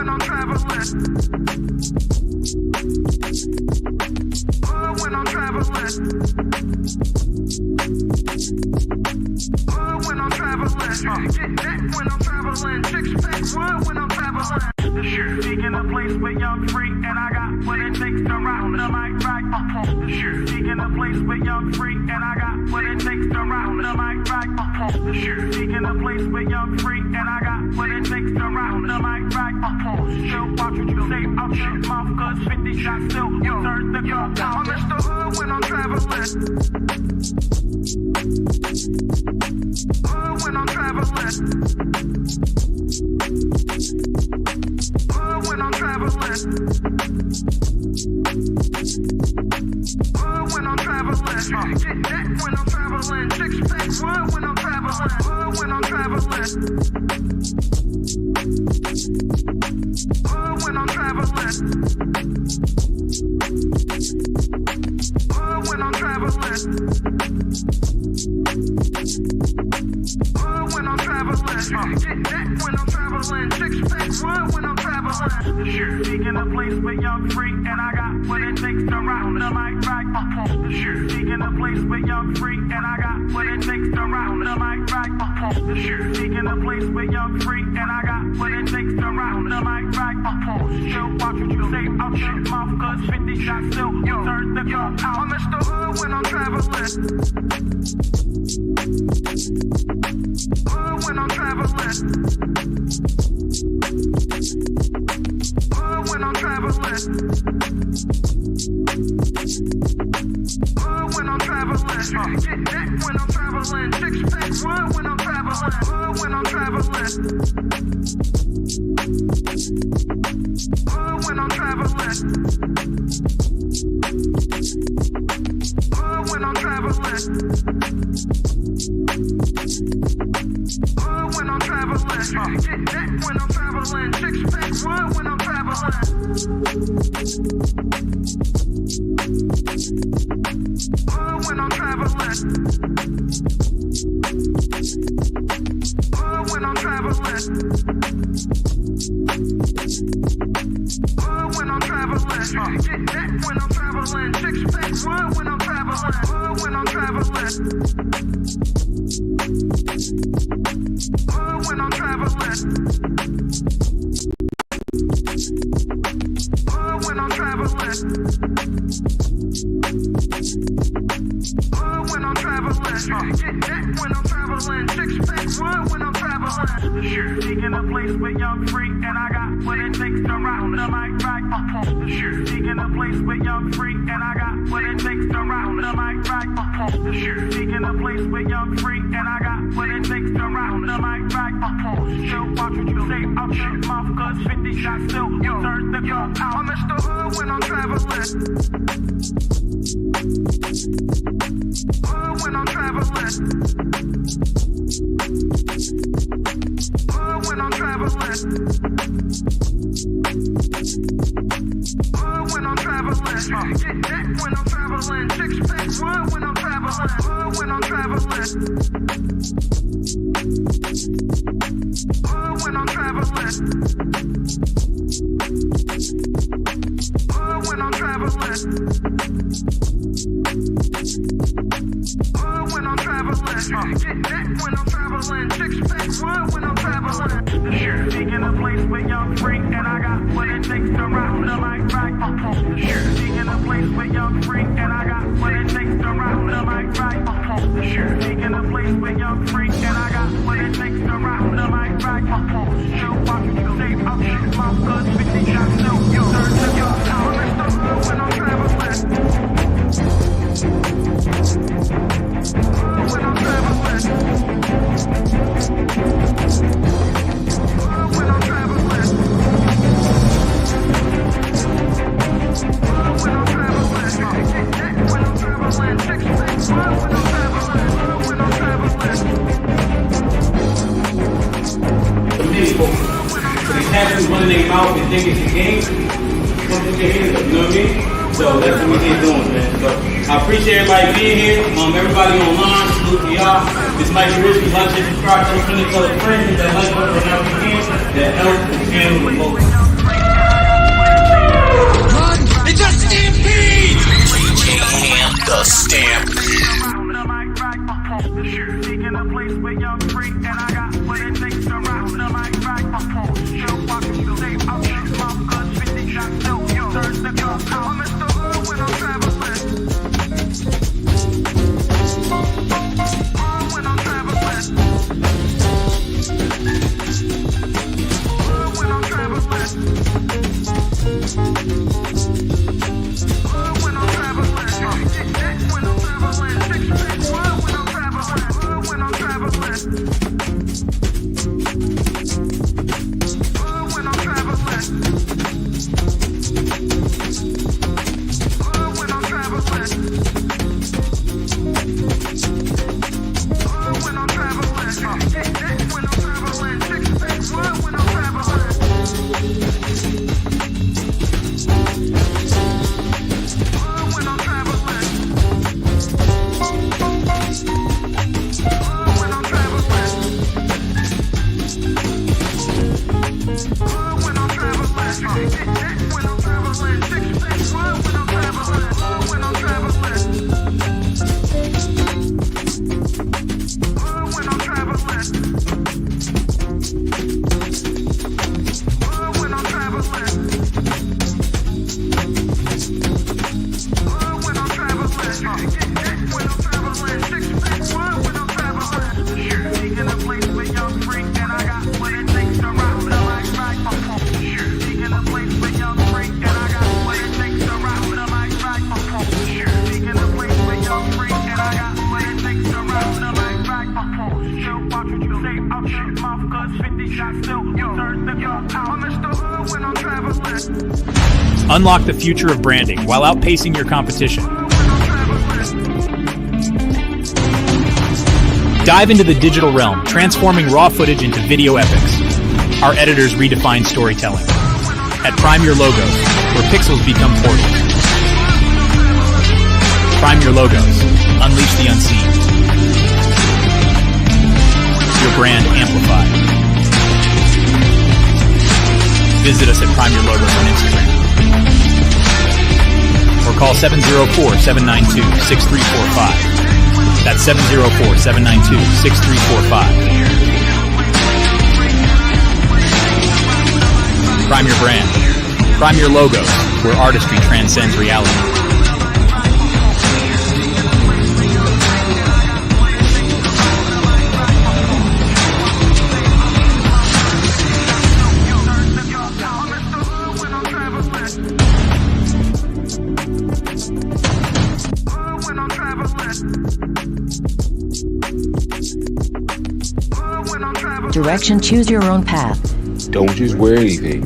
when I'm traveling. When I'm traveling. When I'm traveling. Get that when I'm traveling. Six pack when I'm traveling. The shit taking a place where young free, and I got what it takes to rock the mic right. The shit taking a place where young free, and I got what it takes to rock the mic right. The shit taking a place where young free, and I got what it takes to rock the mic right. Still watch what you say out your mouth, cause 50 shots still turn the gun down. I'm Mr. Hood when I'm traveling. Hood when I'm traveling. When I'm traveling. When I'm traveling. Get that when I'm traveling. Six pack when I'm traveling. When I'm traveling. When I'm traveling. When I'm traveling. When I'm traveling. Get that when I'm traveling. Six pack when I'm traveling. The shit taking a place where young free, and I got what it takes to rock the mic right. The shit taking a place where young free, and I got what it takes to rock the mic right. The shit taking a place where young free, and I got what it takes to rock the mic right. Still watch what you say out your mouth, cause 50 shots still turn the gun out. I'm Mr. Hood when I'm traveling. When I'm traveling. When I'm traveling. When I'm traveling. Get that when I'm traveling. Six pack when I'm traveling. When I'm traveling. When I'm traveling. When I'm traveling. When I'm traveling. Get that when I'm traveling. Six pack when I'm traveling. When I'm traveling. When I'm traveling. When I'm traveling. Get that when I'm traveling. Six pack when I'm traveling. When I'm traveling. When I'm traveling. When I'm traveling. When I'm traveling. Get that when I'm traveling. Six pack when I'm traveling. The shit taking a place where young free, and I got what it takes to rock the mic right. The shit taking a place where young free, and I got what it takes to rock the mic right. The shit taking a place where young free, and I got what it takes to rock the mic right. Still watch what you say out your mouth, cause 50 shots still turn the gun out. I'm Mr. Hood when I'm traveling. When I'm traveling. When I'm traveling. When I'm traveling. Get that when I'm traveling. Six pack when I'm traveling. When I'm traveling. When I'm traveling. When I'm traveling. When I'm traveling. Get that when I'm traveling. Six pack when I'm traveling. The shit taking a place where young free, and I got what it takes to rock the mic right. The shit taking a place where young free, and I got what it takes to rock the mic right. The shit taking a place where young free, and I got what it takes to rock the mic right. Still watch what you say out your mouth, cause 50 shots still turn the gun out. I'm Mr. Hood when I'm traveling. When I'm traveling. When I'm traveling. When I'm traveling. When I'm traveling. Six pack when I'm traveling. When I'm traveling. These happens running their mouth and think it's a game. Something to hear, you know what I mean? So that's what we here doing, man. So I appreciate everybody being here. Everybody online, salute to y'all. This Mike Risky, like, subscribe, tell a friend, tell a friend, that like button right now if you can. That helps the channel the most. a place where young free, and I got what it takes to rock the mic right. My pulse, still walking through safe. I'm just my guns, 50 shots, still young. Turn the gun out. I'm Mr. Hood when I'm traveling. When I'm traveling. When I'm traveling. When I'm traveling. When I'm traveling. 6 when I'm traveling. When I'm traveling. When I'm traveling. When I'm traveling. When I'm traveling. 6 when I'm traveling. Unlock the future of branding while outpacing your competition. Dive into the digital realm, transforming raw footage into video epics. Our editors redefine storytelling. At Prime Your Logos, where pixels become portals. Prime Your Logos. Unleash the unseen. Your brand amplified. Visit us at Prime Your Logos on Instagram. Or call 704-792-6345. That's 704-792-6345. Prime your brand. Prime your logos, where artistry transcends reality. Direction, choose your own path. Don't just wear anything.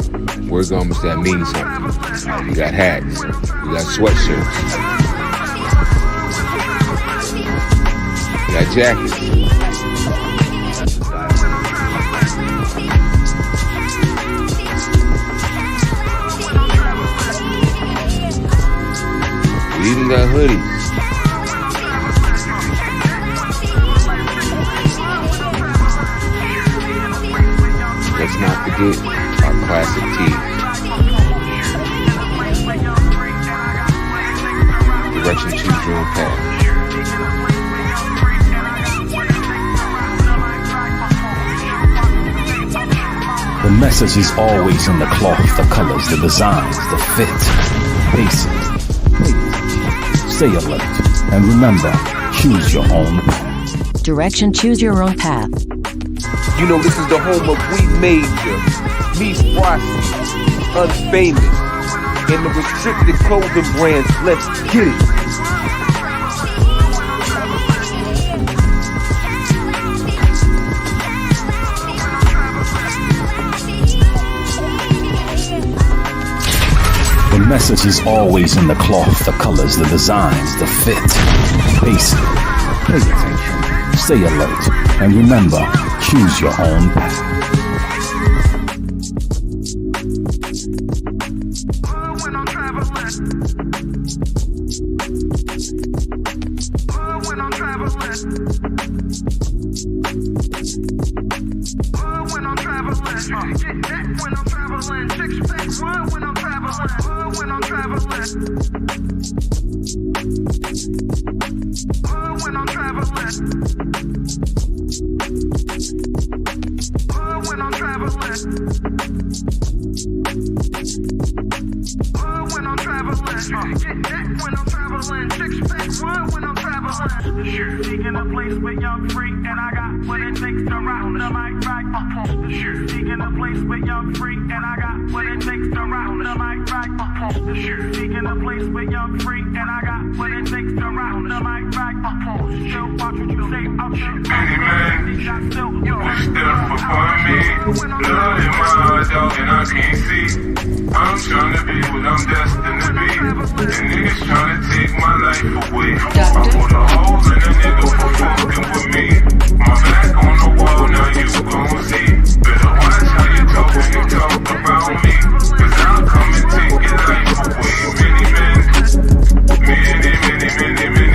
Wear garments that mean something. You got hats. You got sweatshirts. You got jackets. We even got hoodies. Let's not forget our classic tees. Direction, choose your own path. The message is always in the cloth, the colors, the designs, the fit. Face it, pay attention, stay alert, and remember, choose your own path. Direction, choose your own path. You know, this is the home of We Major, Mies Frosty, Unfamous, and the restricted clothing brands. Let's get it. The message is always in the cloth, the colors, the designs, the fit. Face it, pay attention, stay alert, and remember, choose your own path. When I'm traveling. When I'm traveling. When I'm traveling. traveling. Six-pack run when I'm traveling. When I'm traveling. When I'm traveling. When I'm traveling. When I'm traveling. Get that when I'm traveling. Six-pack run when I'm traveling. Sure. Seeking a place with young free, and I got what it takes to rock the mic right. Sure. Seeking a place with young free, and I got what it takes to rock the mic right. Sure. Seeking a place with young free, and I got what it takes to rock the mic right. Still watch what you say. I'm sure. Many men wish death upon me. Blood in my eyes, dog, and I can't see. I'm trying to be what I'm destined to be. And niggas trying to take my life away. I put a hole in a nigga for fucking with me. My back on the wall, now you gon' see. Better watch how you talk when you talk about me. Cause I'll come and take your life away. Many men, many men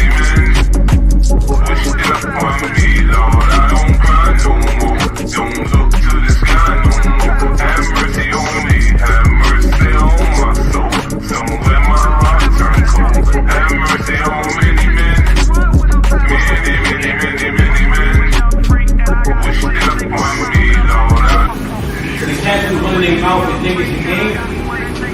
wish death upon me, Lord. I don't cry no more. Don't look to the sky no more. Have mercy on me. Have mercy on my soul. Somewhere my heart turned cold. Have mercy on many men. Many men wish death upon me, Lord. The cats who run their mouth and think it's a game,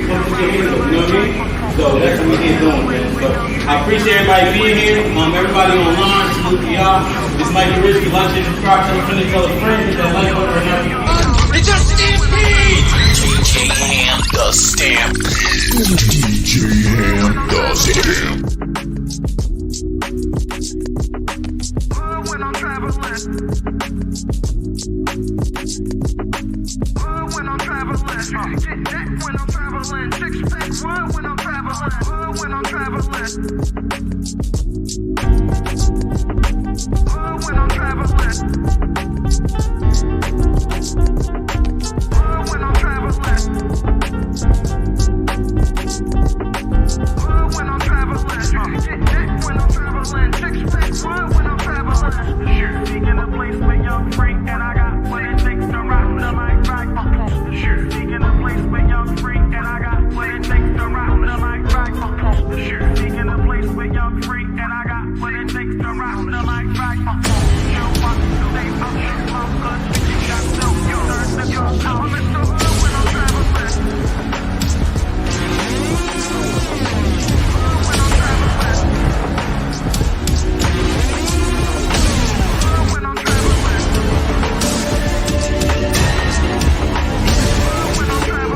come to your ears, you know what I mean? So that's what we're doing, man. So I appreciate everybody being here. Everybody online, salute to y'all. This might be risky. Like, share, subscribe, tell a friend, tell a friend. Hit that like button right now. It's a stampede! DJ Ham the Stampede. DJ Ham the Stampede. When I'm traveling. When I'm traveling. Get that when I'm traveling. Six-pack run when I'm traveling. When I'm traveling. When I'm traveling. When I'm traveling. When I'm traveling. Get that when I'm traveling. Six-pack run when I'm traveling. Sure. Seeking a place with young free, and I got what it takes to rock the mic right. Sure. Seeking a place with young free, and I got what it takes to rock the mic right. Sure. Seeking a place with young free, and I got what it takes to rock the mic right. Show what you say, I'm sure I'm good. Got no, you learn to go. I'm in the hood when I'm traveling. When I'm traveling. When I'm traveling. When I'm traveling.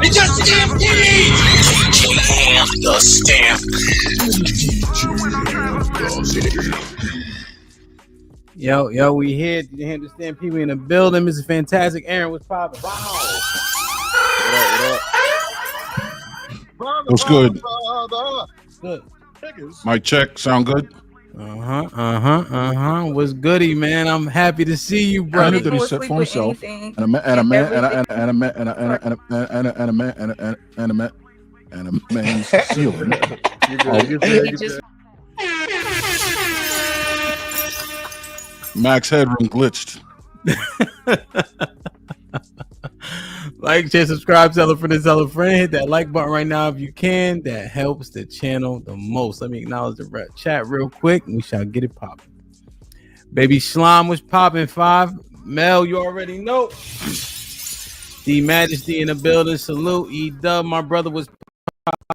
It's a stampede! DJ Ham the Stampede. Yo, we here. You understand? People in the building. Mr. Fantastic. Aaron, what's poppin'? What's good? Good. Mic check. Sound good? What's goody, man? I'm happy to see you, brother. That he set for himself. And a man's ceiling. Max headroom glitched. Like, share, subscribe, tell a friend, hit that like button right now if you can. That helps the channel the most. Let me acknowledge the chat real quick and we shall get it popping. Baby Slime was popping 5. Mel, you already know. D Majesty in the building. Salute. E-Dub, my brother was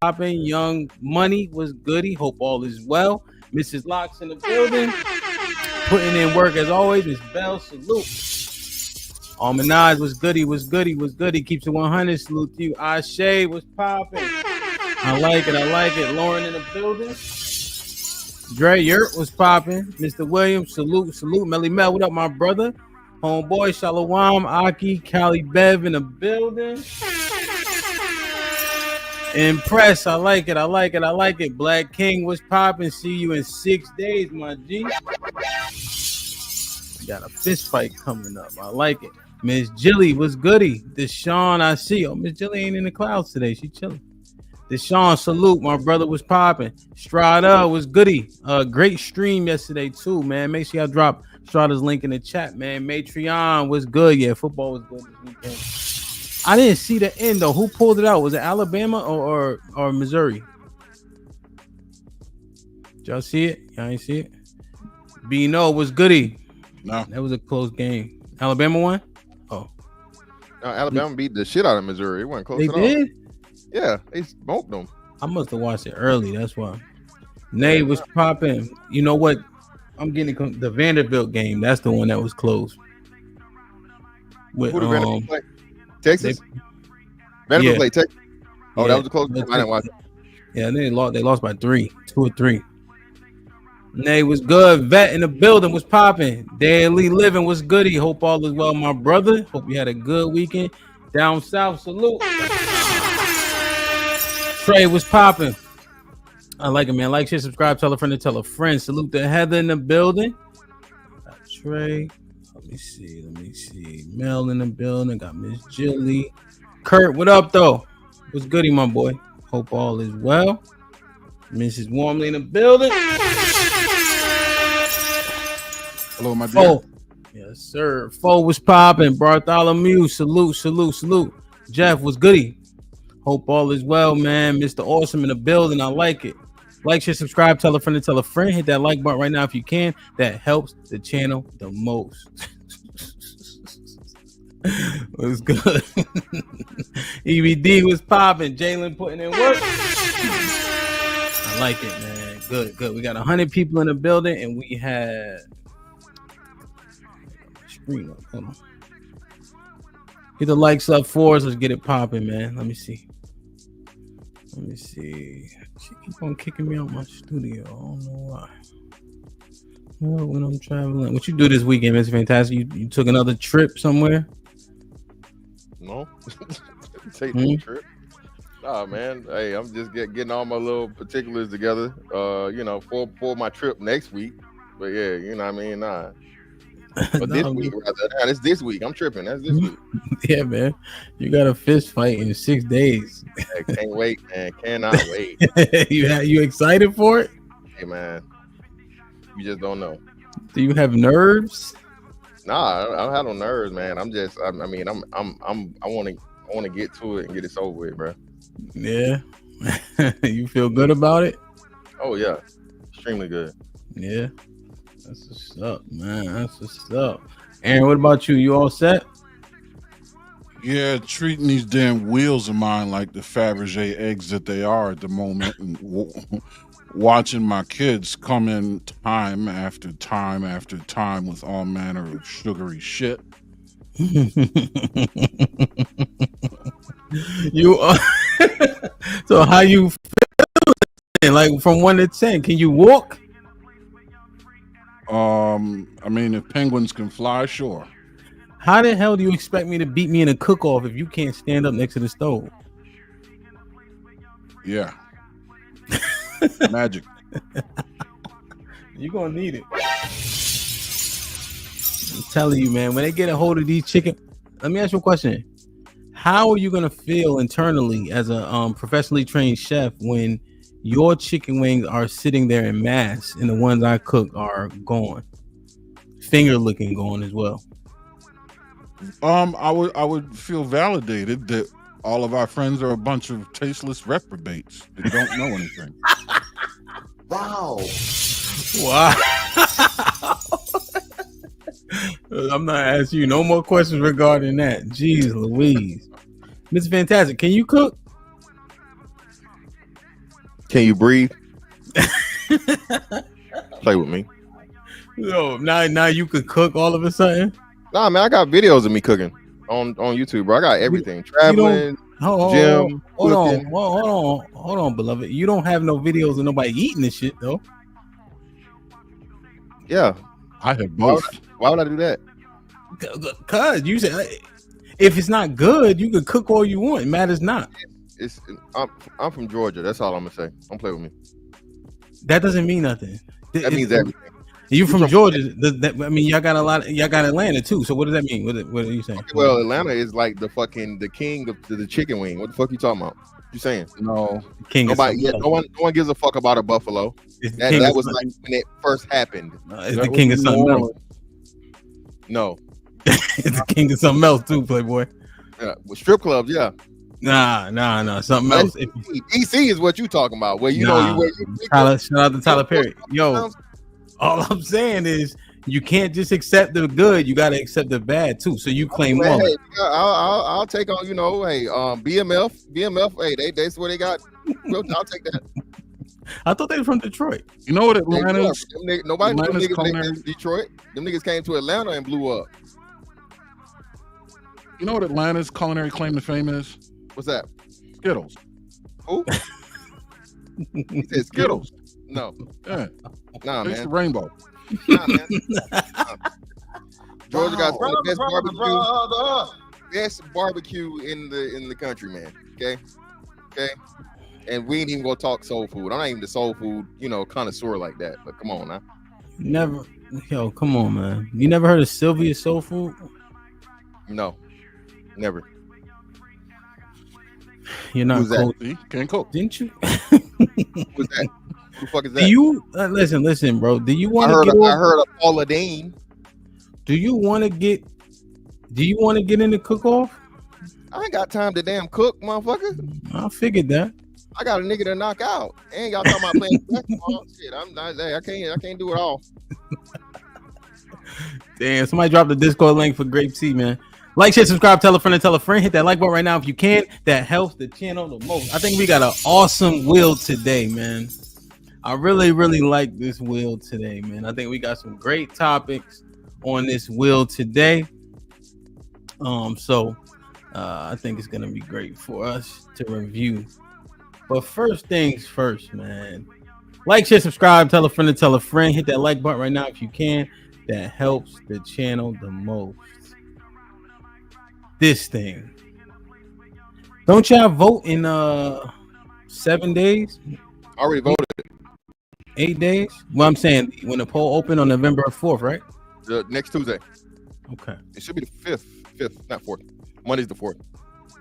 popping. Young Money was goody. Hope all is well. Mrs. Locks in the building. Putting in work as always. Miss Bell, salute. Almanaz was goody, was goody, was goody. Keeps it 100. Salute to you. Ashe was popping. I like it. I like it. Lauren in the building. Dre Yurt was popping. Mr. Williams, salute, salute. Melly Mel, what up, my brother? Homeboy, Shalom, Aki, Cali Bev in the building. Impressed. I like it. I like it. I like it. Black King was popping. See you in 6 days, my G. Got a fist fight coming up. I like it. Miss Jilly was goody. Deshaun, I see. Oh, Miss Jilly ain't in the clouds today. She chilling. Deshaun, salute. My brother was popping. Strada was goody. Great stream yesterday too, man. Make sure y'all drop Strada's link in the chat, man. Matreon was good. Yeah, football was good this weekend. I didn't see the end though. Who pulled it out? Was it Alabama or Missouri? Did y'all see it? Y'all ain't see it? Bino was goody. No, that was a close game. Alabama won. Oh, no, Alabama beat the shit out of Missouri. It wasn't close they at did? all. Yeah, they smoked them. I must have watched it early. That's why. Nay was popping. You know what? I'm getting the Vanderbilt game. That's the one that was close. With, who did Vanderbilt play? Texas. Vanderbilt played Texas. Oh, that was a close game. I didn't watch it. Yeah, they lost by 3, 2 or 3. Nay was good. Vet in the building was popping. Daily living was goody. Hope all is well, my brother. Hope you had a good weekend. Down south, salute. Trey was popping. I like it, man. Like, share, subscribe, tell a friend to tell a friend. Salute to Heather in the building. Got Trey. Let me see. Mel in the building. Got Miss Jilly. Kurt, what up, though? What's goody, my boy? Hope all is well. Mrs. Warmly in the building. Hello, my dear. Oh, yes, sir. Foe was popping. Bartholomew, salute. Jeff was goody. Hope all is well, man. Mr. Awesome in the building. I like it. Like, share, subscribe, tell a friend to tell a friend. Hit that like button right now if you can. That helps the channel the most. Was good. EBD was popping. Jalen putting in work. I like it, man. Good. We got 100 people in the building, and we had. Screen up. Hold on. Get the likes up for us. Let's get it popping, man. Let me see. She keep on kicking me out my studio. I don't know why. Well, when I'm traveling. What you do this weekend, Mr. Fantastic? You took another trip somewhere? No. Take no trip. Nah, man. Hey, I'm just getting all my little particulars together. For my trip next week. But yeah, you know what I mean? Nah. But this week, rather. It's this week. I'm tripping. That's this week. Yeah, man. You got a fist fight in 6 days. I can't wait, man. Cannot wait. You excited for it? Hey, man. You just don't know. Do you have nerves? Nah, I don't have no nerves, man. I want to get to it and get it over with, bro. Yeah. You feel good about it? Oh yeah, extremely good. Yeah. That's what's up, man. That's what's up. Aaron, what about you? You all set? Yeah, treating these damn wheels of mine like the Fabergé eggs that they are at the moment, and watching my kids come in time after time after time with all manner of sugary shit. You are. So how you feel? Like from 1 to 10, can you walk? I mean, if penguins can fly, sure. How the hell do you expect me to beat me in a cook-off if you can't stand up next to the stove? Yeah. Magic. You're gonna need it. I'm telling you, man, when they get a hold of these chicken, let me ask you a question. How are you gonna feel internally as a professionally trained chef when your chicken wings are sitting there in mass and the ones I cook are gone, finger looking gone as well? I would feel validated that all of our friends are a bunch of tasteless reprobates that don't know anything. Wow. I'm not asking you no more questions regarding that. Jeez Louise. Mr. Fantastic, can you cook? Can you breathe? Play with me. No, now you could cook all of a sudden. Nah, man, I got videos of me cooking on YouTube, bro. I got everything. Traveling, gym, cooking. Hold on, beloved. You don't have no videos of nobody eating this shit though. Yeah, I have both. Why would I do that? Cause you said if it's not good, you can cook all you want. It matters not. I'm from Georgia. That's all I'm gonna say. Don't play with me. That doesn't mean nothing. That means everything. You from Georgia? I mean, y'all got a lot. Y'all got Atlanta too. So what does that mean? What are you saying? Okay, well, Atlanta is like the king of the chicken wing. What the fuck you talking about? You saying? No, king. No one gives a fuck about a buffalo. That was like when it first happened. It's the king of something else. No, it's the king of something else too, Playboy. Yeah, well, strip clubs, yeah. Nah, something else. DC is what you talking about. Where you know you shout out to Tyler Perry. Yo, all I'm saying is you can't just accept the good. You got to accept the bad too. So you claim one. Hey, I'll take on. Hey, BMF. Hey, that's where they got. I'll take that. I thought they were from Detroit. You know what Atlanta is? Nobody knew them niggas from Detroit. Them niggas came to Atlanta and blew up. You know what Atlanta's culinary claim to fame is? What's that? Skittles. Who? He said Skittles. No. Yeah. Nah, it's man. the rainbow. Nah, man. Georgia got the best barbecue. Best barbecue in the country, man. Okay. And we ain't even gonna talk soul food. I'm not even the soul food, connoisseur like that. But come on now. Never. Yo, come on, man. You never heard of Sylvia's Soul Food? No. Never. You're not cool. Can't cook. Didn't you? Who's that? Who the fuck is that? Do you listen, bro? Do you want to get? I heard of Paula Deen. Do you want to get in the cook off? I ain't got time to damn cook, motherfucker. I figured that. I got a nigga to knock out. And y'all talking about playing basketball. Shit, I'm not there. I can't do it all. Damn, somebody dropped the Discord link for Grape Tea, man. Like, share, subscribe, tell a friend, and tell a friend. Hit that like button right now if you can. That helps the channel the most. I think we got an awesome wheel today, man. I really, really like this wheel today, man. I think we got some great topics on this wheel today. I think it's gonna be great for us to review. But first things first, man. Like, share, subscribe, tell a friend, and tell a friend. Hit that like button right now if you can. That helps the channel the most. This thing. Don't y'all vote in 7 days? I already voted. 8 days? Well, I'm saying when the poll opened on November 4th, right? The next Tuesday. Okay. It should be the 5th, not 4th. Monday's the 4th.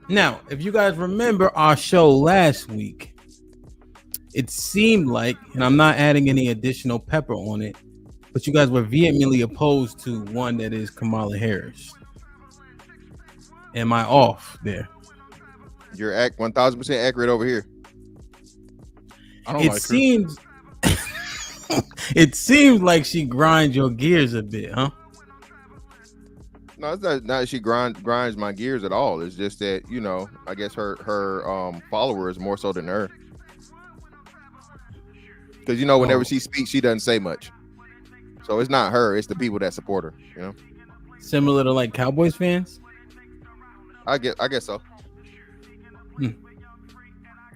Now, if you guys remember our show last week, it seemed like, and I'm not adding any additional pepper on it, but you guys were vehemently opposed to one that is Kamala Harris. Am I off there? You're 1,000% accurate over here. I don't it like seems it seems like she grinds your gears a bit, huh? No, it's not that she grinds my gears at all. It's just that, I guess her followers more so than her. Because whenever she speaks, she doesn't say much. So it's not her, it's the people that support her, Similar to like Cowboys fans? I guess so.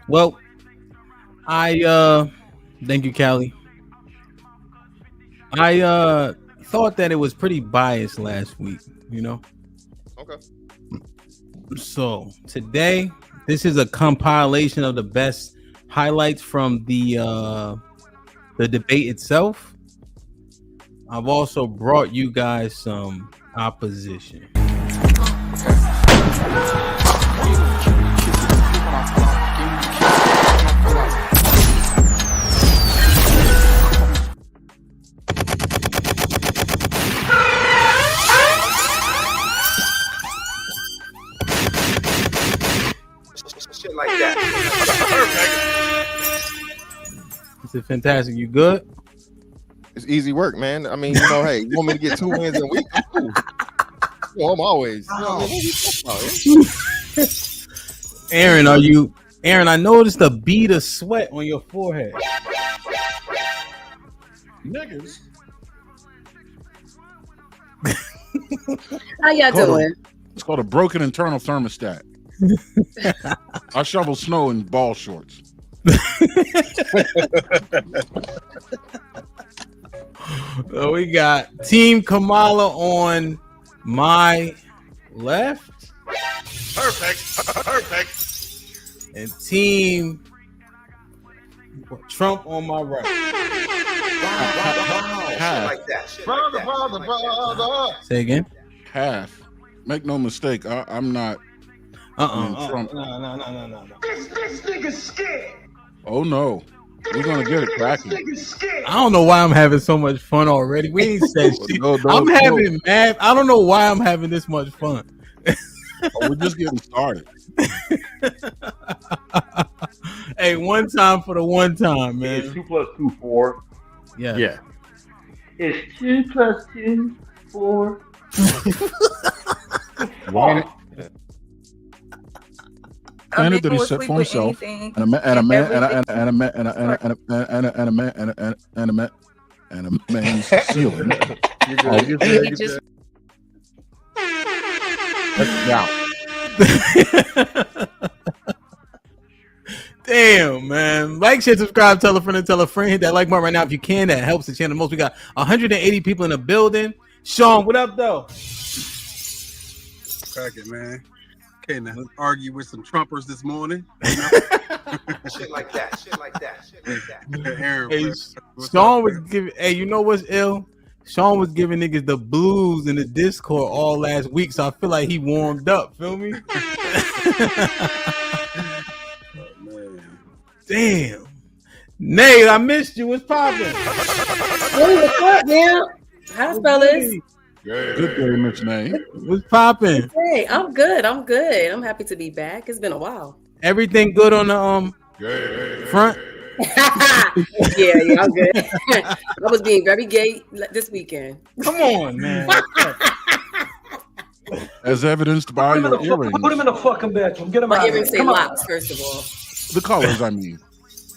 Well, I thank you, Callie. I thought that it was pretty biased last week, Okay. So today, this is a compilation of the best highlights from the debate itself. I've also brought you guys some opposition. Shit like that. This is fantastic. You good? It's easy work, man. I mean, hey, you want me to get 2 wins in a week? I'm cool. I'm always. Aaron, Aaron, I noticed a bead of sweat on your forehead. Niggas. How y'all doing? It's called a broken internal thermostat. I shovel snow in ball shorts. So we got Team Kamala on my left. Perfect. And Team Trump on my right. Half. Say again. Half. Make no mistake, I'm not. Trump. No. This nigga's scared. Oh no, we're gonna get it cracking. I don't know why I'm having so much fun already. We ain't said shit. I'm having mad. I don't know why I'm having this much fun. We're just getting started. Hey, one time for the one time, man. Is 2 + 2 4? Yeah. Is 2 + 2 4? One. Planet that he set for himself, and a man's ceiling. Damn, man. Like, share, subscribe, tell a friend, and tell a friend. Hit that like button right now if you can. That helps the channel the most. We got 180 people in the building. Sean, what up, though? Crack it, man. Okay, now let's argue with some Trumpers this morning. Shit like that. Hey, Sean was giving. Hey, you know what's ill? Sean was giving niggas the blues in the Discord all last week, so I feel like he warmed up. Feel me? Damn. Nate, I missed you. What's poppin'? Hey, what's up, man? Hi, fellas. Good day, Miss Nate. What's poppin'? Hey, I'm good. I'm happy to be back. It's been a while. Everything good on the front? Yeah, I'm good. I was being very gay this weekend. Come on, man. As evidenced by your earrings. Put him in the fucking bedroom. Get him out. My earrings of say here. locks, first of all. The colors, I mean.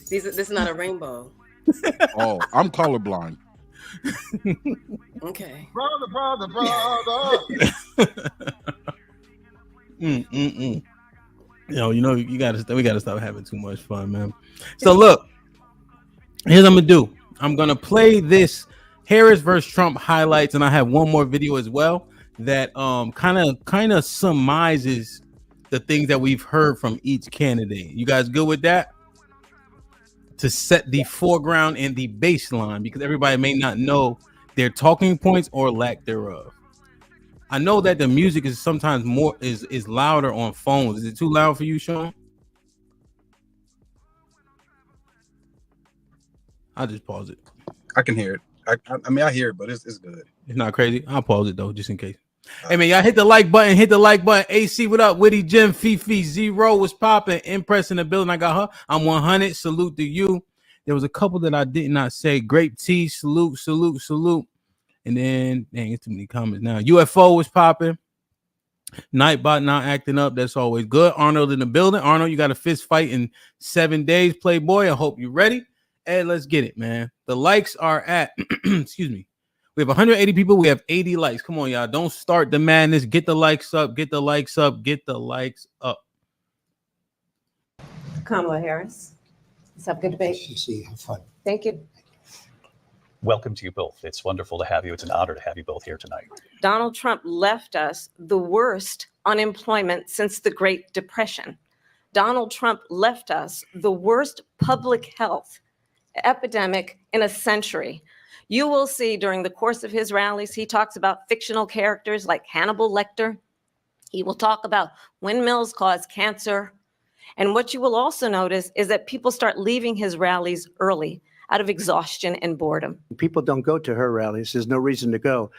This is not a rainbow. Oh, I'm colorblind. Okay. Brother. Yo, you know we gotta stop having too much fun, man. So look, here's what I'm gonna do. I'm gonna play this Harris versus Trump highlights, and I have one more video as well that kind of surmises the things that we've heard from each candidate. You guys good with that? To set the foreground and the baseline, because everybody may not know their talking points or lack thereof. I know that the music is sometimes is louder on phones. Is it too loud for you, Sean? I'll just pause it. I can hear it. I mean, I hear it, but it's good. It's not crazy. I'll pause it though, just in case. Hey man, y'all hit the like button. AC, what up? Witty Jim, Fifi, Zero was popping. Impress in the building. I got her. I'm 100. Salute to you. There was a couple that I did not say. Grape T, salute. And then, dang, it's too many comments now. UFO was popping. Nightbot not acting up. That's always good. Arnold in the building. Arnold, you got a fist fight in 7 days, Playboy. I hope you're ready. Hey, let's get it, man. The likes are at, excuse me. We have 180 people. We have 80 likes. Come on, y'all. Don't start the madness. Get the likes up. Get the likes up. Kamala Harris. Let's have a good debate. Have fun. Thank you. Welcome to you both. It's wonderful to have you. It's an honor to have you both here tonight. Donald Trump left us the worst unemployment since the Great Depression. Donald Trump left us the worst public health epidemic in a century. You will see during the course of his rallies, he talks about fictional characters like Hannibal Lecter. He will talk about windmills cause cancer. And what you will also notice is that people start leaving his rallies early out of exhaustion and boredom. People don't go to her rallies. There's no reason to go.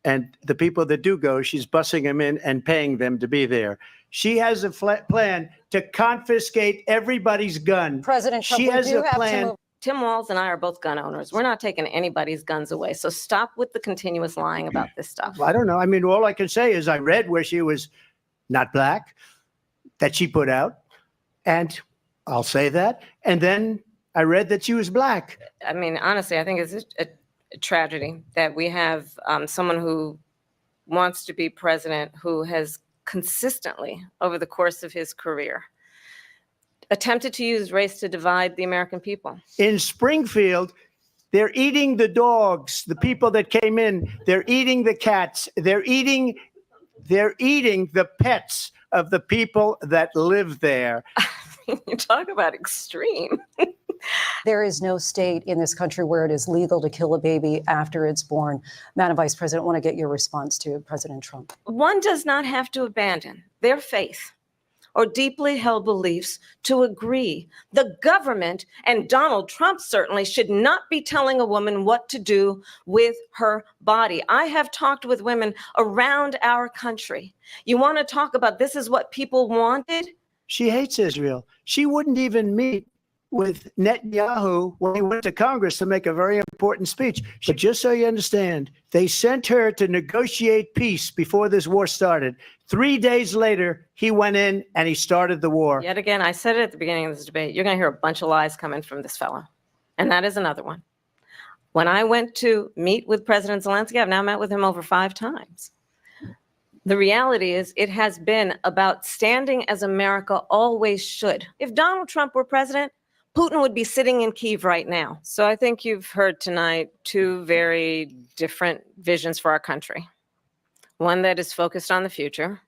And the people that do go, she's bussing them in and paying them to be there. She has a plan to confiscate everybody's gun. President Trump, she has a plan. Tim Walz and I are both gun owners. We're not taking anybody's guns away. So stop with the continuous lying about this stuff. Well, I don't know. I mean, all I can say is I read where she was not black, that she put out. And I'll say that. And then I read that she was black. I mean, honestly, I think it's a tragedy that we have someone who wants to be president who has consistently, over the course of his career, attempted to use race to divide the American people. In Springfield, they're eating the dogs, the people that came in. They're eating the cats. They're eating the pets of the people that live there. You talk about extreme. There is no state in this country where it is legal to kill a baby after it's born. Madam Vice President, I want to get your response to President Trump. One does not have to abandon their faith or deeply held beliefs to agree. The government, and Donald Trump certainly, should not be telling a woman what to do with her body. I have talked with women around our country. You want to talk about this is what people wanted? She hates Israel. She wouldn't even meet with Netanyahu when he went to Congress to make a very important speech. But just so you understand, they sent her to negotiate peace before this war started. 3 days later, he went in and he started the war. Yet again, I said it at the beginning of this debate, you're going to hear a bunch of lies coming from this fellow. And that is another one. When I went to meet with President Zelensky, I've now met with him over 5 times. The reality is it has been about standing as America always should. If Donald Trump were president, Putin would be sitting in Kyiv right now. So I think you've heard tonight 2 very different visions for our country. One that is focused on the future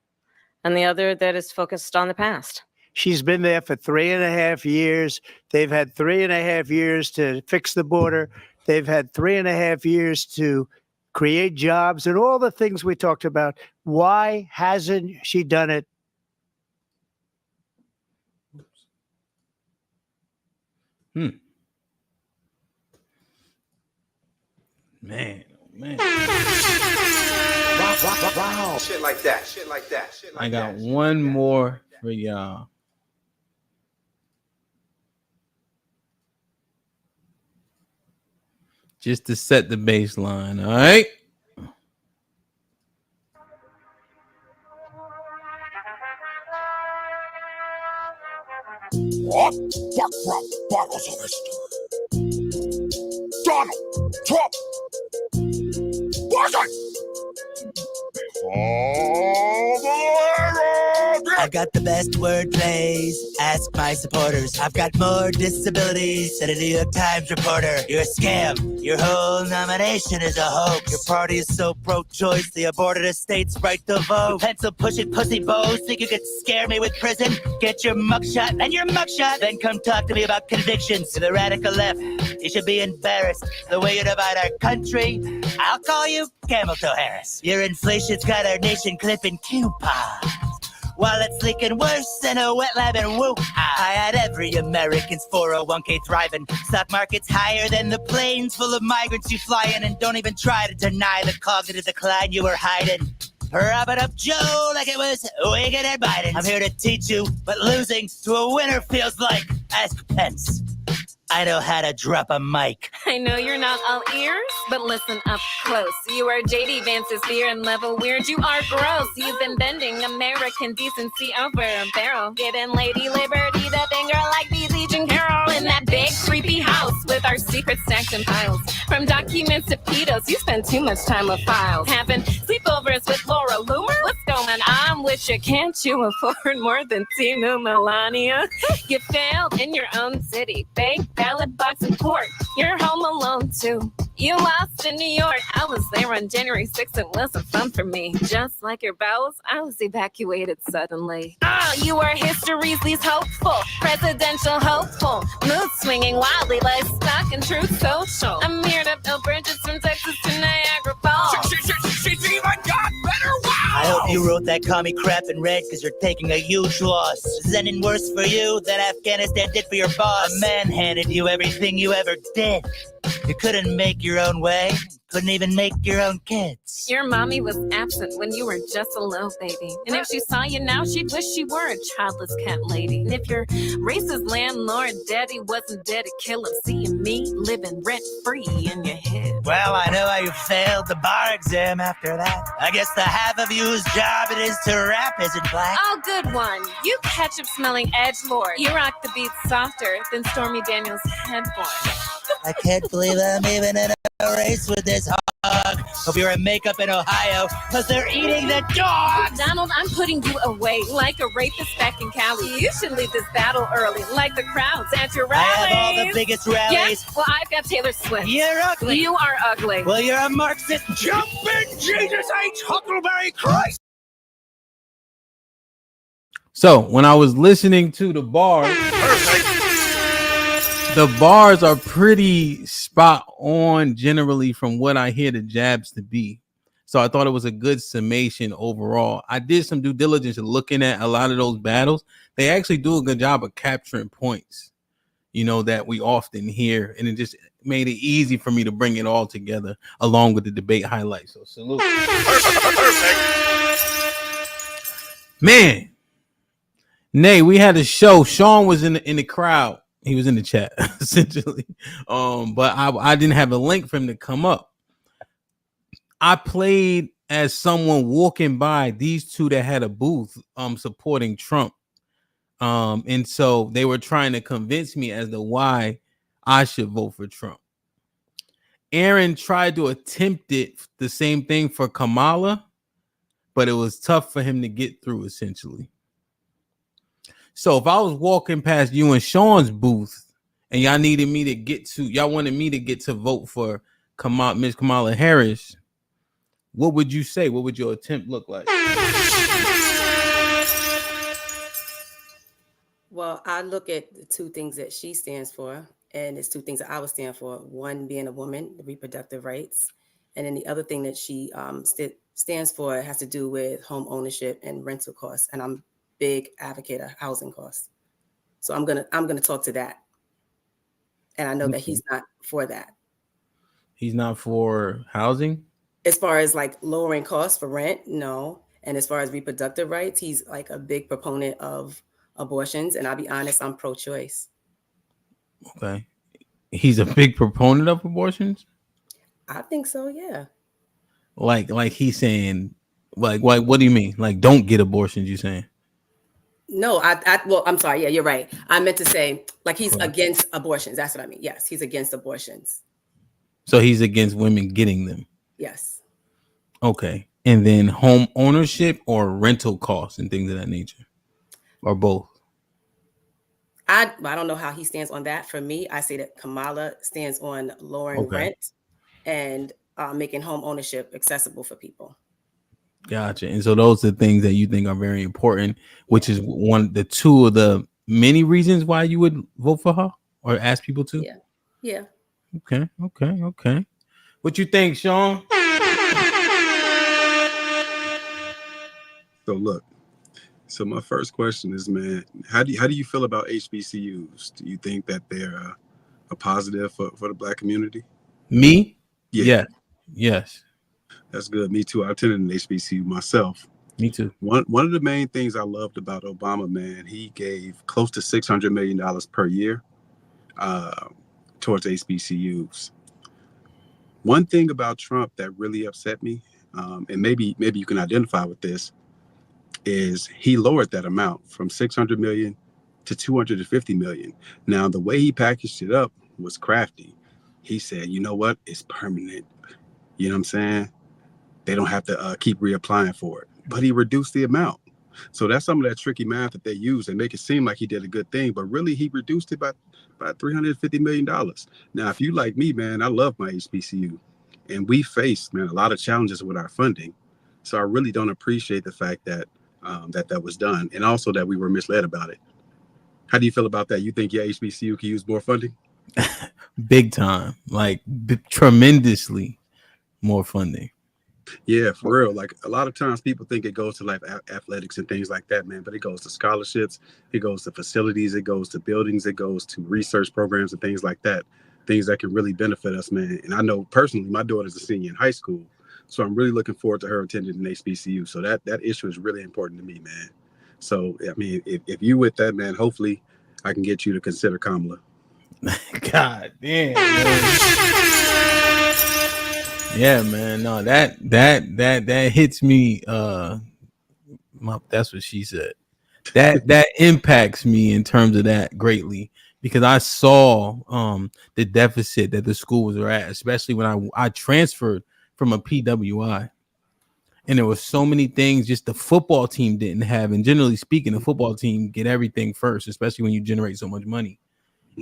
and the other that is focused on the past. She's been there for 3.5 years. They've had 3.5 years to fix the border. They've had 3.5 years to create jobs and all the things we talked about. Why hasn't she done it? Man, man. Wow. Shit like that. Shit like that. Shit like I got that. one more for y'all. Just to set the baseline, all right? What? Bottles of history. Donald Trump. Wasn't. I got the best word plays. Ask my supporters. I've got more disabilities than a New York Times reporter. You're a scam. Your whole nomination is a hoax. Your party is so pro-choice, they aborted a state's right to vote. Pencil pushing pussy bows. Think you could scare me with prison? Get your mugshot and your mugshot. Then come talk to me about convictions. To the radical left, you should be embarrassed. The way you divide our country, I'll call you Camel Toe Harris. Your inflation's got our nation clipping coupons, while it's leaking worse than a wet lab in Wuhan. I had every American's 401k thriving. Stock market's higher than the planes full of migrants you fly in. And don't even try to deny the cognitive decline you were hiding. Prop it up Joe like it was Wicked and Biden. I'm here to teach you what losing to a winner feels like. Ask Pence. I know how to drop a mic. I know you're not all ears, but listen up close. You are JD Vance's fear and level weird. You are gross. You've been bending American decency over a barrel. Giving Lady Liberty the finger like BZ Jean Carroll. In that big creepy house with our secrets stacked in piles. From documents to pedos, you spend too much time with files. Having sleepovers with Laura Loomer? What's going on with you? Can't you afford more than Tina Melania? You failed in your own city. Fake ballot box in court. You're home alone too. You lost in New York. I was there on January 6th. It wasn't fun for me. Just like your bowels, I was evacuated suddenly. You are history's least hopeful. Presidential hopeful. Mood swinging wildly like stock and Truth Social. I'm here to build bridges from Texas to Niagara Falls. She's even got better. Wow. I hope you wrote that commie crap in red because you're taking a huge loss. This is ending worse for you than Afghanistan did for your boss. A man handed you everything you ever did. You couldn't make your own way. Couldn't even make your own kids. Your mommy was absent when you were just a little baby. And if she saw you now, she'd wish she were a childless cat lady. And if your racist landlord daddy wasn't dead to kill him, seeing me living rent-free in your head. Well, I know how you failed the bar exam after that. I guess the half of you whose job it is to rap isn't black. Oh, good one. You ketchup-smelling edgelord. You rock the beat softer than Stormy Daniels' headboard. I can't believe I'm even in a race with this Hope you're in makeup in Ohio, cause they're eating the dogs. Donald, I'm putting you away like a rapist back in Cali. You should leave this battle early, like the crowds at your I rallies. have all the biggest rallies. Yes, well, I've got Taylor Swift. You're ugly. You are ugly. Well, you're a Marxist. Jumping Jesus H. Huckleberry Christ. So when I was listening to the bars, the bars are pretty spot on generally from what I hear the jabs to be. So I thought it was a good summation overall. I did some due diligence looking at a lot of those battles. They actually do a good job of capturing points, you know, that we often hear. And it just made it easy for me to bring it all together along with the debate highlights. So salute. Man. Nay, we had a show. Sean was in the crowd. He was in the chat essentially. But I didn't have a link for him to come up. I played as someone walking by these two that had a booth supporting Trump. And so they were trying to convince me as to why I should vote for Trump. Aaron tried to attempt it, the same thing for Kamala, but it was tough for him to get through essentially. So if I was walking past you and Sean's booth and y'all wanted me to get to vote for Miss Kamala Harris, what would you say? What would your attempt look like? Well, I look at the two things that she stands for, and it's two things that I would stand for. One being a woman, the reproductive rights, and then the other thing that she stands for has to do with home ownership and rental costs. And I'm big advocate of housing costs. So I'm gonna talk to that. And I know that he's not for that. He's not for housing? As far as like lowering costs for rent, no. And as far as reproductive rights, he's like a big proponent of abortions. And I'll be honest, I'm pro-choice. Okay. He's a big proponent of abortions? I think so, yeah. Like he's saying, like what do you mean? Like don't get abortions, you saying? No, well, I'm sorry. Yeah, you're right. I meant to say like he's against abortions. That's what I mean. Yes, he's against abortions. So he's against women getting them. Yes. Okay. And then home ownership or rental costs and things of that nature, or both? I don't know how he stands on that. For me, I say that Kamala stands on lowering rent and making home ownership accessible for people. Gotcha. And so those are things that you think are very important, which is two of the many reasons why you would vote for her or ask people to. Yeah. Okay. What you think, Sean? So my first question is, man, how do you feel about HBCUs? Do you think that they're a positive for the Black community? Me? Yeah. Yes. That's good. Me too. I attended an HBCU myself. Me too. One of the main things I loved about Obama, man, he gave close to $600 million per year towards HBCUs. One thing about Trump that really upset me, and maybe you can identify with this, is he lowered that amount from 600 million to 250 million. Now, the way he packaged it up was crafty. He said, you know what? It's permanent. You know what I'm saying? They don't have to keep reapplying for it. But he reduced the amount. So that's some of that tricky math that they use and make it seem like he did a good thing. But really, he reduced it by $350 million. Now, if you like me, man, I love my HBCU. And we faced, man, a lot of challenges with our funding. So I really don't appreciate the fact that that was done. And also that we were misled about it. How do you feel about that? You think your HBCU can use more funding? Big time. Like tremendously more funding. Yeah, for real. Like a lot of times people think it goes to like athletics and things like that, man, but it goes to scholarships, it goes to facilities, it goes to buildings, it goes to research programs and things like that, things that can really benefit us, man. And I know personally, my daughter's a senior in high school, so I'm really looking forward to her attending an HBCU. So that issue is really important to me, man. So, I mean, if you with that, man, hopefully I can get you to consider Kamala. God damn, man. Yeah, man. No, that hits me. That's what she said. That impacts me in terms of that greatly because I saw the deficit that the schools are at, especially when I transferred from a PWI. And there were so many things just the football team didn't have. And generally speaking, the football team get everything first, especially when you generate so much money.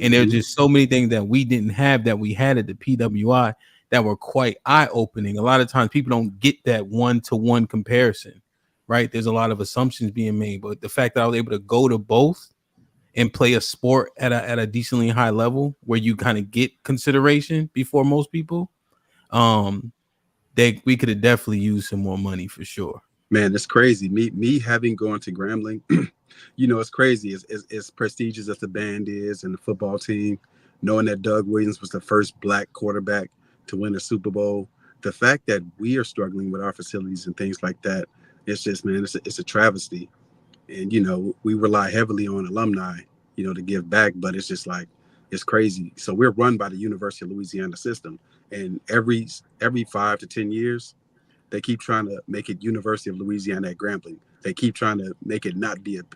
And there's just so many things that we didn't have that we had at the PWI that were quite eye-opening. A lot of times people don't get that one-to-one comparison, right? There's a lot of assumptions being made. But the fact that I was able to go to both and play a sport at a decently high level where you kind of get consideration before most people, we could have definitely used some more money for sure. Man, it's crazy. Me having gone to Grambling, you know, it's crazy. As prestigious as the band is and the football team, knowing that Doug Williams was the first black quarterback to win a Super Bowl, the fact that we are struggling with our facilities and things like that, it's just, man, it's a travesty. And, you know, we rely heavily on alumni, you know, to give back, but it's just like, it's crazy. So we're run by the University of Louisiana system. And every 5 to 10 years, they keep trying to make it University of Louisiana at Grambling. They keep trying to make it not be an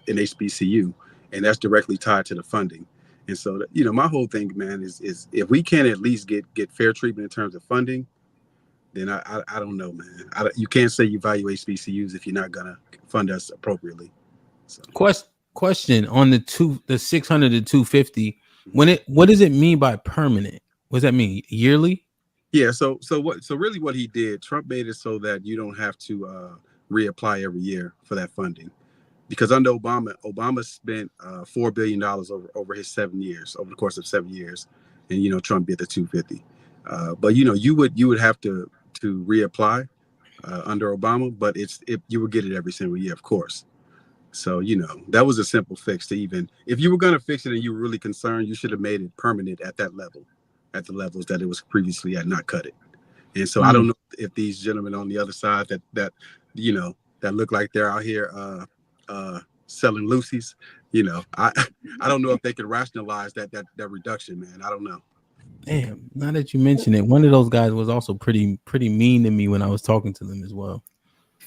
HBCU, and that's directly tied to the funding. And so, you know, my whole thing, man, is if we can't at least get fair treatment in terms of funding, then I don't know, man. You can't say you value HBCUs if you're not gonna fund us appropriately. So. Question on the 600 to 250. What does it mean by permanent? What does that mean? Yearly? Yeah. So really what he did, Trump made it so that you don't have to reapply every year for that funding, because under Obama spent $4 billion over his 7 years, over the course of 7 years, and you know Trump did the 250. But you know you would have to reapply under Obama, but you would get it every single year, of course. So you know that was a simple fix to even if you were going to fix it and you were really concerned, you should have made it permanent at that level, at the levels that it was previously at, not cut it. And so I don't know if these gentlemen on the other side that you know that look like they're out here selling Lucy's, you know, I don't know if they could rationalize that reduction, man. I don't know. Damn, now that you mention it, one of those guys was also pretty mean to me when I was talking to them as well.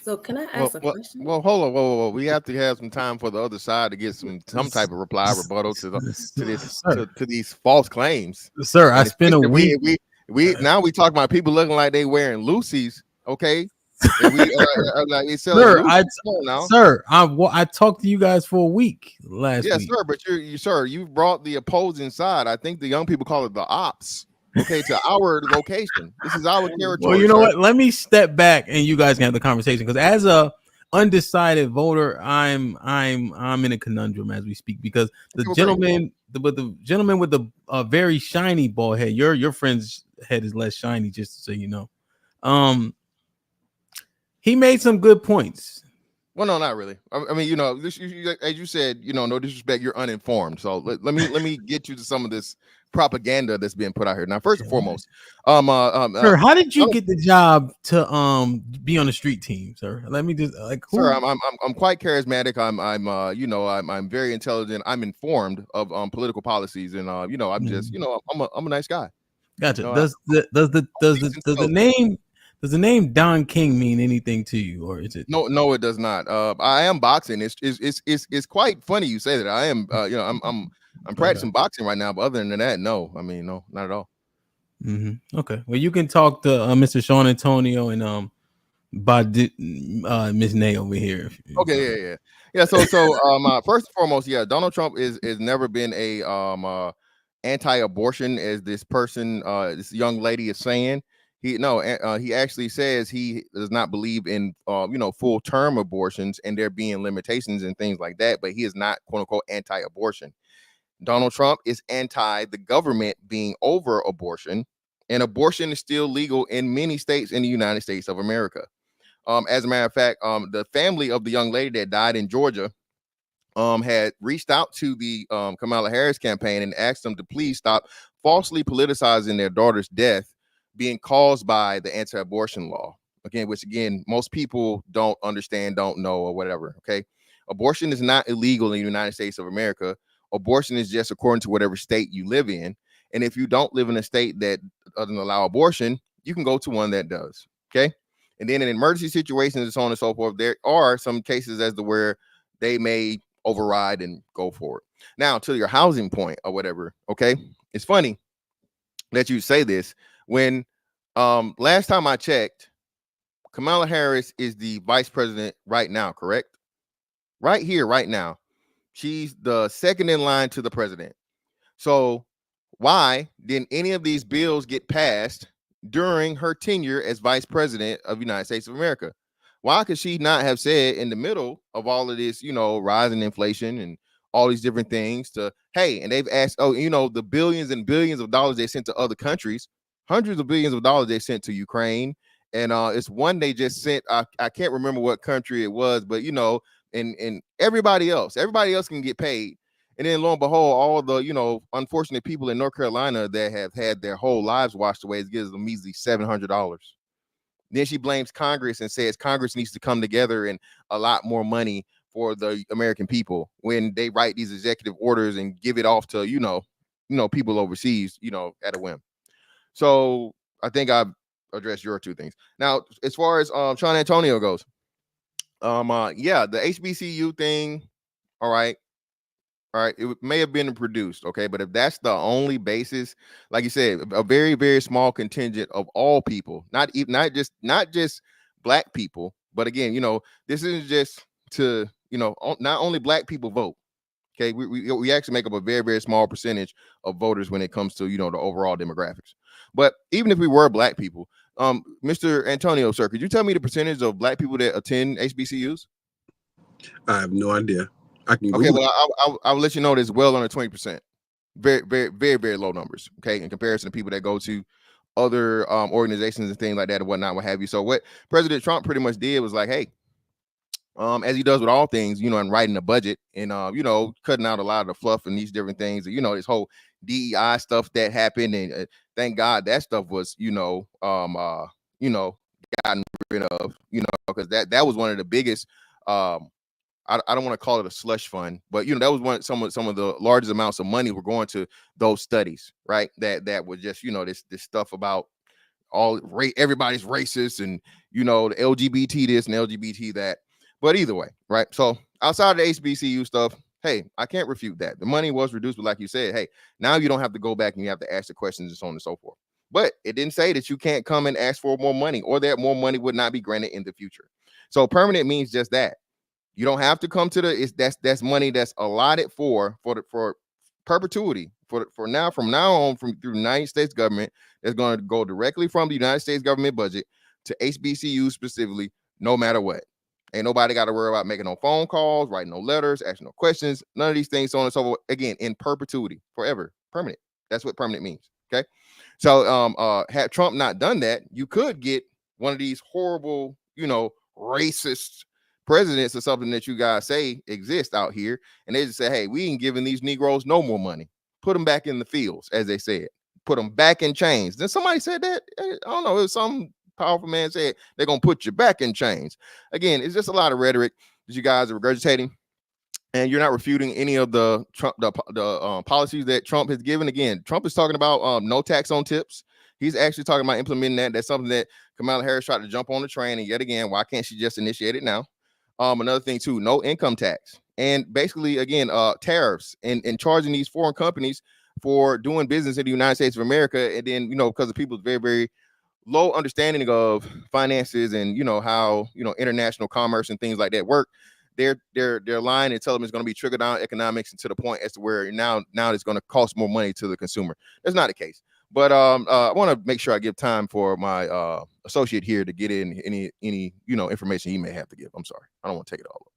So can I ask a question? Well, hold on, whoa. We have to have some time for the other side to get some type of rebuttal to these false claims. Sir, I spent a week. We now we talk about people looking like they wearing Lucy's, okay? And we like they sell Sir, I talked to you guys for a week last week. Yes, sir, but you brought the opposing side. I think the young people call it the ops. Okay, to our location. This is our territory. Well, you know what? Let me step back and you guys can have the conversation, because as a undecided voter, I'm in a conundrum as we speak, because the gentleman with the very shiny bald head, your friend's head is less shiny, just so you know. He made some good points. Well, no, not really. I mean, you know, as you said, you know, no disrespect, you're uninformed. So let me get you to some of this propaganda that's being put out here. Now, first and foremost, sir, how did you get the job to be on the street team, sir? Let me just sir, I'm quite charismatic. I'm very intelligent. I'm informed of political policies, and you know, I'm just, you know, I'm a nice guy. Gotcha. You know, does the name Don King mean anything to you, or is it? No, it does not. I am boxing. It's quite funny you say that. I am, you know, I'm practicing boxing right now, but other than that, no. I mean, no, not at all. Mm-hmm. Okay. Well, you can talk to Mr. Sean Antonio and Miss Nay over here. Okay, yeah. So first and foremost, yeah, Donald Trump is never been a anti-abortion, as this person, this young lady is saying. He actually says he does not believe in full term abortions and there being limitations and things like that, but he is not, quote unquote, anti-abortion. Donald Trump is anti the government being over abortion, and abortion is still legal in many states in the United States of America. As a matter of fact, the family of the young lady that died in Georgia had reached out to the Kamala Harris campaign and asked them to please stop falsely politicizing their daughter's death being caused by the anti-abortion law. Which most people don't understand, don't know, or whatever. Okay. Abortion is not illegal in the United States of America. Abortion is just according to whatever state you live in. And if you don't live in a state that doesn't allow abortion, you can go to one that does. Okay. And then in emergency situations and so on and so forth, there are some cases as to where they may override and go for it. Now, to your housing point or whatever. Okay. It's funny that you say this when Last time I checked, Kamala Harris is the vice president right now, correct? Right here, right now. She's the second in line to the president. So why didn't any of these bills get passed during her tenure as vice president of the United States of America? Why could she not have said in the middle of all of this, rising inflation and all these different things to, hey, and they've asked, the billions and billions of dollars they sent to other countries, hundreds of billions of dollars they sent to Ukraine. And it's one they just sent, I can't remember what country it was, but, and everybody else can get paid. And then lo and behold, all the, unfortunate people in North Carolina that have had their whole lives washed away, it gives them measly $700. Then she blames Congress and says Congress needs to come together and allot more money for the American people when they write these executive orders and give it off to, people overseas, at a whim. So I think I've addressed your two things. Now, as far as Sean Antonio goes, yeah, the HBCU thing, all right, it may have been produced, okay, but if that's the only basis, like you said, a very, very small contingent of all people, not just black people, but again, this isn't just to, not only black people vote. Okay, we actually make up a very, very small percentage of voters when it comes to, the overall demographics. But even if we were black people, Mr. Antonio, sir, could you tell me the percentage of black people that attend HBCUs? I have no idea. I can Okay, Google well, I'll let you know it's well under 20%. Very, very, very, very low numbers. Okay, in comparison to people that go to other organizations and things like that and whatnot, what have you. So what President Trump pretty much did was like, hey, as he does with all things, and writing a budget and cutting out a lot of the fluff and these different things, this whole DEI stuff that happened, and thank God that stuff was, gotten rid of, because that was one of the biggest. I don't want to call it a slush fund, but that was some of the largest amounts of money were going to those studies, right? That was just this stuff about everybody's racist and the LGBT this and LGBT that. But either way, right? So outside of the HBCU stuff, hey, I can't refute that. The money was reduced, but like you said, hey, now you don't have to go back and you have to ask the questions and so on and so forth. But it didn't say that you can't come and ask for more money or that more money would not be granted in the future. So permanent means just that. You don't have to come to that's money that's allotted for perpetuity for now, from now on, through the United States government, that's going to go directly from the United States government budget to HBCU specifically, no matter what. Ain't nobody got to worry about making no phone calls, writing no letters, asking no questions, none of these things, so on and so forth. Again, in perpetuity, forever, permanent. That's what permanent means. Okay. So had Trump not done that, you could get one of these horrible, racist presidents or something that you guys say exist out here, and they just say, hey, we ain't giving these Negroes no more money. Put them back in the fields, as they said. Put them back in chains. Then somebody said that, I don't know, it was some powerful man said they're gonna put you back in chains. Again, it's just a lot of rhetoric that you guys are regurgitating, and you're not refuting any of the Trump policies that Trump has given. Again, Trump is talking about no tax on tips. He's actually talking about implementing that. That's something that Kamala Harris tried to jump on the train, and yet again, why can't she just initiate it now? Another thing too, no income tax, and basically again, tariffs and charging these foreign companies for doing business in the United States of America. And then, because of people's very, very low understanding of finances and, how, international commerce and things like that work, they're lying and tell them it's going to be trickle down economics, and to the point as to where now it's going to cost more money to the consumer. That's not the case. But I want to make sure I give time for my associate here to get in any information he may have to give. I'm sorry, I don't want to take it all up.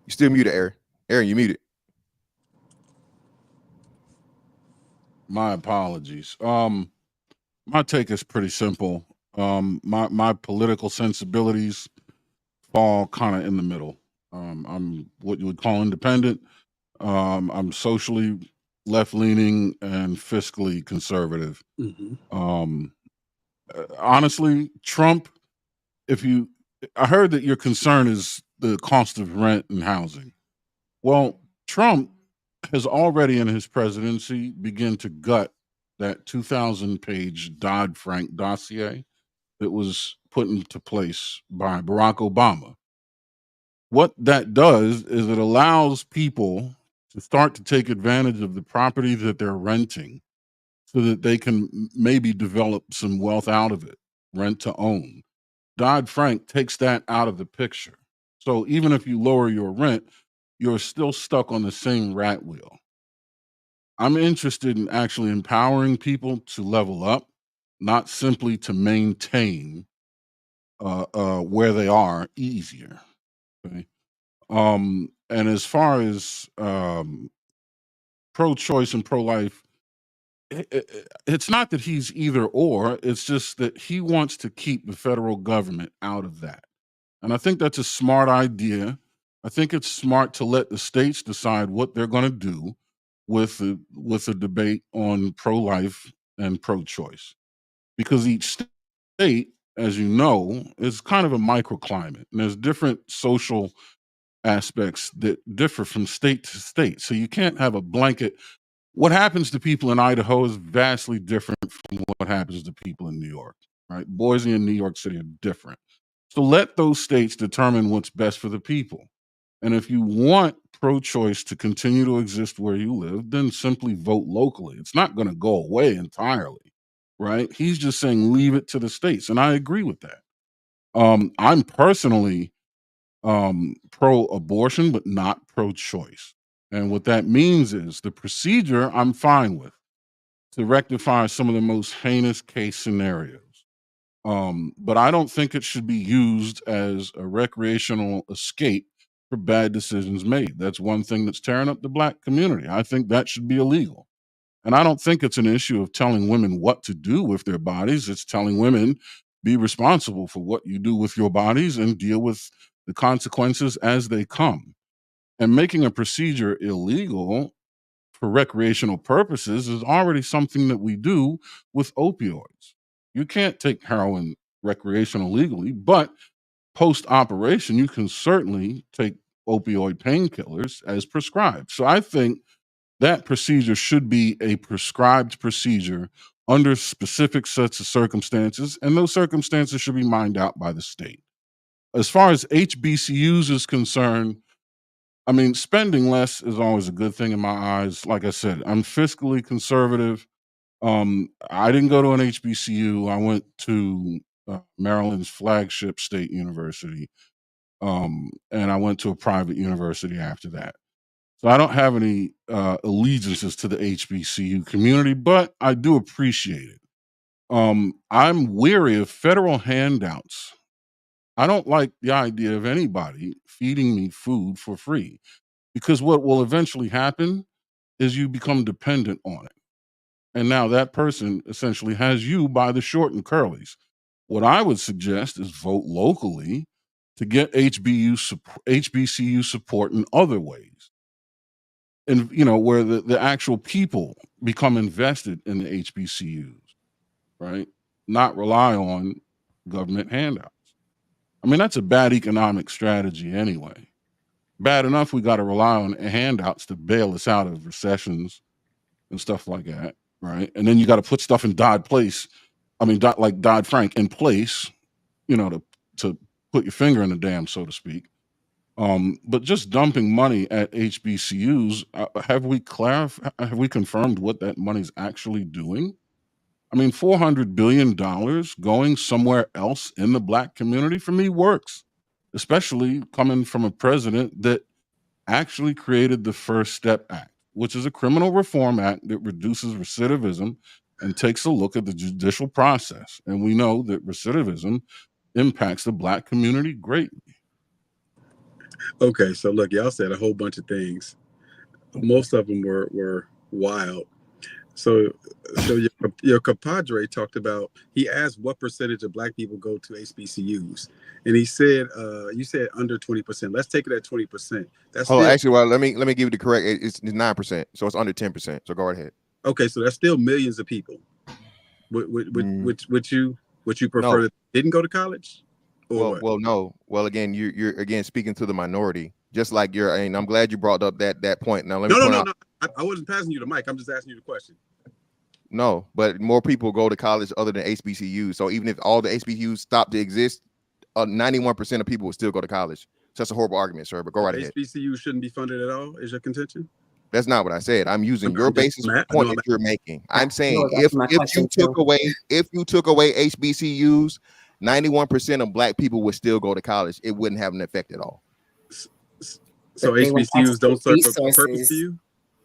You still muted, Aaron. Aaron, you muted. My apologies. My take is pretty simple. My political sensibilities fall kind of in the middle. I'm what you would call independent. I'm socially left-leaning and fiscally conservative. Honestly, Trump, I heard that your concern is the cost of rent and housing. Well, Trump has already in his presidency begun to gut that 2,000-page Dodd-Frank dossier that was put into place by Barack Obama. What that does is it allows people to start to take advantage of the property that they're renting so that they can maybe develop some wealth out of it, rent to own. Dodd-Frank takes that out of the picture. So even if you lower your rent, you're still stuck on the same rat wheel. I'm interested in actually empowering people to level up, not simply to maintain where they are easier. Okay? And as far as pro-choice and pro-life, it's not that he's either or. It's just that he wants to keep the federal government out of that. And I think that's a smart idea. I think it's smart to let the states decide what they're going to do with the debate on pro-life and pro-choice, because each state, as you know, is kind of a microclimate, and there's different social aspects that differ from state to state. So you can't have a blanket. What happens to people in Idaho is vastly different from what happens to people in New York, right? Boise and New York City are different. So let those states determine what's best for the people. And if you want pro-choice to continue to exist where you live, then simply vote locally. It's not going to go away entirely, right? He's just saying leave it to the states, and I agree with that. I'm personally pro-abortion, but not pro-choice. And what that means is the procedure I'm fine with to rectify some of the most heinous case scenarios. But I don't think it should be used as a recreational escape for bad decisions made. That's one thing that's tearing up the Black community. I think that should be illegal. And I don't think it's an issue of telling women what to do with their bodies. It's telling women, be responsible for what you do with your bodies and deal with the consequences as they come. And making a procedure illegal for recreational purposes is already something that we do with opioids. You can't take heroin recreational legally, but post-operation, you can certainly take opioid painkillers as prescribed. So I think that procedure should be a prescribed procedure under specific sets of circumstances, and those circumstances should be mined out by the state. As far as HBCUs is concerned, I mean, spending less is always a good thing in my eyes. Like I said, I'm fiscally conservative. I didn't go to an HBCU. I went to Maryland's flagship state university, and I went to a private university after that. So I don't have any allegiances to the HBCU community, but I do appreciate it. I'm weary of federal handouts. I don't like the idea of anybody feeding me food for free, because what will eventually happen is you become dependent on it. And now that person essentially has you by the short and curlies. What I would suggest is vote locally to get HBCU support in other ways. And, you know, where the actual people become invested in the HBCUs, right? Not rely on government handouts. I mean, that's a bad economic strategy anyway. Bad enough we got to rely on handouts to bail us out of recessions and stuff like that, right? And then you got to put stuff in like Dodd-Frank in place, you know, to put your finger in the dam, so to speak. But just dumping money at HBCUs, have we confirmed what that money's actually doing? I mean, $400 billion going somewhere else in the Black community, for me, works, especially coming from a president that actually created the First Step Act, which is a criminal reform act that reduces recidivism and takes a look at the judicial process. And we know that recidivism impacts the Black community greatly. Okay, so look, y'all said a whole bunch of things. Most of them were wild. So your compadre talked about, he asked what percentage of Black people go to HBCUs, and he said, you said under 20%. Let's take it at 20%. That's Hold on, still, actually, well, let me give you the correct. It's 9%, so it's under 10%. So go ahead. okay. So that's still millions of people. Would you prefer No. that didn't go to college? Or Well, no. Well, again, you're again speaking to the minority, just like and I'm glad you brought up that point. Now let me point out. No. I wasn't passing you the mic. I'm just asking you the question. No, but more people go to college other than HBCUs. So even if all the HBCUs stop to exist, 91% of people will still go to college. So that's a horrible argument, sir. But go right ahead. HBCUs shouldn't be funded at all, is your contention? That's not what I said. I'm using your basis for the I know point that you're making. I'm No, saying that's my if question you took too. away HBCUs, 91% of black people would still go to college. It wouldn't have an effect at all. So But they want HBCUs don't serve a purpose resources. to you?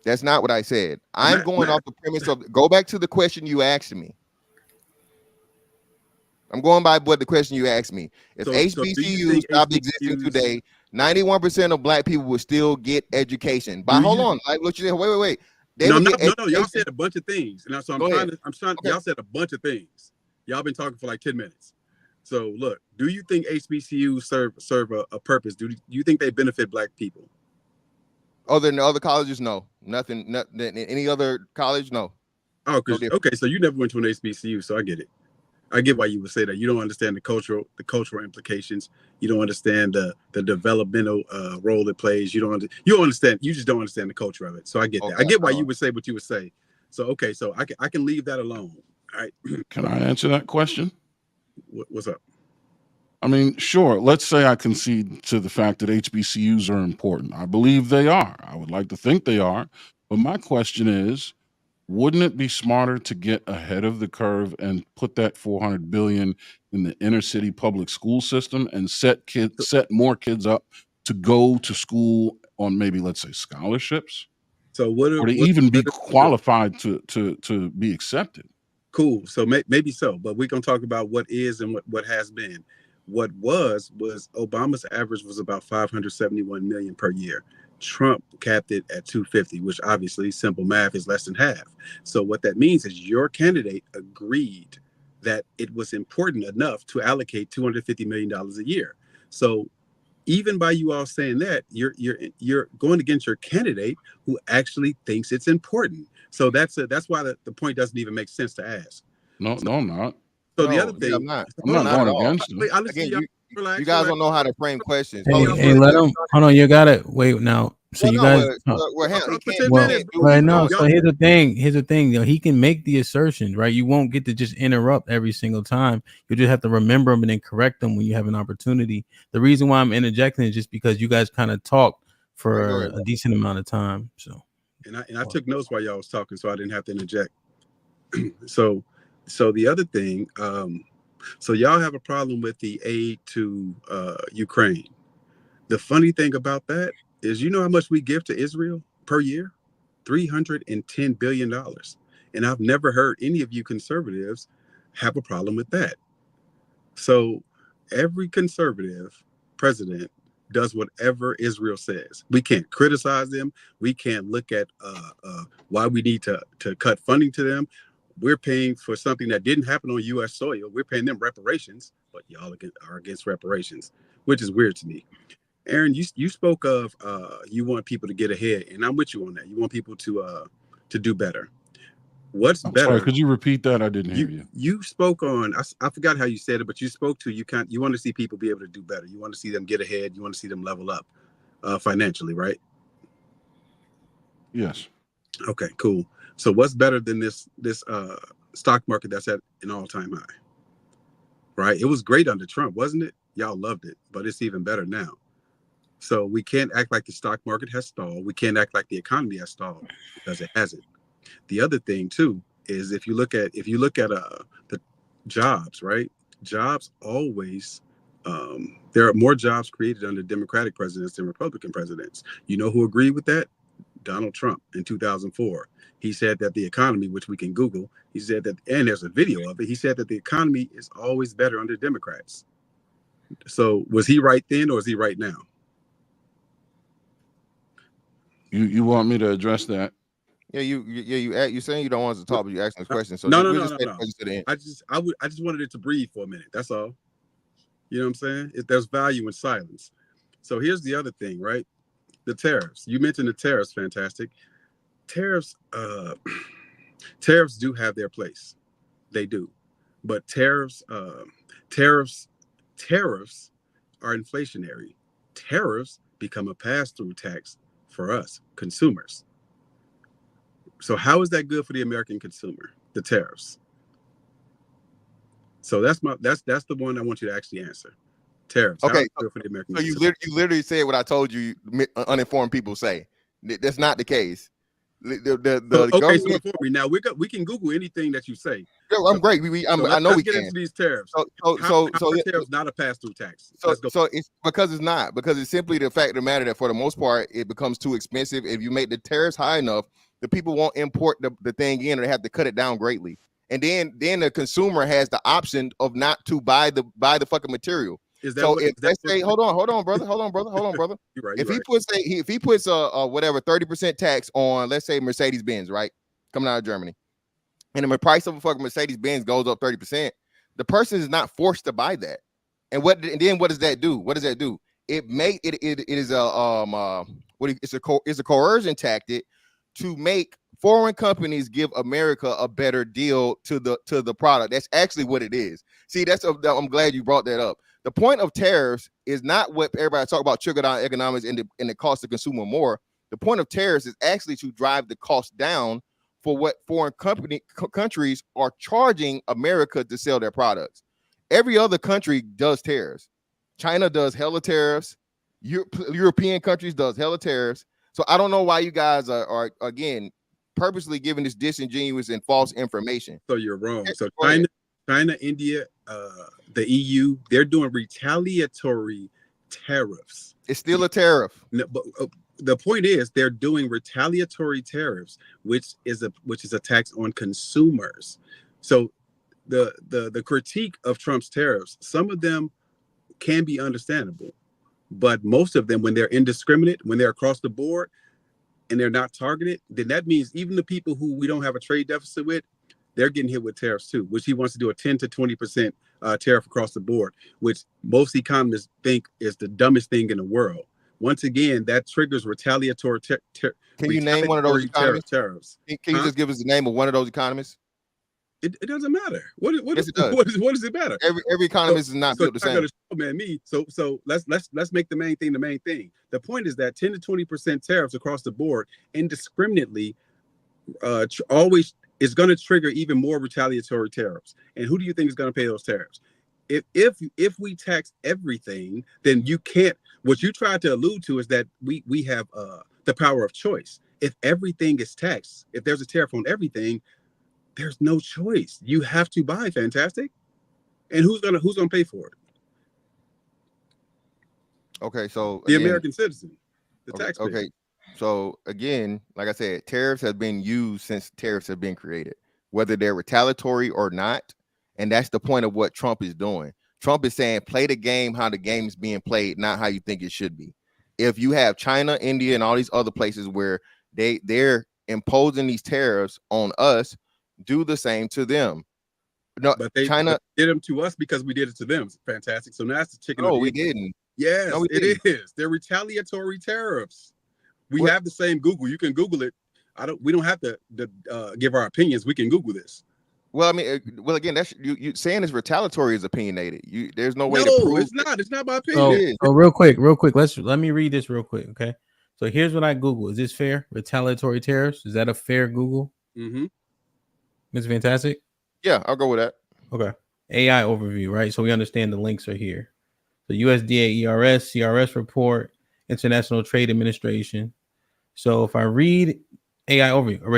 That's not what I said. I'm Matt, going off the premise of go back to the question you asked me. I'm going by what the question you asked me. If So do you HBCUs think stopped existing HBCUs today, 91% of black people would still get education. But hold on, like what you said, wait. They No, would no, get no, education. y'all said a bunch of things. And so I'm Go trying ahead. to, Okay. y'all said a bunch of things. Y'all been talking for like 10 minutes. So look, do you think HBCUs serve a purpose? Do you think they benefit black people? Other than the other colleges, no. Nothing any other college, no. Oh, okay, so you never went to an HBCU, so I get it. I get why you would say that. You don't understand the cultural implications. You don't understand the developmental role it plays. You don't understand. You just don't understand the culture of it. So I get that. I get why you would say what you would say. So okay, so I can leave that alone. All right. Can I answer that question? What's up? I mean, sure. Let's say I concede to the fact that HBCUs are important. I believe they are. I would like to think they are. But my question is, wouldn't it be smarter to get ahead of the curve and put that $400 billion in the inner city public school system and set more kids up to go to school on maybe, let's say, scholarships, So or to even be qualified to be accepted? Cool. So maybe so, but we're gonna talk about what is and what has been. What was Obama's average was about 571 million per year. Trump capped it at 250, which obviously simple math is less than half. So what that means is your candidate agreed that it was important enough to allocate $250 million a year. So even by you all saying that, you're going against your candidate who actually thinks it's important. So that's why the point doesn't even make sense to ask. No, I'm not. So the other thing, I'm not going against him. Again, you guys don't know how to frame questions. Hey, let him. Hold on, you got it. Wait now. So you guys. No. So here's the thing. You know, he can make the assertions, right? You won't get to just interrupt every single time. You just have to remember them and then correct them when you have an opportunity. The reason why I'm interjecting is just because you guys kind of talked for a decent amount of time. So. And I took notes while y'all was talking, so I didn't have to interject. So the other thing, so y'all have a problem with the aid to Ukraine. The funny thing about that is, you know how much we give to Israel per year? $310 billion. And I've never heard any of you conservatives have a problem with that. So every conservative president does whatever Israel says. We can't criticize them. We can't look at why we need to cut funding to them. We're paying for something that didn't happen on U.S. soil. We're paying them reparations, but y'all are against reparations, which is weird to me. Aaron, you spoke of you want people to get ahead, and I'm with you on that. You want people to do better. What's better? Sorry, could you repeat that? I didn't hear you. You spoke on, I forgot how you said it, but you spoke to you want to see people be able to do better. You want to see them get ahead. You want to see them level up financially, right? Yes. Okay, cool. So what's better than this stock market that's at an all-time high? Right? It was great under Trump, wasn't it? Y'all loved it, but it's even better now. So we can't act like the stock market has stalled. We can't act like the economy has stalled, because it hasn't. The other thing too is if you look at the jobs, right? Jobs always there are more jobs created under Democratic presidents than Republican presidents. You know who agreed with that? Donald Trump in 2004. He said that the economy, which we can Google, he said that, and there's a video of it, he said that the economy is always better under Democrats. So was he right then, or is he right now? You want me to address that? Yeah, you saying you don't want us to talk, but you asking us questions. So No. I just wanted it to breathe for a minute. That's all. You know what I'm saying? There's value in silence. So here's the other thing, right? The tariffs. You mentioned the tariffs. Fantastic. Tariffs do have their place. They do. But tariffs are inflationary. Tariffs become a pass-through tax for us consumers. So how is that good for the American consumer? The tariffs. So that's the one I want you to actually answer. Tariffs. Okay. Good for the American So you consumer? literally said what I told you uninformed people say. That's not the case. The okay, so government. before me now, we can Google anything that you say. Yo, I'm great. I know let's we get can. into these tariffs. So How are tariffs not a pass-through tax? Let's go. So it's because it's not, because it's simply the fact of the matter that for the most part it becomes too expensive. If you make the tariffs high enough, the people won't import the thing in, or they have to cut it down greatly. And then the consumer has the option of not to buy the fucking material. Is that so what, if let's say, hold on, brother. You're right, if he puts a whatever 30% tax on, let's say Mercedes Benz, right, coming out of Germany, and the price of a fucking Mercedes Benz goes up 30%, the person is not forced to buy that. And then what does that do? What does that do? It is a coercion tactic to make foreign companies give America a better deal to the product. That's actually what it is. See, I'm glad you brought that up. The point of tariffs is not what everybody talk about, trickle down economics and the cost to consumer more. The point of tariffs is actually to drive the cost down for what foreign countries are charging America to sell their products. Every other country does tariffs. China does hella tariffs. European countries does hella tariffs. So I don't know why you guys are again purposely giving this disingenuous and false information. So you're wrong. So China, India, the EU, they're doing retaliatory tariffs. It's still a tariff. No, but the point is they're doing retaliatory tariffs, which is a tax on consumers. So the critique of Trump's tariffs, some of them can be understandable, but most of them, when they're indiscriminate, when they're across the board and they're not targeted, then that means even the people who we don't have a trade deficit with, they're getting hit with tariffs too, which he wants to do a 10 to 20% tariff across the board, which most economists think is the dumbest thing in the world. Once again, that triggers retaliatory tariffs. Can you name one of those economists? Tariffs. Can you just give us the name of one of those economists? It doesn't matter. What does it matter? Every economist is not built the same. So let's make the main thing the main thing. The point is that 10 to 20% tariffs across the board indiscriminately always is going to trigger even more retaliatory tariffs. And who do you think is going to pay those tariffs? If we tax everything, then you can't. What you tried to allude to is that we have the power of choice. If everything is taxed, if there's a tariff on everything, there's no choice. You have to buy. Fantastic. And who's gonna pay for it? Okay, so the American citizen, the taxpayer. Okay, so again, like I said, tariffs have been used since tariffs have been created, whether they're retaliatory or not. And that's the point of what Trump is doing. Trump is saying, play the game how the game is being played, not how you think it should be. If you have China, India, and all these other places where they're imposing these tariffs on us, do the same to them. No, but China did them to us because we did it to them. Fantastic. So now it's the chicken. No, we didn't. Yes, no, it is. They're retaliatory tariffs. We have the same Google. You can Google it. We don't have to give our opinions. We can Google this. Well, I mean, again, that's you saying it's retaliatory is opinionated. There's no way to prove it's not. It's not my opinion. Oh, real quick. Let me read this real quick. Okay. So here's what I Google. Is this fair? Retaliatory tariffs. Is that a fair Google? Mm-hmm. It's fantastic. Yeah, I'll go with that. Okay. AI overview, right? So we understand the links are here. So USDA ERS, CRS report, International Trade Administration. So if I read AI overview, a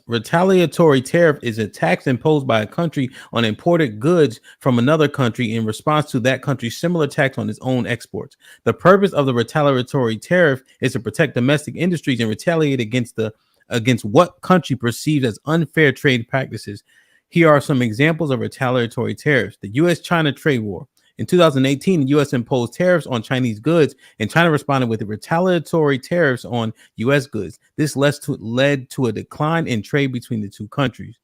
retaliatory tariff is a tax imposed by a country on imported goods from another country in response to that country's similar tax on its own exports. The purpose of the retaliatory tariff is to protect domestic industries and retaliate against what country perceives as unfair trade practices. Here are some examples of retaliatory tariffs. The U.S.-China trade war. In 2018, the U.S. imposed tariffs on Chinese goods, and China responded with retaliatory tariffs on U.S. goods. This led to a decline in trade between the two countries.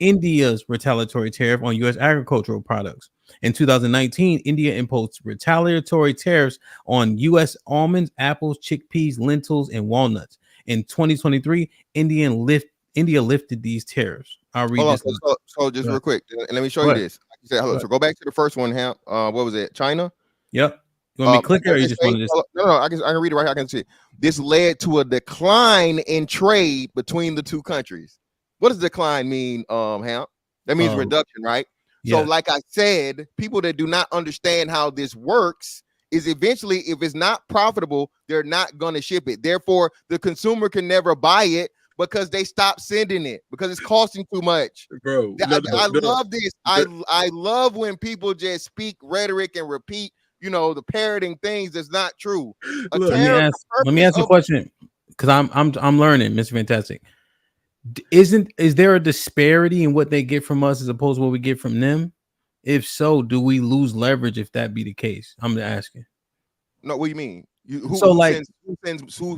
India's retaliatory tariff on U.S. agricultural products. In 2019, India imposed retaliatory tariffs on U.S. almonds, apples, chickpeas, lentils, and walnuts. In 2023, India lifted these tariffs. I'll read this. So just real quick, and let me show you this. So go back to the first one, Hamp. What was it? China? Yep. You want me to click it or you just want to just... No, I can read it right here. I can see it. This led to a decline in trade between the two countries. What does decline mean, Hamp? That means reduction, right? Yeah. So like I said, people that do not understand how this works is eventually, if it's not profitable, they're not going to ship it. Therefore, the consumer can never buy it because they stopped sending it because it's costing too much. Bro, I love this. I love when people just speak rhetoric and repeat, the parroting things that's not true. Let me ask you a question because I'm learning, Mr. Fantastic. Is there a disparity in what they get from us as opposed to what we get from them? If so, do we lose leverage if that be the case? I'm asking. No, what do you mean? Who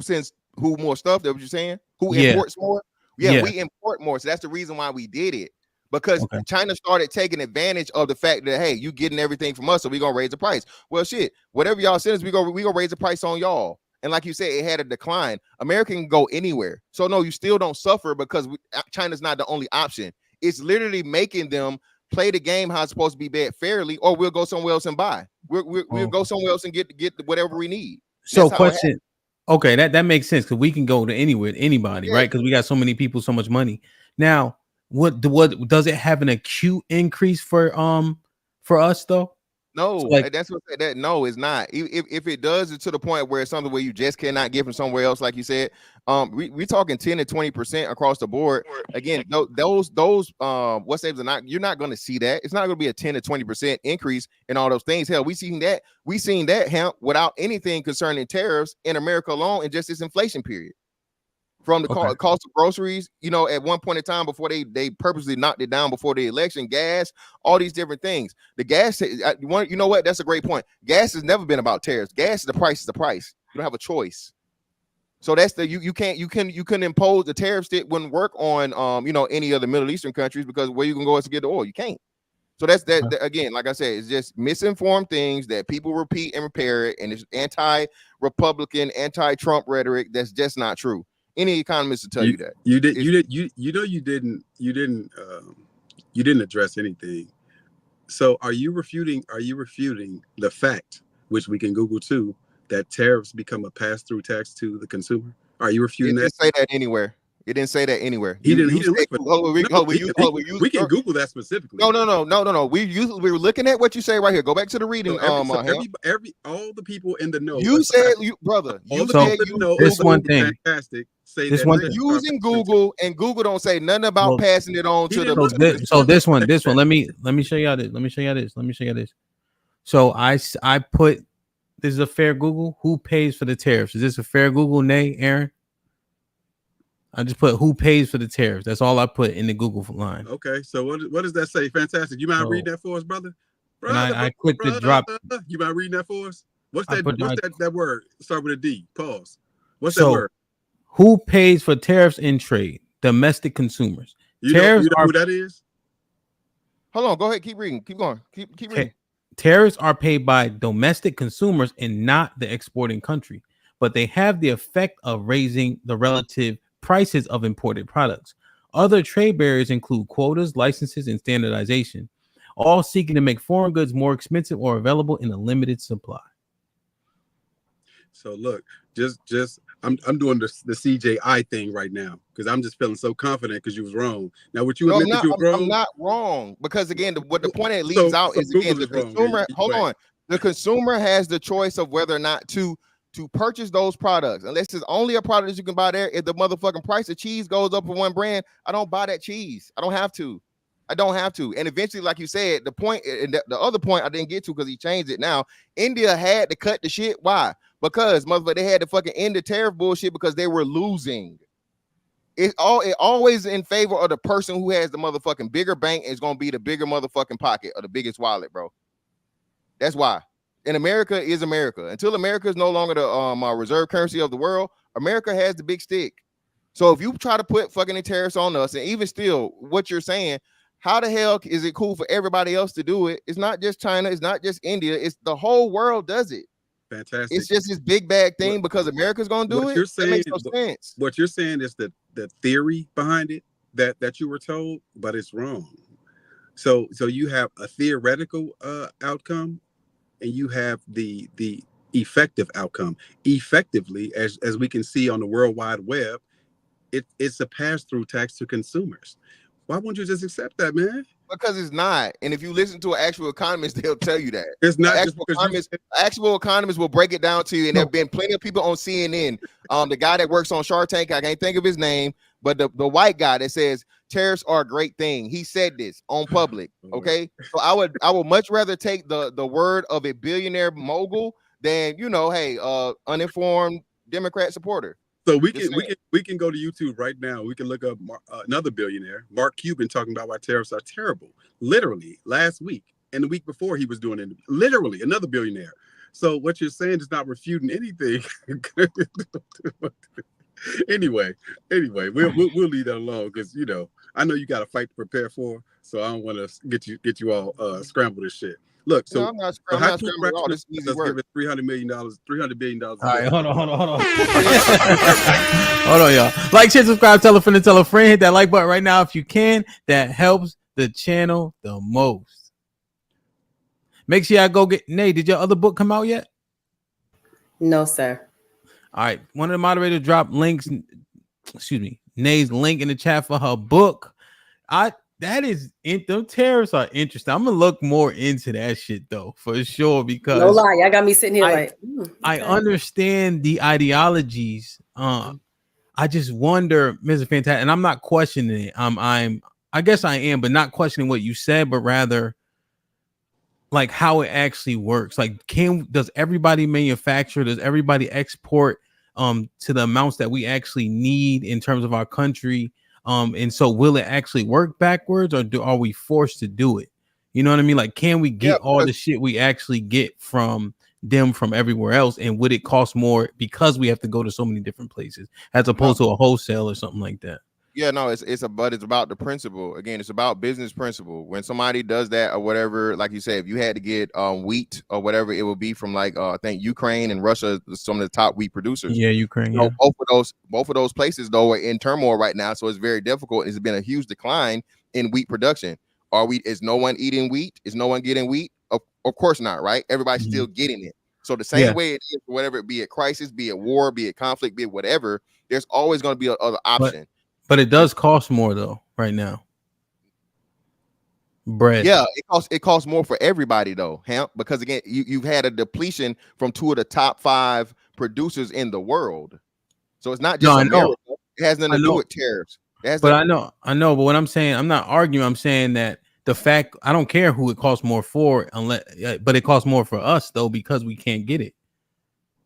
sends who more stuff? That what you're saying? Who imports more? Yeah, we import more. So that's the reason why we did it. Because China started taking advantage of the fact that, hey, you getting everything from us, so we're gonna raise the price. Well, shit, whatever y'all send us, we gonna raise the price on y'all. And like you said, it had a decline. America can go anywhere. So no, you still don't suffer because China's not the only option. It's literally making them play the game how it's supposed to be bet fairly, or we'll go somewhere else and buy. We'll go somewhere else and get whatever we need. So question. Okay, that makes sense because we can go to anywhere, anybody, right? Because we got so many people, so much money. Now, what does it have an acute increase for us though? No, that's what that. No, it's not. If it does, it's to the point where it's something where you just cannot get from somewhere else, like you said. We're talking 10 to 20% across the board. Again, those what saves are not. You're not going to see that. It's not going to be a 10 to 20% increase in all those things. Hell, we seen that hemp without anything concerning tariffs in America alone in just this inflation period. From the cost of groceries, at one point in time before they purposely knocked it down before the election, gas, all these different things. The gas, you know what? That's a great point. Gas has never been about tariffs. Gas is the price. You don't have a choice. So that's you couldn't impose the tariffs that wouldn't work on any other Middle Eastern countries because where you can go is to get the oil. You can't. So that's that again. Like I said, it's just misinformed things that people repeat and repair it, and it's anti-Republican, anti-Trump rhetoric that's just not true. Any economist will tell you that. You didn't address anything. So are you refuting the fact, which we can Google too, that tariffs become a pass-through tax to the consumer? Are you refuting that? It didn't say that anywhere. It didn't say that anywhere. We can Google that specifically. No. We were looking at what you say right here. Go back to the reading. All the people in the know. You said, brother. You said this one thing. Fantastic. Say this one thing. Using Google, and Google don't say nothing about passing it on to the. So this one. Let me show y'all this. Let me show y'all this. So I put. This is a fair Google. Who pays for the tariffs? Is this a fair Google? Nay, Aaron. I just put who pays for the tariffs. That's all I put in the Google line. Okay, so what does that say? Fantastic. You mind reading that for us, brother? I clicked the drop. You mind reading that for us? What's that word? Start with a D. Pause. What's that word? Who pays for tariffs in trade? Domestic consumers. You know who that is? Hold on. Go ahead. Keep reading. Keep going. Keep reading. Tariffs are paid by domestic consumers and not the exporting country, but they have the effect of raising the relative prices of imported products. Other trade barriers include quotas, licenses, and standardization, all seeking to make foreign goods more expensive or available in a limited supply. So look, I'm doing the CJI thing right now because I'm just feeling so confident because you was wrong. Now, what you admit that you were wrong? I'm not wrong because again, what the point it leaves out is again the consumer. Hold on, the consumer has the choice of whether or not to purchase those products. Unless it's only a product that you can buy there. If the motherfucking price of cheese goes up for one brand, I don't buy that cheese. I don't have to. And eventually, like you said, the point, and the other point I didn't get to because he changed it now. India had to cut the shit. Why? Because motherfucker, they had to fucking end the tariff bullshit because they were losing. It always in favor of the person who has the motherfucking bigger bank is gonna be the bigger motherfucking pocket or the biggest wallet, bro. That's why. And America is America. Until America is no longer the reserve currency of the world, America has the big stick. So if you try to put fucking tariffs on us, and even still, what you're saying, how the hell is it cool for everybody else to do it? It's not just China, it's not just India, it's the whole world does it. Fantastic. It's just this big bag thing because America's gonna do it. That makes no sense. What you're saying is the theory behind it that you were told, but it's wrong. So you have a theoretical outcome. And you have the effective outcome. Effectively, as we can see on the World Wide Web, it's a pass-through tax to consumers. Why won't you just accept that, man? Because it's not. And if you listen to an actual economist, they'll tell you that. It's not actual economists will break it down to you. And there have been plenty of people on CNN. The guy that works on Shark Tank, I can't think of his name, but the white guy that says tariffs are a great thing. He said this on public. Okay, so I would much rather take the word of a billionaire mogul than hey, uninformed Democrat supporter. So we can go to YouTube right now. We can look up another billionaire, Mark Cuban, talking about why tariffs are terrible. Literally last week and the week before, he was doing it. Literally another billionaire. So what you're saying is not refuting anything. Anyway, we'll leave that alone because I know you got a fight to prepare for. So I don't want to get you all scramble this shit. Look, so I'm not scrambling at all. This is easy work. $300 billion. All right, hold on. Hold on, y'all. Like, share, subscribe, tell a friend, and tell a friend. Hit that like button right now if you can. That helps the channel the most. Make sure y'all go get Nay. Did your other book come out yet? No, sir. All right. One of the moderators dropped links. Excuse me. Nay's link in the chat for her book. Them tariffs are interesting. I'm gonna look more into that shit though, for sure. Because no lie, y'all got me sitting here I understand the ideologies. I just wonder, Mr. Fantastic, and I'm not questioning it. I guess I am, but not questioning what you said, but rather like how it actually works. Like, does everybody manufacture? Does everybody export to the amounts that we actually need in terms of our country? And so will it actually work backwards, or are we forced to do it? You know what I mean? Like, can we get all the shit we actually get from them from everywhere else? And would it cost more because we have to go to so many different places as opposed to a wholesale or something like that? Yeah, no, it's about the principle. Again, it's about business principle. When somebody does that or whatever, like you said, if you had to get wheat or whatever, it would be from like I think Ukraine and Russia, some of the top wheat producers. Yeah, Ukraine. So both of those places though are in turmoil right now, so it's very difficult. It's been a huge decline in wheat production. Is no one eating wheat? Is no one getting wheat? Of course not, right? Everybody's still getting it. So the same way it is, whatever, be it crisis, be it war, be it conflict, be it whatever, there's always going to be another option. But it does cost more though right now. Bread. Yeah, it costs more for everybody though, Hamp, because again, you've had a depletion from two of the top 5 producers in the world. So it's not just America. It has nothing to do with tariffs. I know. But what I'm saying, I'm not arguing. I'm saying that the fact, I don't care who it costs more for, but it costs more for us though because we can't get it.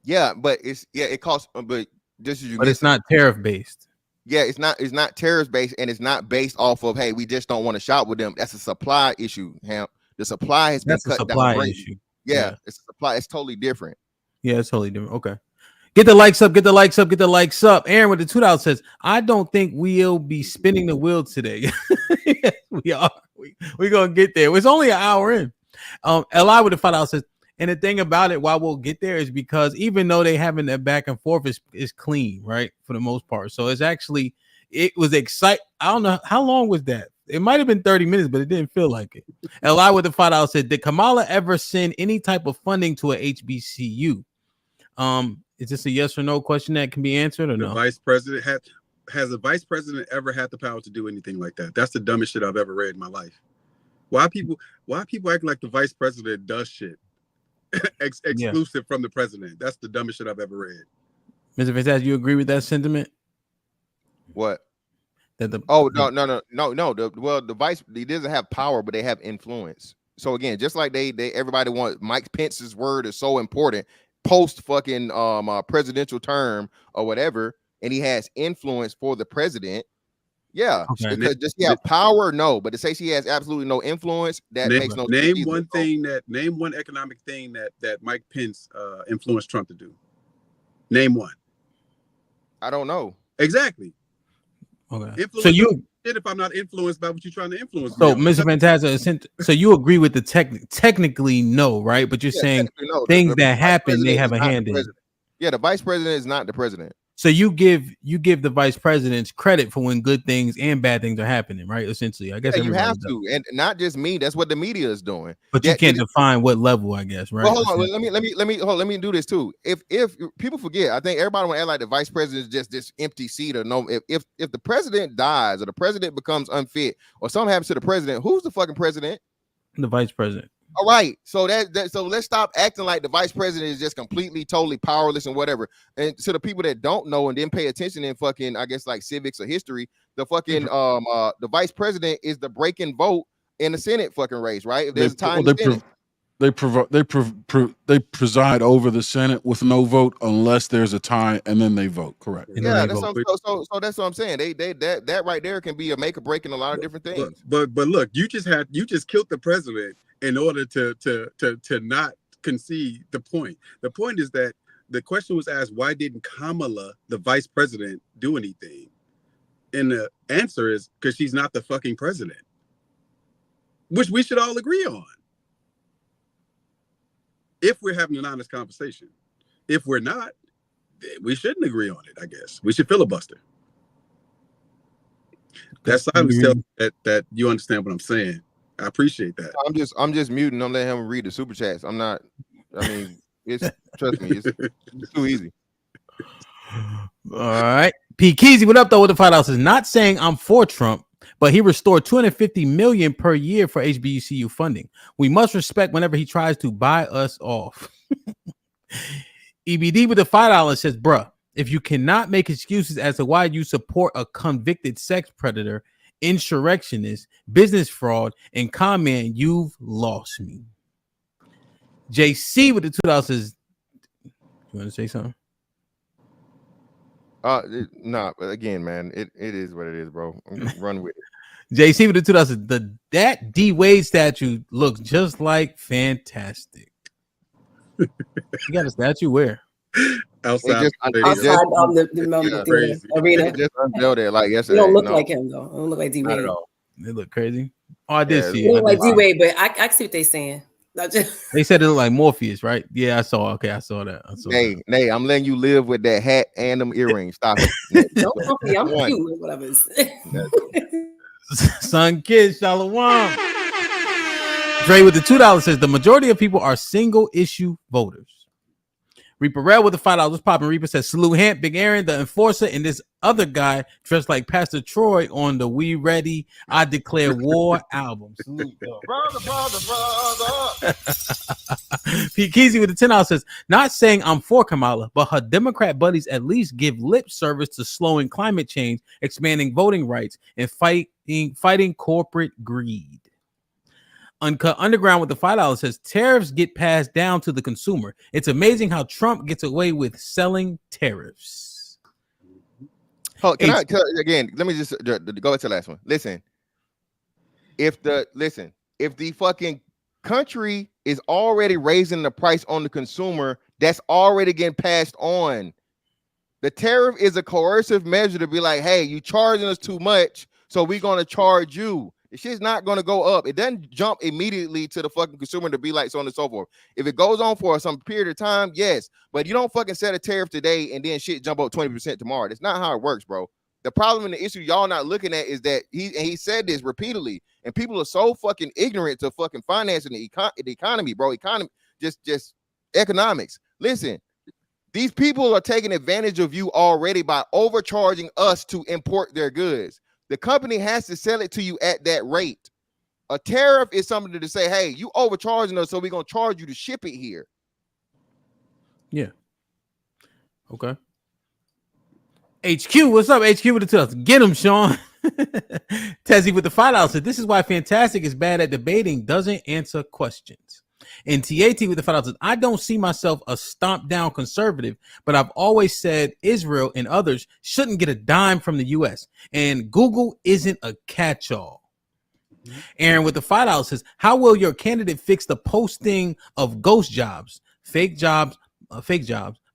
Yeah, but it costs. But this is it's not tariff based. Yeah, it's not tariff based, and it's not based off of, hey, we just don't want to shop with them. That's a supply issue, Hamp. The supply has been cut down. Issue. Yeah, it's a supply. It's totally different. Yeah, it's totally different. Okay. Get the likes up, get the likes up, get the likes up. Aaron with the $2 says, I don't think we'll be spinning the wheel today. Yes, we are. We're gonna get there. It's only an hour in. Li with the $5 says, and the thing about it, why we'll get there is because even though they having that back and forth is clean, right? For the most part. So it was exciting. I don't know how long was that? It might have been 30 minutes, but it didn't feel like it. Li with the $5 said, did Kamala ever send any type of funding to a HBCU? Is this a yes or no question that can be answered or no? Vice president has a vice president ever had the power to do anything like that? That's the dumbest shit I've ever read in my life. Why people acting like the vice president does shit exclusive from the president? That's the dumbest shit I've ever read. Mr. Fantastic, you agree with that sentiment? What? No. The vice, he doesn't have power, but they have influence. So again, just like everybody wants, Mike Pence's word is so important post fucking presidential term or whatever, and he has influence for the president. Yeah, okay. Because does he have power? No, but to say she has absolutely no influence, that makes no sense. Name one economic thing that Mike Pence influenced Trump to do. Name one. I don't know. Exactly. Okay. If I'm not influenced by what you're trying to influence. So, Mr. Fantastic, so you agree with the technically no, right? But you're saying things that happen, they have a hand in. Yeah, the vice president is not the president. So you give the vice presidents credit for when good things and bad things are happening, right? Essentially, I guess you have to, and not just me. That's what the media is doing. But you can't define what level, I guess, right? Well, hold on. Let me do this too. If people forget, I think everybody want to act like the vice president is just this empty seat or no. If the president dies or the president becomes unfit or something happens to the president, who's the fucking president? The vice president. All right, so so let's stop acting like the vice president is just completely, totally powerless and whatever. And to the people that don't know and didn't pay attention in fucking, I guess, like civics or history, the fucking the vice president is the break-in vote in the Senate fucking race, right? If there's a tie in the Senate. They preside over the Senate with no vote unless there's a tie, and then they vote. Correct. Yeah, that's so that's what I'm saying. They that right there can be a make or break in a lot of different things. But look, you just killed the president in order to not concede the point. The point is that the question was asked, why didn't Kamala, the vice president, do anything? And the answer is because she's not the fucking president, which we should all agree on. If we're having an honest conversation. If we're not, we shouldn't agree on it, I guess. We should filibuster. That silence tells that you understand what I'm saying. I appreciate that. I'm just muting. I'm letting him read the super chats. I'm not. I mean, trust me, it's too easy. All right. P. Keezy, what up though with the $5? Not saying I'm for Trump, but he restored $250 million per year for HBCU funding. We must respect whenever he tries to buy us off. EBD with the $5 says, bruh, if you cannot make excuses as to why you support a convicted sex predator, insurrectionist, business fraud, and con man, you've lost me. JC with the $2 says, you want to say something? Nah, again, man, it is what it is, bro. Run with it. JC with the $2 says, that D Wade statue looks just like fantastic. You got a statue where? Outside the arena. Just unveiled it like yesterday. It don't look like him though. It don't look like D Wade. They look crazy. Oh, I did see it. It Look like D Wade, but I see what they're saying. They said it looked like Morpheus, right? Yeah, I saw. Okay, I saw that. Nay, I'm letting you live with that hat and them earrings. Stop it. Don't talk me. I'm cute. Whatever. Son, kid, Shalom. Dre with the $2 says the majority of people are single issue voters. Reaper Red with the $5. What's popping? Reaper says salute Hamp, Big Aaron, the enforcer, and this other guy dressed like Pastor Troy on the We Ready, I Declare War album. Salute, brother. Pete Keezy with the $10 says, not saying I'm for Kamala, but her Democrat buddies at least give lip service to slowing climate change, expanding voting rights, and fighting corporate greed. Uncut Underground with the $5 says tariffs get passed down to the consumer. It's amazing how Trump gets away with selling tariffs. Oh, again, let me just go to the last one. Listen, if the fucking country is already raising the price on the consumer, that's already getting passed on. The tariff is a coercive measure to be like, hey, you charging us too much, so we're going to charge you. The shit's not going to go up. It doesn't jump immediately to the fucking consumer to be like so on and so forth. If it goes on for some period of time, yes. But you don't fucking set a tariff today and then shit jump up 20% tomorrow. That's not how it works, bro. The problem and the issue y'all not looking at is that he said this repeatedly, and people are so fucking ignorant to fucking financing the economy, bro. Just economics. Listen, these people are taking advantage of you already by overcharging us to import their goods. The company has to sell it to you at that rate. A tariff is something to say, hey, you overcharging us, so we're going to charge you to ship it here. Yeah. Okay. HQ, what's up? HQ with the $2. Get him, Sean. Tezzy with the $5 said, this is why Fantastic is bad at debating, doesn't answer questions. And TAT with the $5 says, I don't see myself a stomp down conservative, but I've always said Israel and others shouldn't get a dime from the U.S. And Google isn't a catch-all. Aaron with the $5 says, how will your candidate fix the posting of ghost jobs, fake jobs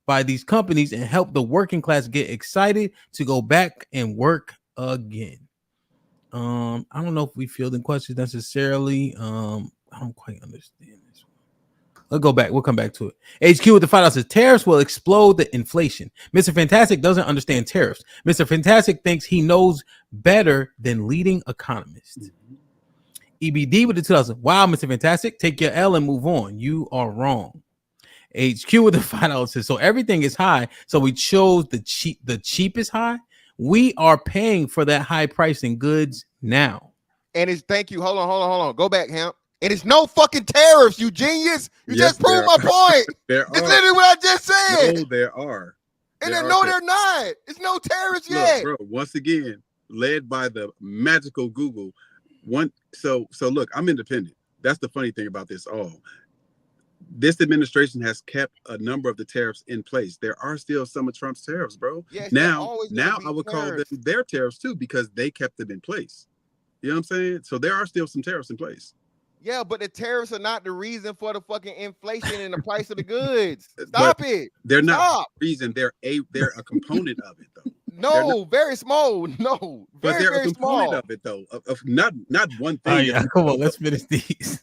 by these companies and help the working class get excited to go back and work again? I don't know if we fielding questions necessarily. I don't quite understand this one. Let's go back. We'll come back to it. HQ with the $5 says tariffs will explode the inflation. Mr. Fantastic doesn't understand tariffs. Mr. Fantastic thinks he knows better than leading economists. EBD with the $2. Wow, Mr. Fantastic, take your L and move on. You are wrong. HQ with the $5 says so everything is high, so we chose the cheapest high. We are paying for that high price in goods now. And it's thank you. Hold on. Go back, Hamp. And it's no fucking tariffs, you genius. You Yes, just proved there my are. point. There That's are. literally what I just said. No, there are. And There then are no, tariffs. they're not. It's no tariffs Look, yet. bro, once again, led by the magical Google. So look, I'm independent. That's the funny thing about this all. This administration has kept a number of the tariffs in place. There are still some of Trump's tariffs, bro. Yes, Now I would call them their tariffs too, because they kept them in place. You know what I'm saying? So there are still some tariffs in place. Yeah, but the tariffs are not the reason for the fucking inflation in the price of the goods. Stop it. They're not Stop. the reason. They're a component of it, though. No, very small. No, But very, they're a very component small. of it, though. Of not one thing. Oh yeah, come on, let's finish these.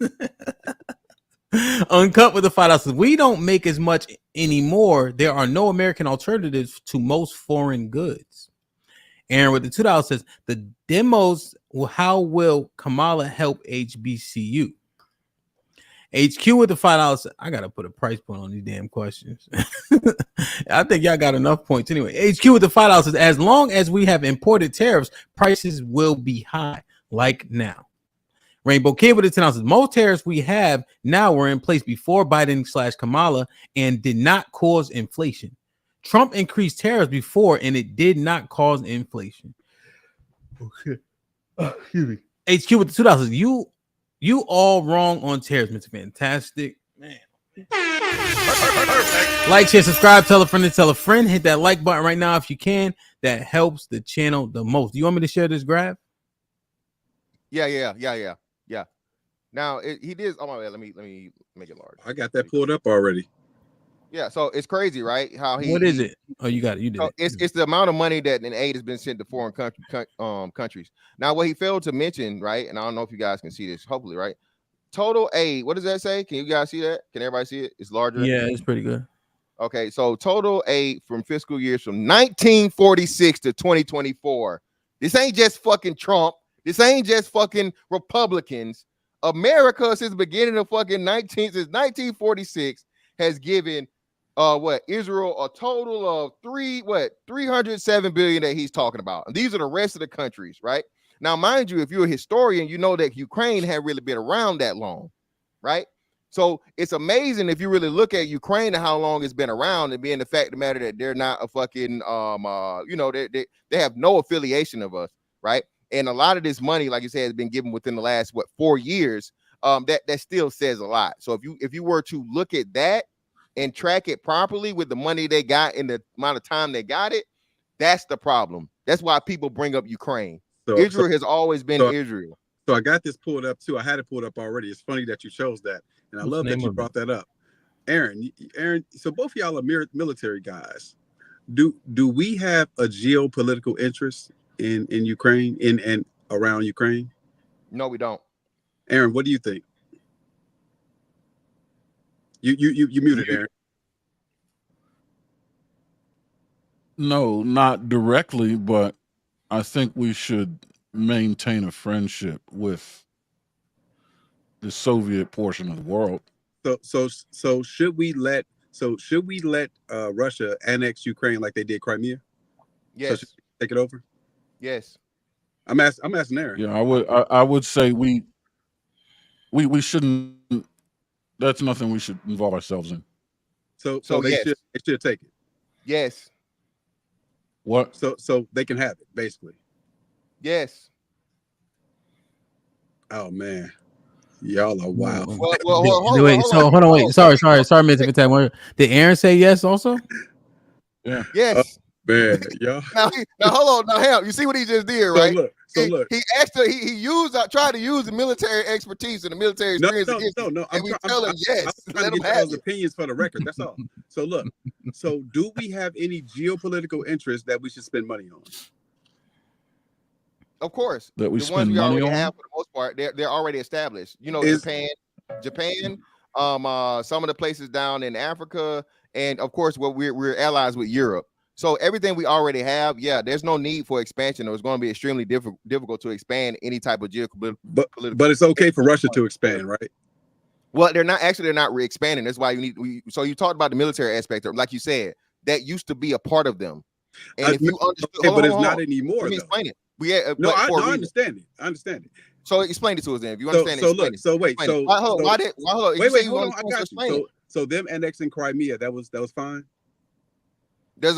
Uncut with the $5. We don't make as much anymore. There are no American alternatives to most foreign goods. Aaron with the $2 says the demos. How will Kamala help HBCU? HQ with the $5. I gotta put a price point on these damn questions. I think y'all got enough points anyway. HQ with the $5 says as long as we have imported tariffs, prices will be high, like now. Rainbow Kid with the $10 says most tariffs we have now were in place before Biden/Kamala and did not cause inflation. Trump increased tariffs before and it did not cause inflation. Okay. Excuse me. HQ with the $2. You all wrong on tariffs, Mr. Fantastic. Man. Like, share, subscribe, tell a friend and tell a friend. Hit that like button right now if you can. That helps the channel the most. Do you want me to share this graph? Yeah. Now he did. Oh my bad. Let me make it large. I got that pulled up already. Yeah, so it's crazy, right? How he? What is it? Oh, you got it. You did it. It's the amount of money that in aid has been sent to foreign countries. Now, what he failed to mention, right? And I don't know if you guys can see this. Hopefully, right? Total aid. What does that say? Can you guys see that? Can everybody see it? It's larger. Yeah, it's pretty good. Okay, so total aid from fiscal years from 1946 to 2024. This ain't just fucking Trump. This ain't just fucking Republicans. America since the beginning of fucking 1946 has given Israel a total of 307 billion that he's talking about. And these are the rest of the countries, right? Now, mind you, if you're a historian, you know that Ukraine hadn't really been around that long, right? So it's amazing if you really look at Ukraine and how long it's been around, and being the fact of the matter that they're not a fucking they have no affiliation of us, right? And a lot of this money, like you said, has been given within the last 4 years. That still says a lot. So if you were to look at that and track it properly with the money they got and the amount of time they got it, that's the problem. That's why people bring up Ukraine. Israel has always been Israel. So I got this pulled up too. I had it pulled up already. It's funny that you chose that, and I love that you brought that up, Aaron. So both of y'all are military guys. Do we have a geopolitical interest in Ukraine, in and around Ukraine? No, we don't. Aaron, what do you think? You muted, Aaron. No, not directly, but I think we should maintain a friendship with the Soviet portion of the world. So should we let Russia annex Ukraine like they did Crimea? Yes. So take it over? Yes. I'm asking Aaron. Yeah, I would say we shouldn't. That's nothing we should involve ourselves in. So they yes. should take it. Yes. What? So they can have it, basically. Yes. Oh man, y'all are wild. Well, hold on, wait. Sorry, Mr. Did Aaron say yes also? Yeah. Yes. Man, y'all. Now hold on. Now, you see what he just did, right? So look. He tried to use the military expertise and the military experience. No. I'm trying to get y'all's opinions for the record. That's all. So look. So do we have any geopolitical interest that we should spend money on? Of course. That we the spend ones we money already on? have, for the most part, they're already established. You know, Japan, some of the places down in Africa, and of course, we're allies with Europe. So everything we already have, there's no need for expansion. It's going to be extremely difficult to expand any type of geopolitical. But it's okay for Russia to expand, right? Well, they're not re-expanding. That's why so you talked about the military aspect of, like you said, that used to be a part of them. And if you understood, but it's not anymore. Let me explain it. I understand it. So explain it to us then. If you understand it, explain it. Explain it. Hold on, I got you. So them annexing Crimea, that was fine. That was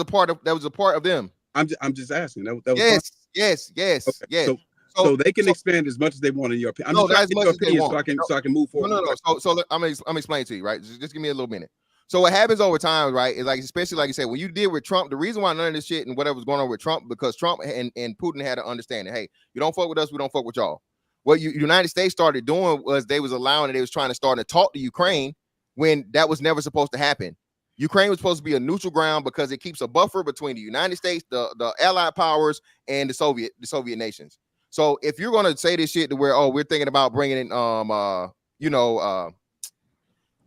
a part of them. I'm just asking. That was fine? Yes. Okay. So they can expand as much as they want in your opinion. I'm just trying to get your opinion so I can move forward. No. So I'm explaining to you, right? Just give me a little minute. So what happens over time, right, is like, especially like you said, when you deal with Trump, the reason why none of this shit and whatever was going on with Trump, because Trump and Putin had to understand it. Hey, you don't fuck with us, we don't fuck with y'all. What United States started doing was they was allowing and they was trying to start to talk to Ukraine when that was never supposed to happen. Ukraine was supposed to be a neutral ground because it keeps a buffer between the United States, the Allied powers, and the Soviet nations. So if you're going to say this shit to where, we're thinking about bringing in,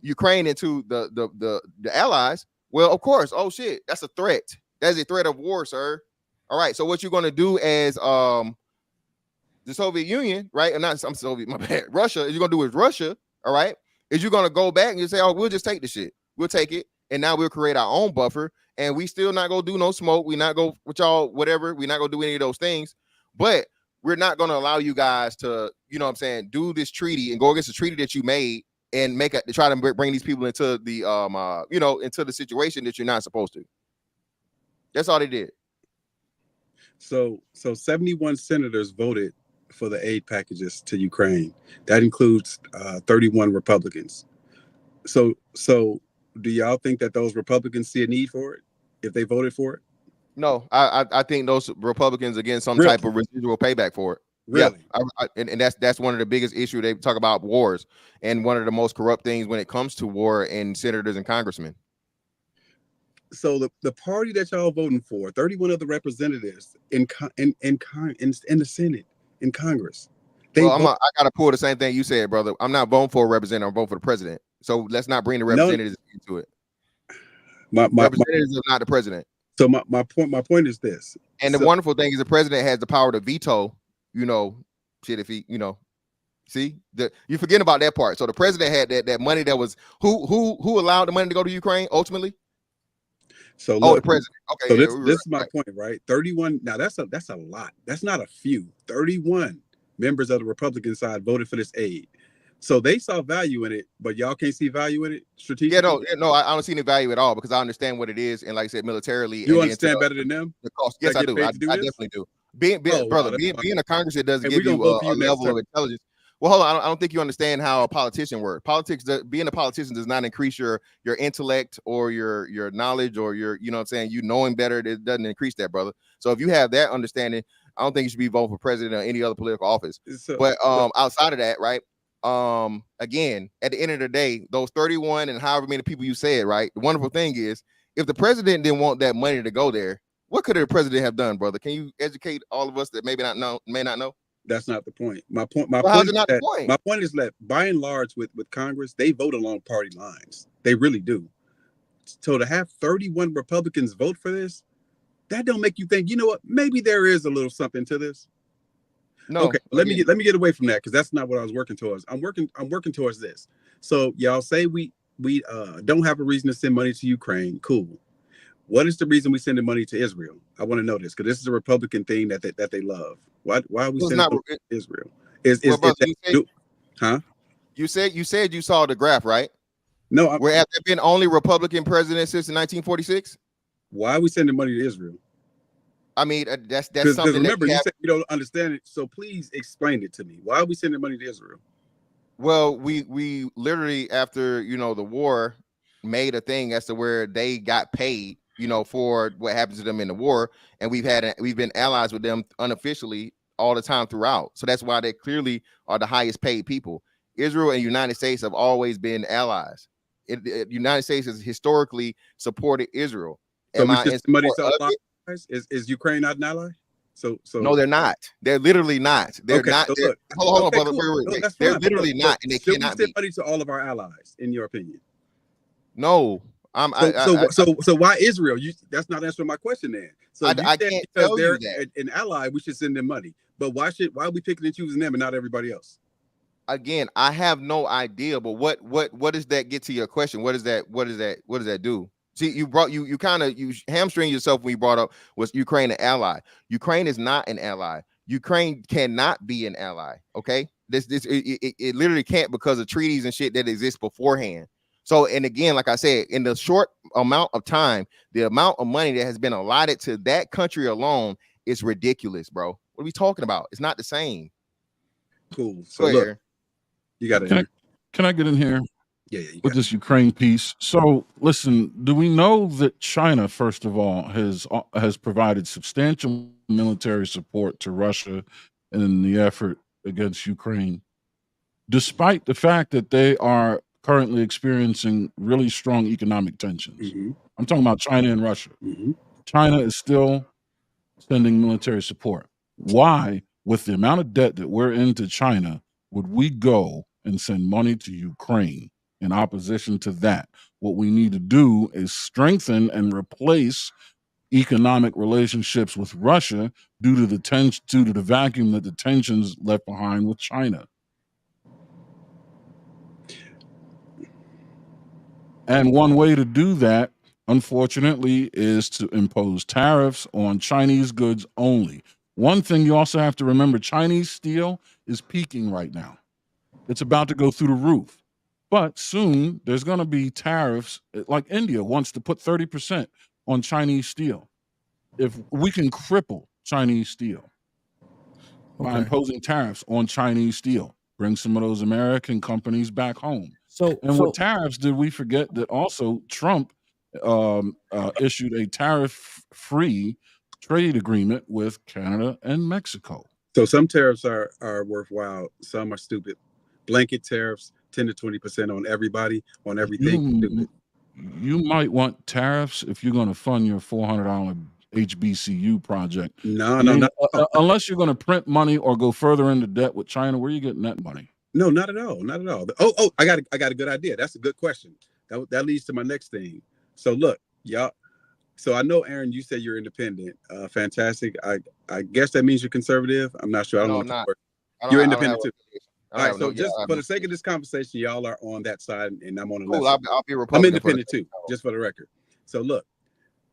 Ukraine into the allies, well, of course, oh shit, that's a threat. That's a threat of war, sir. All right, so what you're going to do as the Soviet Union, right? Or not, I'm Soviet, my bad. Russia, is you're going to do with Russia, all right, is you're going to go back and you say, oh, we'll just take the shit. We'll take it. And now we'll create our own buffer. And we still not going to do no smoke. We not go with y'all, whatever. We're not going to do any of those things. But we're not going to allow you guys to, you know what I'm saying, do this treaty and go against the treaty that you made and try to bring these people into the, into the situation that you're not supposed to. That's all they did. So 71 senators voted for the aid packages to Ukraine. That includes 31 Republicans. So do y'all think that those Republicans see a need for it if they voted for it? No, I think those Republicans are getting some type of residual payback for it. Really? Yeah, and that's one of the biggest issues. They talk about wars, and one of the most corrupt things when it comes to war and senators and congressmen. So the party that y'all voting for, 31 of the representatives in the Senate, in Congress. I gotta pull the same thing you said, brother. I'm not voting for a representative. I'm voting for the president. So let's not bring the representatives into it. Representatives are not the president. So my point is this. And the wonderful thing is the president has the power to veto, shit if he, see, you forget about that part. So the president had that money that was who allowed the money to go to Ukraine ultimately? So look, the president. Okay. So this is my point, right? 31. Now that's a lot. That's not a few. 31 members of the Republican side voted for this aid. So they saw value in it, but y'all can't see value in it strategically. No, I don't see any value at all because I understand what it is, and like I said, militarily. You understand better than them? The cost. Yes, I do. I definitely do. Being a Congress, it does give you a level of intelligence. Well, hold on. I don't think you understand how a politician works. Being a politician does not increase your intellect or your knowledge or your, you knowing better. It doesn't increase that, brother. So if you have that understanding, I don't think you should be voting for president or any other political office. But outside of that, right? Again, at the end of the day, those 31 and however many people you said, right? The wonderful thing is, if the president didn't want that money to go there, what could the president have done, brother? Can you educate all of us that may not know? That's not the point. My point is that by and large with Congress, they vote along party lines. They really do. So to have 31 Republicans vote for this, that don't make you think, you know what, maybe there is a little something to this. No. Okay, let me get away from that because that's not what I was working towards. I'm working towards this. So y'all say we don't have a reason to send money to Ukraine. Cool. What is the reason we sending money to Israel? I want to know this because this is a Republican thing that they love. Why are we sending money to Israel? You said you saw the graph, right? No. Where have there been only Republican presidents since 1946? Why are we sending money to Israel? I mean, that's something. Remember, you said you don't understand it, so please explain it to me. Why are we sending money to Israel? Well, we literally after the war made a thing as to where they got paid, for what happens to them in the war, and we've been allies with them unofficially all the time throughout. So that's why they clearly are the highest paid people. Israel and United States have always been allies. United States has historically supported Israel. So is Ukraine not an ally? So no, they're not. They're literally not. They're not. So hold on, brother. Cool. They're literally not, and they cannot be. Money to all of our allies, in your opinion? No, So why Israel? That's not answering my question. Then I can't tell you that an ally, we should send them money. But why are we picking and choosing them and not everybody else? Again, I have no idea. But what does that get to your question? What does that do? See, you hamstring yourself when you brought up was Ukraine an ally. Ukraine is not an ally. Ukraine cannot be an ally. Okay, it literally can't because of treaties and shit that exist beforehand. So, and again, like I said, in the short amount of time, the amount of money that has been allotted to that country alone is ridiculous, bro. What are we talking about? It's not the same. Cool. So Go ahead, look, Aaron. you got it. Can I get in here? Yeah, with this Ukraine piece. So, listen, do we know that China, first of all, has provided substantial military support to Russia in the effort against Ukraine, despite the fact that they are currently experiencing really strong economic tensions? I'm talking about China and Russia. China is still sending military support. Why, with the amount of debt that we're into China, would we go and send money to Ukraine? In opposition to that, what we need to do is strengthen and replace economic relationships with Russia due to the vacuum that the tensions left behind with China. And one way to do that, unfortunately, is to impose tariffs on Chinese goods only. One thing you also have to remember, Chinese steel is peaking right now. It's about to go through the roof. But soon there's going to be tariffs, like India wants to put 30% on Chinese steel. If we can cripple Chinese steel by imposing tariffs on Chinese steel, bring some of those American companies back home. With tariffs, did we forget that also Trump issued a tariff-free trade agreement with Canada and Mexico? So some tariffs are worthwhile. Some are stupid. Blanket tariffs, 10 to 20% on everybody, on everything. You might want tariffs if you're going to fund your $400 HBCU project. No, unless you're going to print money or go further into debt with China, where are you getting that money? No, not at all. Not at all. Oh, I got a good idea. That's a good question. That leads to my next thing. So look, y'all. So I know, Aaron, you said you're independent. Fantastic. I guess that means you're conservative. I'm not sure. I don't know. I'm not. You're independent too. All right, so no, just for the sake of this conversation, y'all are on that side, and I'm on the cool, left. I'll be I'm Republican. independent too, just for the record. So look,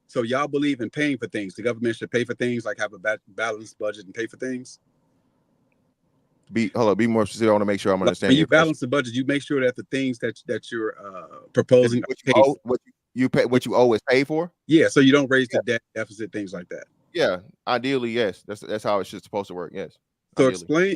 so y'all believe in paying for things. The government should pay for things, like have a balanced budget and pay for things. Be more specific. I want to make sure I'm understanding. When you balance the budget, you make sure that the things that you're proposing what you owe is paid for. Yeah, so you don't raise the debt deficit, things like that. Yeah, ideally, yes. That's how it's supposed to work. Yes. So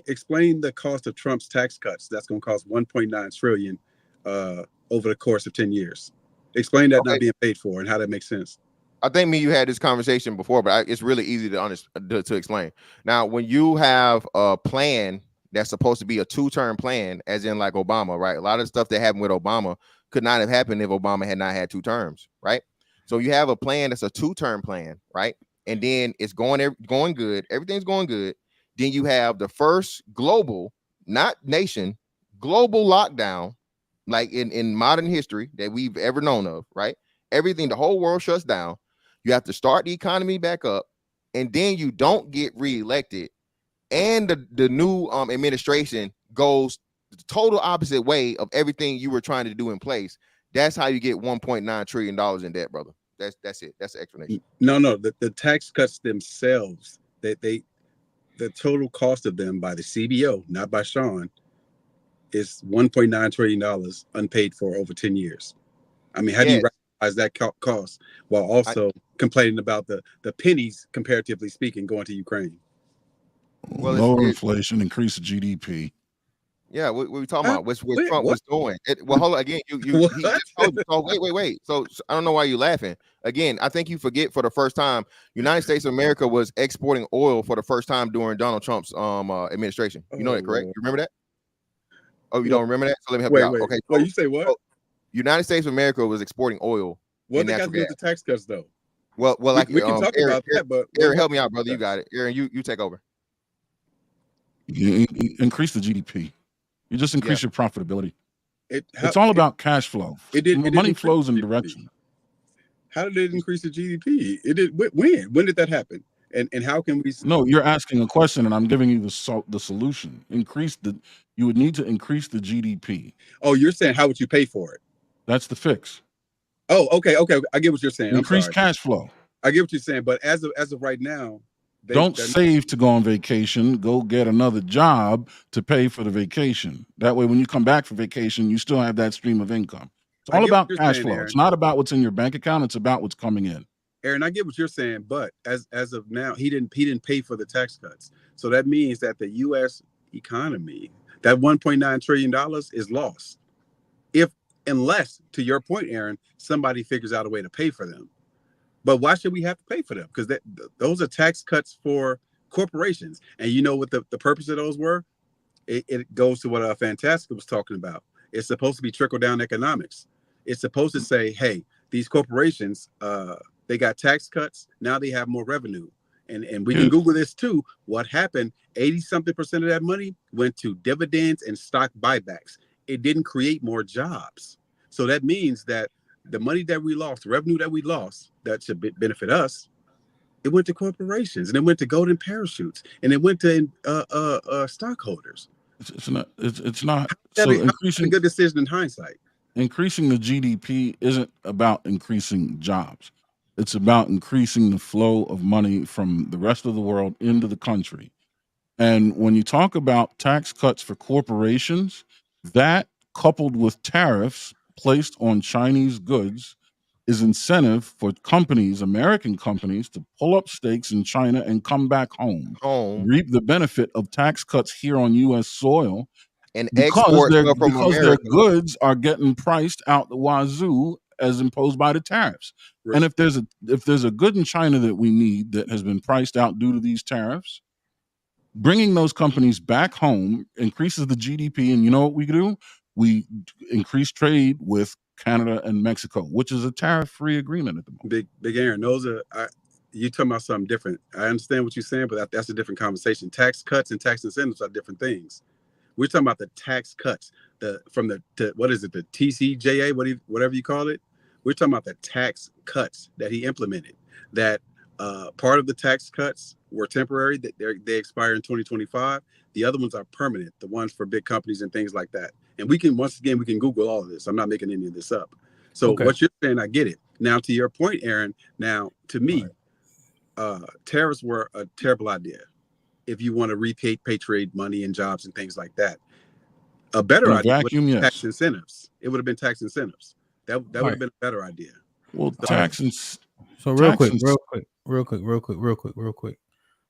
explain the cost of Trump's tax cuts. That's going to cost 1.9 trillion over the course of 10 years. Explain that not being paid for and how that makes sense. I think you had this conversation before, but it's really easy to explain. Now, when you have a plan that's supposed to be a two-term plan, as in like Obama, right? A lot of stuff that happened with Obama could not have happened if Obama had not had two terms, right? So you have a plan that's a two-term plan, right? And then it's going good. Everything's going good. Then you have the first global, not nation, global lockdown, like in modern history that we've ever known of, right? Everything, the whole world shuts down. You have to start the economy back up, and then you don't get reelected. And the new administration goes the total opposite way of everything you were trying to do in place. That's how you get $1.9 trillion in debt, brother. That's it. That's the explanation. No, the tax cuts themselves, the total cost of them by the CBO, not by Sean, is $1.9 trillion unpaid for over 10 years. I mean, how do you rationalize that cost while also complaining about the pennies, comparatively speaking, going to Ukraine? Well, lower inflation, increase the GDP. Yeah, what are we talking about? What Trump was doing? Well, hold on again. He just told you. So wait. So I don't know why you're laughing. Again, I think you forget for the first time, United States of America was exporting oil for the first time during Donald Trump's administration. You know that, correct? You remember that? Oh, you don't remember that? So let me help you out. Okay. Well, you say what? So, United States of America was exporting oil. What they got to do with the tax cuts, though? Well, like we can talk about that, but Aaron, help me out, brother. You got it. Aaron, you take over. You increase the GDP. You just increase your profitability. It's all about cash flow. Money flows in direction. How did it increase the GDP? It did. When did that happen? And how can we? No, you're asking a question, and I'm giving you the solution. You would need to increase the GDP. Oh, you're saying how would you pay for it? That's the fix. Oh, okay. I get what you're saying. Increase cash flow. I get what you're saying, but as of right now, Don't save to go on vacation. Go get another job to pay for the vacation. That way, when you come back for vacation, you still have that stream of income. It's I all get what about you're cash saying, flow. Aaron. It's not about what's in your bank account. It's about what's coming in. Aaron, I get what you're saying, but as of now, he didn't pay for the tax cuts. So that means that the U.S. economy, that $1.9 trillion is lost. Unless, to your point, Aaron, somebody figures out a way to pay for them. But why should we have to pay for them? Because those are tax cuts for corporations. And you know what the purpose of those were? It goes to what Fantastica was talking about. It's supposed to be trickle-down economics. It's supposed to say, hey, these corporations, they got tax cuts. Now they have more revenue. And we can Google this too. What happened? 80-something% of that money went to dividends and stock buybacks. It didn't create more jobs. So that means that the money that we lost, the revenue that we lost, that should benefit us, it went to corporations, and it went to golden parachutes, and it went to stockholders. It's not. So increasing a good decision in hindsight. Increasing the GDP isn't about increasing jobs. It's about increasing the flow of money from the rest of the world into the country. And when you talk about tax cuts for corporations, that coupled with tariffs placed on Chinese goods is incentive for companies, American companies, to pull up stakes in China and come back home, reap the benefit of tax cuts here on U.S. soil, and because export their goods are getting priced out the wazoo as imposed by the tariffs. Right. And if there's a good in China that we need that has been priced out due to these tariffs, bringing those companies back home increases the GDP. And you know what we do? We increase trade with Canada and Mexico, which is a tariff-free agreement at the moment. Big Aaron, those are you talking about something different. I understand what you're saying, but that's a different conversation. Tax cuts and tax incentives are different things. We're talking about the tax cuts, what is it, the TCJA, whatever you call it. We're talking about the tax cuts that he implemented. That part of the tax cuts were temporary; that they expire in 2025. The other ones are permanent. The ones for big companies and things like that. And we can Google all of this. I'm not making any of this up. So what you're saying, I get it. Now, to your point, Aaron. Now, to me, tariffs were a terrible idea. If you want to repatriate money and jobs and things like that, a better idea would have been tax incentives. It would have been tax incentives. That would have been a better idea. Well, So real quick. So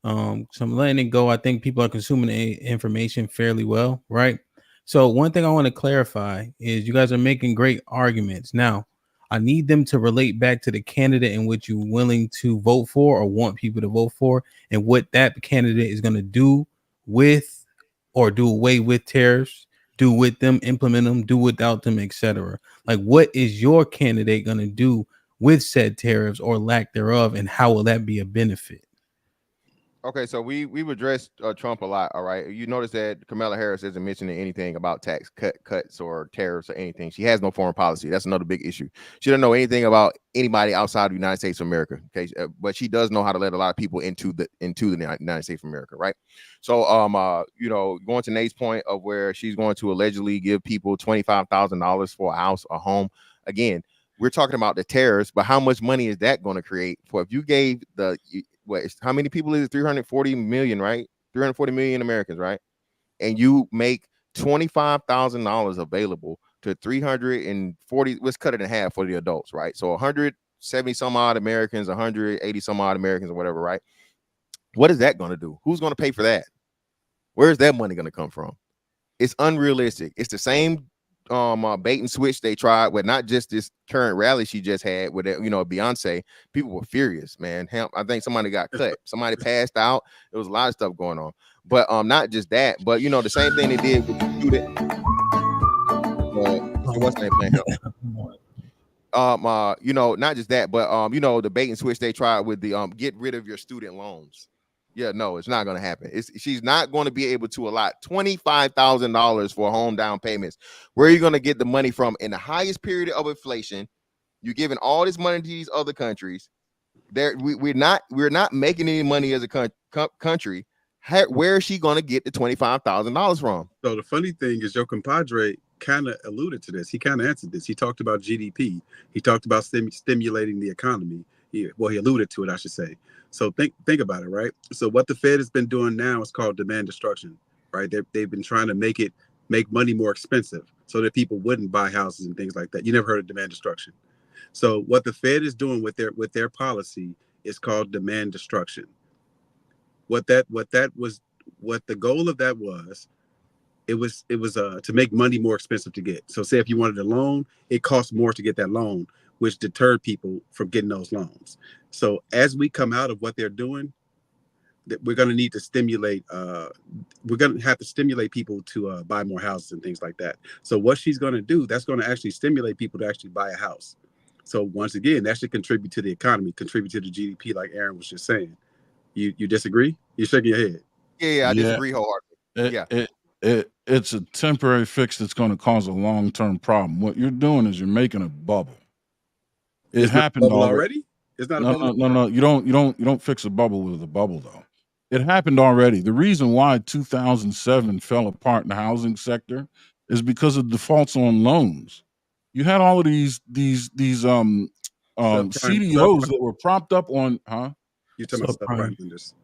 I'm letting it go. I think people are consuming the information fairly well, right? So one thing I want to clarify is you guys are making great arguments. Now, I need them to relate back to the candidate in which you're willing to vote for or want people to vote for, and what that candidate is going to do with or do away with tariffs, do with them, implement them, do without them, etc. Like, what is your candidate going to do with said tariffs or lack thereof, and how will that be a benefit? Okay, so we've addressed Trump a lot. All right, you notice that Kamala Harris isn't mentioning anything about tax cuts or tariffs or anything. She has no foreign policy. That's another big issue. She doesn't know anything about anybody outside the United States of America. Okay, but she does know how to let a lot of people into the United States of America, right? So going to Nate's point of where she's going to allegedly give people $25,000 for a house or home. Again, we're talking about the tariffs, but how much money is that going to create? For if you gave how many people is it? 340 million, right? 340 million Americans, right? And you make $25,000 available to 340. Let's cut it in half for the adults, right? So 170 some odd Americans, 180 some odd Americans, or whatever, right? What is that going to do? Who's going to pay for that? Where's that money going to come from? It's unrealistic. It's the same bait and switch they tried with not just this current rally she just had with Beyonce. People were furious, man. I think somebody got cut, somebody passed out. There was a lot of stuff going on, but not just that, but the same thing they did with the student. What's the name? Not just that, but the bait and switch they tried with the get rid of your student loans. Yeah, no, it's not going to happen. She's not going to be able to allot $25,000 for home down payments. Where are you going to get the money from in the highest period of inflation? You're giving all this money to these other countries. We're not making any money as a country. Where is she going to get the $25,000 from? So the funny thing is, your compadre kind of alluded to this. He kind of answered this. He talked about GDP. He talked about stimulating the economy. He alluded to it, I should say. So think about it, right? So what the Fed has been doing now is called demand destruction, right? They've been trying to make money more expensive so that people wouldn't buy houses and things like that. You never heard of demand destruction. So what the Fed is doing with their policy is called demand destruction. What the goal of that was, it was to make money more expensive to get. So say if you wanted a loan, it costs more to get that loan, which deterred people from getting those loans. So as we come out of what they're doing, that we're going to need to stimulate. We're going to have to stimulate people to buy more houses and things like that. So what she's going to do, that's going to actually stimulate people to actually buy a house. So once again, that should contribute to the economy, contribute to the GDP, like Aaron was just saying. You disagree? You're shaking your head. Yeah, I disagree wholeheartedly. It's a temporary fix that's going to cause a long-term problem. What you're doing is you're making a bubble. It happened already. It's not a bubble. No. You don't fix a bubble with a bubble though. It happened already. The reason why 2007 fell apart in the housing sector is because of defaults on loans. You had all of these CDOs that were propped up on, huh? You're talking about subprime lenders.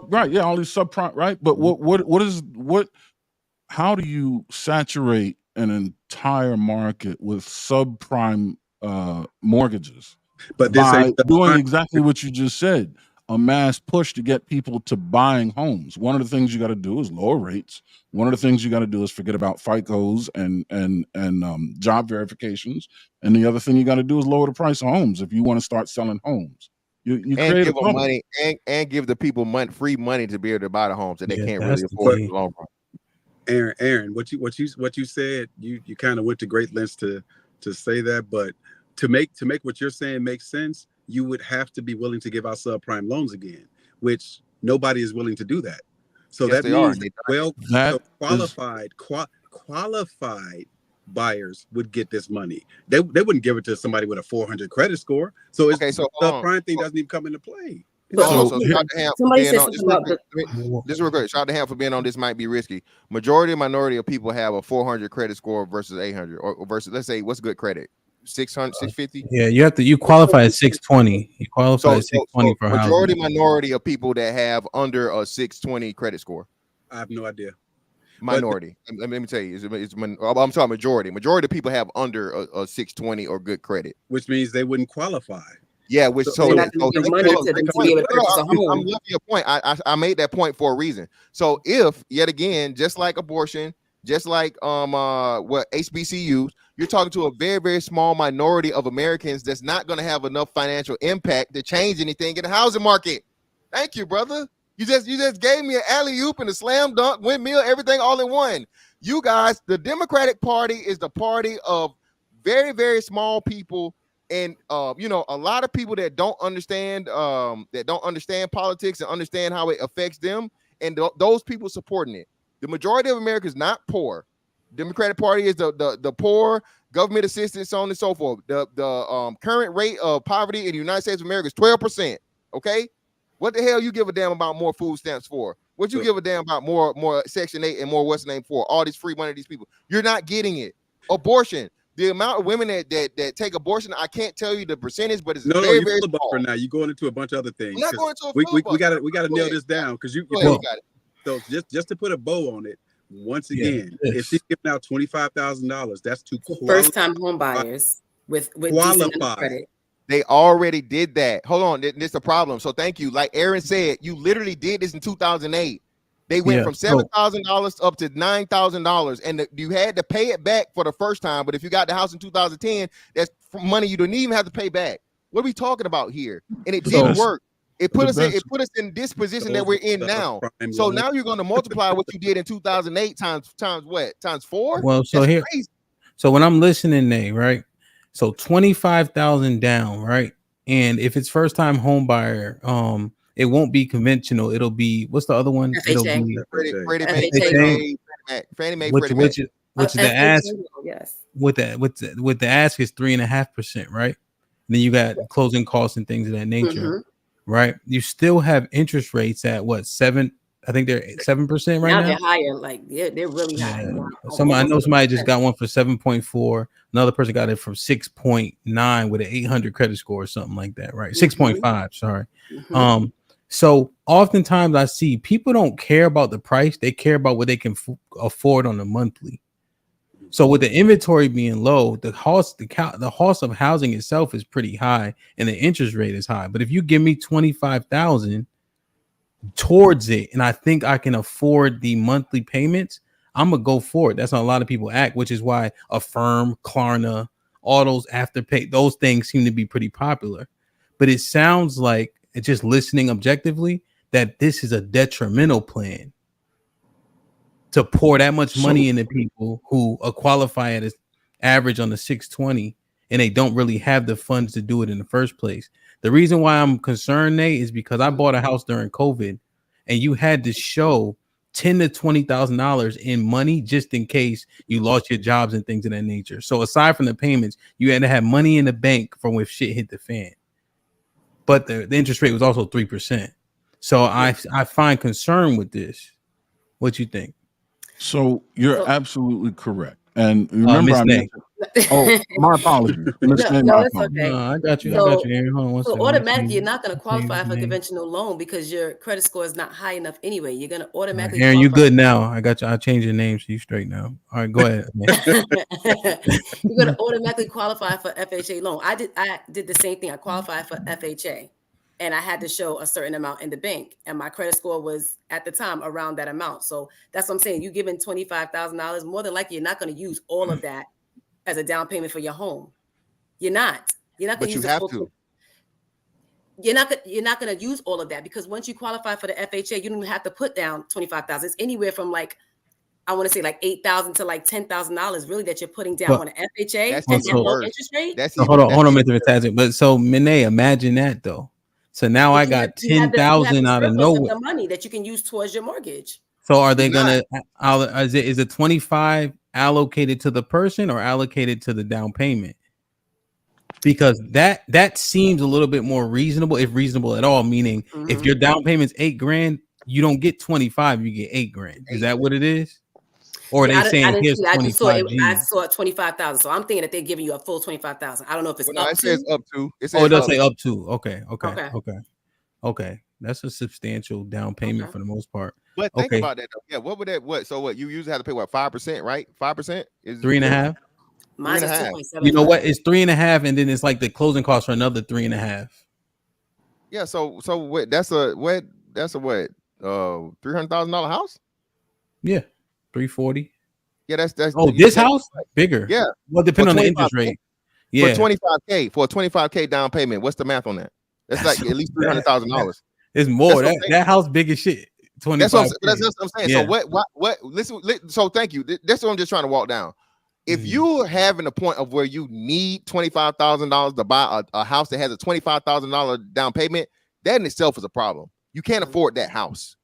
Right, yeah, all these subprime, right? But how do you saturate an entire market with subprime mortgages? But by doing exactly what you just said, a mass push to get people to buying homes. One of the things you got to do is lower rates. One of the things you got to do is forget about FICOs and job verifications. And the other thing you got to do is lower the price of homes if you want to start selling homes. You and create give a them money and give the people free money to be able to buy the homes that they can't really afford in the long run. Aaron, what you said, you kind of went to great lengths to say that, but to make what you're saying make sense, you would have to be willing to give out subprime loans again, which nobody is willing to do that. So yes, that means qualified buyers would get this money. They wouldn't give it to somebody with a 400 credit score. So the subprime thing doesn't even come into play. So shout to Ham for being on this real quick. Shout to Ham for being on this might be risky. Minority of people have a 400 credit score versus 800 or versus, let's say, what's good credit? 600, 650? Yeah, you qualify at 620. You qualify at 620 for housing. Minority of people that have under a 620 credit score. I have no idea. Minority. Let me tell you, I'm talking majority. Majority of people have under a 620 or good credit, which means they wouldn't qualify. Yeah, which I'm loving your point. I made that point for a reason. So if yet again, just like abortion, just like what HBCUs, you're talking to a very, very small minority of Americans that's not going to have enough financial impact to change anything in the housing market. Thank you, brother. You just gave me an alley-oop and a slam dunk, windmill, everything all in one. You guys, the Democratic Party is the party of very, very small people, and a lot of people that don't understand politics and understand how it affects them, and those people supporting it. The majority of America is not poor. Democratic Party is the poor, government assistance, so on and so forth. The current rate of poverty in the United States of America is 12%. Okay. What the hell you give a damn about more food stamps for? What you give a damn about more Section 8 and more what's the name for? All this free money to these people. You're not getting it. Abortion. The amount of women that take abortion, I can't tell you the percentage, but it's very, very small. Now you're going into a bunch of other things. I'm not going to we got to nail this down because you got it. So just to put a bow on it, once again, if she's giving out $25,000, that's to first-time home buyers with decent credit. They already did that. Hold on, this is a problem. So thank you. Like Aaron said, you literally did this in 2008. They went from $7,000 up to $9,000, and you had to pay it back for the first time. But if you got the house in 2010, that's money you don't even have to pay back. What are we talking about here? And it didn't work. It put us in this position that we're in now. So now you're going to multiply what you did in 2008 times what? Times 4? Well, so that's here, crazy. So when I'm listening, Nate, right? So 25,000 down, right? And if it's first time home buyer, it won't be conventional. It'll be, what's the other one? It'll be Fannie Mae, which is the ask. Yes. With the ask is 3.5%, right? And then you got closing costs and things of that nature, right? You still have interest rates at what, 7 I think they're 7% right Now now. they're higher. Like they're really high. Yeah. Now, I know almost somebody just 10%. got one for 7.4. Another person got it from 6.9 with an 800 credit score or something like that, right? 6.5, sorry. Mhm. So oftentimes I see people don't care about the price; they care about what they can afford on a monthly. So with the inventory being low, the cost of housing itself is pretty high, and the interest rate is high. But if you give me 25,000 towards it, and I think I can afford the monthly payments, I'm gonna go for it. That's how a lot of people act, which is why Affirm, Klarna, all those Afterpay, those things seem to be pretty popular. But it sounds like, just listening objectively, that this is a detrimental plan to pour that much money into people who qualify at an average on the 620, and they don't really have the funds to do it in the first place. The reason why I'm concerned, Nate, is because I bought a house during COVID, and you had to show $10,000 to $20,000 in money just in case you lost your jobs and things of that nature. So aside from the payments, you had to have money in the bank from if shit hit the fan. But the interest rate was also 3%. So I find concern with this. What you think? So you're absolutely correct. And remember, Miss I Nay. mentioned, my apologies. Miss Nay, No, my it's apologies. okay. No, I got you. So, I got you. Aaron. Hold on one so second. Let me automatically, see. you're not going to qualify Change for a name. conventional loan because your credit score is not high enough anyway. You're going to automatically Aaron, you qualify. good now? I got you. I changed your name, so you straight now. All right, go ahead. You're going to automatically qualify for FHA loan. I did the same thing. I qualified for FHA, and I had to show a certain amount in the bank, and my credit score was at the time around that amount. So that's what I'm saying. You giving $25,000, more than likely you're not going to use all of that as a down payment for your home. You're not. You're not going But to you use the have full. to. You're not going to use all of that, because once you qualify for the FHA, you don't even have to put down $25,000. It's anywhere from like, I want to say like $8,000 to like $10,000 really that you're putting down But- on an FHA That's and even low worse. interest rate. That's So even, hold on, that's Mr. Fantastic. But so Minay, imagine that though. So now I got You have the 10,000 out of surplus nowhere. the money that you can use towards your mortgage. So are they You're not. gonna? Is it 25 allocated to the person or allocated to the down payment? Because that seems a little bit more reasonable, if reasonable at all. Meaning, if your down payment's $8,000, you don't get 25, you get $8,000. Is that what it is? Or are Yeah, they I saying didn't here's see that. I just saw 25 it. I G? saw 25,000. So I'm thinking that they're giving you a full 25,000. I don't know if it's Well, no, up it says to. up to. It Oh, it says does up say to. up to. Okay. Okay. That's a substantial down payment Okay. for the most part. But think Okay, about that though. Yeah, what would that? What? So what? You usually have to pay what? 5%, right? 5% is 3.5. Mine is 3.5. 2.75. You know what? It's 3.5, and then it's like the closing cost for another 3.5. Yeah. So what? That's a what? That's a what? $300,000 house. Yeah, 340. Yeah, that's Oh, you- this that's- house bigger. Yeah. Well, depending on the interest rate. For Yeah, 25K, for a 25K down payment, what's the math on that? That's like at least $300,000. it's more. That's what I'm That house big as shit. 25. That's what I'm saying. Yeah. So what? Listen. So thank you. That's what I'm just trying to walk down. If you're having a point of where you need $25,000 to buy a house that has a $25,000 down payment, that in itself is a problem. You can't afford that house.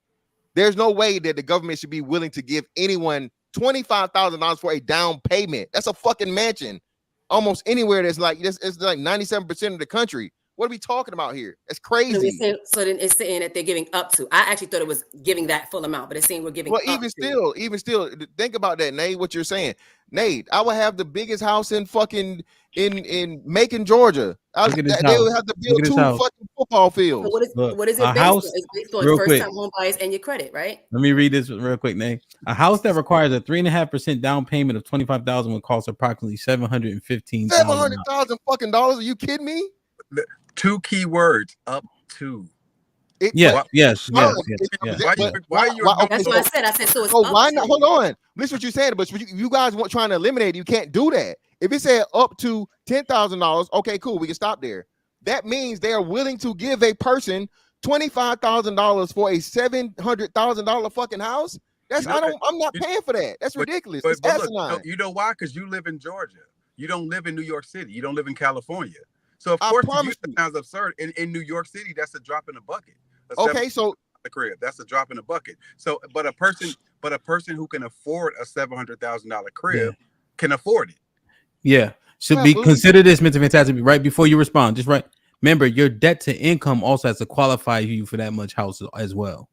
There's no way that the government should be willing to give anyone $25,000 for a down payment. That's a fucking mansion. Almost anywhere that's like this, it's like 97% of the country. What are we talking about here? That's crazy. So then it's saying that they're giving up to. I actually thought it was giving that full amount, but it's saying we're giving Well, up even to. still, think about that, Nate. What you're saying, Nate. I would have the biggest house in fucking in Macon, Georgia. Look at this They house. would have to Look build at this 2 house. fucking football fields. So what is it a based house- on? It's based on real first quick. time home buyers and your credit, right? Let me read this real quick, Nate. A house that requires a 3.5% down payment of $25,000 would cost approximately $715,000. $700,000 fucking dollars? Are you kidding me? Two key words: up to. Yes. Why you? That's what I said. I said so. It's So up why to. not? Hold on. Listen what you said, but you guys want trying to eliminate it. You can't do that. If it said up to $10,000, okay, cool. We can stop there. That means they are willing to give a person $25,000 for a $700,000 fucking house. That's I'm not paying for that. That's ridiculous. It's But asinine. look, you know why? Because you live in Georgia. You don't live in New York City. You don't live in California. So of I course, promise it sounds absurd. In New York City, that's a drop in the bucket. Okay, so the crib, that's a drop in the bucket. So, but a person who can afford a $700,000 crib can afford it. Yeah. Should be consider this, Mr. Fantastic. Right before you respond, just right. Remember, your debt to income also has to qualify you for that much house as well.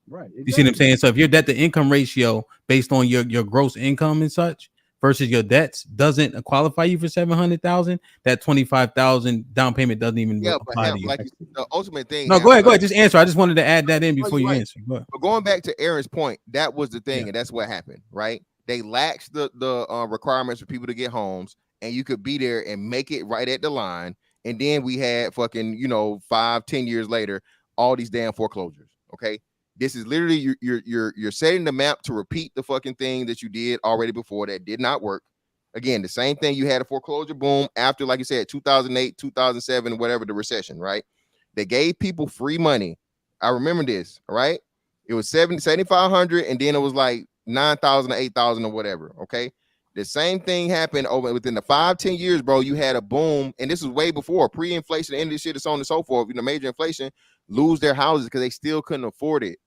Right. You see what I'm saying? So if your debt to income ratio based on your gross income and such versus your debts doesn't qualify you for 700,000, that 25,000 down payment doesn't even Yeah, but apply to you. like the ultimate thing. No, go ahead. Just answer. I just wanted to add that in No, before you're you right. answer. Go ahead. But going back to Aaron's point, that was the thing, Yeah. and that's what happened, right? They laxed the requirements for people to get homes, and you could be there and make it right at the line. And then we had fucking 5-10 years later, all these damn foreclosures. Okay, this is literally you're setting the map to repeat the fucking thing that you did already before that did not work. Again, the same thing. You had a foreclosure boom after, like you said, 2008, 2007, whatever, the recession, right? They gave people free money. I remember this, all right? It was 7,500, and then it was like 9,000 or 8,000 or whatever. Okay. The same thing happened over within the 5-10 years, bro. You had a boom, and this was way before pre-inflation, and this shit, and so on and so forth. Major inflation, lose their houses because they still couldn't afford it.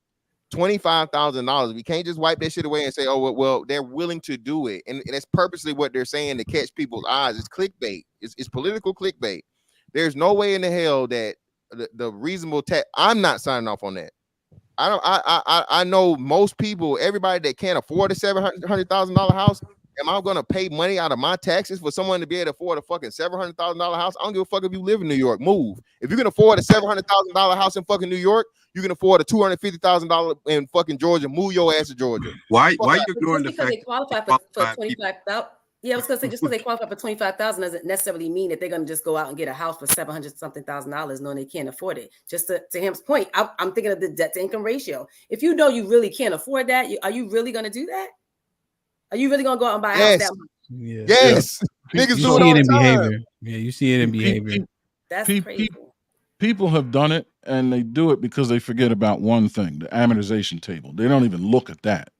$25,000. We can't just wipe that shit away and say, oh, well, they're willing to do it. And that's purposely what they're saying to catch people's eyes. It's clickbait. It's political clickbait. There's no way in the hell that the reasonable tax. I'm not signing off on that. I know most people, everybody that can't afford a $700,000 house. Am I gonna pay money out of my taxes for someone to be able to afford a fucking $700,000 house? I don't give a fuck if you live in New York. Move. If you can afford a $700,000 house in fucking New York, you can afford a $250,000 in fucking Georgia. Move your ass to Georgia. Why you ignoring the because fact they qualify for 25,000? Yeah, I was gonna say just because they qualify for 25,000 doesn't necessarily mean that they're gonna just go out and get a house for $700,000 knowing they can't afford it. Just to him's point, I'm thinking of the debt to income ratio. If you know you really can't afford that, are you really gonna do that? Are you really gonna go out and buy a house that much? Yeah. Yes. Niggas do it all the time. Behavior. Yeah, you see it in behavior. That's crazy. People have done it, and they do it because they forget about one thing: the amortization table. They don't even look at that,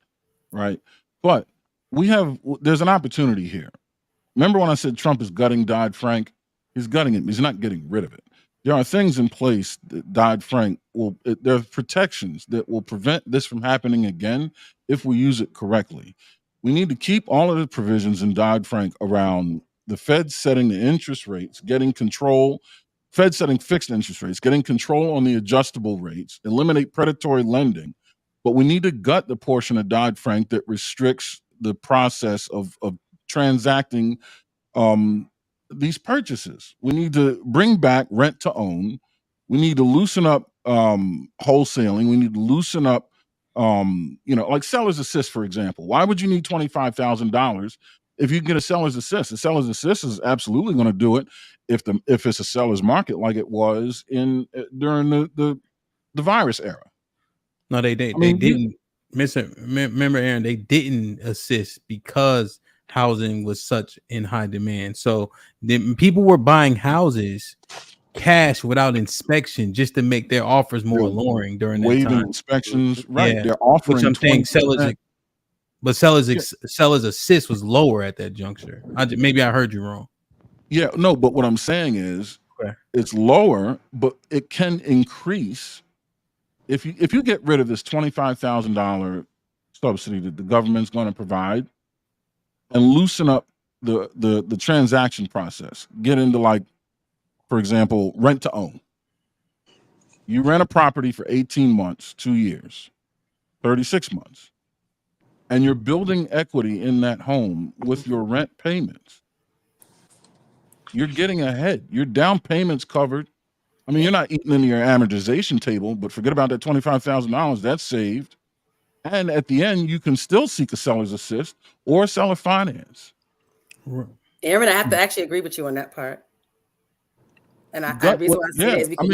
right? But there's an opportunity here. Remember when I said Trump is gutting Dodd-Frank? He's gutting it. He's not getting rid of it. There are things in place that Dodd-Frank there are protections that will prevent this from happening again if we use it correctly. We need to keep all of the provisions in Dodd-Frank around the Fed setting the interest rates, getting control, Fed setting fixed interest rates, getting control on the adjustable rates, eliminate predatory lending. But we need to gut the portion of Dodd-Frank that restricts the process of transacting these purchases. We need to bring back rent to own. We need to loosen up wholesaling. We need to loosen up, like seller's assist, for example. Why would you need $25,000 if you can get a seller's assist? A seller's assist is absolutely going to do it if it's a seller's market like it was during the virus era. No, they didn't. Remember, Aaron, they didn't assist because housing was such in high demand. So people were buying houses cash without inspection just to make their offers more alluring during that waiving time. inspections, right? Yeah. They're offering. Which I'm saying sellers assist was lower at that juncture. Maybe I heard you wrong. Yeah, no, but what I'm saying is it's lower, but it can increase if you get rid of this $25,000 subsidy that the government's going to provide and loosen up the transaction process. Get into, like, for example, rent to own. You rent a property for 18 months, 2 years, 36 months, and you're building equity in that home with your rent payments. You're getting ahead. Your down payment's covered. I mean, you're not eating into your amortization table, but forget about that $25,000. That's saved. And at the end, you can still seek a seller's assist or seller finance. Aaron, I have to actually agree with you on that part. And the reason why I say that is because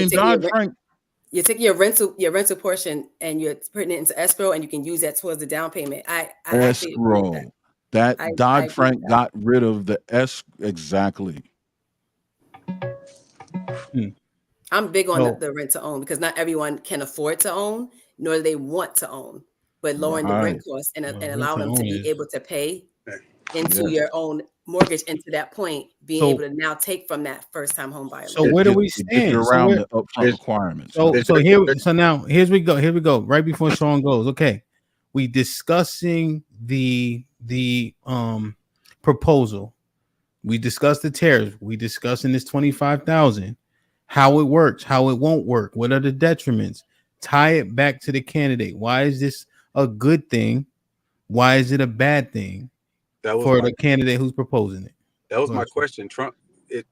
you're taking your rental portion and you're putting it into escrow, and you can use that towards the down payment. Escrow. That Dodd-Frank got rid of the exactly. I'm big on the rent to own because not everyone can afford to own, nor do they want to own. But lowering the rent costs and allowing them to be able to pay into your own mortgage, and to that point, being able to now take from that first-time home buyer. So where do we stand? Around the upfront requirements. So now here we go. Right before Sean goes, okay, we discussing the proposal. We discussed the tariffs. We discussing this 25,000, how it works, how it won't work, what are the detriments. tie it back to the candidate. Why is this a good thing? Why is it a bad thing for the candidate who's proposing it? That was my question.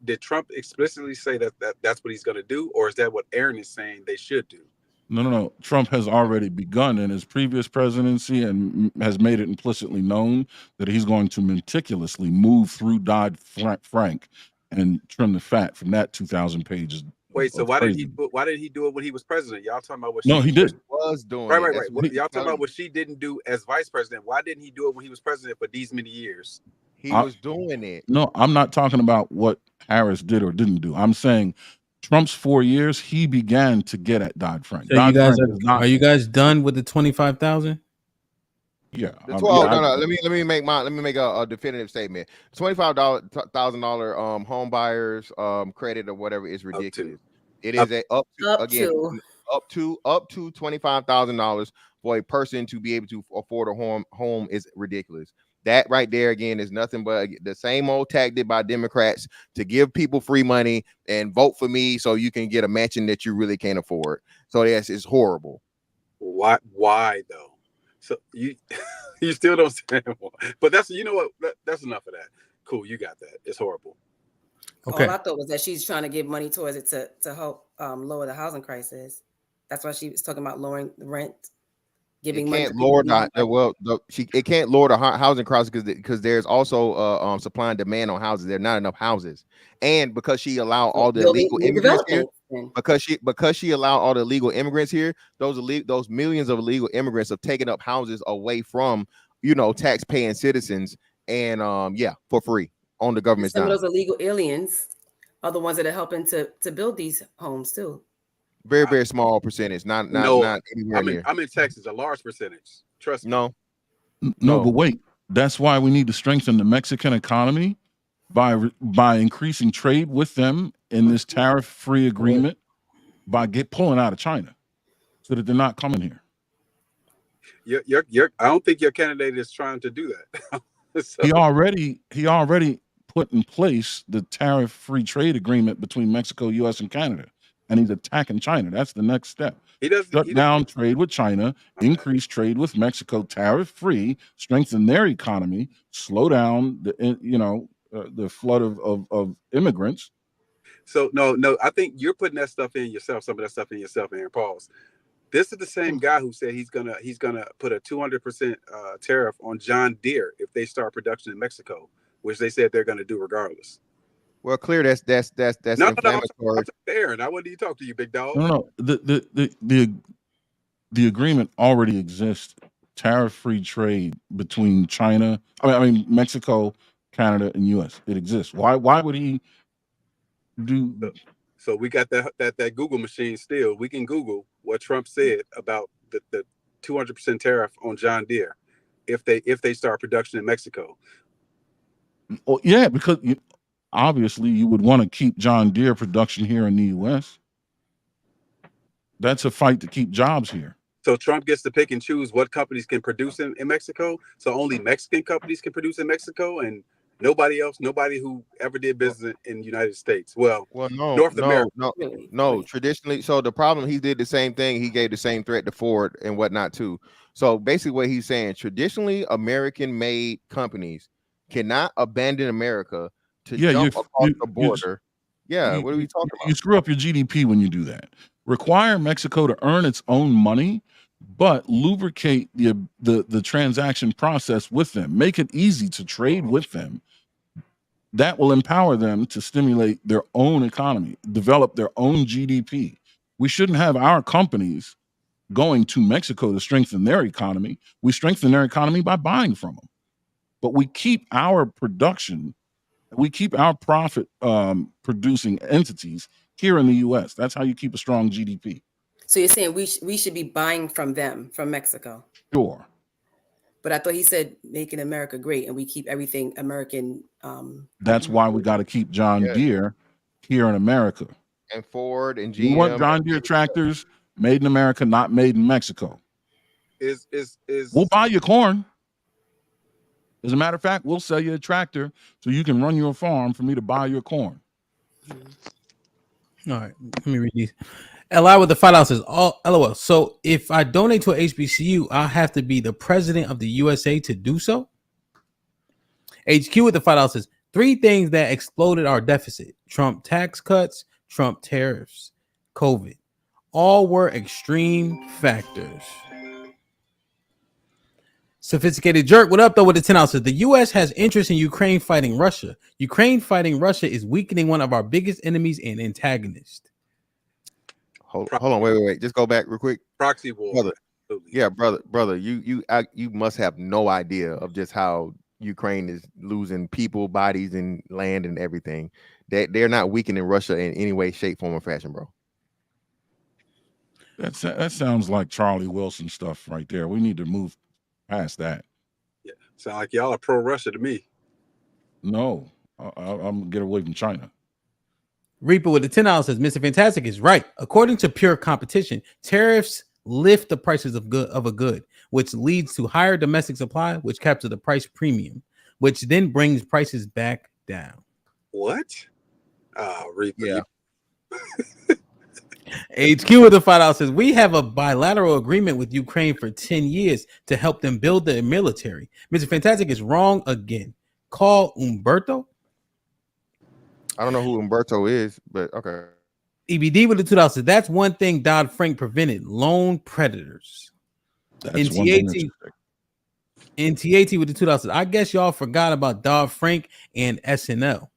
Did Trump explicitly say that's what he's going to do, or is that what Aaron is saying they should do? No. Trump has already begun in his previous presidency and has made it implicitly known that he's going to meticulously move through Dodd-Frank and trim the fat from that 2,000 pages. Wait, so why didn't he do it when he was president? Y'all talking about what? No, he did. Was doing right. Y'all talking about what she didn't do as vice president? Why didn't he do it when he was president for these many years? He was doing it. No, I'm not talking about what Harris did or didn't do. I'm saying Trump's 4 years, he began to get at Dodd-Frank. So are you guys done with the 25,000? Yeah. Let me make a definitive statement. $25,000 home buyers credit or whatever is ridiculous. It is up to $25,000 for a person to be able to afford a home is ridiculous. That right there again is nothing but the same old tactic by Democrats to give people free money and vote for me so you can get a mansion that you really can't afford. So it's horrible. Why though? So you still don't say why. But that's that's enough of that. Cool, you got that. It's horrible. Okay. All I thought was that she's trying to give money towards it to help lower the housing crisis. That's why she was talking about lowering the rent. It can't lower it can't lower the housing crisis because there's also supply and demand on houses. There are not enough houses, and because she allowed all the illegal immigrants here, because she allowed all the illegal immigrants here, those millions of illegal immigrants have taken up houses away from tax paying citizens, and for free on the government's dime. Some of those illegal aliens are the ones that are helping to build these homes too. Very, very small percentage. Not anywhere near. I'm in Texas, a large percentage. Trust me. No, but wait. That's why we need to strengthen the Mexican economy by increasing trade with them in this tariff-free agreement by pulling out of China so that they're not coming here. I don't think your candidate is trying to do that. So. He already put in place the tariff-free trade agreement between Mexico, U.S., and Canada. And he's attacking China. That's the next step. Shut down trade with China, increase trade with Mexico, tariff-free, strengthen their economy, slow down the flood of immigrants. So no, I think you're putting that stuff in yourself. Some of that stuff in yourself, Aaron. Pause. This is the same guy who said he's gonna put a 200% tariff on John Deere if they start production in Mexico, which they said they're gonna do regardless. Well, clear. That's inflammatory. No, Aaron, I wanted to talk to you, big dog. No. The agreement already exists. Tariff-free trade between China, Mexico, Canada, and U.S. It exists. Why would he do? So we got that Google machine still. We can Google what Trump said about the 200% tariff on John Deere if they start production in Mexico. Oh yeah, because. Obviously, you would want to keep John Deere production here in the U.S. That's a fight to keep jobs here. So Trump gets to pick and choose what companies can produce in Mexico. So only Mexican companies can produce in Mexico, and nobody who ever did business in the United States. Well, North America. No. Traditionally, so the problem, he did the same thing. He gave the same threat to Ford and whatnot too. So basically, what he's saying, traditionally American-made companies cannot abandon America to jump across the border. What are we talking about? You screw up your GDP when you do that. Require Mexico to earn its own money, but lubricate the transaction process with them. Make it easy to trade with them. That will empower them to stimulate their own economy, develop their own GDP. We shouldn't have our companies going to Mexico to strengthen their economy. We strengthen their economy by buying from them. But we keep our production. We keep our profit producing entities here in the U.S. That's how you keep a strong GDP. So you're saying we should be buying from them, from Mexico? Sure. But I thought he said making America great and we keep everything American. That's why we got to keep John Deere here in America. And Ford and GM. We want John Deere tractors made in America, not made in Mexico. We'll buy your corn. As a matter of fact, we'll sell you a tractor so you can run your farm for me to buy your corn. All right, let me read these. Li with the $5 says, "Oh, LOL. So if I donate to a HBCU, I'll have to be the president of the USA to do so." HQ with the $5 says, "Three things that exploded our deficit: Trump tax cuts, Trump tariffs, COVID. All were extreme factors." Sophisticated Jerk, what up though with the $10 says, "The U.S. has interest in Ukraine fighting Russia. Ukraine fighting Russia is weakening one of our biggest enemies and antagonists." Hold on, wait. Just go back real quick. Proxy war. Brother. Yeah, brother. You must have no idea of just how Ukraine is losing people, bodies, and land and everything. They're not weakening Russia in any way, shape, form, or fashion, bro. That sounds like Charlie Wilson stuff right there. We need to move past that. Yeah, sound like y'all are pro Russia to me. No, I'm gonna get away from China. Reaper with the $10 says, "Mr. Fantastic is right. According to pure competition, tariffs lift the prices of a good, which leads to higher domestic supply, which captures the price premium, which then brings prices back down." What? Reaper. Yeah. HQ with the $5 says, "We have a bilateral agreement with Ukraine for 10 years to help them build their military. Mr. Fantastic is wrong again. Call Umberto." I don't know who Umberto is, but okay. EBD with the $2 says, "That's one thing Dodd-Frank prevented: lone predators." That's one thing NTAT with the $2 says, "I guess y'all forgot about Dodd-Frank and SNL."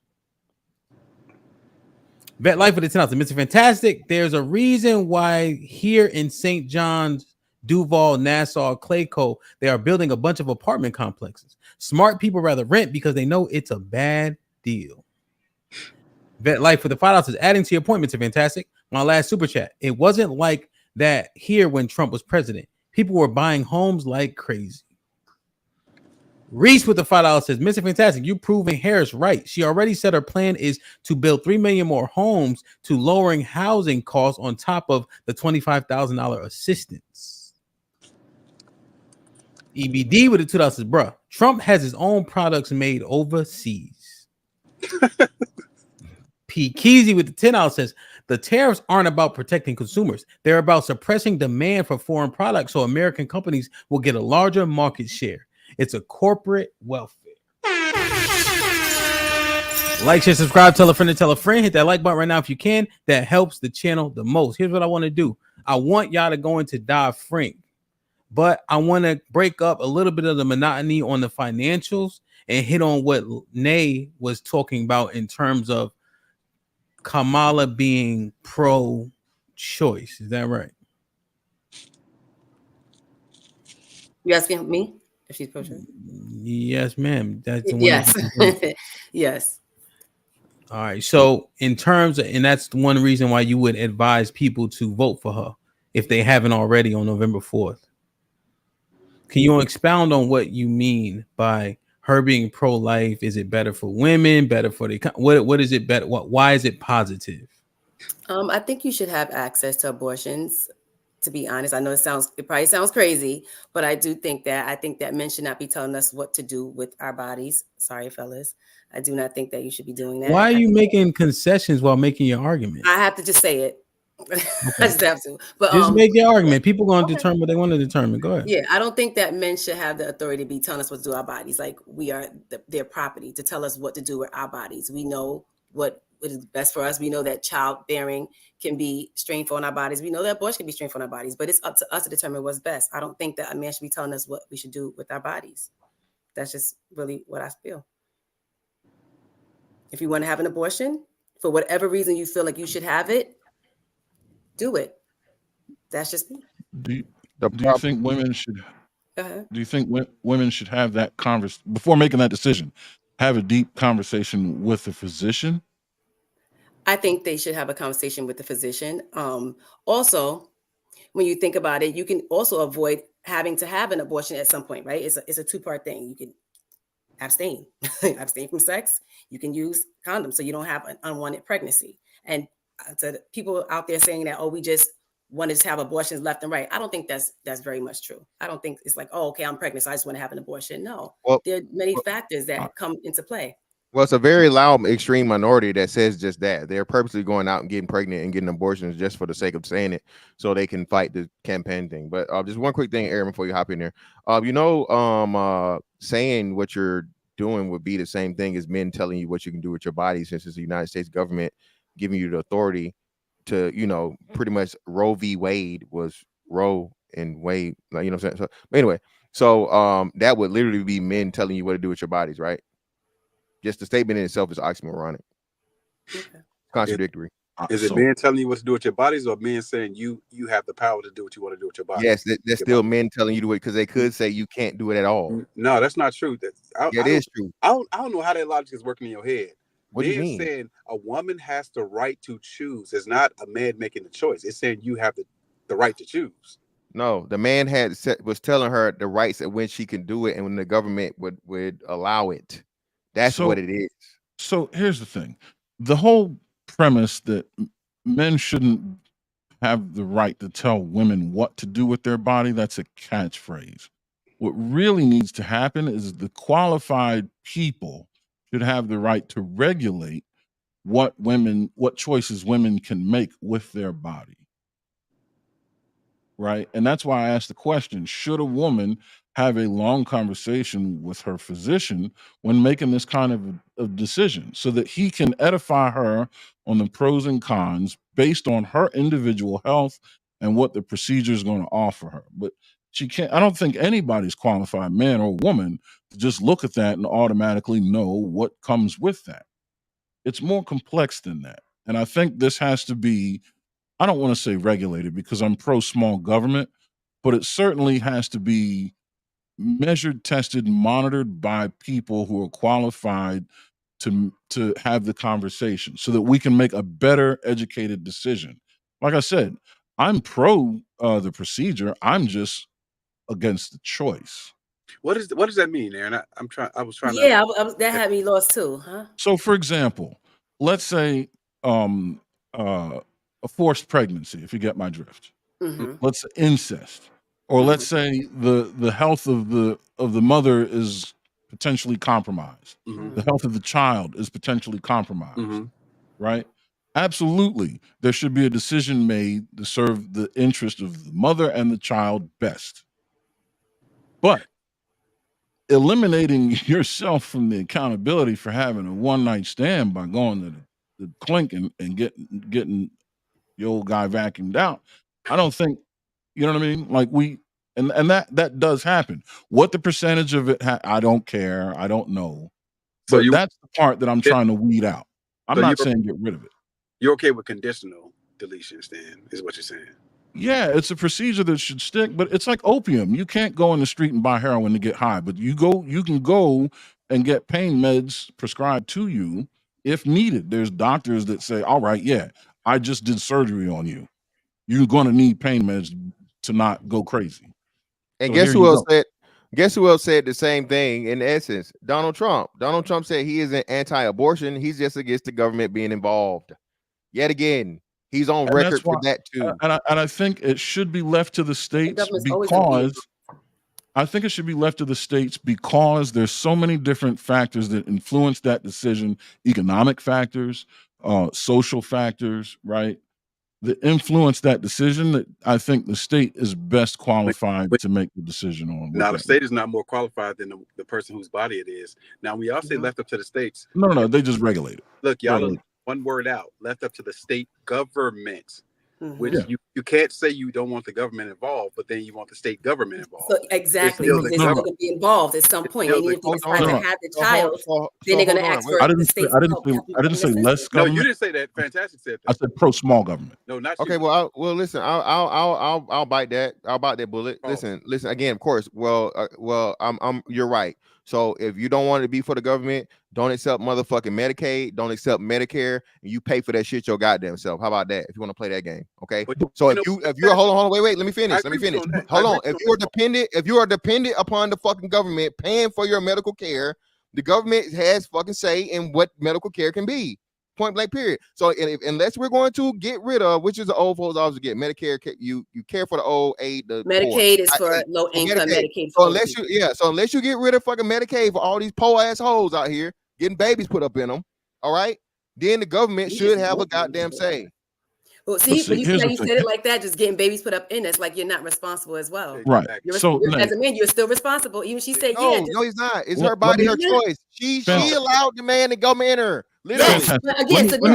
Vet Life with the $10 says, "Mr. Fantastic, there's a reason why here in St. John's, Duval, Nassau, Clayco, they are building a bunch of apartment complexes. Smart people rather rent because they know it's a bad deal." Vet Life for the $5 says, "Adding to your point, Mr. Fantastic, my last super chat. It wasn't like that here when Trump was president. People were buying homes like crazy." Reese with the $5 says, "Mr. Fantastic, you proving Harris right. She already said her plan is to build 3 million more homes to lowering housing costs on top of the $25,000 assistance." EBD with the $2 says, "Bruh, Trump has his own products made overseas." P. Keezy with the $10 says, "The tariffs aren't about protecting consumers. They're about suppressing demand for foreign products so American companies will get a larger market share. It's a corporate welfare." Like, share, subscribe, tell a friend to tell a friend. Hit that like button right now if you can. That helps the channel the most. Here's what I want to do. I want y'all to go into Dodd-Frank, but I want to break up a little bit of the monotony on the financials and hit on what Nay was talking about in terms of Kamala being pro-choice. Is that right? You asking me if she's pro-choice? Yes, ma'am. That's the one. Yes. Yes. All right. So in terms of, and that's the one reason why you would advise people to vote for her if they haven't already on November 4th. Can you expound on what you mean by her being pro-life? Is it better for women? Better for the what is it better? Why is it positive? I think you should have access to abortions. To be honest, I know it probably sounds crazy, but I think that men should not be telling us what to do with our bodies. Sorry, fellas. I do not think that you should be doing that. Why are you making concessions while making your argument? I have to just say it. Okay. I just have to. But just make your argument. People going to determine what they want to determine. Go ahead. Yeah, I don't think that men should have the authority to be telling us what to do with our bodies. Like we are their property to tell us what to do with our bodies. We know what is best for us. We know that childbearing can be strainful on our strainful on our bodies. We know that abortion can be strainful on our bodies, but it's up to us to determine what's best. I don't think that a man should be telling us what we should do with our bodies. That's just really what I feel. If you want to have an abortion, for whatever reason you feel like you should have it, do it. That's just me. Do you think women should? Uh-huh. Do you think women should have that conversation before making that decision? Have a deep conversation with the physician. I think they should have a conversation with the physician. Also, when you think about it, you can also avoid having to have an abortion at some point, right? It's a two-part thing. You can abstain from sex. You can use condoms so you don't have an unwanted pregnancy. And to the people out there saying that, we just want to just have abortions left and right. I don't think that's very much true. I don't think it's like, okay, I'm pregnant, so I just want to have an abortion. No, there are many factors that come into play. Well, it's a very loud, extreme minority that says just that. They're purposely going out and getting pregnant and getting abortions just for the sake of saying it, so they can fight the campaign thing. But just one quick thing, Aaron, before you hop in there. Saying what you're doing would be the same thing as men telling you what you can do with your body, since it's the United States government giving you the authority to, pretty much Roe v. Wade was Roe and Wade, like, what I'm saying. So anyway, that would literally be men telling you what to do with your bodies, right? Just the statement in itself is oxymoronic. Contradictory. Is it men telling you what to do with your bodies, or men saying you have the power to do what you want to do with your body? Yes, that's still men telling you to do it, because they could say you can't do it at all. No, that's not true. It is true. I don't know how that logic is working in your head. What do you mean? Saying a woman has the right to choose. It's not a man making the choice. It's saying you have the right to choose. No, the man was telling her the rights and when she can do it, and when the government would allow it. That's what it is. So here's the thing. The whole premise that men shouldn't have the right to tell women what to do with their body, that's a catchphrase. What really needs to happen is the qualified people should have the right to regulate what choices women can make with their body. Right? And that's why I asked the question, should a woman have a long conversation with her physician when making this kind of decision, so that he can edify her on the pros and cons based on her individual health and what the procedure is going to offer her? But I don't think anybody's qualified, man or woman, to just look at that and automatically know what comes with that. It's more complex than that. And I think this has to be, I don't want to say regulated because I'm pro small government, but it certainly has to be measured, tested, monitored by people who are qualified to have the conversation, so that we can make a better educated decision. Like I said, I'm pro the procedure. I'm just against the choice. What does that mean, Aaron? I was trying. Yeah, that had me lost too, huh? So, for example, let's say a forced pregnancy, if you get my drift. Mm-hmm. Let's say incest, or let's say the health of the mother is potentially compromised. Mm-hmm. The health of the child is potentially compromised. Mm-hmm. Right? Absolutely, there should be a decision made to serve the interest of the mother and the child best. But eliminating yourself from the accountability for having a one-night stand by going to the clink and getting the old guy vacuumed out, I don't think, you know what I mean? Like and that does happen. What the percentage of it, I don't care. I don't know. But that's the part that I'm trying to weed out. I'm not saying get rid of it. You're okay with conditional deletions, then, is what you're saying? Yeah, it's a procedure that should stick, but it's like opium. You can't go in the street and buy heroin to get high, but you can go and get pain meds prescribed to you if needed. There's doctors that say, all right, yeah, I just did surgery on you. You're going to need pain meds to not go crazy. And so guess who else said the same thing in essence? Donald Trump. Donald Trump said he isn't anti-abortion. He's just against the government being involved. Yet again, he's on record for that too. And I think it should be left to the states because there's so many different factors that influence that decision, economic factors, social factors, right? That influence that decision, that I think the state is best qualified to make the decision on. Now, the state is not more qualified than the person whose body it is. Now, we all say left up to the states. No, they just regulate it. Look, y'all, one word out, left up to the state government, which you can't say you don't want the government involved, but then you want the state government involved. So exactly, because they're still going to be involved at some point. And if they decide to have the child, then they're going to ask for the state. I didn't say less government. No, you didn't say that. Fantastic said that. I said pro small government. No, not okay. You. Well, listen. I'll bite that. I'll bite that bullet. Oh. Listen again. Of course. Well, you're right. So if you don't want it to be for the government, don't accept motherfucking Medicaid, don't accept Medicare, and you pay for that shit your goddamn self. How about that? If you want to play that game, okay? So if you're hold on, wait, let me finish. Hold on. If you are dependent upon the fucking government paying for your medical care, the government has fucking say in what medical care can be. Point blank, period. So unless we're going to get rid of, which is the old folks always get, Medicare, you care for the old, aid, the Medicaid poor. is for low income Medicaid. So unless you get rid of fucking Medicaid for all these poor assholes out here, getting babies put up in them. All right, then the government should have a goddamn say. Well, see, when you here's say the you thing. said it like that, just getting babies put up in, it's like you're not responsible as well. Right. You're, So, as a man, you're still responsible. Even she said, No, yeah. no, he's not. It's Let- her body, her let me- choice. She allowed the man to come in her. Literally. Yes, but again, so then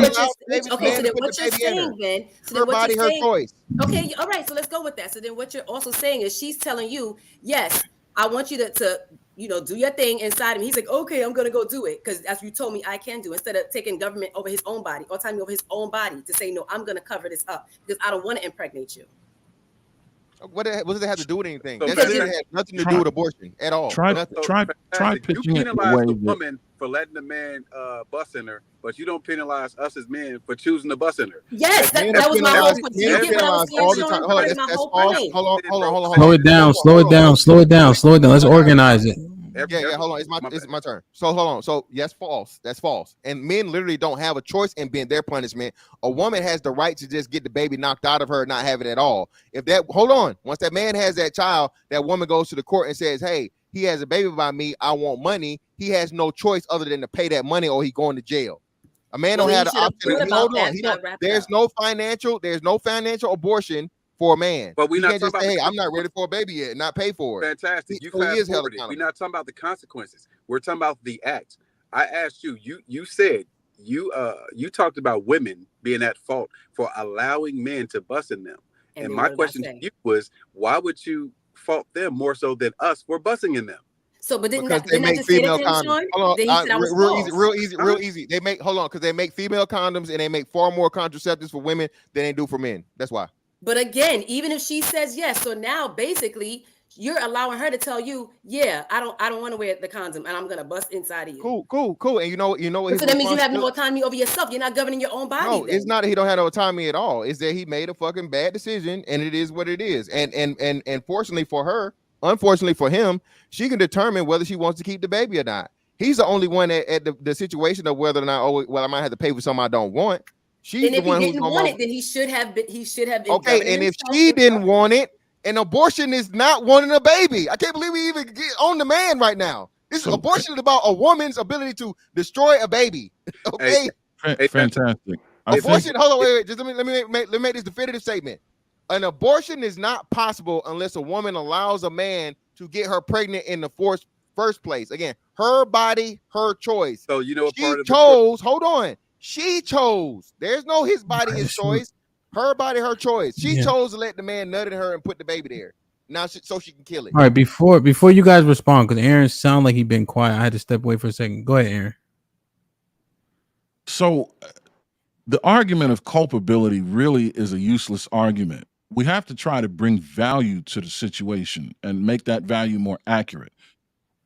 what you're saying then, so then Her what body, you're her saying, choice. okay, all right, so let's go with that. So then what you're also saying is she's telling you, yes, I want you to do your thing inside him. He's like, okay, I'm gonna go do it because as you told me I can do, instead of taking government over his own body, autonomy over his own body, to say no, I'm gonna cover this up because I don't want to impregnate you. What does it have to do with anything? So That shit has nothing to do with abortion at all. Try You pitching it the penalize way the that woman for letting the man bust in her, but you don't penalize us as men for choosing to bust in her. Yes, that was my whole point. You get what I was saying, Sean? That was my whole point. Hold on. Slow it down. Slow it down. Let's organize it. Yeah, hold on. It's my turn. So hold on. So yes, false. That's false. And men literally don't have a choice in being their punishment. A woman has the right to just get the baby knocked out of her, not have it at all. Once that man has that child, that woman goes to the court and says, hey, he has a baby by me, I want money. He has no choice other than to pay that money or he going to jail. A man don't have the option. Hold on. There's no financial abortion for a man. But we you not can't just talking say, about hey, I'm not ready for a baby yet, and not pay for it. Fantastic. You So he is held fast-forwarded. accountable. We're not talking about the consequences. We're talking about the act. I asked you. You said you talked about women being at fault for allowing men to bust in them. And my question to you was, why would you fault them more so than us for busting in them? So, but because they make female condoms. Hold on, real easy. They make because they make female condoms and they make far more contraceptives for women than they do for men. That's why. But again, even if she says yes, so now basically you're allowing her to tell you, yeah, I don't want to wear the condom and I'm gonna bust inside of you. Cool. And you know what? So that means you have no autonomy over yourself. You're not governing your own body. No, it's not that he don't have no autonomy at all. It's that he made a fucking bad decision, and it is what it is. And fortunately for her, unfortunately for him, she can determine whether she wants to keep the baby or not. He's the only one at the situation of whether or not, I might have to pay for something I don't want. She's the one who's didn't want it, then he should have been. He should have been. Okay, and if she didn't want it, an abortion is not wanting a baby. I can't believe we even get on the man right now. Abortion is about a woman's ability to destroy a baby. Okay, fantastic. Abortion. Hold on, wait. Just let me make this definitive statement. An abortion is not possible unless a woman allows a man to get her pregnant in the first place. Again, her body, her choice. So you know, she chose. Hold on. She chose. There's no his body, his choice. Her body, her choice. She chose to let the man nut in her and put the baby there. Now, so she can kill it. All right, before you guys respond, because Aaron sounded like he'd been quiet. I had to step away for a second. Go ahead, Aaron. So, the argument of culpability really is a useless argument. We have to try to bring value to the situation and make that value more accurate.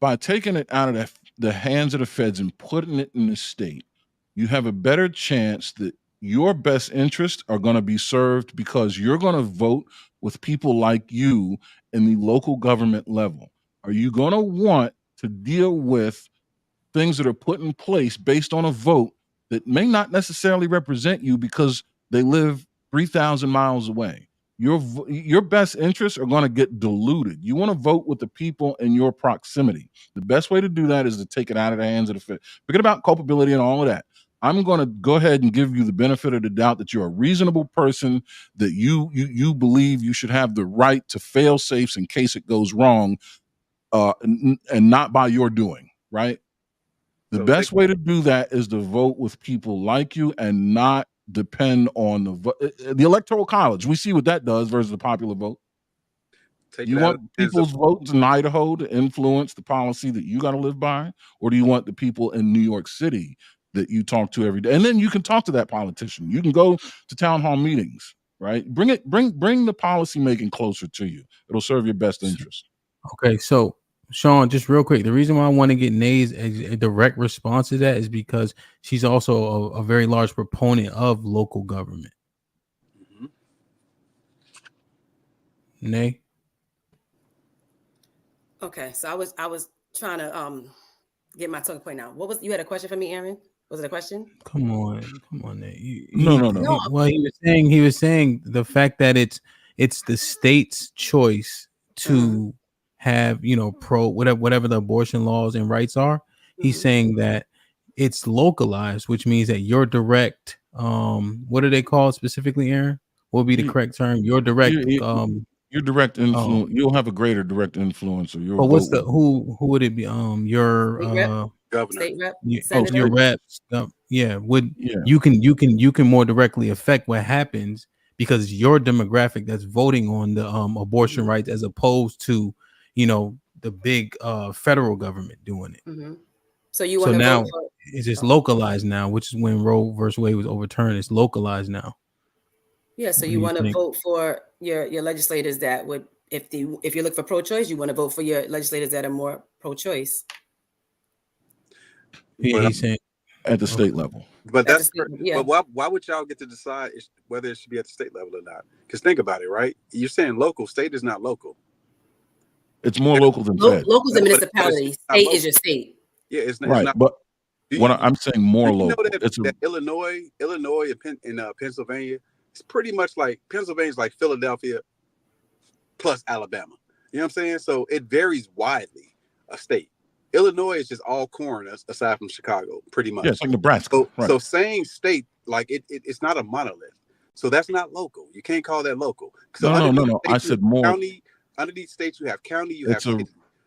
By taking it out of the hands of the feds and putting it in the state, you have a better chance that your best interests are going to be served because you're going to vote with people like you in the local government level. Are you going to want to deal with things that are put in place based on a vote that may not necessarily represent you because they live 3,000 miles away? Your best interests are going to get diluted. You want to vote with the people in your proximity. The best way to do that is to take it out of the hands of the feds. Forget about culpability and all of that. I'm going to go ahead and give you the benefit of the doubt that you're a reasonable person, that you believe you should have the right to fail safes in case it goes wrong, and not by your doing, right? The best way to do that is to vote with people like you and not depend on the Electoral College. We see what that does versus the popular vote. You want people's votes in Idaho to influence the policy that you got to live by, or do you want the people in New York City that you talk to every day? And then you can talk to that politician. You can go to town hall meetings, right? Bring the policy making closer to you. It'll serve your best interest. Okay, so Sean, just real quick, the reason why I want to get Nays a direct response to that is because she's also a very large proponent of local government. Mm-hmm. Nay. Okay, so I was trying to get my talking point out. You had a question for me, Aaron? Was it a question? Come on, Nay. No. Well, he was saying the fact that it's the state's choice to have, whatever the abortion laws and rights are. He's saying that it's localized, which means that your direct, what are they called specifically, Aaron? What would be the correct term? Your direct, your direct influence. You'll have a greater direct influence, or your but what's vote. the who would it be? Your State rep, governor, state rep, your senator. reps. Yeah, would Yeah. you can more directly affect what happens because your demographic that's voting on the abortion rights as opposed to, you know, the big federal government doing it. Mm-hmm. So you So want to now vote for? it's just localized now, which is when Roe versus Wade was overturned. It's localized now. Yeah. So What you do want to think? vote for your legislators that would, if you look for pro-choice, you want to vote for your legislators that are more pro-choice. Yeah, he's saying at the state level. But At the that's state level, yeah. but why would y'all get to decide whether it should be at the state level or not? Because think about it, right? You're saying local, state is not local. It's more local than fed. Local's a But municipality. it's not State local. is your state. Yeah, it's Right, not. but I'm saying more Do you local. know that, It's that Illinois and Pennsylvania, it's pretty much like Pennsylvania's like Philadelphia plus Alabama. You know what I'm saying? So it varies widely a state. Illinois is just all corn aside from Chicago, pretty much. Yeah, it's like Nebraska. So, right. so saying state, like it's not a monolith. So that's not local. You can't call that local. So No. I said more. County, underneath states, you have county, you have city.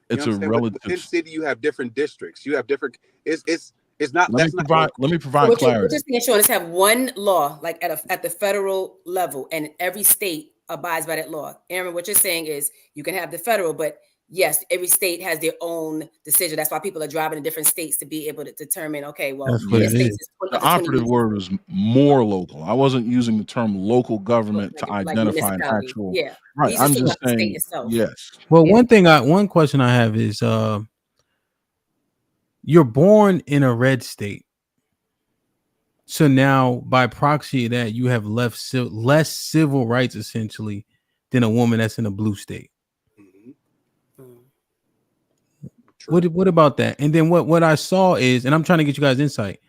It's a relative. Within city, you have different districts. You have different. It's not. Let me provide What clarity. you're saying, Sean, is have one law like at the federal level, and every state abides by that law. Aaron, what you're saying is you can have the federal, but yes, every state has their own decision. That's why people are driving to different states to be able to determine, okay, well, That's what this it state is. is The operative word is more local. I wasn't using the term local government to like identify an municipality. actual. Yeah. Right. He's I'm talking just about the state saying itself. yes. Well, one question I have is you're born in a red state. So now by proxy of that, you have less civil rights essentially than a woman that's in a blue state. What about that? And then what I saw is, and I'm trying to get you guys insight.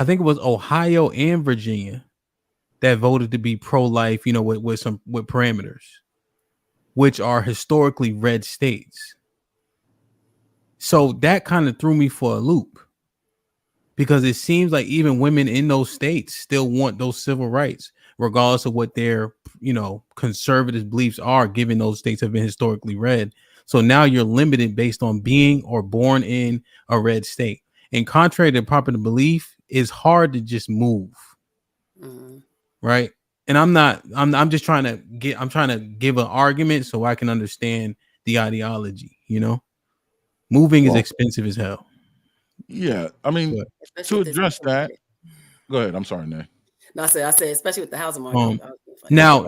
I think it was Ohio and Virginia that voted to be pro-life, you know, with parameters, which are historically red states. So that kind of threw me for a loop because it seems like even women in those states still want those civil rights, regardless of what their, you know, conservative beliefs are, given those states have been historically red. So now you're limited based on being or born in a red state. And contrary to popular belief, it's hard to just move. Right. And I'm just trying to give an argument so I can understand the ideology, you know. Moving is expensive as hell. Yeah. I mean, to address that. Go ahead. I'm sorry, Nay. No, I said, especially with the housing market. Now,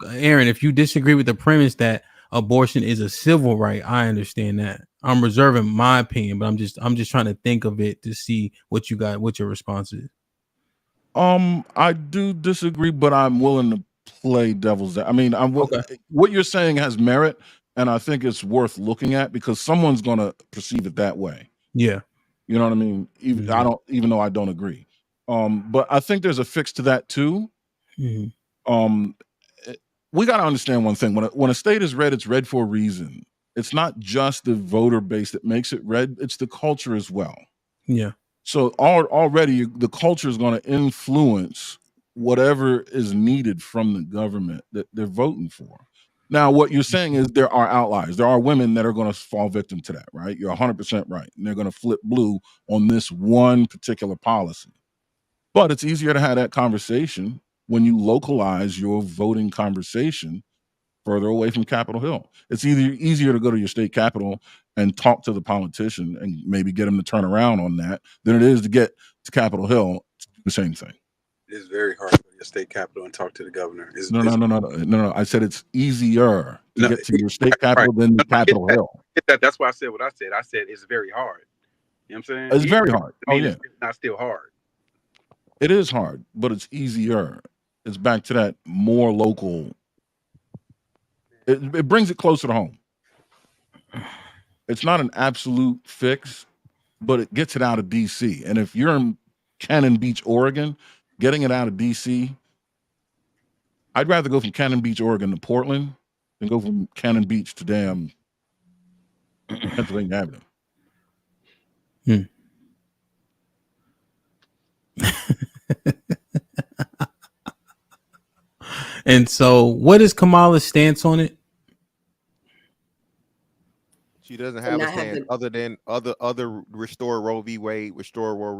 Aaron, if you disagree with the premise that abortion is a civil right, I understand that. I'm reserving my opinion, but I'm just trying to think of it to see what your response is. I do disagree, but I'm willing to play devil's. I mean, what you're saying has merit, and I think it's worth looking at because someone's going to perceive it that way. Yeah, you know what I mean. Even though I don't agree, but I think there's a fix to that too. We got to understand one thing: when a state is red, it's red for a reason. It's not just the voter base that makes it red; it's the culture as well. Yeah. So already the culture is going to influence whatever is needed from the government that they're voting for. Now, what you're saying is there are outliers. There are women that are going to fall victim to that, right? You're 100% right. And they're going to flip blue on this one particular policy. But it's easier to have that conversation when you localize your voting conversation further away from Capitol Hill. It's easier to go to your state capital and talk to the politician and maybe get him to turn around on that than it is to get to Capitol Hill to do the same thing. It's very hard to go to your state capital and talk to the governor. No. I said it's easier to get to your state capital than Capitol Hill. That's why I said what I said. I said it's very hard. You know what I'm saying? It's very hard. It's not still hard. It is hard, but it's easier. It's back to that more local. It brings it closer to home. It's not an absolute fix, but it gets it out of DC. And if you're in Cannon Beach, Oregon, getting it out of DC, I'd rather go from Cannon Beach, Oregon to Portland than go from Cannon Beach to damn Pennsylvania Avenue. And so, what is Kamala's stance on it? She doesn't To have a not have stance the other than other restore Roe v. Wade, restore Roe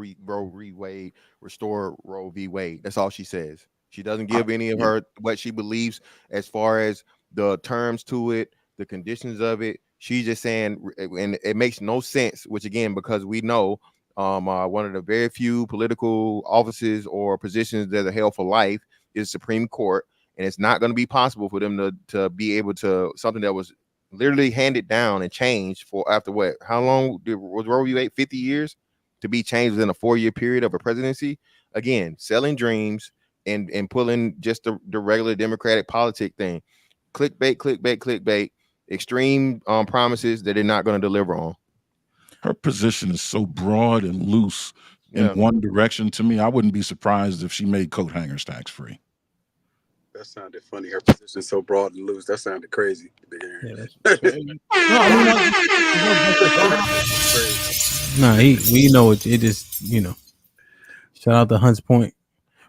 v. Wade, restore Roe v. Wade. That's all she says. She doesn't give any of her what she believes as far as the terms to it, the conditions of it. She's just saying, and it makes no sense. Which again, because we know, one of the very few political offices or positions that are held for life is Supreme Court, and it's not going to be possible for them to be able to something that was literally handed down and changed for after what? How long was Roe v. Wade? 50 years to be changed within a 4-year period of a presidency. Again, selling dreams and pulling just the regular Democratic politic thing. Clickbait, extreme promises that they're not going to deliver on. Her position is so broad and loose in one direction. To me, I wouldn't be surprised if she made coat hangers tax free. That sounded funny. Her position so broad and loose. That sounded crazy. We know it is, shout out to Hunts Point.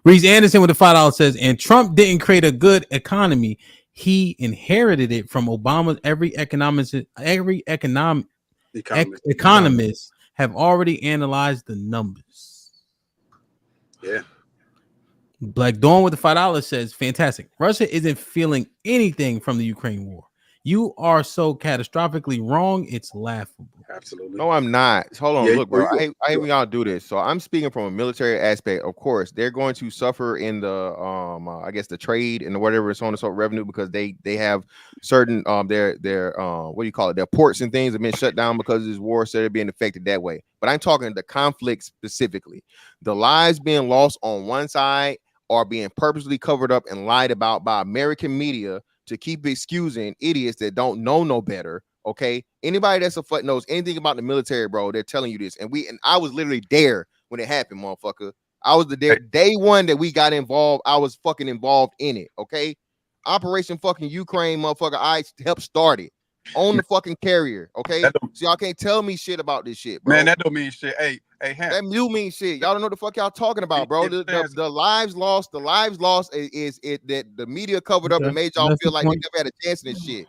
Reese Anderson with the $5 says, and Trump didn't create a good economy. He inherited it from Obama's economists have already analyzed the numbers. Yeah. Black Dawn with the $5 says, fantastic. Russia isn't feeling anything from the Ukraine war. You are so catastrophically wrong. It's laughable. Absolutely. No, I'm not. Hold on. Yeah, Look, bro. I hate when y'all do this. So I'm speaking from a military aspect. Of course, they're going to suffer in the I guess the trade and whatever so on and so revenue because they have certain their what do you call it? Their ports and things have been shut down because of this war, so they're being affected that way. But I'm talking the conflict specifically. The lives being lost on one side are being purposely covered up and lied about by American media to keep excusing idiots that don't know no better. Okay, anybody that's knows anything about the military, bro, they're telling you this. And I was literally there when it happened, motherfucker. I was day one that we got involved. I was fucking involved in it. Okay, Operation fucking Ukraine, motherfucker. I helped start it on the fucking carrier. Okay, so y'all can't tell me shit about this shit, bro. Man, that don't mean shit. Hey, that do mean shit. Y'all don't know what the fuck y'all talking about, bro. The lives lost. The lives lost is it that the media covered up and made y'all feel like they never had a chance in this shit.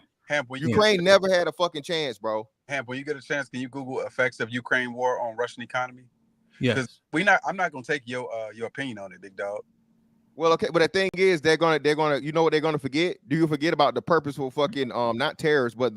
Ukraine never had a fucking chance, bro. Hamp, when you get a chance, can you Google effects of Ukraine war on Russian economy? Yes. I'm not gonna take your opinion on it, big dog. Well, okay, but the thing is, they're gonna, you know what they're gonna forget? Do you forget about the purposeful fucking not terrorists, but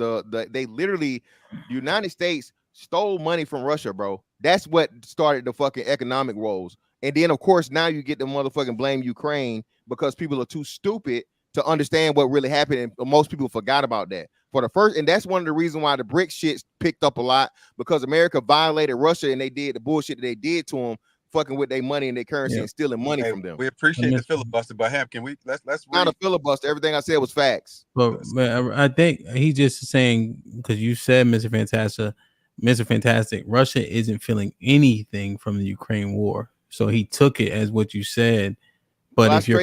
they literally, the United States stole money from Russia, bro. That's what started the fucking economic woes. And then of course now you get the motherfucking blame Ukraine because people are too stupid to understand what really happened, and most people forgot about that. For the first, and that's one of the reasons why the BRICS shit picked up a lot, because America violated Russia and they did the bullshit that they did to them, fucking with their money and their currency and stealing money from them. We appreciate the filibuster, but Hamp, can we let's not a filibuster. Everything I said was facts. But I think he's just saying, because you said, Mr. Fantastic, Russia isn't feeling anything from the Ukraine war, so he took it as what you said. But well, if you're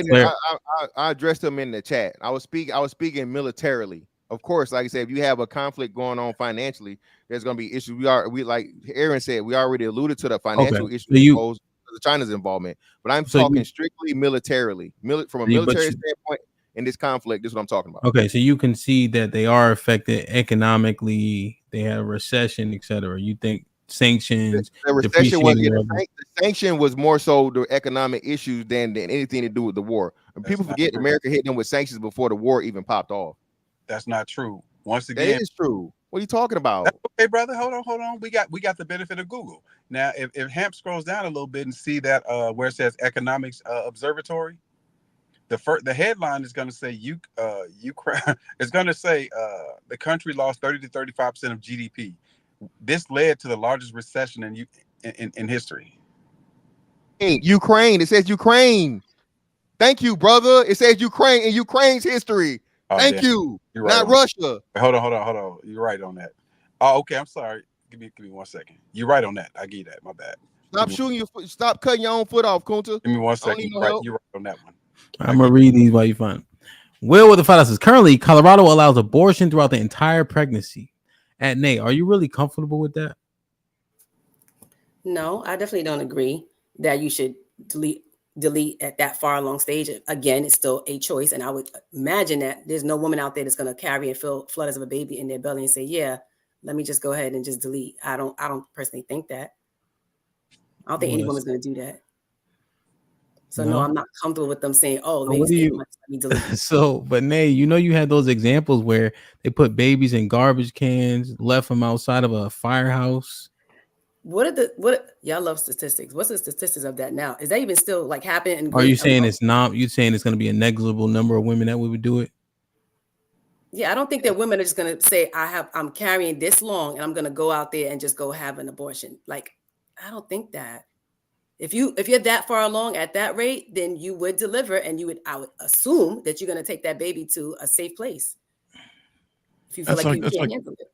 I addressed him in the chat. I was speaking militarily. Of course, like I said, if you have a conflict going on financially, there's going to be issues. We like Aaron said, we already alluded to the financial issues because of China's involvement. But I'm talking strictly militarily, from a military standpoint. In this conflict, this is what I'm talking about. Okay, so you can see that they are affected economically. They have a recession, etc. You think sanctions? The recession was the sanction was more so the economic issues than anything to do with the war. And people forget America hit them with sanctions before the war even popped off. That's not true. Once again, that is true. What are you talking about? Okay, brother, hold on. We got the benefit of Google. Now, if Hamp scrolls down a little bit and see that where it says Economics Observatory, the headline is going to say Ukraine. It's going to say the country lost 30 to 35% of GDP. This led to the largest recession in history. Ukraine. It says Ukraine. Thank you, brother. It says Ukraine in Ukraine's history. Thank you. You're right, not Russia. Hold on. You're right on that. Oh, okay. I'm sorry. Give me 1 second. You're right on that. I get that. My bad. Stop cutting your own foot off, Kunta. Give me 1 second. You're right on that one. I'm gonna read these while you find. Will with the $5 says, currently Colorado allows abortion throughout the entire pregnancy. At Nate, are you really comfortable with that? No, I definitely don't agree that you should delete at that far along stage. Again, it's still a choice. And I would imagine that there's no woman out there that's going to carry and feel flutters of a baby in their belly and say, yeah, let me just go ahead and just delete. I don't personally think that. I don't think any woman's going to do that. So no, I'm not comfortable with them saying, "Oh, So what do you? So, but Nay, you had those examples where they put babies in garbage cans, left them outside of a firehouse. What y'all love statistics? What's the statistics of that now? Is that even still like happening? Are you saying it's not? You saying it's going to be a negligible number of women that would do it? Yeah, I don't think that women are just going to say, I'm carrying this long and I'm going to go out there and just go have an abortion. Like, I don't think that. If you're that far along at that rate, then you would deliver, and I would assume that you're going to take that baby to a safe place. If you feel you can't handle it.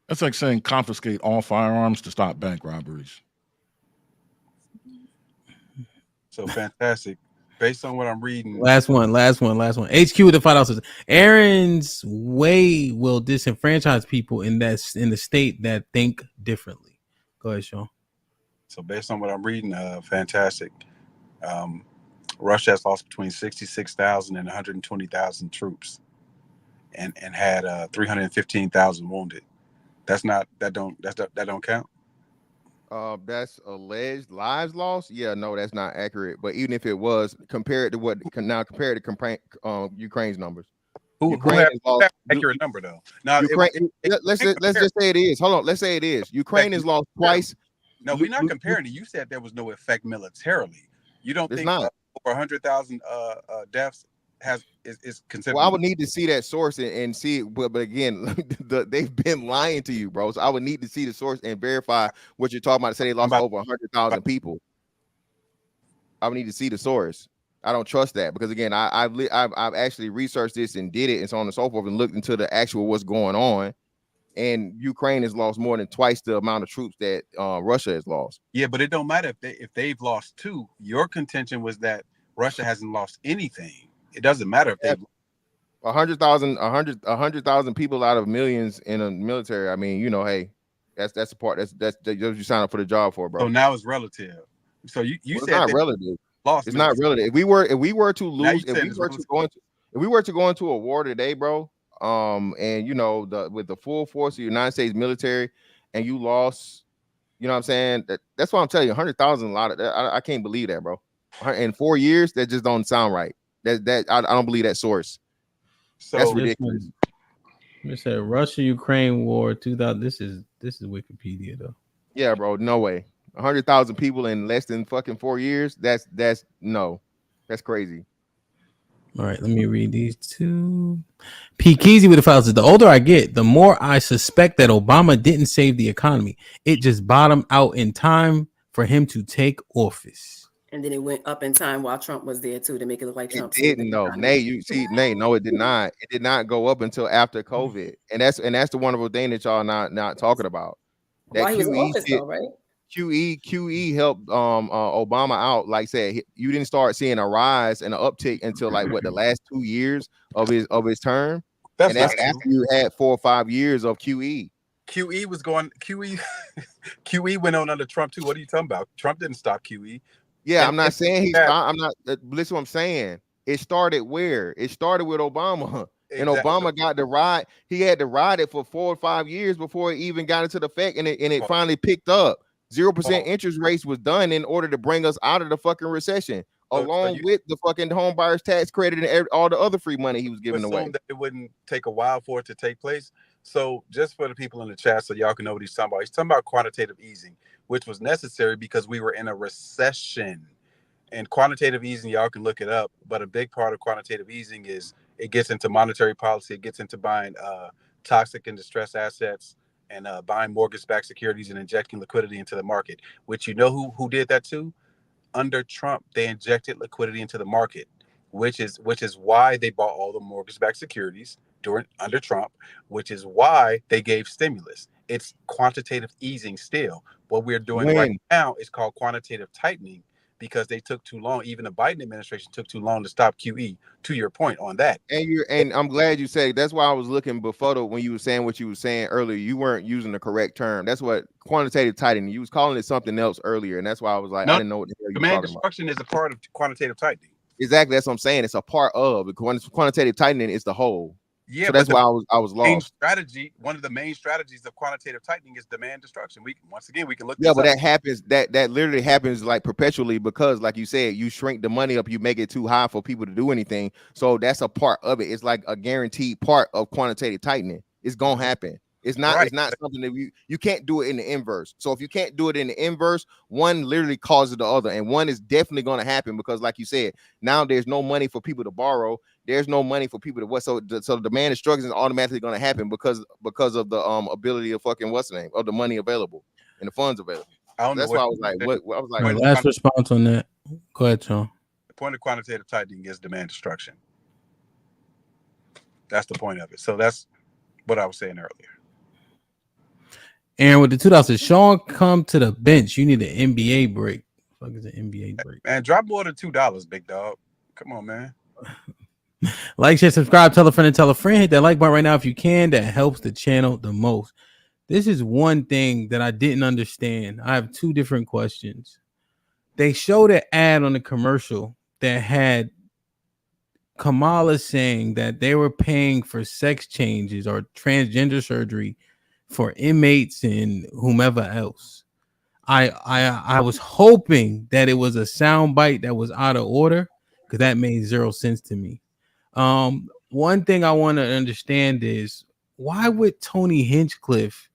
That's like saying confiscate all firearms to stop bank robberies. So fantastic. Based on what I'm reading. Last one. HQ with the $5. Aaron's way will disenfranchise people in the state that think differently. Go ahead, Sean. So based on what I'm reading, fantastic. Russia has lost between 66,000 and 120,000 troops, and had 315,000 wounded. That don't count. That's alleged lives lost. Yeah, no, that's not accurate. But even if it was, compared to Ukraine's numbers. Ukraine has lost accurate number though. Now let's just say it is. Hold on, let's say it is. Ukraine has lost twice. No, we're not comparing it. You said there was no effect militarily. You don't think over 100,000 deaths is considered? Well, I would need to see that source and see it. But again, they've been lying to you, bro. So I would need to see the source and verify what you're talking about. Say they lost over 100,000 people. I would need to see the source. I don't trust that because again, I've actually researched this and did it and so on and so forth and looked into the actual what's going on. And Ukraine has lost more than twice the amount of troops that Russia has lost. Yeah, but it don't matter if they've lost two. Your contention was that Russia hasn't lost anything. It doesn't matter if they've 100,000 people out of millions in a military. I mean, hey, that's the part that's you sign up for the job for, bro. So now it's relative. So you said it's not relative. Lost. It's not relative. If we were to lose, if we were to go into a war today, bro. And with the full force of the United States military, and you lost, you know what I'm saying? That's why I'm telling you, 100,000 a lot of that. I can't believe that, bro. In 4 years, that just don't sound right. I don't believe that source. So that's ridiculous. It said Russia-Ukraine war 2000. This is Wikipedia though. Yeah, bro. No way. 100,000 people in less than fucking 4 years. That's crazy. All right, let me read these two. P. Keezy with the files says, the older I get, the more I suspect that Obama didn't save the economy. It just bottomed out in time for him to take office. And then it went up in time while Trump was there too to make it look like Trump didn't. No, Nay, no, it did not. It did not go up until after COVID, and that's the wonderful thing that y'all not talking about. That while he was in office, though, right? QE helped Obama out. Like said, you didn't start seeing a rise and an uptick until like the last 2 years of his term. That's after you had 4 or 5 years of QE. QE went on under Trump too. What are you talking about? Trump didn't stop QE. Yeah, I'm not saying he stopped. I'm not. Listen, what I'm saying. It started where? It started with Obama. Exactly. And Obama got the ride. He had to ride it for 4 or 5 years before it even got into the effect, and it finally picked up. 0% interest rates was done in order to bring us out of the fucking recession, along with the fucking home buyers tax credit and all the other free money he was giving away. That it wouldn't take a while for it to take place. So just for the people in the chat, so y'all can know what he's talking about. He's talking about quantitative easing, which was necessary because we were in a recession. And quantitative easing, y'all can look it up. But a big part of quantitative easing is it gets into monetary policy. It gets into buying toxic and distressed assets, and buying mortgage-backed securities and injecting liquidity into the market, which who did that too? Under Trump, they injected liquidity into the market, which is why they bought all the mortgage-backed securities under Trump, which is why they gave stimulus. It's quantitative easing still. What we're doing right now is called quantitative tightening, because they took too long. Even the Biden administration took too long to stop QE. To your point on that, And I'm glad you said. That's why I was looking before when you were saying what you were saying earlier. You weren't using the correct term. That's what quantitative tightening. You was calling it something else earlier, and that's why I was like, I didn't know what the hell you were demand talking about. destruction is a part of quantitative tightening. Exactly, that's what I'm saying. It's a part of quantitative tightening is the whole. Yeah, so that's why I was lost. One of the main strategies of quantitative tightening is demand destruction. We can look. Yeah, this but up. that happens. That literally happens like perpetually because, like you said, you shrink the money up, you make it too high for people to do anything. So that's a part of it. It's like a guaranteed part of quantitative tightening. It's gonna happen. It's not. Right. It's not something that you can't do it in the inverse. So if you can't do it in the inverse, one literally causes the other, and one is definitely going to happen because, like you said, now there's no money for people to borrow. There's no money for people to what. So the demand destruction is automatically going to happen because of the ability of fucking what's the name of the money available and the funds available. That's why I was like, what? I was like, last response on that. Go ahead, Sean. The point of quantitative tightening is demand destruction. That's the point of it. So that's what I was saying earlier. Aaron with the $2. Sean, come to the bench. You need an NBA break. What the fuck is an NBA break? Man, drop more than $2, big dog. Come on, man. Like, share, subscribe, tell a friend, and tell a friend. Hit that like button right now if you can. That helps the channel the most. This is one thing that I didn't understand. I have two different questions. They showed an ad on the commercial that had Kamala saying that they were paying for sex changes or transgender surgery for inmates and whomever else. I was hoping that it was a soundbite that was out of order because that made zero sense to me. One thing I want to understand is why would Tony Hinchcliffe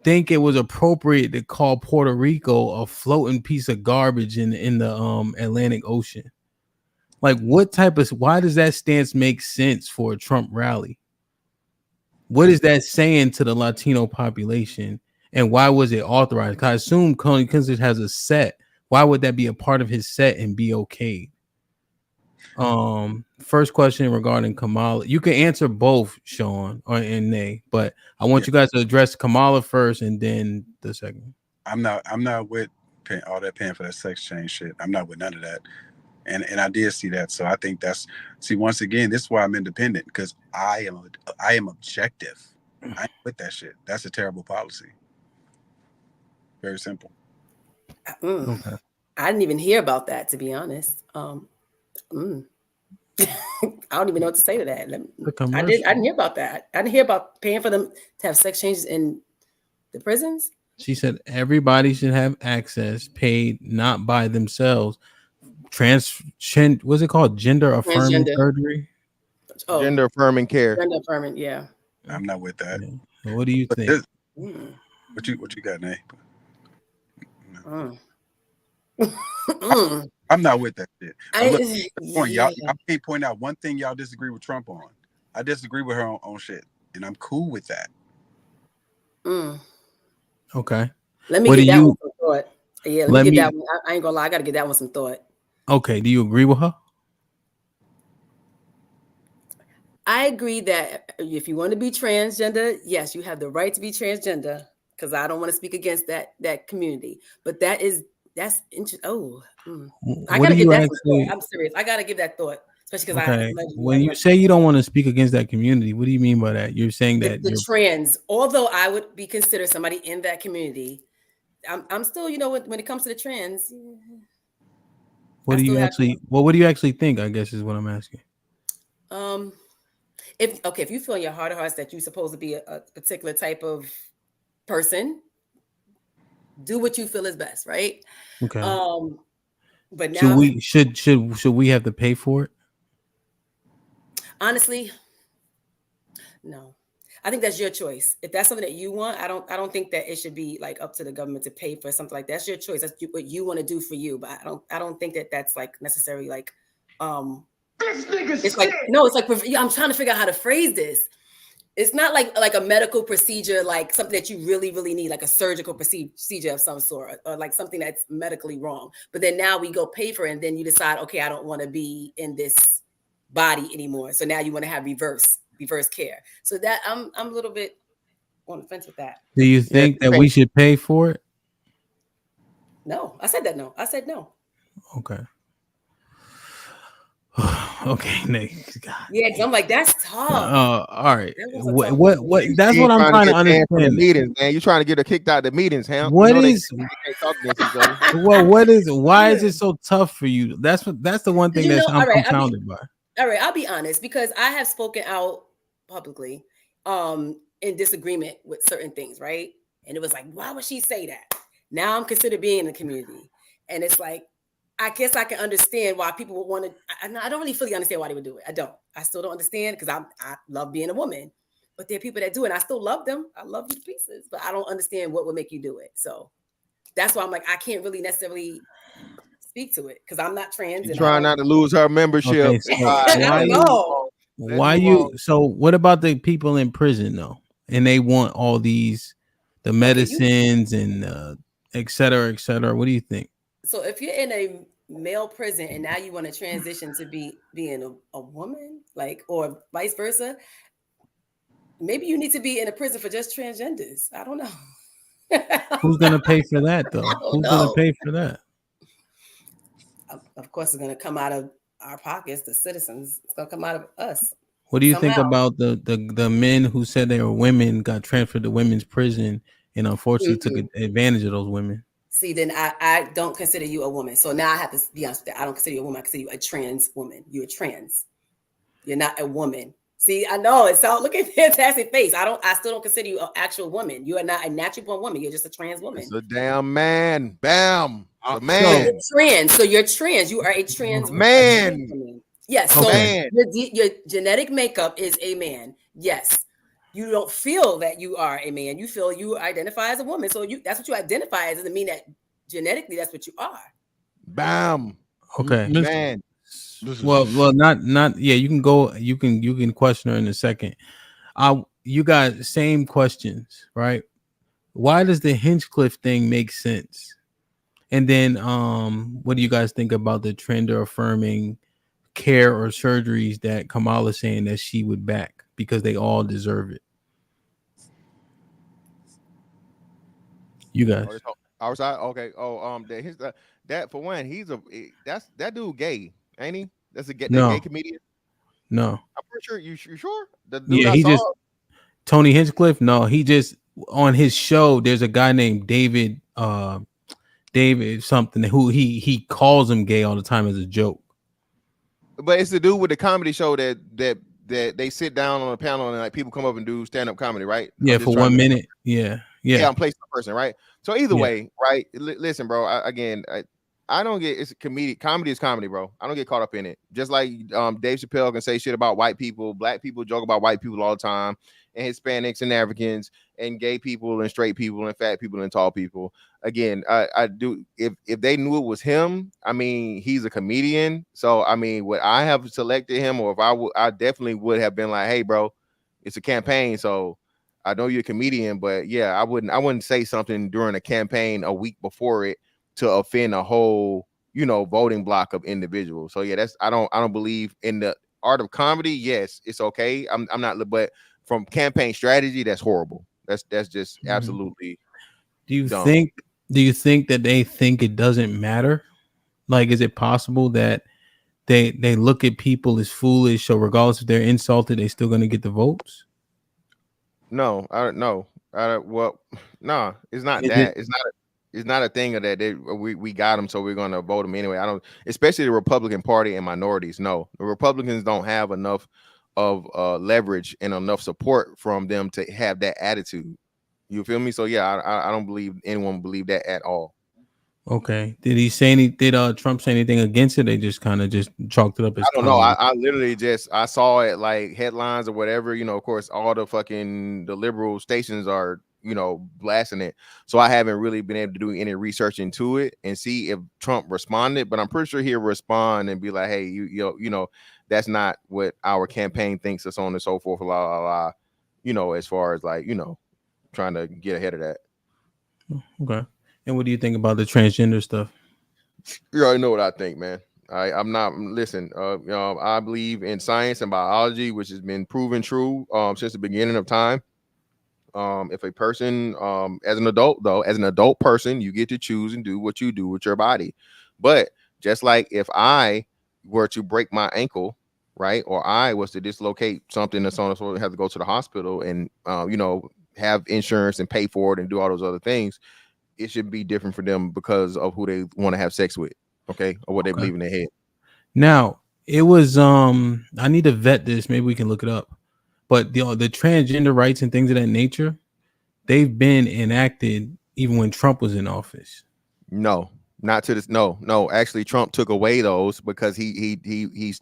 think it was appropriate to call Puerto Rico a floating piece of garbage in the Atlantic Ocean? Like, why does that stance make sense for a Trump rally? What is that saying to the Latino population? And why was it authorized? Because I assume Tony Hinchcliffe has a set. Why would that be a part of his set and be okay? First question regarding Kamala. You can answer both, Sean and Nay, but I want you guys to address Kamala first and then the second. I'm not with all that paying for that sex change shit. I'm not with none of that. And I did see that. So I think once again, this is why I'm independent, because I am objective. I ain't with that shit. That's a terrible policy. Very simple. Okay. I didn't even hear about that, to be honest. I don't even know what to say to that. I didn't hear about that. I didn't hear about paying for them to have sex changes in the prisons. She said everybody should have access, paid not by themselves. What's it called? Gender affirming surgery? Gender affirming care. Gender affirming, yeah. I'm not with that. Yeah. What do you think? What you got, Nay? I'm not with that shit. I can't point out one thing y'all disagree with Trump on. I disagree with her on shit, and I'm cool with that. Okay. Let me get that one some thought. Yeah, let me get that one. I ain't gonna lie, I gotta get that one some thought. Okay. Do you agree with her? I agree that if you want to be transgender, yes, you have the right to be transgender, because I don't want to speak against that community. But that's interesting. I gotta give that thought. I'm serious. I gotta give that thought, especially because when you say you don't want to speak against that community, what do you mean by that? You're saying that the trans, although I would be considered somebody in that community, I'm still, when it comes to the trans. What do you actually think? I guess is what I'm asking. If you feel in your heart of hearts that you're supposed to be a particular type of person, do what you feel is best, right? Okay. But now should we have to pay for it? Honestly, no. I think that's your choice. If that's something that you want, I don't think that it should be like up to the government to pay for something like that. That's your choice. That's what you want to do for you. But I don't think that that's like necessarily like this nigga's it's like no, it's like I'm trying to figure out how to phrase this. It's not like a medical procedure, like something that you really, really need, like a surgical procedure of some sort, or like something that's medically wrong. But then now we go pay for it, and then you decide, okay, I don't want to be in this body anymore. So now you want to have reverse care. So that I'm a little bit on the fence with that. Do you think that we should pay for it? No, I said that. No, I said no. Okay. Okay, Nick. God. Yeah, because I'm like, that's tough. All right. That was a tough one. What? That's You what I'm ain't trying to get banned from the understand. meetings, man. You trying to get her kicked out of the meetings, huh? What You know is? they can't talk against each other. Well, what is? Why is it so tough for you? That's the one thing You know, that's I'm all right, confounded by. all right, I'll be honest because I have spoken out publicly in disagreement with certain things, right? And it was like, why would she say that? Now I'm considered being in the community. And it's like, I guess I can understand why people would want to. I don't really fully understand why they would do it. I don't. I still don't understand because I love being a woman. But there are people that do it. And I still love them. I love you to pieces. But I don't understand what would make you do it. So that's why I'm like, I can't really necessarily speak to it because I'm not trans. She's And trying not to lose her membership. Okay, so I don't know. why you? So what about the people in prison though? And they want all these, the medicines and et cetera, et cetera. What do you think? So if you're in a male prison and now you want to transition to being a woman, like, or vice versa, maybe you need to be in a prison for just transgenders. I don't know. Who's gonna pay for that though? Who's gonna pay for that? Of course, it's going to come out of our pockets, the citizens. It's going to come out of us. What do you think somehow. about the men who said they were women, got transferred to women's prison, and unfortunately took advantage of those women? See, then I don't consider you a woman. So now I have to be honest with that. I don't consider you a woman. I consider you a trans woman. You're trans. You're not a woman. See, I know it sounds, look at fantastic face. I still don't consider you an actual woman. You are not a natural born woman. You're just a trans woman. It's a damn man. Bam. A man. You're trans. So you're trans. You are a trans man. woman. Yes. So your genetic makeup is a man. Yes. You don't feel that you are a man. You feel you identify as a woman. So that's what you identify as. Doesn't mean that genetically that's what you are. Bam. Okay. Man. Well, not. Yeah, you can go. You can question her in a second. You got same questions, right? Why does the Hinchcliffe thing make sense? And then, what do you guys think about the gender affirming care or surgeries that Kamala saying that she would back because they all deserve it? You guys. Our side, okay. Oh, that for one, that dude gay, ain't he? That's a gay comedian. No, I'm pretty sure. You sure? The dude yeah, he just Tony Hinchcliffe. No, he just on his show. There's a guy named David something who he calls him gay all the time as a joke. But it's the dude with the comedy show that they sit down on a panel and like people come up and do stand-up comedy, right? Yeah, for 1 minute. Yeah. I'm placed a person, right? So either way, right? Listen, bro. I don't get, it's a comedy. Comedy is comedy, bro. I don't get caught up in it. Just like Dave Chappelle can say shit about white people, black people joke about white people all the time, and Hispanics and Africans and gay people and straight people and fat people and tall people. Again, I do. If they knew it was him, I mean, he's a comedian. So I mean, would I have selected him, or if I definitely would have been like, hey, bro, it's a campaign, so I know you're a comedian, but yeah, I wouldn't say something during a campaign a week before it to offend a whole, voting block of individuals. So yeah, I don't believe in the art of comedy. Yes, it's okay. I'm not, but from campaign strategy, that's horrible. That's just absolutely. Do you dumb. think that they think it doesn't matter? Like, is it possible that they look at people as foolish, so regardless if they're insulted, they're still going to get the votes? No, I don't know. Well, no, it's not that. It's not a thing of that we got them, so we're going to vote them anyway. I don't, especially the Republican Party and minorities. No, the Republicans don't have enough of leverage and enough support from them to have that attitude. You feel me? So yeah, I don't believe anyone believe that at all. Okay. Did Trump say anything against it? They just kind of just chalked it up as I don't know. I literally I saw it like headlines or whatever. Of course, all the liberal stations are blasting it. So I haven't really been able to do any research into it and see if Trump responded. But I'm pretty sure he'll respond and be like, "Hey, you that's not what our campaign thinks," and so on and so forth. As far as like trying to get ahead of that. Okay. And what do you think about the transgender stuff? You already know what I think, man. I'm not, listen, I believe in science and biology, which has been proven true since the beginning of time. If a person, as an adult person, you get to choose and do what you do with your body. But Just like if I were to break my ankle, right, or I was to dislocate something that's on us, so have to go to the hospital and have insurance and pay for it and do all those other things, it should be different for them because of who they want to have sex with, okay, or what they believe in their head. Now, it was I need to vet this, maybe we can look it up. But the transgender rights and things of that nature, they've been enacted even when Trump was in office. No, not to this. No. Actually, Trump took away those because he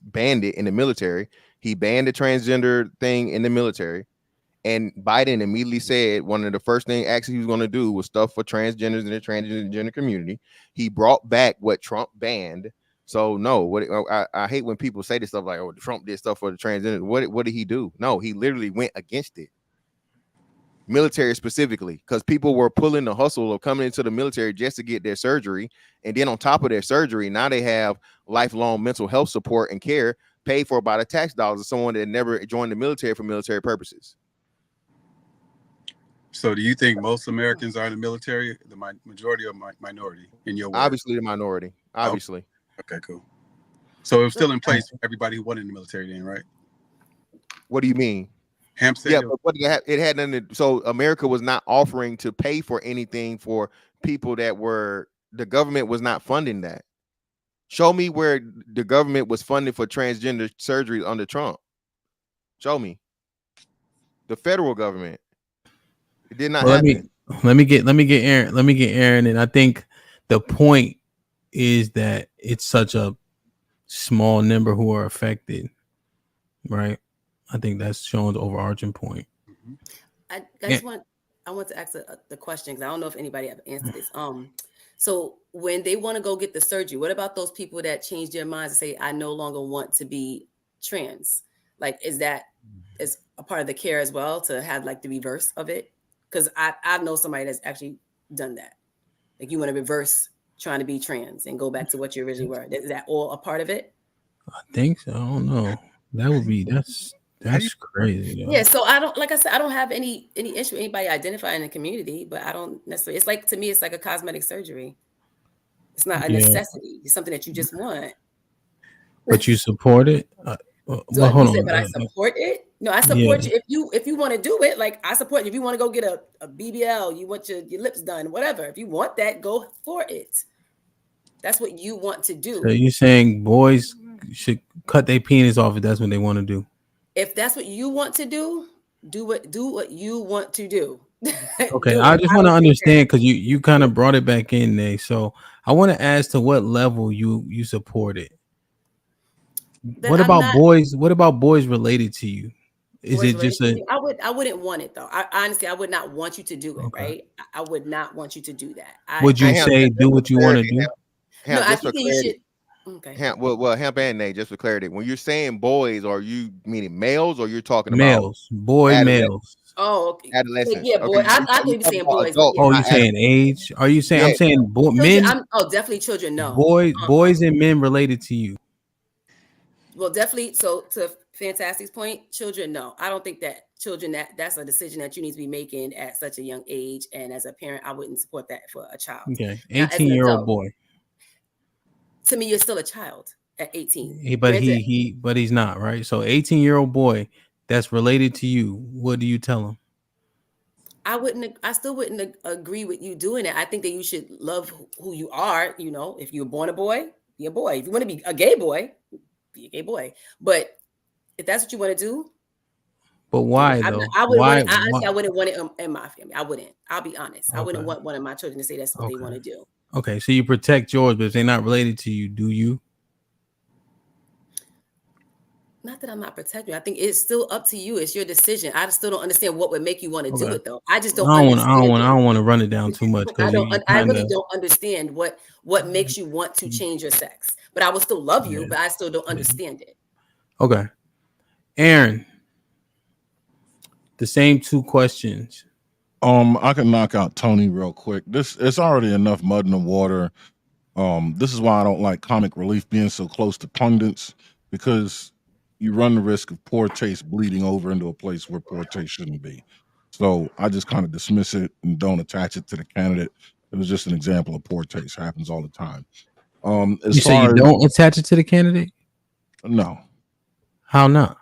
banned it in the military. He banned the transgender thing in the military, and Biden immediately said one of the first things actually he was going to do was stuff for transgenders in the transgender community. He brought back what Trump banned. So no, I hate when people say this stuff like, "Oh, Trump did stuff for the transgender." What did he do? No, he literally went against it. Military specifically, because people were pulling the hustle of coming into the military just to get their surgery, and then on top of their surgery, now they have lifelong mental health support and care paid for by the tax dollars of someone that never joined the military for military purposes. So do you think most Americans are in the military, the majority or minority in your words? Obviously the minority, obviously. Okay, cool. So it's still in place for everybody who went in the military then, right? What do you mean? Yeah, but what it had nothing to, so America was not offering to pay for anything for people that were, the government was not funding that. Show me where the government was funding for transgender surgery under Trump. Show me. The federal government. It did not happen. Let me get Aaron, and I think the point is that it's such a small number who are affected, right? I think that's Sean's overarching point. I want to ask the question because I don't know if anybody have answered this. So when they want to go get the surgery, what about those people that change their minds and say, I no longer want to be trans? Like, is that is a part of the care as well to have like the reverse of it? Because I know somebody that's actually done that. Like, you want to reverse trying to be trans and go back to what you originally were. Is that all a part of it? I think so. I don't know. That would be that's crazy. Yo. Yeah, so I don't, like I said, I don't have any issue with anybody identifying in the community, but I don't necessarily. It's like, to me, it's like a cosmetic surgery. It's not a necessity. It's something that you just want. But you support it. Well, hold on. But I support it. No, I support you if you want to do it. Like, I support you if you want to go get a BBL, you want your lips done, whatever. If you want that, go for it. That's what you want to do. So you're saying boys should cut their penis off if that's what they want to do? If that's what you want to do what you want to do. Okay, I just want to understand because you kind of brought it back in there. So I want to ask to what level you support it. What about boys? What about boys related to you? Is it just I wouldn't want it though. Honestly, I would not want you to do it. Right? I would not want you to do that. Would you say do what you want to do? No, I think you should. Okay. Well, Hemp and Nate, just for clarity, when you're saying boys, are you meaning males or you're talking males, males? Oh, okay. Adolescents. Yeah, boy. I could be saying boys. Oh, you saying age? Are you saying? I'm saying men. Definitely children. No, boys and men related to you. Well, definitely. So to Fantastic's point, children. No, I don't think that children. That's a decision that you need to be making at such a young age. And as a parent, I wouldn't support that for a child. Okay, 18-year-old boy. To me, you're still a child at 18. But he's not, right? So 18-year-old boy that's related to you, what do you tell him? I still wouldn't agree with you doing it. I think that you should love who you are. You know, if you were born a boy, be a boy. If you want to be a gay boy, be a gay boy. But if that's what you want to do. But why though? I wouldn't want it in my family. I wouldn't. I'll be honest. Okay. I wouldn't want one of my children to say that's what they want to do. Okay, so you protect yours, but if they're not related to you, do you? Not that I'm not protecting you. I think it's still up to you. It's your decision. I still don't understand what would make you want to do it, though. I just don't. I don't want to run it down too much. I really don't understand what makes you want to change your sex. But I will still love you. But I still don't understand it. Okay, Aaron. The same two questions. I can knock out Tony real quick. It's already enough mud in the water. This is why I don't like comic relief being so close to pundits, because you run the risk of poor taste bleeding over into a place where poor taste shouldn't be. So I just kind of dismiss it and don't attach it to the candidate. It was just an example of poor taste. Happens all the time. As You say far you as don't attach it to the candidate? no, How not?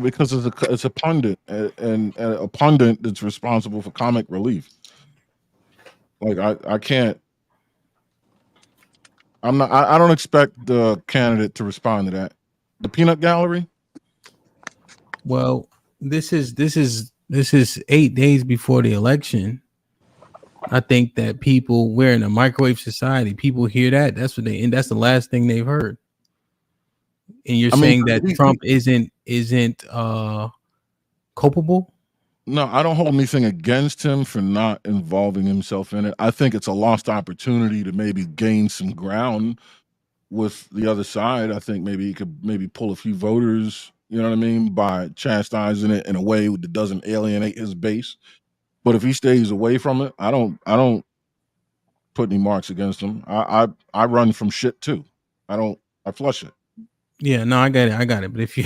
because it's a pundit and a pundit that's responsible for comic relief. Like I can't. I'm not. I don't expect the candidate to respond to that. The peanut gallery. Well, this is 8 days before the election. I think that we're in a microwave society. People hear that. That's what and that's the last thing they've heard. And you're I mean, saying that Trump isn't culpable? No, I don't hold anything against him for not involving himself in it. I think it's a lost opportunity to maybe gain some ground with the other side. I think maybe he could maybe pull a few voters, you know what I mean, by chastising it in a way that doesn't alienate his base. But if he stays away from it, I don't put any marks against him. I run from shit too. I flush it. Yeah, no, I got it. But if you,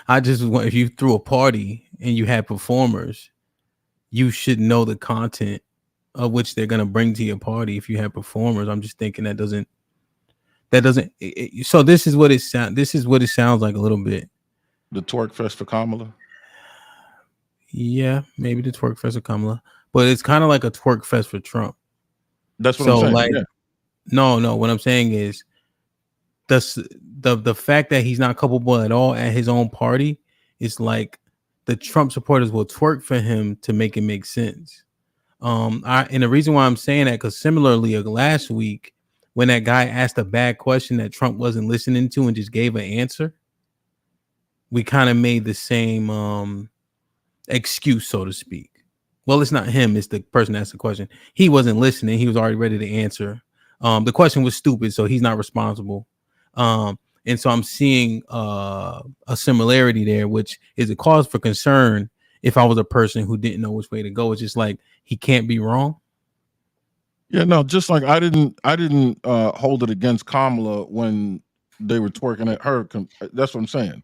if you threw a party and you had performers, you should know the content of which they're gonna bring to your party. If you have performers, I'm just thinking that doesn't. So this is what it sound. This is what it sounds like a little bit. The twerk fest for Kamala. Yeah, maybe the twerk fest for Kamala, but it's kind of like a twerk fest for Trump. That's what I'm saying. Like, yeah. no. What I'm saying is the fact that he's not culpable at all at his own party is like the Trump supporters will twerk for him to make it make sense. And the reason why I'm saying that, because similarly last week when that guy asked a bad question that Trump wasn't listening to and just gave an answer, we kind of made the same excuse, so to speak. Well, it's not him, it's the person that asked the question. He wasn't listening, he was already ready to answer. The question was stupid, so he's not responsible. And so I'm seeing a similarity there, which is a cause for concern. If I was a person who didn't know which way to go, it's just like he can't be wrong. Yeah, no, just like I didn't hold it against Kamala when they were twerking at her. That's what I'm saying.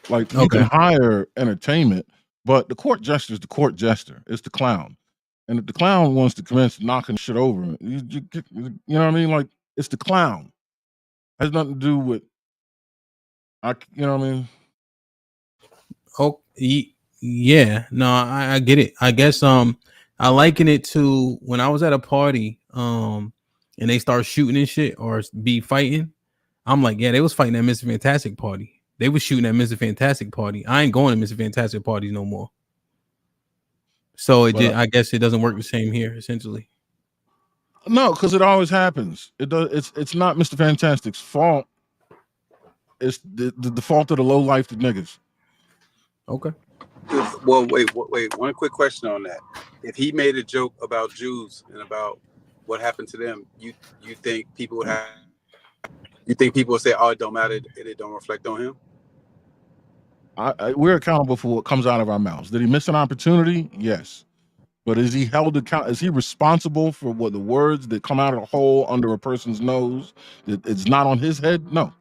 Like you can hire entertainment, but the court jester is the court jester. It's the clown, and if the clown wants to commence knocking shit over, you know what I mean? Like it's the clown. It has nothing to do with you know what I mean? Oh, yeah. No, I get it. I guess I liken it to when I was at a party and they start shooting and shit or be fighting. I'm like, yeah, they was fighting at Mr. Fantastic party. They was shooting at Mr. Fantastic party. I ain't going to Mr. Fantastic parties no more. So I guess it doesn't work the same here, essentially. No, because it always happens. It does. It's not Mr. Fantastic's fault. It's the fault of the low life niggas. Okay. Well, wait. One quick question on that. If he made a joke about Jews and about what happened to them, you think people would have? You think people would say, "Oh, it don't matter. It don't reflect on him"? We're accountable for what comes out of our mouths. Did he miss an opportunity? Yes. But is he held account? Is he responsible for what the words that come out of the hole under a person's nose? That it's not on his head? No.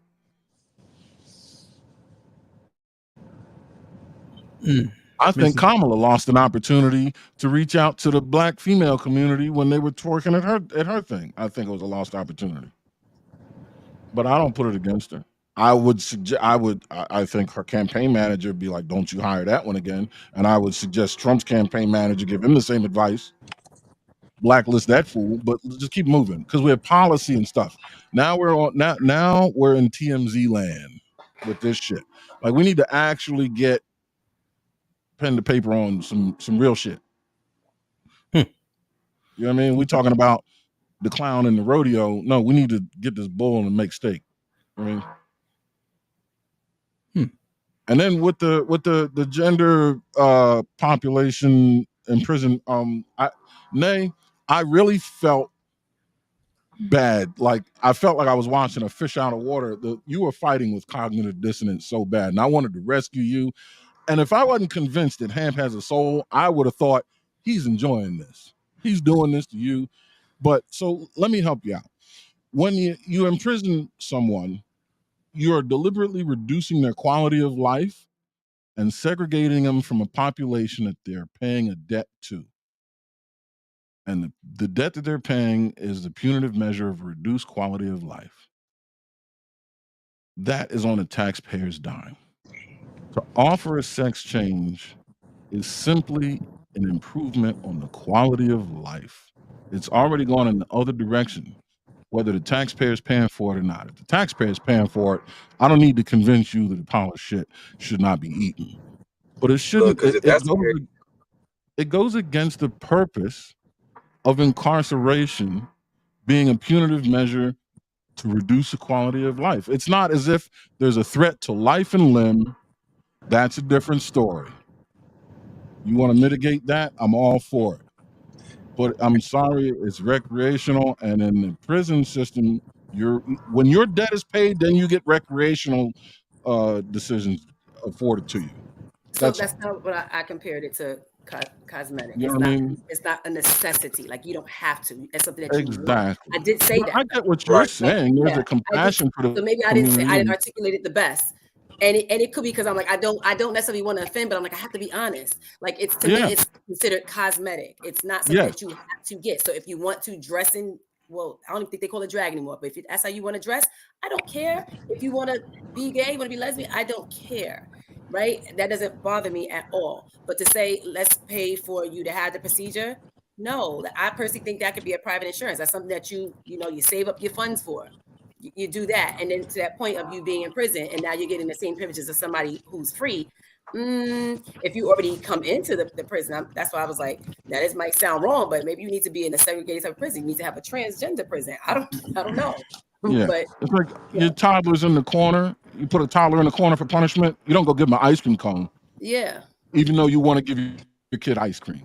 I think Kamala lost an opportunity to reach out to the black female community when they were twerking at her thing. I think it was a lost opportunity. But I don't put it against her. I think her campaign manager would be like, don't you hire that one again. And I would suggest Trump's campaign manager give him the same advice. Blacklist that fool, but just keep moving because we have policy and stuff. Now we're in TMZ land with this shit. Like we need to actually get pen to paper on some real shit. You know what I mean? We're talking about the clown in the rodeo. No, we need to get this bull and make steak. I mean, and then with the gender population in prison, I really felt bad. Like I felt like I was watching a fish out of water. You were fighting with cognitive dissonance so bad, and I wanted to rescue you. And if I wasn't convinced that Hamp has a soul, I would have thought he's enjoying this. He's doing this to you. But so let me help you out. When you imprison someone, you're deliberately reducing their quality of life and segregating them from a population that they're paying a debt to. And the debt that they're paying is the punitive measure of reduced quality of life. That is on the taxpayer's dime. To offer a sex change is simply an improvement on the quality of life. It's already gone in the other direction, whether the taxpayer is paying for it or not. If the taxpayer is paying for it, I don't need to convince you that the pile of shit should not be eaten. But it shouldn't. Because if that's the case, It goes against the purpose of incarceration being a punitive measure to reduce the quality of life. It's not as if there's a threat to life and limb. That's a different story. You want to mitigate that? I'm all for it. But I'm sorry, it's recreational, and in the prison system, when your debt is paid, then you get recreational decisions afforded to you. So that's not what I compared it to. Cosmetic. You know It's what I not. mean? It's not a necessity. Like you don't have to. It's something that you want. Exactly. I did say that. I get what you're saying. There's a I compassion did, for the so maybe I didn't community. articulate it the best. And it could be because I'm like, I don't necessarily want to offend, but I'm like, I have to be honest. Like it's to me, it's considered cosmetic. It's not something that you have to get. So if you want to dress in, well, I don't even think they call it drag anymore. But if that's how you want to dress, I don't care. If you want to be gay, want to be lesbian, I don't care. Right? That doesn't bother me at all. But to say, let's pay for you to have the procedure, no, I personally think that could be a private insurance. That's something that you save up your funds for. You do that, and then to that point of you being in prison, and now you're getting the same privileges as somebody who's free. If you already come into the prison, that's why I was like, now this might sound wrong, but maybe you need to be in a segregated type of prison. You need to have a transgender prison. I don't know. Yeah, But it's like your toddler's in the corner. You put a toddler in the corner for punishment. You don't go give him an ice cream cone. Yeah. Even though you want to give your kid ice cream.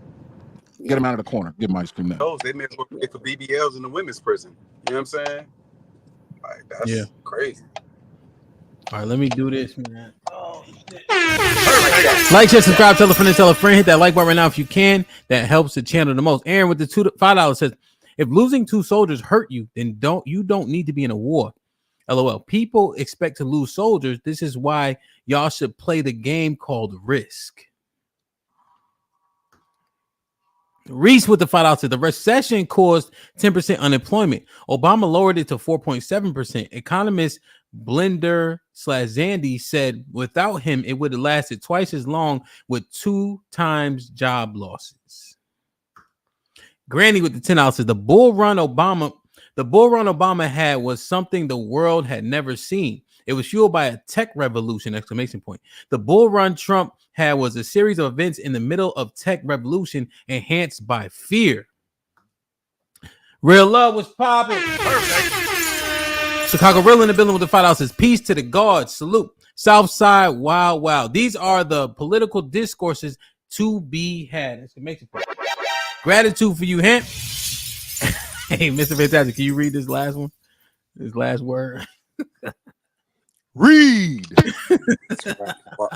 Get him out of the corner. Give him ice cream now. they may as well pay for BBLs in the women's prison. You know what I'm saying? Like that's crazy. All right, let me do this, man. Like, share, subscribe, tell a friend, and tell a friend. Hit that like button right now if you can. That helps the channel the most. Aaron with the $5 says, if losing 2 soldiers hurt you, then you don't need to be in a war. LOL. People expect to lose soldiers. This is why y'all should play the game called Risk. Reese with the $5 said the recession caused 10% unemployment. Obama lowered it to 4.7%. Economist Blender/Zandy said without him, it would have lasted twice as long with 2 times job losses. Granny with the $10 said the bull run Obama had was something the world had never seen. It was fueled by a tech revolution! The bull run Trump had was a series of events in the middle of tech revolution enhanced by fear. Real love was popping. Chicago Real in the building with the $5 says peace to the guards. Salute. Southside, wow. These are the political discourses to be had. Gratitude for you, Hemp. Hey, Mr. Fantastic, can you read this last one? This last word. Read.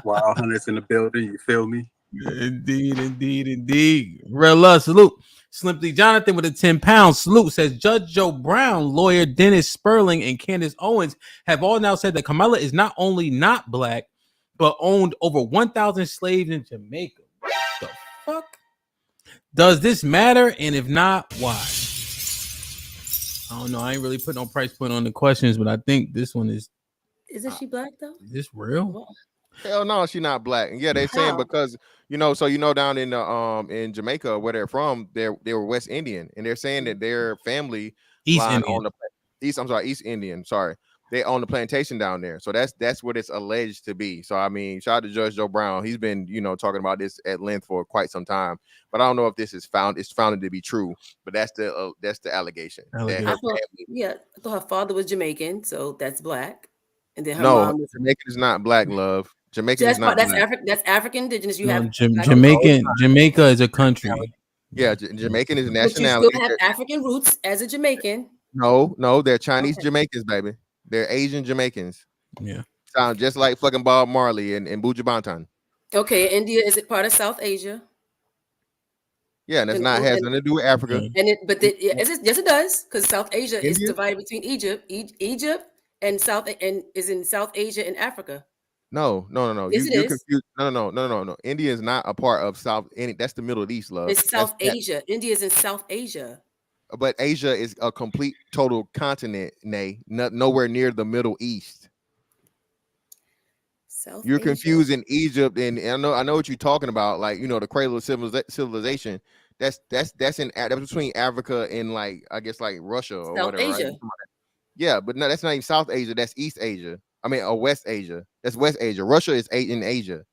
Wild Hunters in the building. You feel me? Indeed. Real love. Salute. Slimpy Jonathan with a 10 pounds. Salute says Judge Joe Brown, lawyer Dennis Sperling, and Candace Owens have all now said that Kamala is not only not black, but owned over 1,000 slaves in Jamaica. What the fuck? Does this matter? And if not, why? I don't know. I ain't really put no price point on the questions, but I think this one is. Isn't she black though? Is this real? Hell no, she's not black. And yeah, they saying because down in Jamaica where they're from, they were West Indian, and they're saying that their family East Indian. East Indian. Sorry, they own the plantation down there. So that's what it's alleged to be. So I mean, shout out to Judge Joe Brown. He's been talking about this at length for quite some time. But I don't know if this is founded to be true. But that's the allegation. I thought her father was Jamaican, so that's black. And then her mom was Jamaican is not black, love. Jamaican is not that's black. That's African indigenous. You have Jamaica is a country. Yeah, Jamaican is a nationality. But you still have African roots as a Jamaican. No, they're Chinese Jamaicans, baby. They're Asian Jamaicans. Yeah. Sound just like fucking Bob Marley and Buju Banton. Okay, India, is it part of South Asia? Yeah, and has nothing to do with Africa. Yes, it does, because South Asia is divided between Egypt and is in South Asia and Africa. No. Yes, it You're is. confused. No. India is not a part of South. That's the Middle East, love. It's South Asia. India is in South Asia. But Asia is a complete, total continent, nowhere near the Middle East. South You're Asia. confusing Egypt, and I know what you're talking about. Like, the cradle of civilization. That's between Africa and, like, I guess, like Russia or South whatever. Asia. Right? Yeah, but no, that's not even South Asia. That's East Asia. I mean, West Asia. That's West Asia. Russia is in Asia.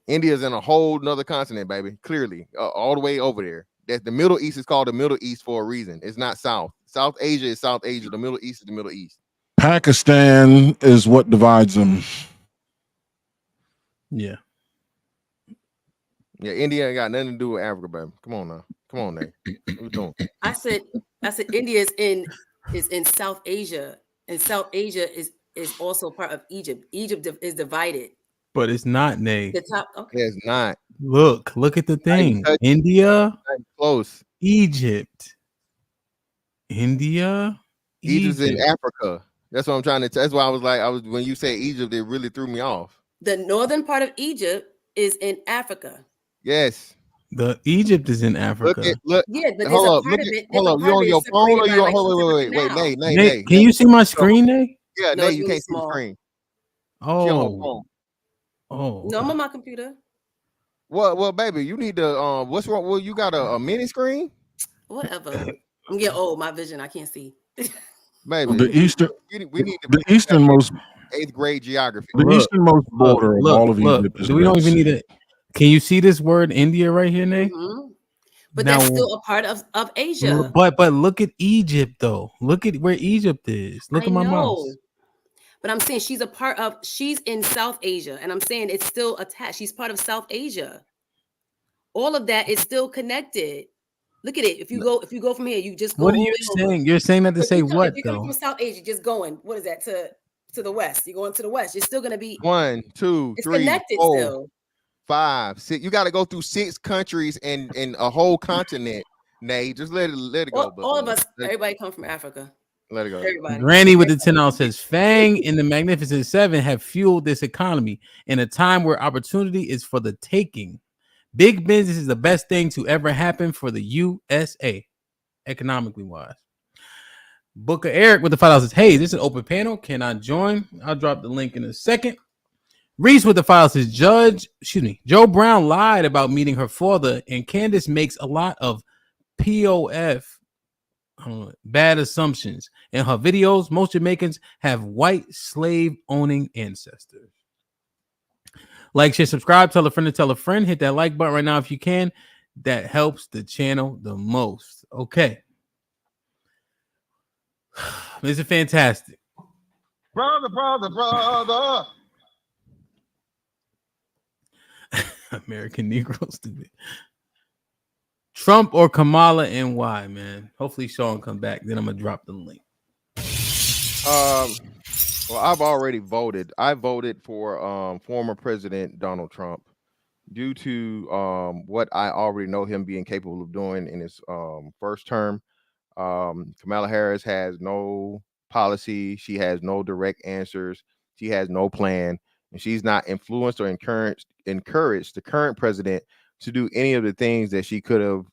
India's in a whole nother continent, baby. Clearly, all the way over there. That the Middle East is called the Middle East for a reason. It's not South. South Asia is South Asia. The Middle East is the Middle East. Pakistan is what divides them. Yeah. Yeah, India ain't got nothing to do with Africa, baby. Come on now. Come on, Nate. What you doing? I said India is in South Asia, and South Asia is also part of Egypt. Egypt is divided. But it's not, Nay. The top. Okay. Yeah, it's not. Look at the thing. India, close. Egypt, India, Egypt's in Egypt. Africa. That's what I'm trying to. That's why I was when you say Egypt, it really threw me off. The northern part of Egypt is in Africa. Yes. The Egypt is in Africa. Look. Yeah, but there's Hold a up. part of it. Hold up. You on your phone or you on? Wait, Nay. Can you see my screen, Nay? Yeah, No, Nay, it's you really can't see the small. screen. Oh. She on her phone. Oh. No, I'm on my computer. Well, baby, you need to what's wrong? Well, you got a mini screen? Whatever. I'm getting old. My vision, I can't see. Baby, The easternmost 8th grade geography. The easternmost border of all of Egypt is Do we don't Red even Sea. need it? Can you see this word India right here, Nay? Mm-hmm. But Now, that's still a part of Asia. But look at Egypt though. Look at where Egypt is. Look at my mouse. But I'm saying she's in South Asia, and I'm saying it's still attached. She's part of South Asia. All of that is still connected. Look at it. If you go from here, you just go. What are you saying? You're saying that to say what if you come though? from South Asia, just going. What is that to the west? You're going to the west. You're still going to be 1, 2, it's 3, connected 4, still. 5, 6. You got to go through 6 countries and a whole continent. Nay, just let it go. All of us, everybody come from Africa. Let it go. Everybody. Granny with the $10 says Fang and the Magnificent Seven have fueled this economy in a time where opportunity is for the taking. Big business is the best thing to ever happen for the USA, economically wise. Booker Eric with the $5 says, hey, is this an open panel? Can I join? I'll drop the link in a second. Reese with the $5 says, Joe Brown lied about meeting her father, and Candace makes a lot of bad assumptions. In her videos, most Jamaicans have white slave owning ancestors. Like, share, subscribe, tell a friend to tell a friend. Hit that like button right now if you can. That helps the channel the most. Okay. This is fantastic. Brother. American Negro, stupid. Trump or Kamala and why, man? Hopefully Sean come back. Then I'm gonna drop the link. Well, I've already voted. I voted for former President Donald Trump due to what I already know him being capable of doing in his first term. Kamala Harris has no policy. She has no direct answers. She has no plan, and she's not influenced or encouraged the current president to do any of the things that she could have,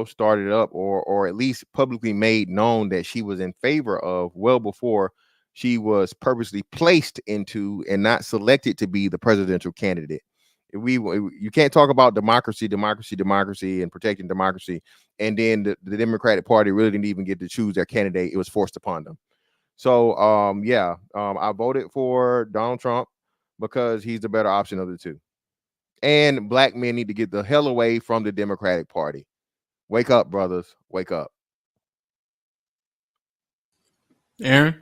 started up or at least publicly made known that she was in favor of well before she was purposely placed into and not selected to be the presidential candidate. You can't talk about democracy and protecting democracy, and then the Democratic Party really didn't even get to choose their candidate. It was forced upon them. So I voted for Donald Trump because he's the better option of the two. And black men need to get the hell away from the Democratic Party. Wake up, brothers. Wake up. Aaron?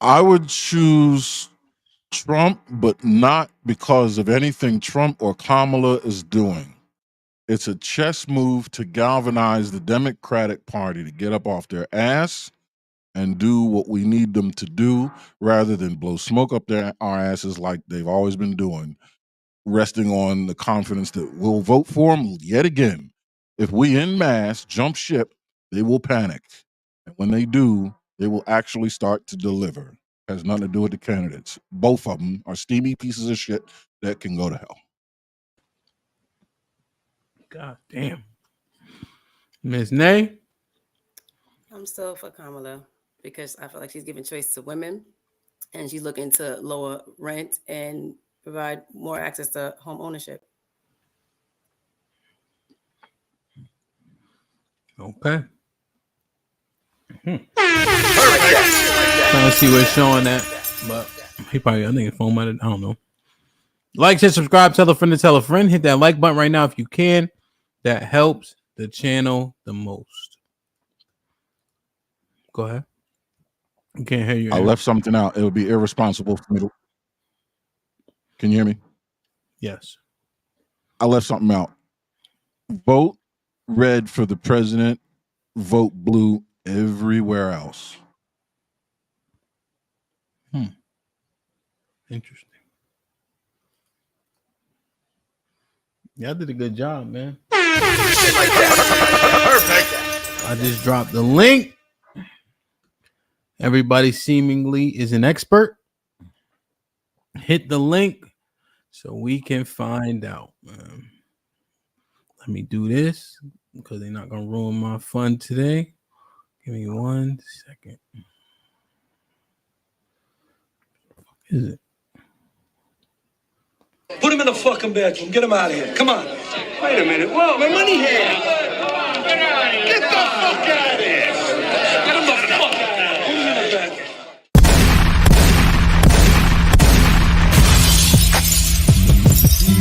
I would choose Trump, but not because of anything Trump or Kamala is doing. It's a chess move to galvanize the Democratic Party to get up off their ass and do what we need them to do rather than blow smoke up our asses like they've always been doing, resting on the confidence that we'll vote for them yet again. If we en masse jump ship, they will panic. And when they do, they will actually start to deliver. Has nothing to do with the candidates. Both of them are steamy pieces of shit that can go to hell. God damn. Miss Nay? I'm still for Kamala because I feel like she's giving choice to women and she's looking to lower rent and provide more access to home ownership. Okay. Trying to see where it's showing at, but he probably, I think his phone might have, I don't know. Like, share, subscribe, tell a friend to tell a friend. Hit that like button right now if you can. That helps the channel the most. Go ahead. I can't hear you. I left something out. It would be irresponsible for me to. Can you hear me? Yes. I left something out. Vote red for the president. Vote blue everywhere else. Interesting. Y'all did a good job, man. Perfect. I just dropped the link. Everybody seemingly is an expert. Hit the link so we can find out. Let me do this because they're not going to ruin my fun today. Give me 1 second. What is it? Put him in the fucking bedroom. Get him out of here. Come on. Wait a minute. Whoa, my money here. Get the fuck out of here. Get him the fuck out of here. Put him in the bedroom.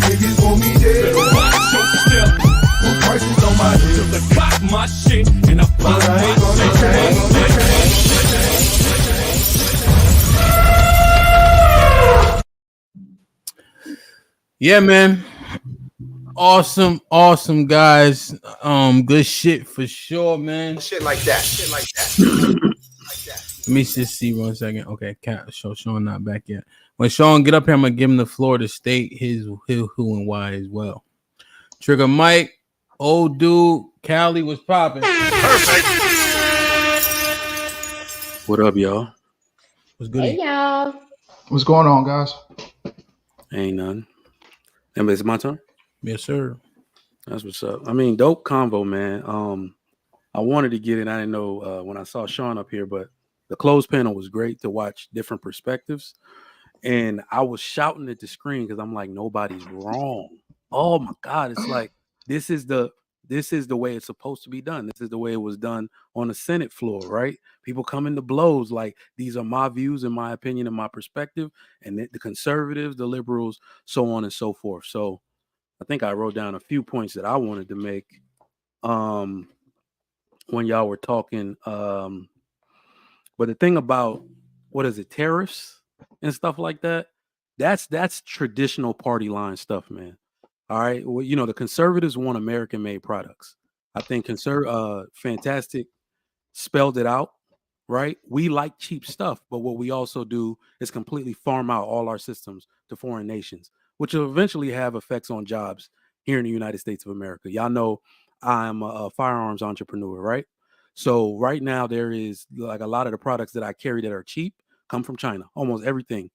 Niggas want me dead. Watch your step. Put prices on my head. Till I got my shit and I pop my Yeah, man. Awesome, guys. Good shit for sure, man. Shit like that. Shit like that. Let me just see 1 second. Okay, Sean not back yet. When Sean get up here, I'm gonna give him the floor to state his who and why as well. Trigger Mike, old dude, Cali was popping. Perfect. What up, y'all? What's good? Hey, y'all. What's going on, guys? Ain't none. And it's my turn? Yes, sir. That's what's up. I mean, dope convo, man. I wanted to get in. I didn't know when I saw Sean up here, but the closed panel was great to watch different perspectives. And I was shouting at the screen because I'm like, nobody's wrong. Oh my God. It's like this is the way it's supposed to be done. This is the way it was done on the Senate floor, right? People come into blows like these are my views and my opinion and my perspective, and the conservatives, the liberals, so on and so forth. So I think I wrote down a few points that I wanted to make when y'all were talking. But the thing about tariffs and stuff like that, that's traditional party line stuff, man. All right. Well, the conservatives want American-made products. I think Fantastic spelled it out, right? We like cheap stuff, but what we also do is completely farm out all our systems to foreign nations, which will eventually have effects on jobs here in the United States of America. Y'all know I'm a firearms entrepreneur, right? So right now there is like a lot of the products that I carry that are cheap come from China. Almost everything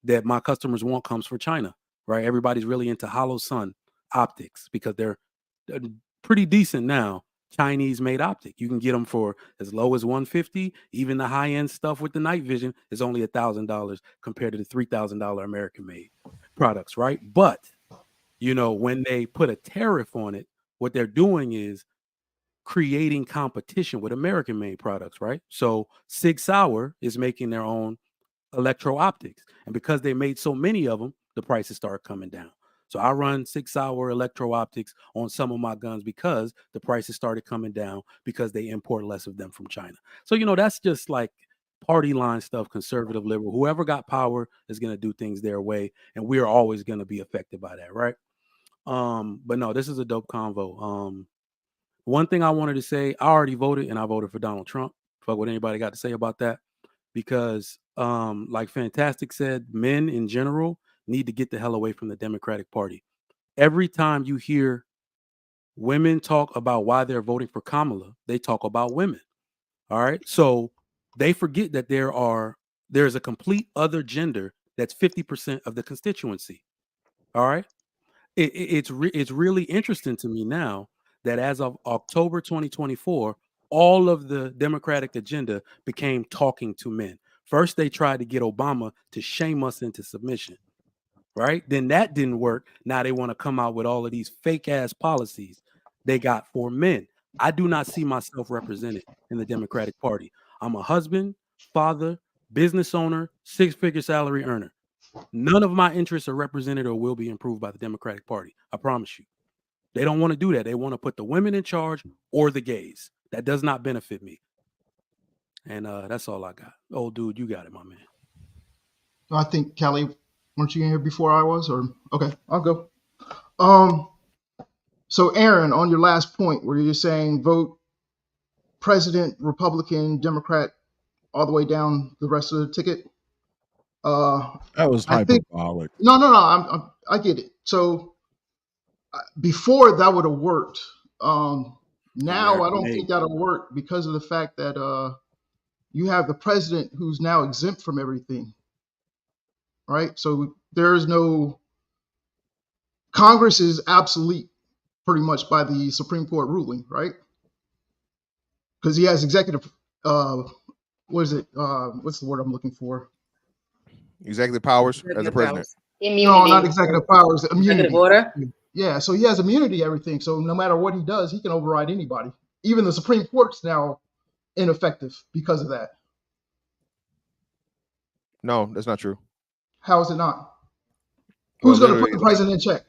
that my customers want comes from China, right? Everybody's really into hollow sun optics because they're pretty decent now. Chinese made optic. You can get them for as low as $150. Even the high end stuff with the night vision is only $1,000 compared to the $3,000 American made products, right? But when they put a tariff on it, what they're doing is creating competition with American made products, right? So Sig Sauer is making their own electro optics, and because they made so many of them, the prices start coming down. So I run 6 hour electro optics on some of my guns because the prices started coming down because they import less of them from China. So that's just like party line stuff, conservative, liberal. Whoever got power is going to do things their way, and we're always going to be affected by that, right? But no, this is a dope convo. One thing I wanted to say, I already voted, and I voted for Donald Trump. Fuck what anybody got to say about that. Because like Fantastic said, men in general need to get the hell away from the Democratic Party. Every time you hear women talk about why they're voting for Kamala, they talk about women. All right. So they forget that there are There's a complete other gender that's 50% of the constituency. All right. It's really interesting to me now that as of October 2024, all of the Democratic agenda became talking to men. First, they tried to get Obama to shame us into submission, right? Then that didn't work. Now they want to come out with all of these fake ass policies they got for men. I do not see myself represented in the Democratic Party. I'm a husband, father, business owner, six-figure salary earner. None of my interests are represented or will be improved by the Democratic Party. I promise you. They don't want to do that. They want to put the women in charge or the gays. That does not benefit me. And that's all I got. Old dude, you got it, my man. I think Kelly, weren't you in here before I was? Or okay, I'll go. So Aaron, on your last point where you're saying vote president, Republican, Democrat, all the way down the rest of the ticket. That was hyperbolic. No. I get it. So before that would have worked. Now I don't think that'll work because of the fact that you have the president who's now exempt from everything. Right? So there is no Congress is obsolete pretty much by the Supreme Court ruling, right? Because he has executive what is it? What's the word I'm looking for? Executive powers as a president. Immunity. No, not executive powers. Immunity. Executive order. Yeah, so he has immunity, everything. So no matter what he does, he can override anybody. Even the Supreme Court's now ineffective because of that. No, that's not true. How is it not? Who's going to put the president in check?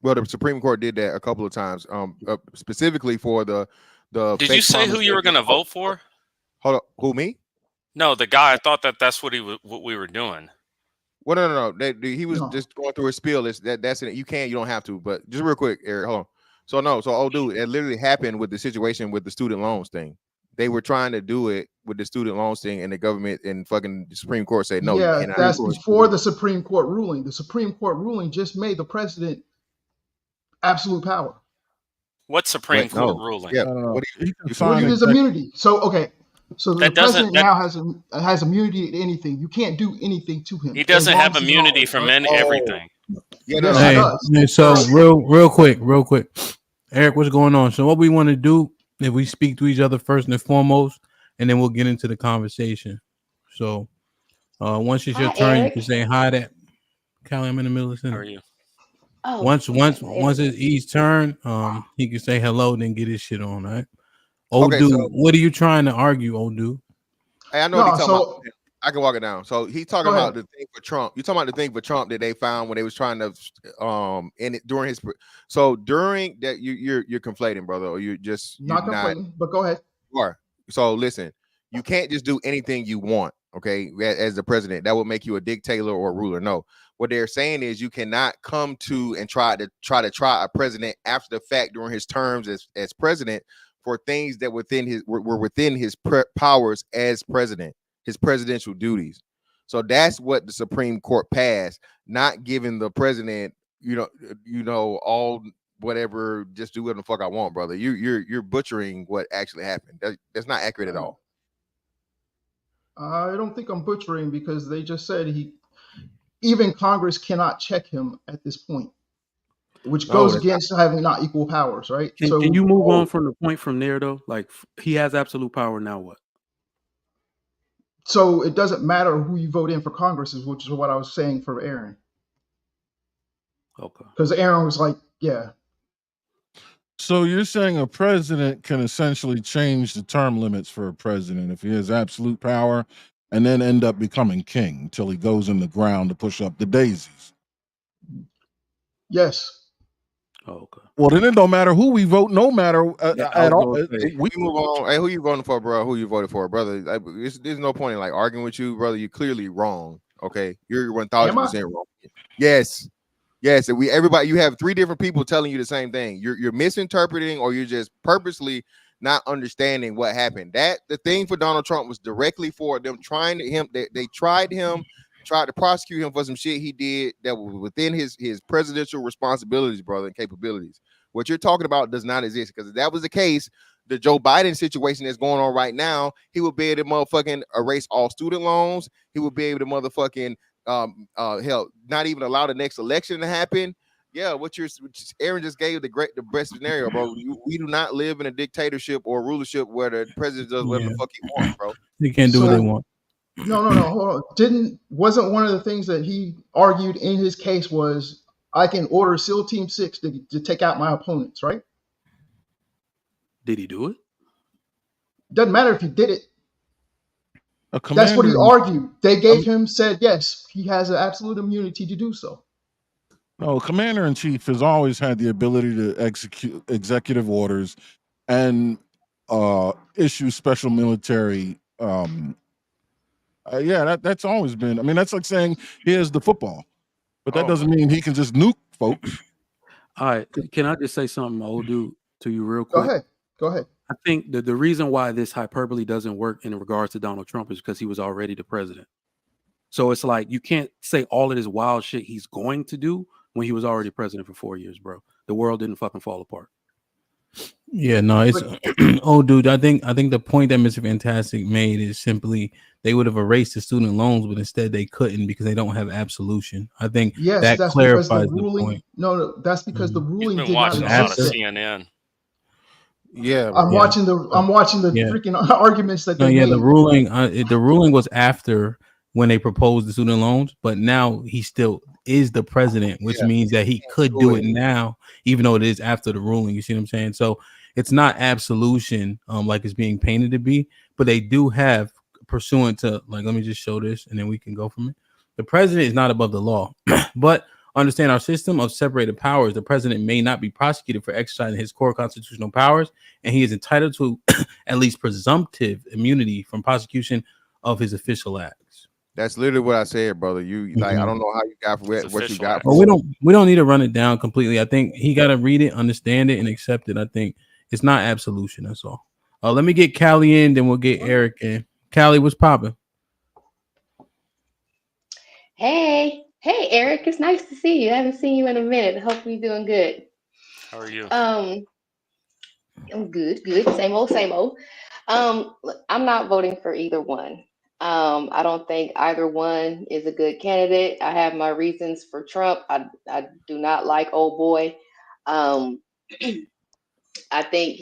Well, the Supreme Court did that a couple of times, specifically for the. Did you say who you were going to vote for? Hold up, who, me? No, the guy. I thought that's what what we were doing. Well, no. He was just going through his spiel. That's it. You don't have to. But just real quick, Eric, hold on. So old dude, it literally happened with the situation with the student loans thing. They were trying to do it with the student loans thing, and the government and fucking the Supreme Court said no. Yeah, that's before the Supreme Court ruling. The Supreme Court ruling just made the president absolute power. What Supreme Court ruling? Yeah, his immunity. So okay. So the president now has immunity to anything. You can't do anything to him. He doesn't have immunity from everything. Yeah, so real quick, Eric, what's going on? So what we want to do, if we speak to each other first and foremost, and then we'll get into the conversation. So once it's your turn, Eric. You can say hi to Callie. I'm in the middle of How are you? Oh, once it's E's turn, he can say hello, then get his shit on, right? Old dude, so, what are you trying to argue, old dude? Hey, I know what he's talking about. I can walk it down. So he's talking about the thing for Trump. You're talking about the thing for Trump that they found when they was trying to in it during his. So during that, you're conflating, brother, or you're just not conflating. But go ahead. You are. So listen, you can't just do anything you want. Okay, as the president, that would make you a dictator or a ruler. No, what they're saying is you cannot come to and try a president after the fact during his terms as president for things that were within his powers as president, his presidential duties. So that's what the Supreme Court passed, not giving the president, all whatever, just do what the fuck I want, brother. You're butchering what actually happened. That's not accurate at all. I don't think I'm butchering because they just said even Congress cannot check him at this point, which goes against having not equal powers, right? Can you move on from the point from there, though? Like, he has absolute power, now what? So it doesn't matter who you vote in for Congress, which is what I was saying for Aaron. Okay. Because Aaron was like, yeah. So you're saying a president can essentially change the term limits for a president if he has absolute power and then end up becoming king until he goes in the ground to push up the daisies? Yes. Oh, okay. Well, then it don't matter who we vote, no matter at all. We move on. Hey, who you voting for, bro? Who you voted for, brother? There's no point in like arguing with you, brother. You're clearly wrong. Okay, you're 1,000% wrong. Yes. Everybody. You have three different people telling you the same thing. You're misinterpreting, or you're just purposely not understanding what happened. That the thing for Donald Trump was directly for them trying to him. They tried to prosecute him for some shit he did that was within his presidential responsibilities, brother, and capabilities, What you're talking about does not exist, because if that was the case, the Joe Biden situation that's going on right now, he would be able to motherfucking erase all student loans. He would be able to motherfucking hell, not even allow the next election to happen. Yeah, which Aaron just gave the best scenario, bro. We do not live in a dictatorship or rulership where the president does whatever the fuck he wants, bro. They can't do what they want. No, hold on. Wasn't one of the things that he argued in his case was I can order SEAL Team 6 to take out my opponents, right? Did he do it? Doesn't matter if he did it. A That's what he commander. argued. They gave him, said yes, he has an absolute immunity to do so. No, commander in chief has always had the ability to execute executive orders and issue special military. That's always been. I mean, that's like saying here's the football, but that doesn't mean he can just nuke folks. All right. Can I just say something, old dude, to you real quick? Go ahead. I think that the reason why this hyperbole doesn't work in regards to Donald Trump is because he was already the president. So it's like you can't say all of this wild shit he's going to do when he was already president for 4 years, bro. The world didn't fucking fall apart. Yeah, no, it's oh, dude. I think the point that Mr. Fantastic made is simply they would have erased the student loans, but instead they couldn't because they don't have absolution. I think that that's clarifies because the the ruling. point. No, that's because the ruling Been did not watching a lot of exist. CNN. Yeah, I'm watching the freaking arguments that they made. The ruling was after when they proposed the student loans, but now he still is the president, which means that he could do it now, even though it is after the ruling. You see what I'm saying? So it's not absolution like it's being painted to be, but they do have, pursuant to, like, let me just show this and then we can go from it. The president is not above the law, but understand our system of separated powers. The president may not be prosecuted for exercising his core constitutional powers, and he is entitled to at least presumptive immunity from prosecution of his official acts. That's literally what I said, brother. You like, I don't know how you got what you got. Well, we don't need to run it down completely. I think he got to read it, understand it, and accept it. I think it's not absolution. That's all. Let me get Callie in, then we'll get Eric in. Callie, what's popping? Hey, Eric. It's nice to see you. I haven't seen you in a minute. Hope you're doing good. How are you? I'm good. Same old. Look, I'm not voting for either one. I don't think either one is a good candidate. I have my reasons for Trump. I do not like old boy. I think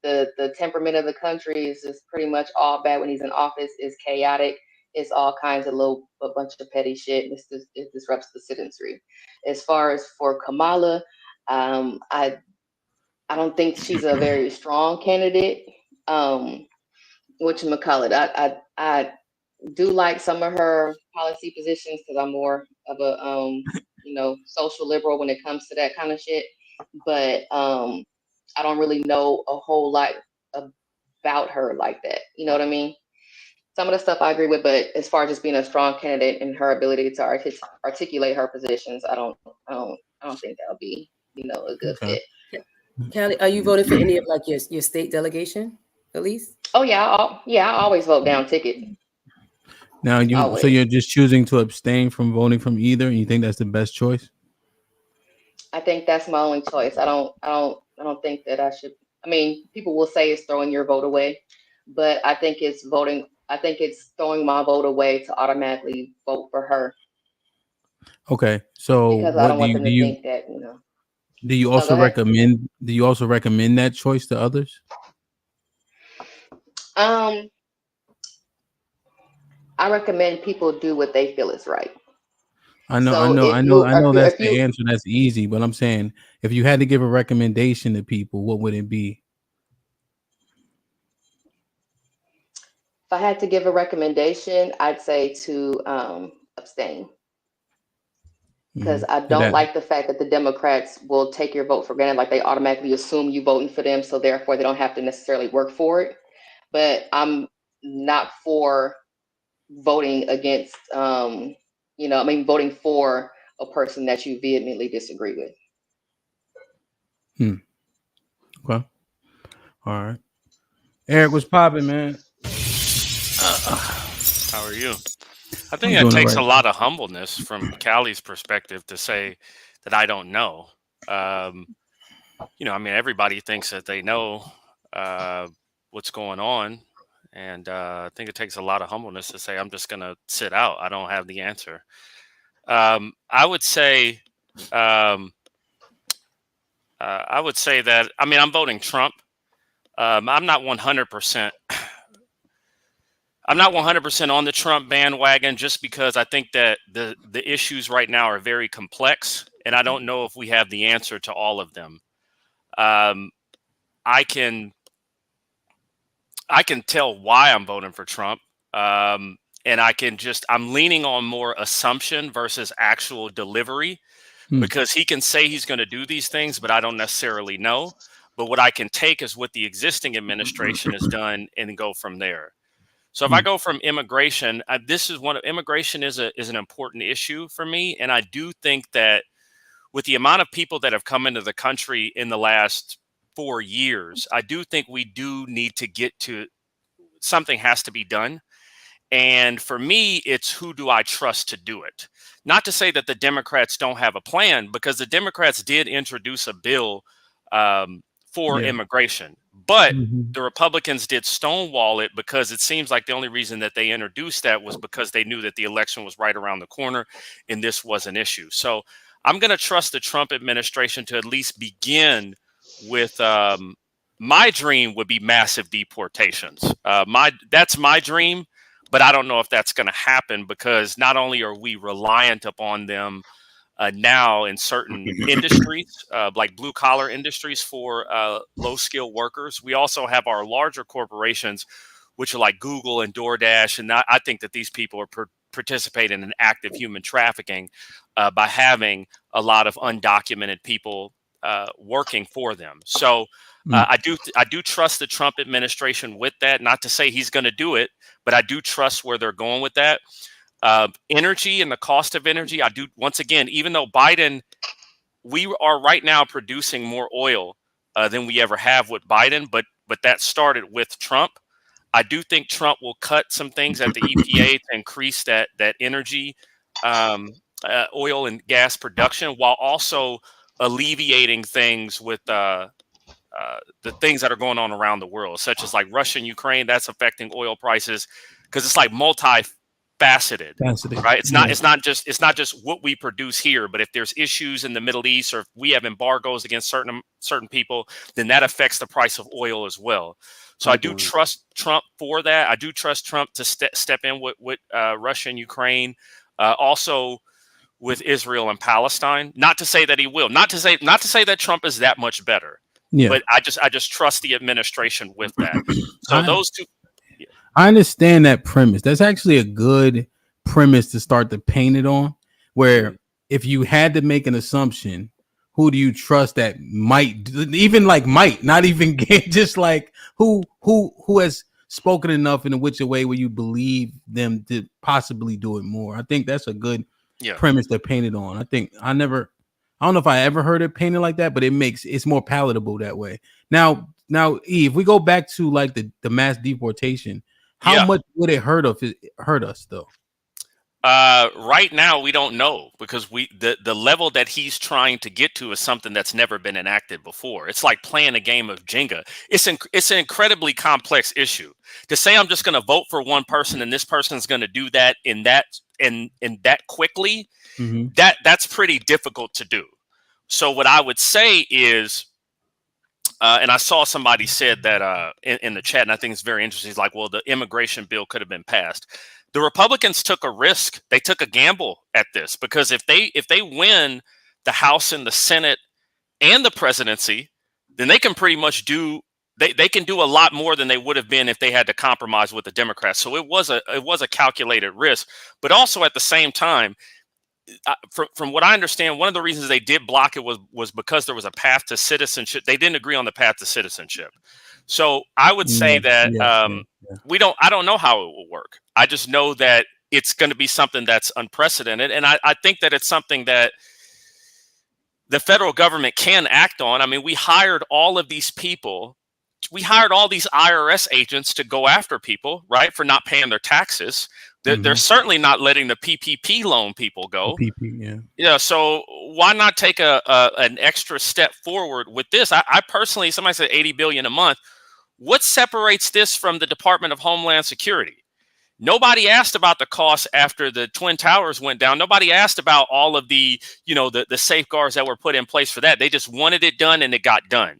the temperament of the country is just pretty much all bad when he's in office. Is chaotic. It's all kinds of a bunch of petty shit. It disrupts the citizenry. As far as for Kamala, I don't think she's a very strong candidate. Whatchamacallit, I do like some of her policy positions because I'm more of a social liberal when it comes to that kind of shit. But I don't really know a whole lot about her like that. You know what I mean? Some of the stuff I agree with, but as far as just being a strong candidate and her ability to articulate her positions, I don't think that'll be a good fit. Callie, are you voting for any of like your state delegation, at least? Oh yeah, I always vote down ticket. Now so you're just choosing to abstain from voting from either, and you think that's the best choice? I think that's my only choice. I don't think that I should. I mean, people will say it's throwing your vote away, but I think it's voting. I think it's throwing my vote away to automatically vote for her. Okay, so because I don't want them to think that Do you also recommend? Do you also recommend that choice to others? I recommend people do what they feel is right. I know that's the answer. That's easy, but I'm saying if you had to give a recommendation to people, what would it be? If I had to give a recommendation, I'd say to abstain. Because I don't like the fact that the Democrats will take your vote for granted, like they automatically assume you voting for them, so therefore they don't have to necessarily work for it. But I'm not for voting against, voting for a person that you vehemently disagree with. Okay. All right. Eric, what's popping, man? How are you? I think it takes a lot of humbleness from Callie's perspective to say that I don't know. I mean, everybody thinks that they know what's going on. And I think it takes a lot of humbleness to say, I'm just going to sit out. I don't have the answer. I would say that, I mean, I'm voting Trump. I'm not 100%. I'm not 100% on the Trump bandwagon, just because I think that the issues right now are very complex, and I don't know if we have the answer to all of them. I can tell why I'm voting for Trump, and I'm leaning on more assumption versus actual delivery, because he can say he's going to do these things, but I don't necessarily know. But what I can take is what the existing administration has done and go from there. So if I go from immigration, immigration is an important issue for me. And I do think that with the amount of people that have come into the country in the last 4 years, I do think we do need to get to something has to be done. And for me, it's who do I trust to do it? Not to say that the Democrats don't have a plan, because the Democrats did introduce a bill for immigration, but the Republicans did stonewall it, because it seems like the only reason that they introduced that was because they knew that the election was right around the corner and this was an issue. So I'm going to trust the Trump administration to at least begin with my dream would be massive deportations. That's my dream, but I don't know if that's going to happen, because not only are we reliant upon them now in certain industries, like blue collar industries for low skilled workers, we also have our larger corporations, which are like Google and DoorDash. And I think that these people are participating in active human trafficking by having a lot of undocumented people working for them. So I do trust the Trump administration with that. Not to say he's going to do it, but I do trust where they're going with that. Energy and the cost of energy, I do, once again, even though Biden, we are right now producing more oil than we ever have with Biden, but that started with Trump. I do think Trump will cut some things at the EPA to increase that energy, oil and gas production, while also alleviating things with the things that are going on around the world, such as like Russia and Ukraine. That's affecting oil prices, because it's like multifaceted, right? It's not just what we produce here, but if there's issues in the Middle East, or if we have embargoes against certain people, then that affects the price of oil as well. So I do trust Trump for that. I do trust Trump to step in with Russia and Ukraine, also with Israel and Palestine. Not to say that he will. Not to say that Trump is that much better. Yeah. But I just trust the administration with that. So those two. Yeah. I understand that premise. That's actually a good premise to start to paint it on. Where if you had to make an assumption, who do you trust that might, not even get, just like who has spoken enough in which a way where you believe them to possibly do it more? I think that's a good premise to paint it on. I don't know if I ever heard it painted like that, but it's more palatable that way. Now, Eve, we go back to like the mass deportation. How much would it hurt us though? Right now, we don't know, because the level that he's trying to get to is something that's never been enacted before. It's like playing a game of Jenga. It's an incredibly complex issue. To say I'm just going to vote for one person and this person's going to do that in that quickly, that's pretty difficult to do. So what I would say is, and I saw somebody said that in the chat, and I think it's very interesting. He's like, well, the immigration bill could have been passed. The Republicans took a risk. They took a gamble at this, because if they win the House and the Senate and the presidency, then they can pretty much they can do a lot more than they would have been if they had to compromise with the Democrats. So it was a calculated risk, but also at the same time, from what I understand, one of the reasons they did block it was because there was a path to citizenship. They didn't agree on the path to citizenship. So I would say that I don't know how it will work. I just know that it's going to be something that's unprecedented. And I think that it's something that the federal government can act on. I mean, we hired all of these people. We hired all these IRS agents to go after people, right, for not paying their taxes. They're certainly not letting the PPP loan people go. PP, yeah. Yeah, so why not take an extra step forward with this? I personally, somebody said 80 billion a month. What separates this from the Department of Homeland Security? Nobody asked about the costs after the Twin Towers went down. Nobody asked about all of the, the safeguards that were put in place for that. They just wanted it done, and it got done.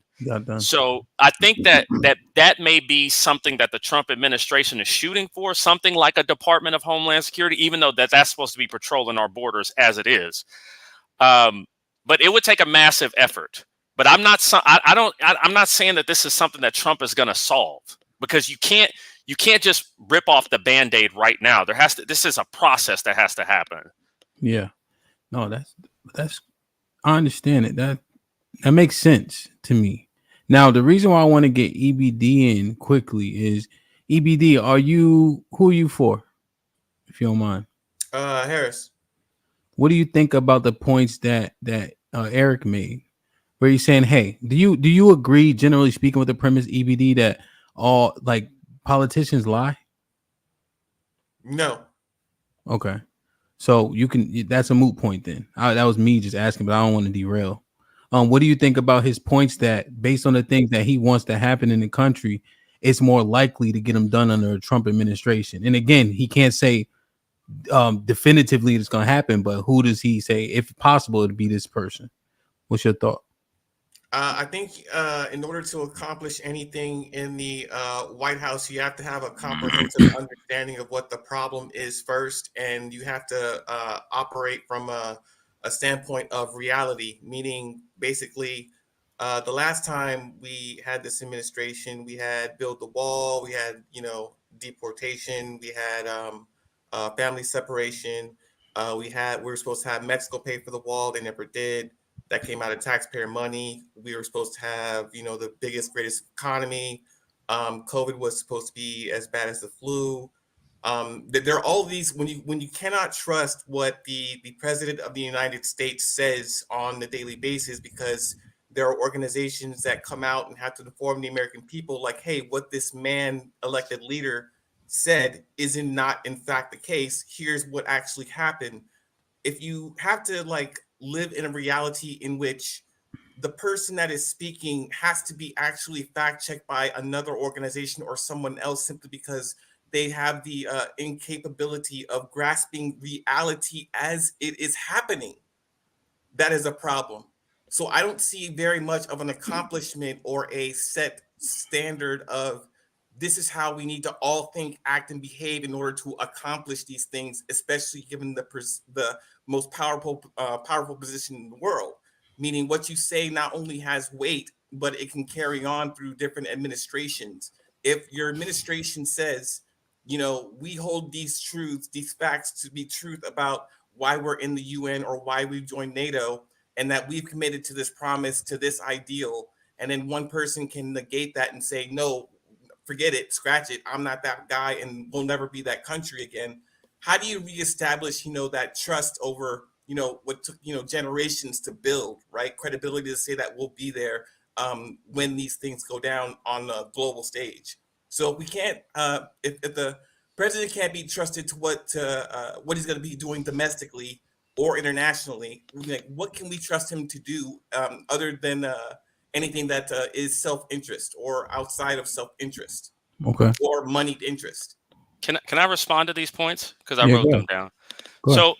So I think that may be something that the Trump administration is shooting for, something like a Department of Homeland Security, even though that's supposed to be patrolling our borders as it is. But it would take a massive effort. But I'm not saying that this is something that Trump is going to solve, because you can't just rip off the Band-Aid right now. This is a process that has to happen. Yeah. No, that's I understand it. That makes sense to me. Now, the reason why I want to get EBD in quickly is, EBD, who are you for? If you don't mind. Harris. What do you think about the points that Eric made, where he's saying, hey, do you agree, generally speaking, with the premise, EBD, that all politicians lie? No. Okay. So that's a moot point then. That was me just asking, but I don't want to derail. What do you think about his points that, based on the things that he wants to happen in the country, it's more likely to get them done under a Trump administration? And again, he can't say definitively it's going to happen, but who does he say, if possible, it'd be this person? What's your thought? I think in order to accomplish anything in the White House, you have to have a comprehensive understanding of what the problem is first, and you have to operate from a standpoint of reality, meaning basically the last time we had this administration, we had build the wall, we had deportation, we had family separation, we were supposed to have Mexico pay for the wall, they never did. That came out of taxpayer money. We were supposed to have the greatest economy. COVID was supposed to be as bad as the flu. There are all these, when you cannot trust what the president of the United States says on a daily basis, because there are organizations that come out and have to inform the American people, like, hey, what this man elected leader said is not in fact the case. Here's what actually happened. If you have to live in a reality in which the person that is speaking has to be actually fact checked by another organization or someone else simply because they have the incapability of grasping reality as it is happening, that is a problem. So I don't see very much of an accomplishment or a set standard of this is how we need to all think, act, and behave in order to accomplish these things, especially given the most powerful position in the world. Meaning what you say not only has weight, but it can carry on through different administrations. If your administration says, we hold these truths, these facts to be truth about why we're in the UN or why we've joined NATO, and that we've committed to this promise, to this ideal, and then one person can negate that and say, no, forget it, scratch it, I'm not that guy and we'll never be that country again. How do you reestablish, that trust over, what took, generations to build, right? Credibility to say that we'll be there when these things go down on a global stage. So we can't, if the president can't be trusted to what he's going to be doing domestically or internationally, what can we trust him to do other than anything that is self-interest or outside of self-interest, okay, or moneyed interest? Can I respond to these points? Because I wrote them down. So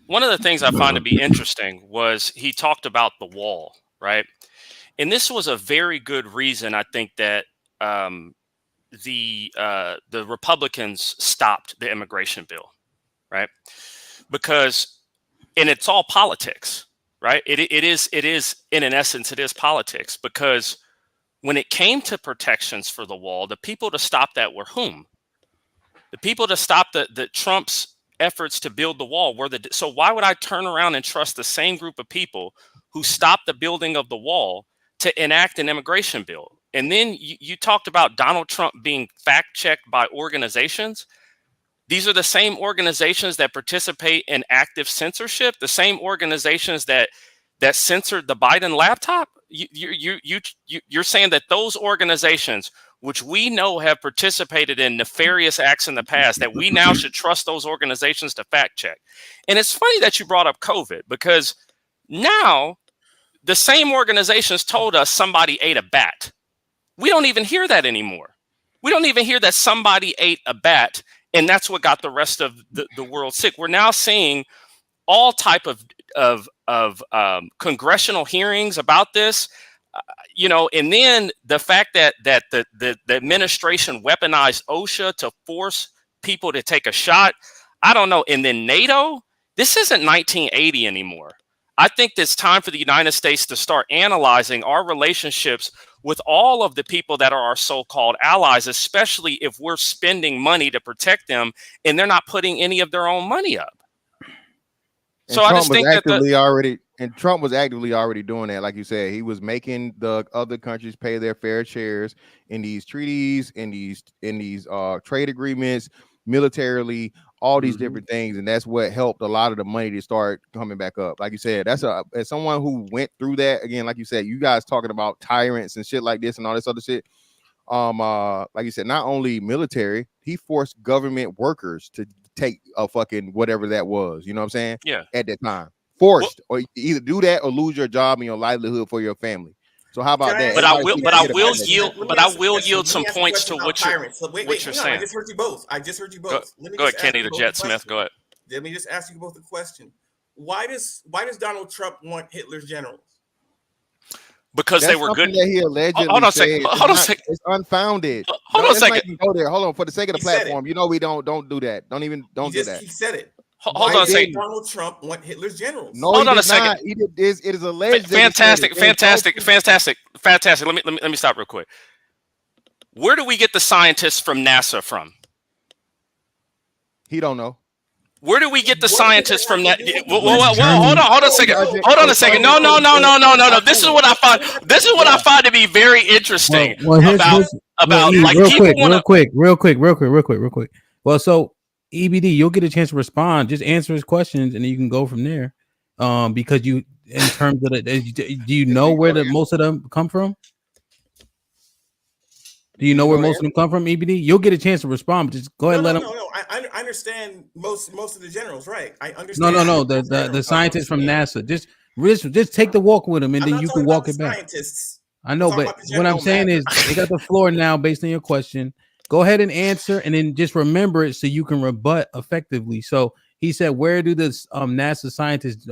one of the things I find to be interesting was he talked about the wall, right? And this was a very good reason, I think, that the Republicans stopped the immigration bill, right? Because, and it's all politics, right? It is in an essence, it is politics, because when it came to protections for the wall, the people to stop that were whom? The people to stop the Trump's efforts to build the wall were so why would I turn around and trust the same group of people who stopped the building of the wall to enact an immigration bill? And then you talked about Donald Trump being fact-checked by organizations. These are the same organizations that participate in active censorship, the same organizations that censored the Biden laptop. you're saying that those organizations, which we know have participated in nefarious acts in the past, that we now should trust those organizations to fact check. And it's funny that you brought up COVID, because now the same organizations told us somebody ate a bat. We don't even hear that anymore. We don't even hear that somebody ate a bat, and that's what got the rest of the world sick. We're now seeing all type of congressional hearings about this, and then the fact that the administration weaponized OSHA to force people to take a shot. I don't know. And then NATO, this isn't 1980 anymore. I think it's time for the United States to start analyzing our relationships with all of the people that are our so-called allies, especially if we're spending money to protect them and they're not putting any of their own money up. So I just think that Trump was actively already doing that. Like you said, he was making the other countries pay their fair shares in these treaties, in these trade agreements, militarily, all these different things, and that's what helped a lot of the money to start coming back up. Like you said, as someone who went through that, again, like you said, you guys talking about tyrants and shit like this and all this other shit. Like you said, not only military, he forced government workers to take a fucking whatever that was. You know what I'm saying? Yeah. At that time, forced, or either do that or lose your job and your livelihood for your family. So how about that? But I will yield some points to what you're saying. I just heard you both. Go ahead, Kenny the Jet Smith. Go ahead. Let me just ask you both a question. Why does Donald Trump want Hitler's generals? Because they were good. That he allegedly hold on a second. Hold on a second. It's unfounded. Hold on a second. Go there. Hold on. For the sake of the platform, we don't do that. Don't do that. He said it. Hold on a second. Donald Trump want Hitler's generals? No, hold on a second. It is alleged. Fantastic. Let me stop real quick. Where do we get the scientists from NASA from? He don't know. Where do we get the scientists from that? Hold on a second. No. This is what I find to be very interesting real quick. Well, so EBD, you'll get a chance to respond. Just answer his questions, and then you can go from there. Because you, in terms of do you know where most of them come from? Do you know where most of them come from, EBD? You'll get a chance to respond, but just go ahead and let them. No. I understand most of the generals, right? I understand. No. The scientists from NASA. Just take the walk with them, and then you can walk it back. Scientists. I know, but what I'm saying is, they got the floor now based on your question. Go ahead and answer, and then just remember it so you can rebut effectively. So he said, where do the NASA scientists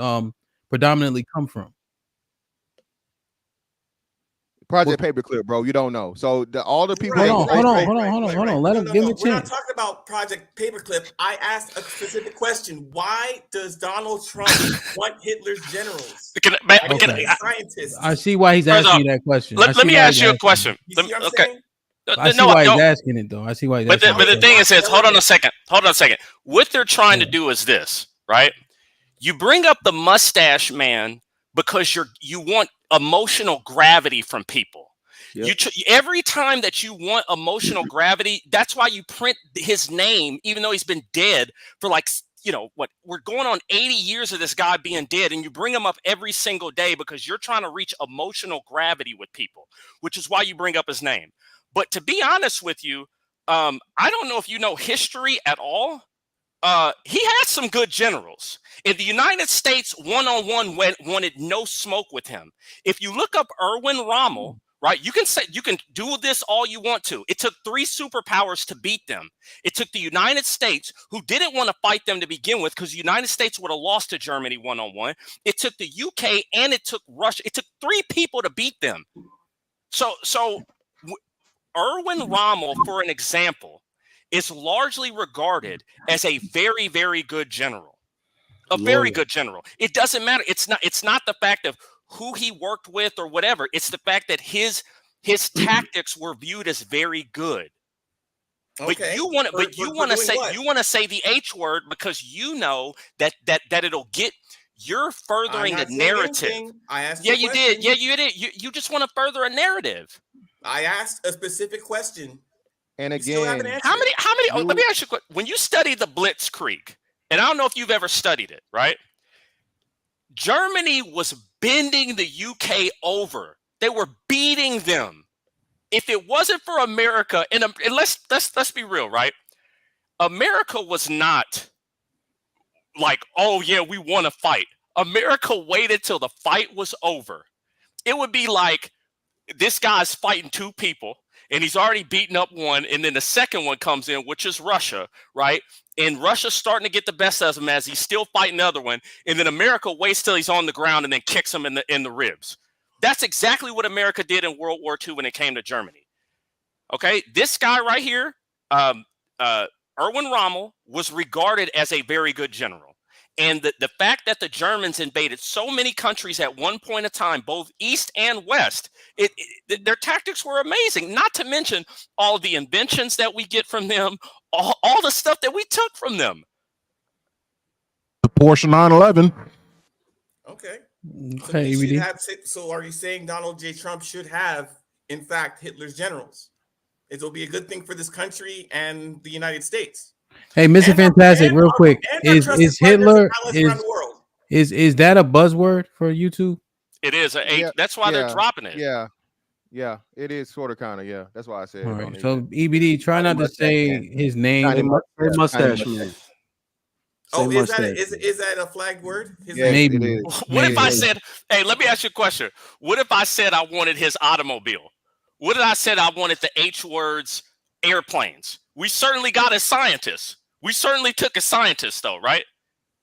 predominantly come from? Project Paperclip, bro. You don't know. So all the people. Hold on. Let him give him a chance. We're not talking about Project Paperclip. I asked a specific question. Why does Donald Trump want Hitler's generals? Scientists. I see why he's asking you that question. Let me ask you a question. Okay. I see why he's asking it, though. I see why. But the thing is, hold on a second. What they're trying to do is this, right? You bring up the mustache man because you want emotional gravity from people. Yep. Every time that you want emotional gravity, that's why you print his name, even though he's been dead for we're going on 80 years of this guy being dead, and you bring him up every single day because you're trying to reach emotional gravity with people, which is why you bring up his name. But to be honest with you, I don't know if you know history at all. He had some good generals. In the United States, one-on-one wanted no smoke with him. If you look up Erwin Rommel, right, you can do this all you want to. It took 3 superpowers to beat them. It took the United States, who didn't want to fight them to begin with, because the United States would have lost to Germany one-on-one. It took the UK and it took Russia. It took 3 people to beat them. So Erwin Rommel, for an example, is largely regarded as a very, very good general. Very good general. It doesn't matter. It's not the fact of who he worked with or whatever. It's the fact that his tactics were viewed as very good. Okay. But you want to say the H word because you know that it'll get. You're furthering the narrative. I asked. Yeah, you did. Yeah, you did. You just want to further a narrative. I asked a specific question. And again, how many? Let me ask you a question. When you study the Blitzkrieg, and I don't know if you've ever studied it, right? Germany was bending the UK over They were beating them. If it wasn't for America, and let's be real, right? America was not like, oh yeah, we want to fight. America waited till the fight was over. It would be like this guy's fighting two people and he's already beaten up one, and then the second one comes in, which is Russia, right? And Russia's starting to get the best of him as he's still fighting the other one, and then America waits till he's on the ground and then kicks him in the ribs. That's exactly what America did in World War II when it came to Germany. Okay, this guy right here, Erwin Rommel, was regarded as a very good general. And the fact that the Germans invaded so many countries at one point in time, both East and West, their tactics were amazing. Not to mention all the inventions that we get from them, all the stuff that we took from them. The Porsche 911. Okay. Okay, So are you saying Donald J. Trump should have, in fact, Hitler's generals? It will be a good thing for this country and the United States. Hey, Mr. Fantastic, real quick, is Hitler is that a buzzword for YouTube? It is. That's why they're dropping it. Yeah, it is sort of kind of. Yeah, that's why I said. All right, so EBD, try not to say his name. Mustache man. Oh, is that a flagged word? Maybe. What if I said, hey, let me ask you a question. What if I said I wanted his automobile? What if I said I wanted the H words airplanes? We certainly got a scientist. We certainly took a scientist, though, right?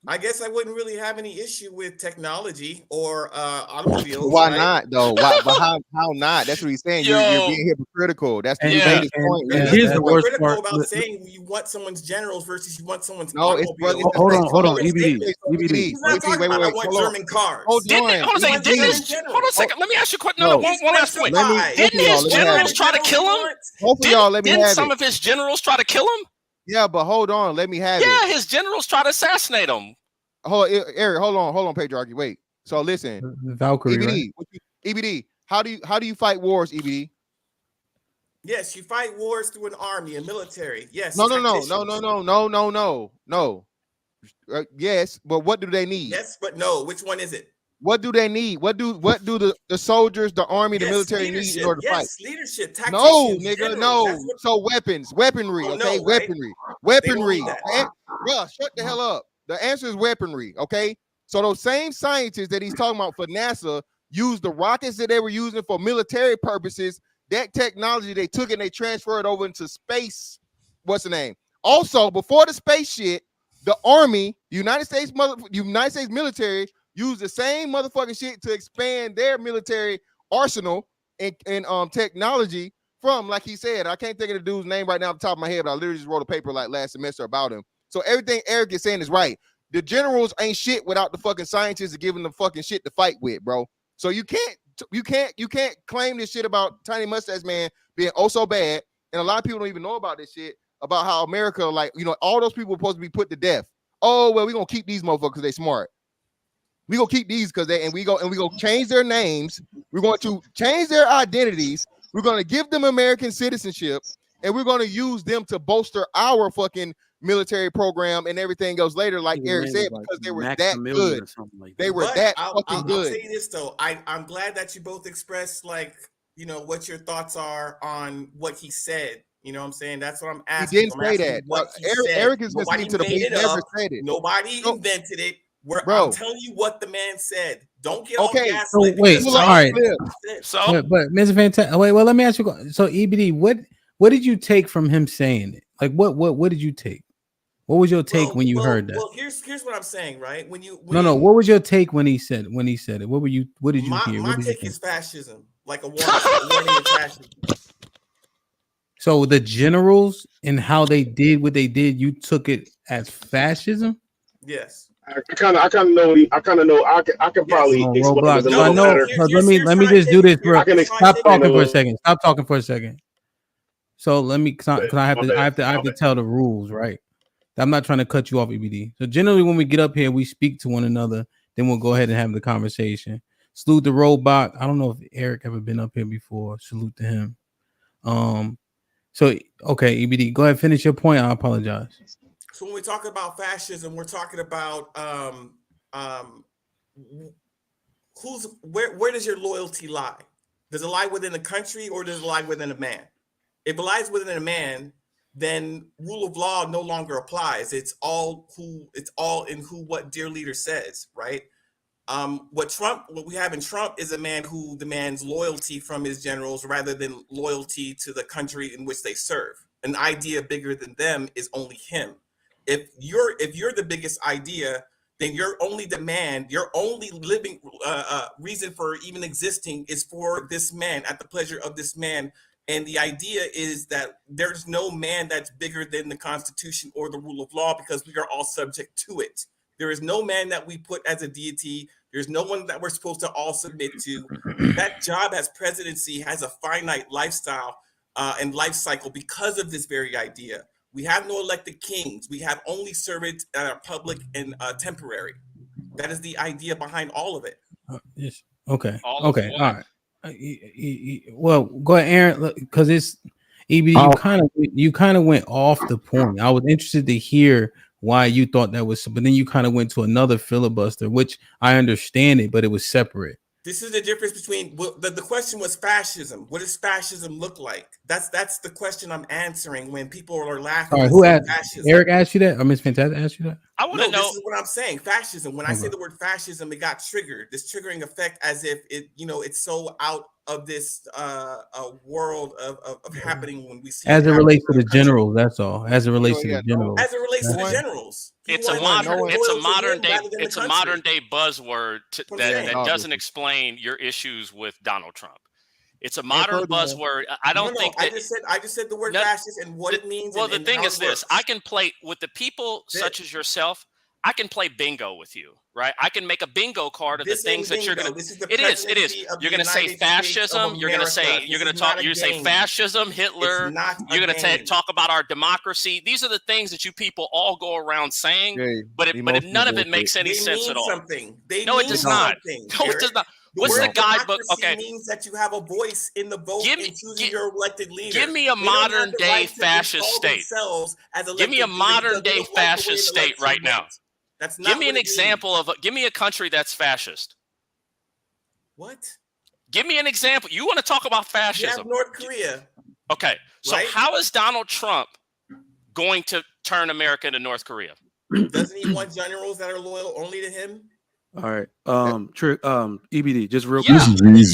I guess I wouldn't really have any issue with technology or automobiles. Why right? not, though? Why, but how not? That's what he's saying. You're being hypocritical. That's the latest point. Here's the worst part. About saying you want someone's generals versus you want someone's automobile. Hold on, EBD. He's not talking about I want German cars. Hold on a second. Let me ask you a question. No, one last point. Didn't his generals try to kill him? Both of y'all, let me have it. Didn't some of his generals try to kill him? Yeah, but hold on, let me have it. Yeah, his generals try to assassinate him. Eric, hold on, patriarchy. Wait. So listen, Valkyrie, EBD, right? EBD, how do you fight wars, EBD? Yes, you fight wars through an army, a military. Yes. No. Yes, but what do they need? Yes, but no. Which one is it? What do they need? What do the soldiers, the army, the military need in order to fight? Leadership, no, nigga, no. So weaponry, okay? No, weaponry. Okay? Bro, shut the hell up. The answer is weaponry, okay? So those same scientists that he's talking about for NASA used the rockets that they were using for military purposes. That technology, they took and they transferred over into space. What's the name? Also, before the space shit, the Army, United States military, used the same motherfucking shit to expand their military arsenal and technology from, like he said, I can't think of the dude's name right now off the top of my head, but I literally just wrote a paper like last semester about him. So everything Eric is saying is right. The generals ain't shit without the fucking scientists giving them fucking shit to fight with, bro. So you can't claim this shit about Tiny Mustache Man being oh so bad. And a lot of people don't even know about this shit, about how America, like, you know, all those people were supposed to be put to death. Oh, well, we're gonna keep these motherfuckers because they smart. We gonna keep these because we gonna change their names. We're going to change their identities. We're gonna give them American citizenship, and we're gonna use them to bolster our fucking military program and everything else later, like Eric said, because they were that good. They were that fucking good. I'll say this though, I'm glad that you both expressed, like, you know, what your thoughts are on what he said. You know what I'm saying? That's what I'm asking. He didn't say that. Eric is listening to the he never said it. Nobody invented it. I'm telling you what the man said. Don't get all gaslit. So wait, all right. But Mr. Fantastic, wait. Well, let me ask you. So EBD, what did you take from him saying it? Like, what did you take? What was your take when you heard that? Well, here's what I'm saying, right? When what was your take when he said it? What did you hear? My take is fascism, like a warning of fascism. So the generals and how they did what they did, you took it as fascism? Yes. I kind of know. I can probably explain it a little better. Let me just do this, bro. Stop talking for a second. Stop talking for a second. So let me, because I have to tell the rules, right? I'm not trying to cut you off, EBD. So generally, when we get up here, we speak to one another. Then we'll go ahead and have the conversation. Salute the robot. I don't know if Eric ever been up here before. Salute to him. So okay, EBD, go ahead, finish your point. I apologize. So when we talk about fascism, we're talking about where does your loyalty lie? Does it lie within a country or does it lie within a man? If it lies within a man, then rule of law no longer applies. It's all in who what dear leader says, right? What we have in Trump is a man who demands loyalty from his generals rather than loyalty to the country in which they serve. An idea bigger than them is only him. If you're the biggest idea, then your only demand, your only living reason for even existing is for this man, at the pleasure of this man. And the idea is that there's no man that's bigger than the Constitution or the rule of law because we are all subject to it. There is no man that we put as a deity. There's no one that we're supposed to all submit to. That job as presidency has a finite lifestyle and life cycle because of this very idea. We have no elected kings. We have only servants that are public and temporary. That is the idea behind all of it. Yes. Okay. All of Okay. what? All right. Well, go ahead, Aaron, because it's EB. You kind of went off the point. I was interested to hear why you thought that was, but then you kind of went to another filibuster, which I understand it, but it was separate. This is the difference between the question was fascism. What does fascism look like? That's the question I'm answering when people are laughing. All right, who asked? Fascism. Eric asked you that, or Miss Fantastic asked you that? I want to know. This is what I'm saying. Fascism. When I say the word fascism, it got triggered. This triggering effect, as if it's so out of this world of happening when we see. As it relates to the generals, that's all. As it relates to the generals. As it relates to the generals. It's a modern day buzzword that doesn't explain your issues with Donald Trump. It's a modern buzzword. I don't think that I just said the word fascist and what it means. Well, the thing is this: I can play with the people such as yourself. I can play bingo with you, right? I can make a bingo card of the things that you're going to. It is. You're going to say fascism. You're going to say. You're going to talk. You say fascism, Hitler. You're going to talk about our democracy. These are the things that you people all go around saying, but none of it makes any sense at all. No, it does not. No, it does not. What's the guidebook? Okay, means that you have a voice in the vote in choosing your elected leader. Give me a modern day fascist state. Give me a modern day fascist state right now. That's not. Give me an example of. Give me a country that's fascist. What? Give me an example. You want to talk about fascism? You have North Korea. Okay, so how is Donald Trump going to turn America into North Korea? Doesn't he want generals that are loyal only to him? All right. EBD, just real quick.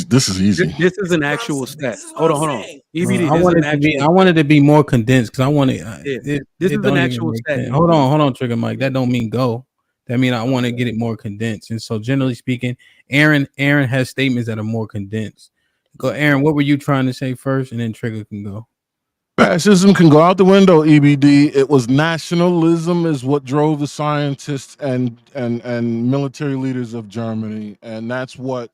This is easy. This is an actual stat. Hold on. EBD, I wanted to be more condensed because I wanted. This is an actual stat. Hold on, Trigger Mike. That don't mean go. That mean I want to get it more condensed. And so, generally speaking, Aaron has statements that are more condensed. Go, Aaron. What were you trying to say first, and then Trigger can go. Fascism can go out the window, EBD. It was nationalism is what drove the scientists and military leaders of Germany, and that's what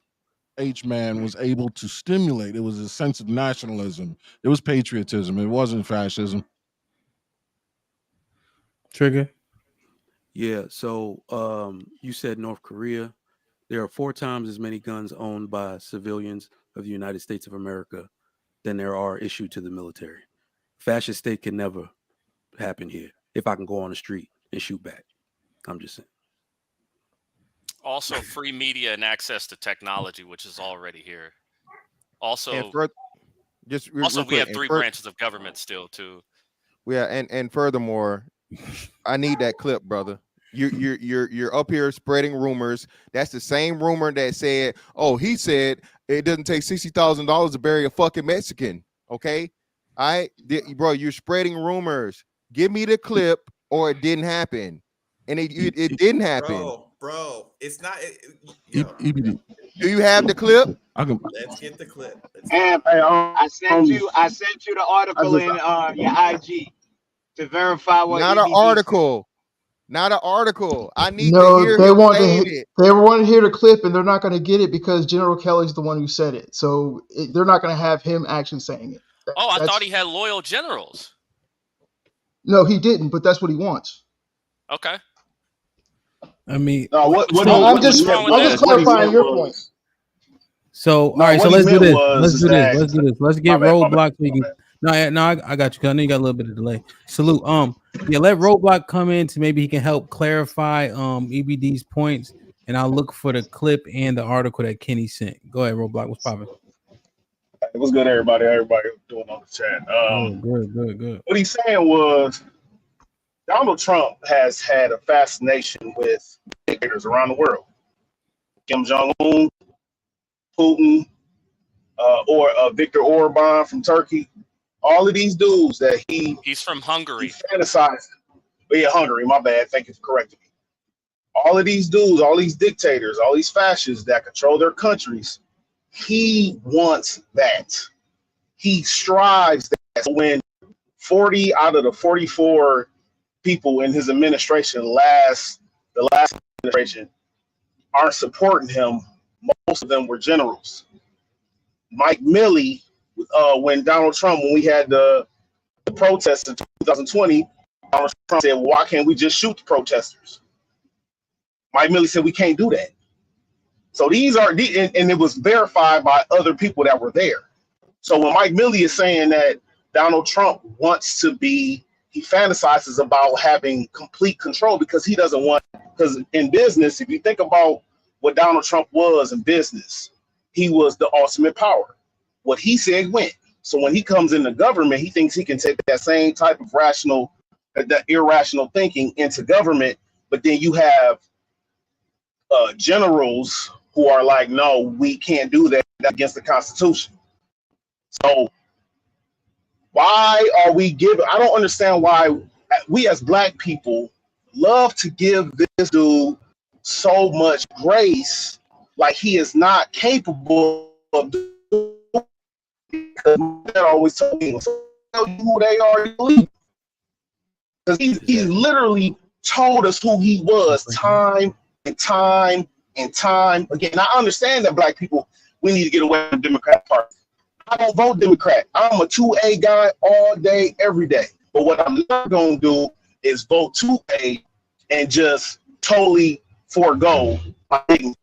H-Man was able to stimulate. It was a sense of nationalism. It was patriotism. It wasn't fascism. Trigger? Yeah, so you said North Korea. There are 4 times as many guns owned by civilians of the United States of America than there are issued to the military. Fascist state can never happen here. If I can go on the street and shoot back, I'm just saying. Also, free media and access to technology, which is already here. Also, we have 3 branches of government still too. Yeah, and furthermore, I need that clip, brother. You're up here spreading rumors. That's the same rumor that said, "Oh, he said it doesn't take $60,000 to bury a fucking Mexican." Okay. Bro, you're spreading rumors. Give me the clip, or it didn't happen, and it didn't happen. Bro, it's not. Do you have the clip? Let's get the clip. I sent you the article in your IG to verify what. Not an article. Not an article. I need to hear they him want saying to. it. They want to hear the clip, and they're not going to get it because General Kelly's the one who said it. So they're not going to have him actually saying it. I thought he had loyal generals. No, he didn't, but that's what he wants. Okay. I mean, I'm just clarifying your point. So, all right, so let's do this. Let's get Roadblock so you can. No, I got you. I know you got a little bit of delay. Salute. Let Roadblock come in to maybe he can help clarify EBD's points, and I'll look for the clip and the article that Kenny sent. Go ahead, Roadblock. What's popping? What's good, everybody? Everybody doing on the chat. Good. What he's saying was Donald Trump has had a fascination with dictators around the world. Kim Jong-un, Putin, or Viktor Orban from Turkey. All of these dudes that he's from Hungary. He fantasized. But yeah, Hungary, my bad. Thank you for correcting me. All of these dudes, all these dictators, all these fascists that control their countries, he wants that. He strives that. So when 40 out of the 44 people in his administration, the last administration, aren't supporting him, most of them were generals. Mike Milley, when we had the protests in 2020, Donald Trump said, well, why can't we just shoot the protesters? Mike Milley said, we can't do that. So these are, and it was verified by other people that were there. So when Mike Milley is saying that Donald Trump wants to be, he fantasizes about having complete control because he doesn't want, because in business, if you think about what Donald Trump was in business, he was the ultimate power. What he said went. So when he comes in the government, he thinks he can take that same type of that irrational thinking into government, but then you have generals who are like, no, we can't do that. That's against the Constitution. So why are we giving? I don't understand why we as Black people love to give this dude so much grace, like he is not capable of doing. Because that always told me, tell you who they are, you believe. Because he literally told us who he was time and time and time again. I understand that Black people, we need to get away from the Democrat Party. I don't vote Democrat. I'm a 2A guy all day, every day. But what I'm not going to do is vote 2A and just totally forego my dignity.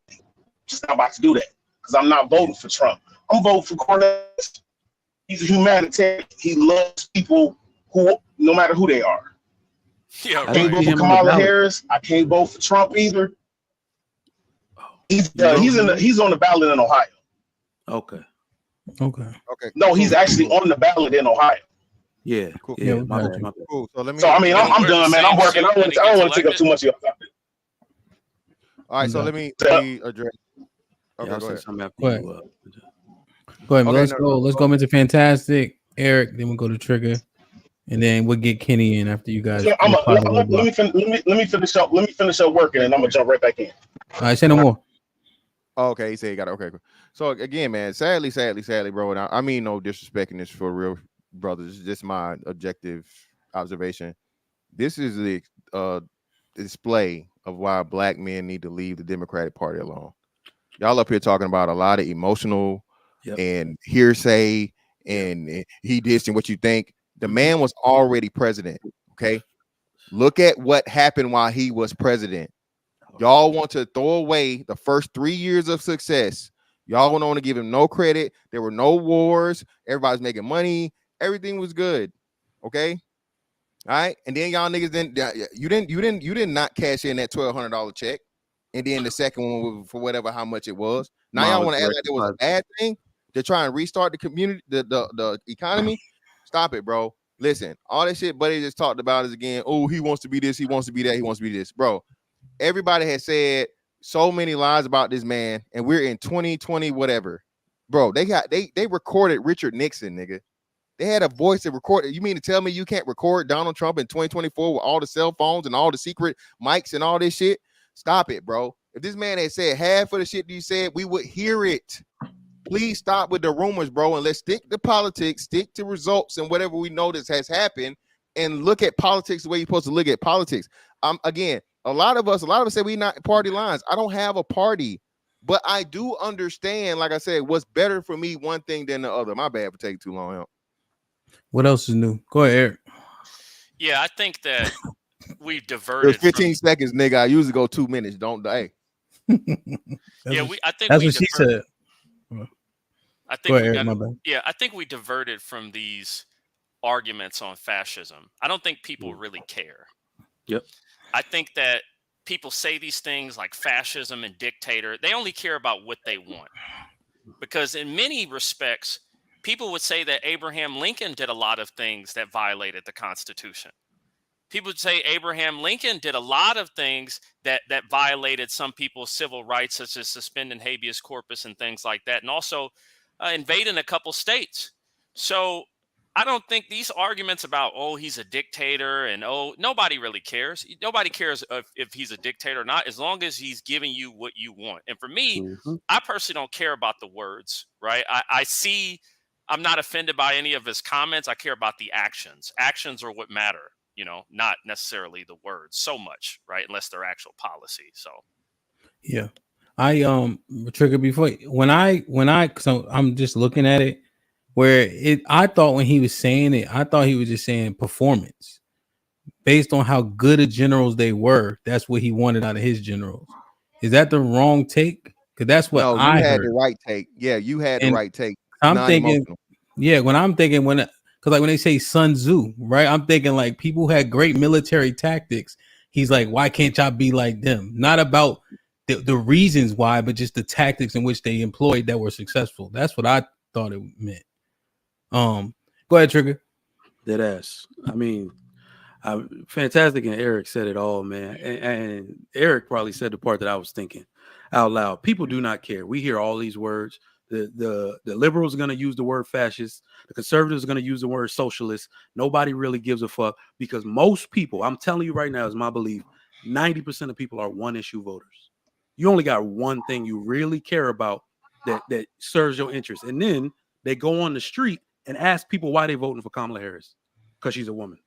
Just not about to do that because I'm not voting for Trump. I'm voting for Cornell. He's a humanitarian. He loves people who, no matter who they are. Yeah, I can't vote for Kamala Harris. I can't vote for Trump either. He's on the ballot in Ohio. Okay. No, he's actually on the ballot in Ohio. Yeah. Cool. Yeah. My My bad. bad. Cool. So let me. So I mean, I'm done, man. I'm working. I don't want to take up too much of your time. All right. So let me address. Okay, I'll go say ahead. something after Go ahead. you. Go ahead. Okay, Let's go. Let's go into Fantastic, Eric. Then we'll go to Trigger, and then we'll get Kenny in after you guys. So let me finish up. Let me finish up working, and I'm gonna jump right back in. All right. Say no more. Oh, okay, he said he got it. Okay, cool. So again, man, sadly, bro, and I mean no disrespecting this for real, brothers. This is just my objective observation. This is the display of why Black men need to leave the Democratic Party alone. Y'all up here talking about a lot of emotional and hearsay and he did and what you think. The man was already president. Okay, look at what happened while he was president. Y'all want to throw away the first 3 years of success. Y'all don't want to give him no credit. There were no wars. Everybody's making money. Everything was good. Okay. All right. And then y'all niggas you did not cash in that $1,200 check. And then the second one for whatever how much it was. Now y'all want to act like it was a bad thing to try and restart the community, the economy. Stop it, bro. Listen, all that shit Buddy just talked about is again, oh, he wants to be this, he wants to be that, he wants to be this, bro. Everybody has said so many lies about this man, and we're in 2020, whatever, bro. They recorded Richard Nixon, nigga. They had a voice that recorded. You mean to tell me you can't record Donald Trump in 2024 with all the cell phones and all the secret mics and all this shit? Stop it, bro. If this man had said half of the shit that you said, we would hear it. Please stop with the rumors, bro, and let's stick to politics, stick to results and whatever we know this has happened, and look at politics the way you're supposed to look at politics. Again, a lot of us say we not party lines. I don't have a party, but I do understand, like I said, what's better for me one thing than the other. My bad for taking too long. Help. What else is new? Go ahead, Eric. Yeah, I think that we diverted. 15 seconds, nigga. I usually go 2 minutes. Don't die. I think that's what she said. I think go ahead, Eric, my bad. Yeah, I think we diverted from these arguments on fascism. I don't think people really care. Yep. I think that people say these things like fascism and dictator. They only care about what they want. Because in many respects, people would say that Abraham Lincoln did a lot of things that violated the Constitution. People would say Abraham Lincoln did a lot of things that violated some people's civil rights, such as suspending habeas corpus and things like that, and also invading a couple states. So I don't think these arguments about, oh, he's a dictator and, oh, nobody really cares. Nobody cares if he's a dictator or not, as long as he's giving you what you want. And for me, I personally don't care about the words, right? I see, I'm not offended by any of his comments. I care about the actions. Actions are what matter, you know, not necessarily the words so much, right? Unless they're actual policy. So, yeah. I Trigger before when I so I'm just looking at it where I thought when he was saying it, I thought he was just saying performance based on how good of generals they were. That's what he wanted out of his generals. Is that the wrong take? Because that's what No, I you had heard. the right take. Yeah, you had the right take. I'm thinking, yeah, when I'm thinking because like when they say Sun Tzu, right? I'm thinking like people who had great military tactics. He's like, why can't y'all be like them? Not about the reasons why, but just the tactics in which they employed that were successful. That's what I thought it meant. Go ahead, Trigger. Dead ass. I mean, fantastic, and Eric said it all, man. And Eric probably said the part that I was thinking out loud. People do not care. We hear all these words. The liberals are going to use the word fascist. The conservatives are going to use the word socialist. Nobody really gives a fuck because most people, I'm telling you right now, is my belief, 90% of people are one issue voters. You only got one thing you really care about that serves your interest. And then they go on the street and ask people why they're voting for Kamala Harris because she's a woman.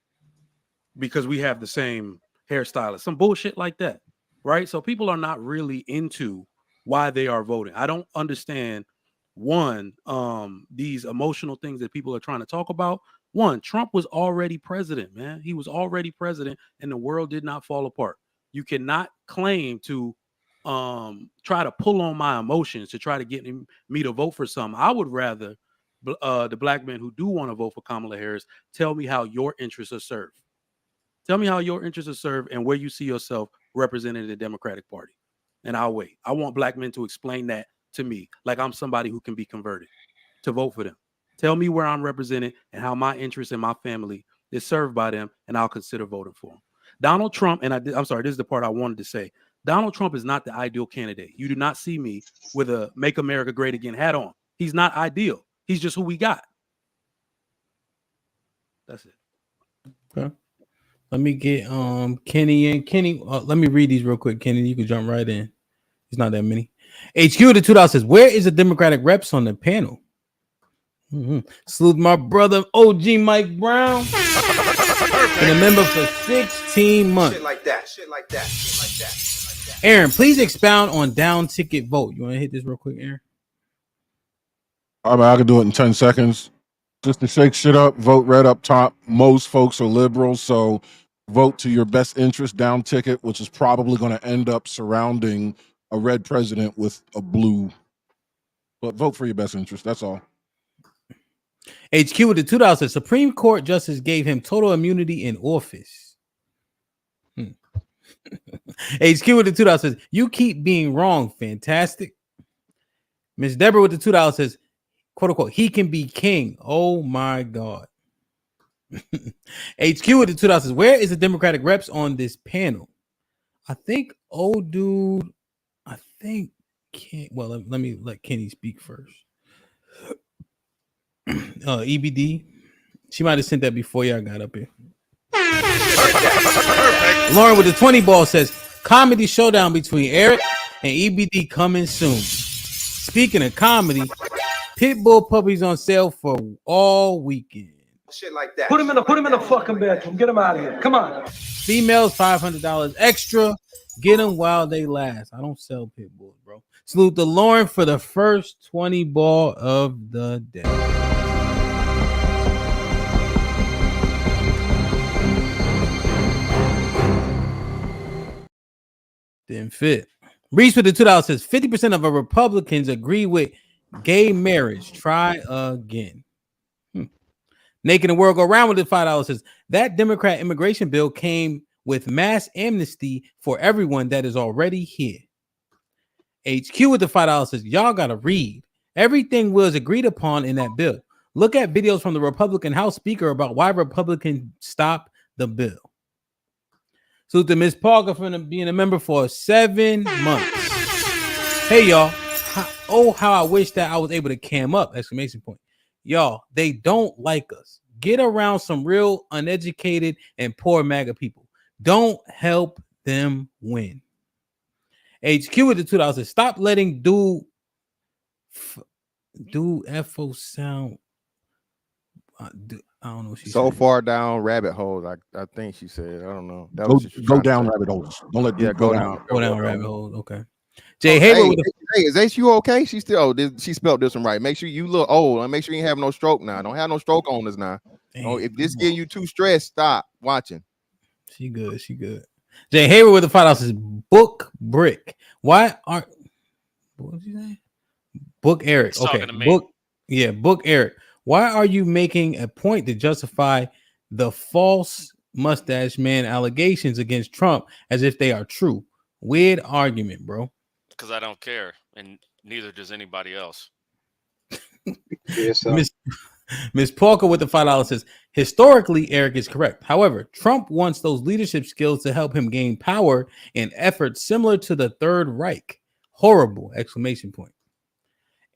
Because we have the same hairstylist, some bullshit like that, right? So people are not really into why they are voting. I don't understand these emotional things that people are trying to talk about. One, Trump was already president, man. He was already president and the world did not fall apart. You cannot claim to try to pull on my emotions to try to get me to vote for something. I would rather the black men who do want to vote for Kamala Harris tell me how your interests are served. Tell me how your interests are served and where you see yourself represented in the Democratic Party. And I'll wait. I want black men to explain that to me, like I'm somebody who can be converted to vote for them. Tell me where I'm represented and how my interests and my family is served by them, and I'll consider voting for them. Donald Trump, and I'm sorry, this is the part I wanted to say. Donald Trump is not the ideal candidate. You do not see me with a Make America Great Again hat on. He's not ideal. He's just who we got. That's it. Okay. Let me get Kenny in. Kenny, let me read these real quick. Kenny, you can jump right in. It's not that many. HQ the $2 says, where is the Democratic reps on the panel? Salute my brother OG Mike Brown. Been a member for 16 months. Shit like that. Shit like that. Shit like that. Shit like that. Aaron, please expound on down ticket vote. You want to hit this real quick, Aaron? I mean, I can do it in 10 seconds. Just to shake shit up, vote red up top. Most folks are liberals, so vote to your best interest down ticket, which is probably going to end up surrounding a red president with a blue. But vote for your best interest. That's all. HQ with the $2 says Supreme Court justice gave him total immunity in office. HQ with the $2 says you keep being wrong. Fantastic. Miss Deborah with the $2 says, quote unquote, he can be king. Oh my God. HQ with the $2 says, where is the Democratic reps on this panel? I think old dude. I think well, let me let Kenny speak first. EBD. She might have sent that before y'all got up here. Lauren with the 20 ball says comedy showdown between Eric and EBD coming soon. Speaking of comedy, Pitbull puppies on sale for all weekend. Shit like that. Put him in the fucking bedroom. Get him out of here. Come on. Females $500 extra. Get them while they last. I don't sell pit bulls, bro. Salute to Lauren for the first 20 ball of the day. Didn't fit. Reese with the $2 says 50% of Republicans agree with gay marriage. Try again. Naked and World Go Round with the $5 says that Democrat immigration bill came with mass amnesty for everyone that is already here. HQ with the $5 says y'all gotta read. Everything was agreed upon in that bill. Look at videos from the Republican House Speaker about why Republicans stopped the bill. Salute to Ms. Parker for being a member for 7 months. Hey, y'all. How I wish that I was able to cam up! Exclamation point. Y'all, they don't like us. Get around some real uneducated and poor MAGA people. Don't help them win. HQ with the $2. Stop letting do FO sound. I don't know what she so said. far down rabbit holes. I think she said. I don't know. That Go, was what she go trying to down say. rabbit holes. Don't let go down. Go down rabbit holes. Okay. Jay Hayward hey, with the hey, is that you okay? She still she spelled this one right. Make sure you look old and make sure you ain't have no stroke now. Don't have no stroke on us now. Oh, if this getting you too stressed, stop watching. She good. She good. Jay Hayward with the $5 is Book Brick. Why aren't what did you say? Book Eric. He's Okay. talking to me. Book Eric. Why are you making a point to justify the false mustache man allegations against Trump as if they are true? Weird argument, bro. Because I don't care, and neither does anybody else. Yes, Miss Parker with the $5 says, historically, Eric is correct. However, Trump wants those leadership skills to help him gain power in efforts similar to the Third Reich. Horrible! Exclamation point.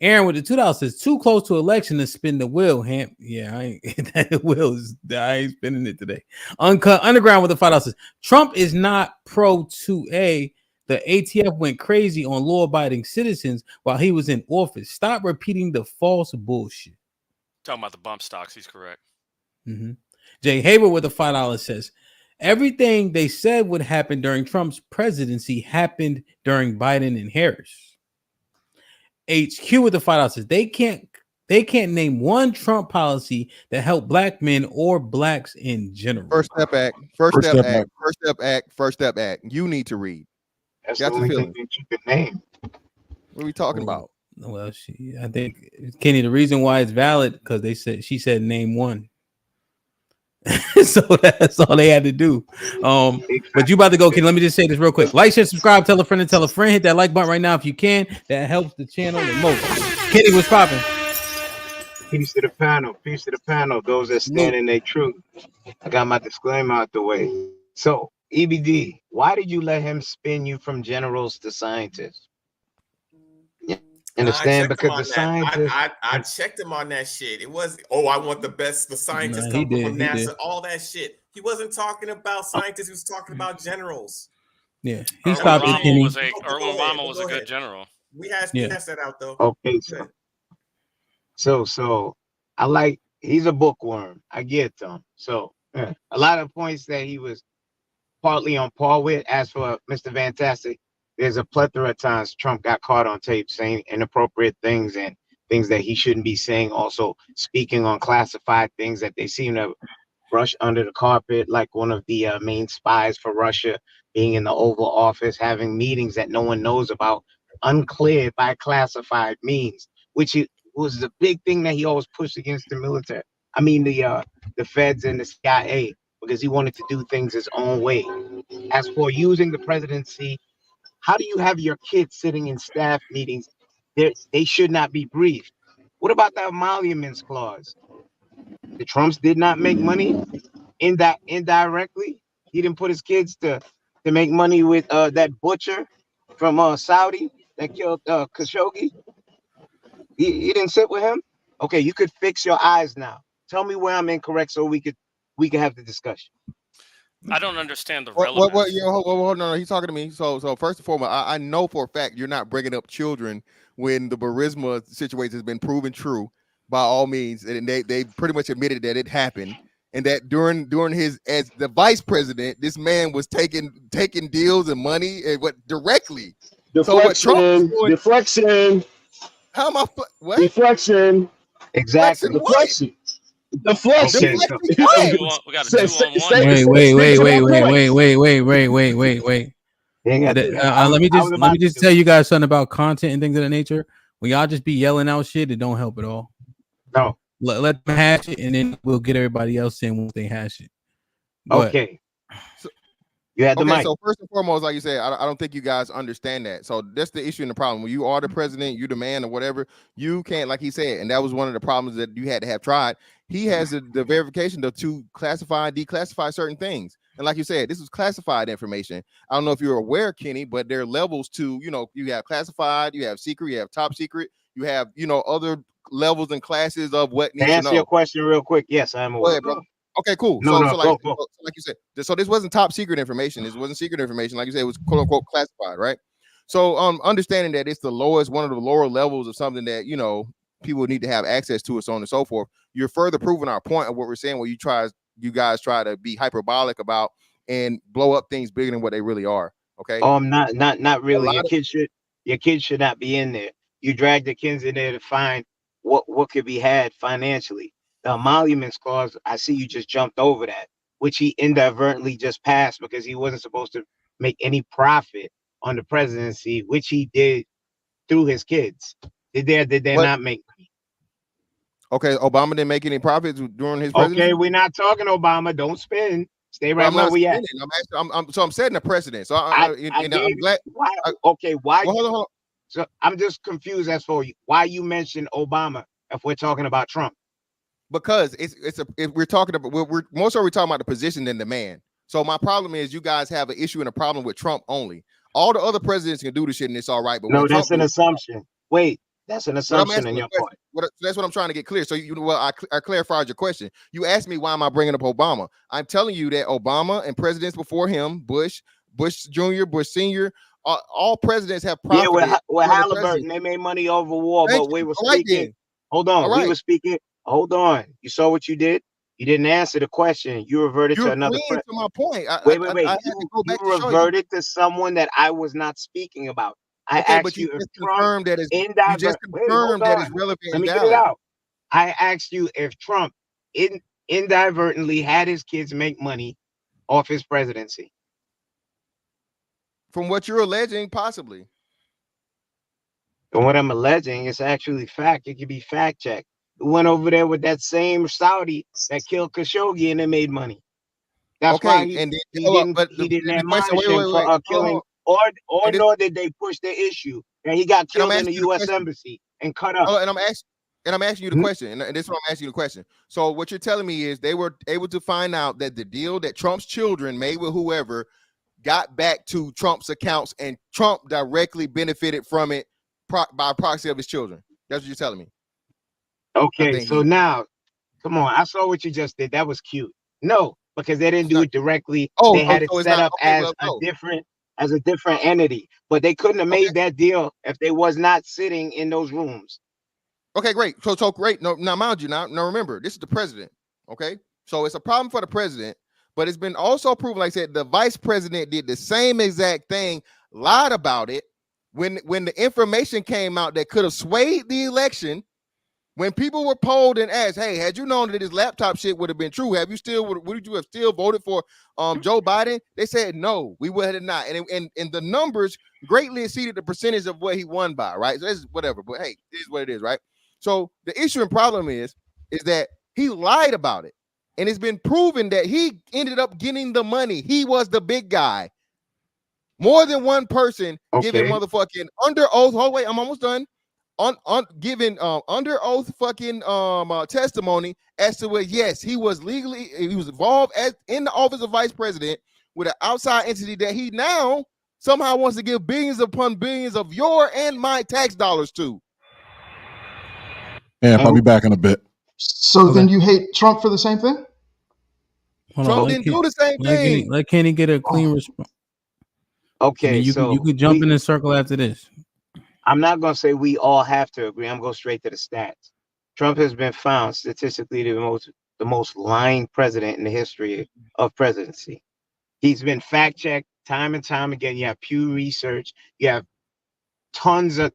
Aaron with the $2 says, too close to election to spin the wheel. Yeah, I ain't spinning it today. Uncut Underground with the $5 says, Trump is not pro 2A. The ATF went crazy on law-abiding citizens while he was in office. Stop repeating the false bullshit. Talking about the bump stocks, he's correct. Mm-hmm. Jay Haber with the $5 says, everything they said would happen during Trump's presidency happened during Biden and Harris. HQ with the $5 says, they can't name one Trump policy that helped black men or blacks in general. First Step Act. First Step Act. You need to read. That's the only thing that you can name. What are we talking about? Well, I think Kenny, the reason why it's valid because she said name one. So that's all they had to do. But you about to go, Kenny. Let me just say this real quick. Like, share, subscribe, tell a friend, and tell a friend. Hit that like button right now if you can. That helps the channel the most. Kenny, what's popping? Peace to the panel. Peace to the panel. Those that stand in their truth. I got my disclaimer out the way. So, EBD, why did you let him spin you from generals to scientists? Understand? Because the scientists. I checked him on that shit. It was, I want the best. The scientists come from NASA. All that shit. He wasn't talking about scientists. He was talking about generals. Yeah, he stopped it. Kenny. Erwin Obama was a good general. We hashed that out though. Okay, so I like. He's a bookworm. I get him. So a lot of points that he was partly on par with. As for Mr. Fantastic, there's a plethora of times Trump got caught on tape saying inappropriate things and things that he shouldn't be saying. Also speaking on classified things that they seem to brush under the carpet, like one of the main spies for Russia being in the Oval Office, having meetings that no one knows about, unclear by classified means, which was the big thing that he always pushed against the military. I mean, the feds and the CIA, because he wanted to do things his own way. As for using the presidency, how do you have your kids sitting in staff meetings? They should not be briefed. What about the emoluments clause? The Trumps did not make money indirectly. He didn't put his kids to make money with that butcher from Saudi that killed Khashoggi. He didn't sit with him. Okay, you could fix your eyes now. Tell me where I'm incorrect so we could have the discussion. I don't understand the relevance. Hold on. He's talking to me. So first and foremost, I know for a fact you're not bringing up children when the Burisma situation has been proven true by all means, and they pretty much admitted that it happened, and that during his as the vice president, this man was taking deals and money and directly. Deflection. How am I? What? Deflection. Exactly. Deflection. Deflection. We got a 2-on-1. Wait. Let me just tell you guys something about content and things of that nature. When y'all just be yelling out shit, it don't help at all. No. Let them hash it, and then we'll get everybody else in once they hash it. Okay. You had the Okay, mic. so first and foremost, like you said, I don't think you guys understand that. So that's the issue and the problem. When you are the president, you the man or whatever, you can't, like he said, and that was one of the problems that you had to have tried. He has the verification to classify and declassify certain things. And like you said, this was classified information. I don't know if you're aware, Kenny, but there are levels to, you have classified, you have secret, you have top secret, you have, other levels and classes of what To needs to answer your know. question real quick, yes, I'm Go aware. ahead, brother. Okay, cool. No, So go. like you said, so this wasn't top secret information. This wasn't secret information. Like you said, it was quote unquote classified, right? So understanding that it's the lowest, one of the lower levels of something that people need to have access to, and so on and so forth. You're further proving our point of what we're saying, where you guys try to be hyperbolic about and blow up things bigger than what they really are. Okay. Not really. Your kids should not be in there. You drag the kids in there to find what could be had financially. The emoluments clause, I see you just jumped over that, which he inadvertently just passed because he wasn't supposed to make any profit on the presidency, which he did through his kids. Did they not make money? Okay, Obama didn't make any profits during his presidency. Okay, we're not talking Obama. Don't spin. Stay right where we at. I'm setting a precedent. So I'm glad. Why? Well, hold on. So I'm just confused as for why you mentioned Obama if we're talking about Trump. Because if we're talking about, we're talking about the position than the man. So my problem is you guys have an issue and a problem with Trump only. All the other presidents can do the shit and it's all right. But no, that's an assumption. Wait, that's an assumption in your part. That's what I'm trying to get clear. So I clarified your question. You asked me why am I bringing up Obama? I'm telling you that Obama and presidents before him, Bush Jr., Bush Sr., all presidents have profited. Yeah, with Halliburton, they made money over war, but we were speaking. Hold on, we were speaking. Hold on. You saw what you did? You didn't answer the question. You reverted to another question. To my point. Wait. You reverted to someone that I was not speaking about. I asked you if Trump that is relevant. Let me get it out. I asked you if Trump inadvertently had his kids make money off his presidency. From what you're alleging, possibly. And what I'm alleging is actually fact. It could be fact checked. Who went over there with that same Saudi that killed Khashoggi and they made money. That's why he didn't admonish him for killing, or nor did they push the issue that he got killed in the U.S. embassy and cut up. And I'm asking you the question, and this is what I'm asking you the question. So what you're telling me is they were able to find out that the deal that Trump's children made with whoever got back to Trump's accounts, and Trump directly benefited from it by proxy of his children. That's what you're telling me. Okay, so now, come on. I saw what you just did. That was cute. No, because they didn't do it directly. They had it set up as a different entity, but they couldn't have made that deal if they was not sitting in those rooms. Okay, great. So great. No, now mind you, now remember, this is the president. Okay, so it's a problem for the president, but it's been also proven, like I said, the vice president did the same exact thing, lied about it when the information came out that could have swayed the election. When people were polled and asked, "Hey, had you known that this laptop shit would have been true? Would you have still voted for Joe Biden?" They said no, we would have not, and the numbers greatly exceeded the percentage of what he won by. Right, so that's whatever. But hey, it is what it is, right? So the issue and problem is that he lied about it, and it's been proven that he ended up getting the money. He was the big guy. More than one person giving motherfucking under oath. Oh wait, I'm almost done. Giving under oath fucking testimony as to what, yes, he was involved in the office of vice president with an outside entity that he now somehow wants to give billions upon billions of your and my tax dollars to. Yeah, I'll be back in a bit. So then you hate Trump for the same thing? Trump didn't do the same thing. Let Kenny get a clean response. Okay, you could jump in the circle after this. I'm not going to say we all have to agree. I'm going straight to the stats. Trump has been found statistically the most lying president in the history of presidency. He's been fact-checked time and time again. You have Pew Research. You have tons of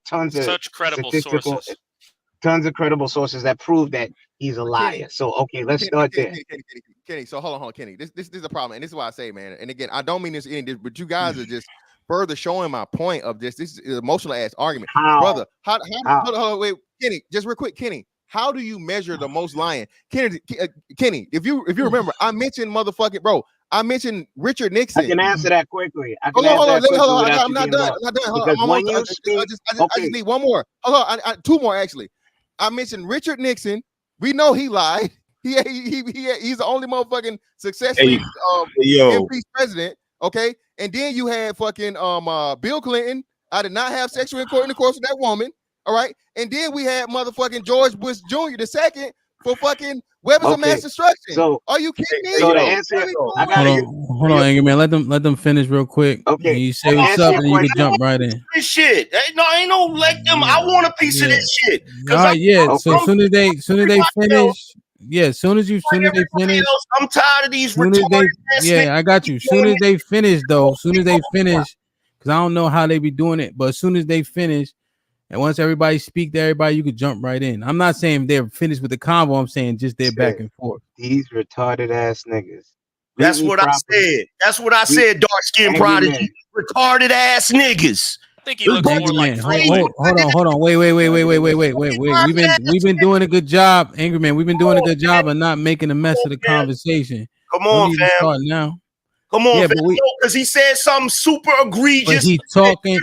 credible sources. Tons of credible sources that prove that he's a liar. So, okay, let's start there. Kenny, so hold on, Kenny. This is a problem, and this is why I say, man. And again, I don't mean this in this, but you guys are just further showing my point of this. This is an emotional ass argument, brother. How? Hold on, wait, Kenny, just real quick, Kenny. How do you measure the most lying, Kenny? If you remember, I mentioned motherfucking bro. I mentioned Richard Nixon. I can answer that quickly. I can Hold on, answer that quickly hold on. without I'm you not being done. long. I'm not done. Hold on, Because I'm when almost, you I speak, just okay, need one more. Hold on, two more actually. I mentioned Richard Nixon. We know he lied. He's the only motherfucking successfully impeached president. Okay, and then you had fucking Bill Clinton. I did not have sexual intercourse with that woman. All right, and then we had motherfucking George Bush Jr. the second for fucking weapons of mass destruction. So are you kidding me? So to answer, I got Hold on, Angry Man. Let them finish real quick. Okay. And you say what's up, and you can jump right in. This shit. Ain't no let them. I want a piece of this shit. All right, yeah. So soon as they finish, yeah. Soon as they finish. I'm tired of these Soon as they, retarded ass yeah, I got you. Soon as they finish, though. Soon as they finish, because I don't know how they be doing it, but as soon as they finish, and once everybody speak to everybody, you could jump right in. I'm not saying they're finished with the convo. I'm saying just they're back and forth. These retarded ass niggas. That's what I said. That's what I said. Dark skin prodigy, retarded ass niggas. I think he looks more like Hold on. Wait. We've been doing a good job, Angry Man. We've been doing a good job of not making a mess of the conversation. Come on, fam. Start now. Come on, Yeah, fam. but Because he said something super egregious. But he's talking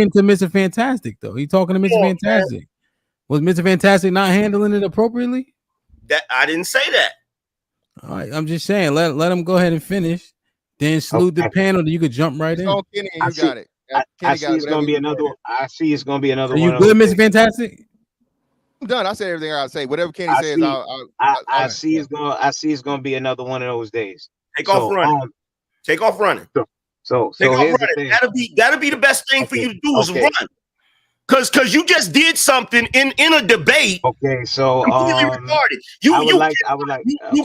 to Mr. Fantastic, though. He's talking to Mr. Fantastic. Was Mr. Fantastic not handling it appropriately? That I didn't say that. All right, I'm just saying, let him go ahead and finish. Then salute the panel, then you could jump right in. Oh, Kenny, you got it. I see it's gonna be another one. I see it's gonna be another Are one. you good, Mr. Fantastic? I'm done. I said everything I gotta say. Whatever Kenny says, I see it's gonna be another one of those days. Take off running. Take off running. So take off here's the running. thing. That'll be the best thing for you to do is run. Cause you just did something in a debate. Okay, so completely retarded. You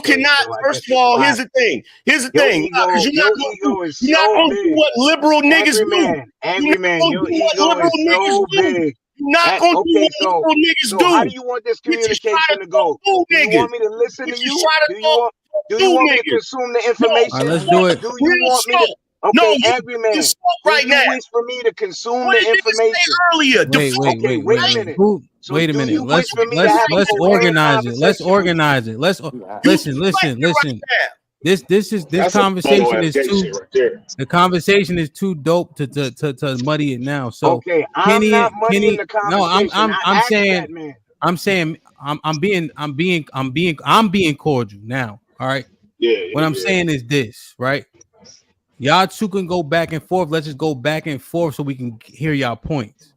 cannot. so first of all, here's the thing. Here's the thing. You're not gonna do what liberal niggas do. Angry Man, your ego is so big. You're not gonna do what liberal niggas do. How do you want this communication to go? Do you want me to listen to you? Do you want me to consume the information? All right, let's do it. Do you want me to? Okay, Angry Man. Right now. You wish for me to consume the information earlier. Wait a minute. Wait a minute. Let's organize it. Let's organize it. Let's listen. This conversation is too. The conversation is too dope to muddy it now. So okay, I'm not muddying the conversation. No, I'm being cordial now. All right. What I'm saying is this, right? Y'all two can go back and forth. Let's just go back and forth so we can hear y'all points.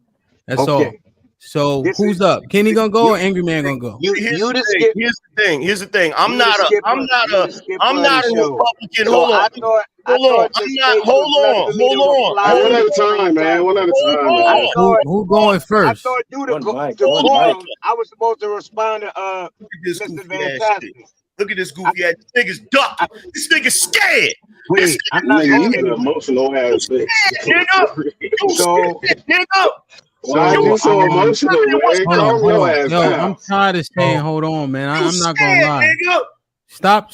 That's all. So who's up? Kenny gonna go or Angry Man gonna go? Here's the thing. I'm not a Republican. Hold on. One at a time, man. One at a time. Who going first? I was supposed to respond to Mr. Fantastic. Look at this goofy ass. This nigga's duck. This nigga's scared. Wait, I'm not an emotional ass bitch. Nigga. Why are you so emotional, man? Calm your ass down. I'm tired of saying, hold on, man. I'm not gonna lie. Stop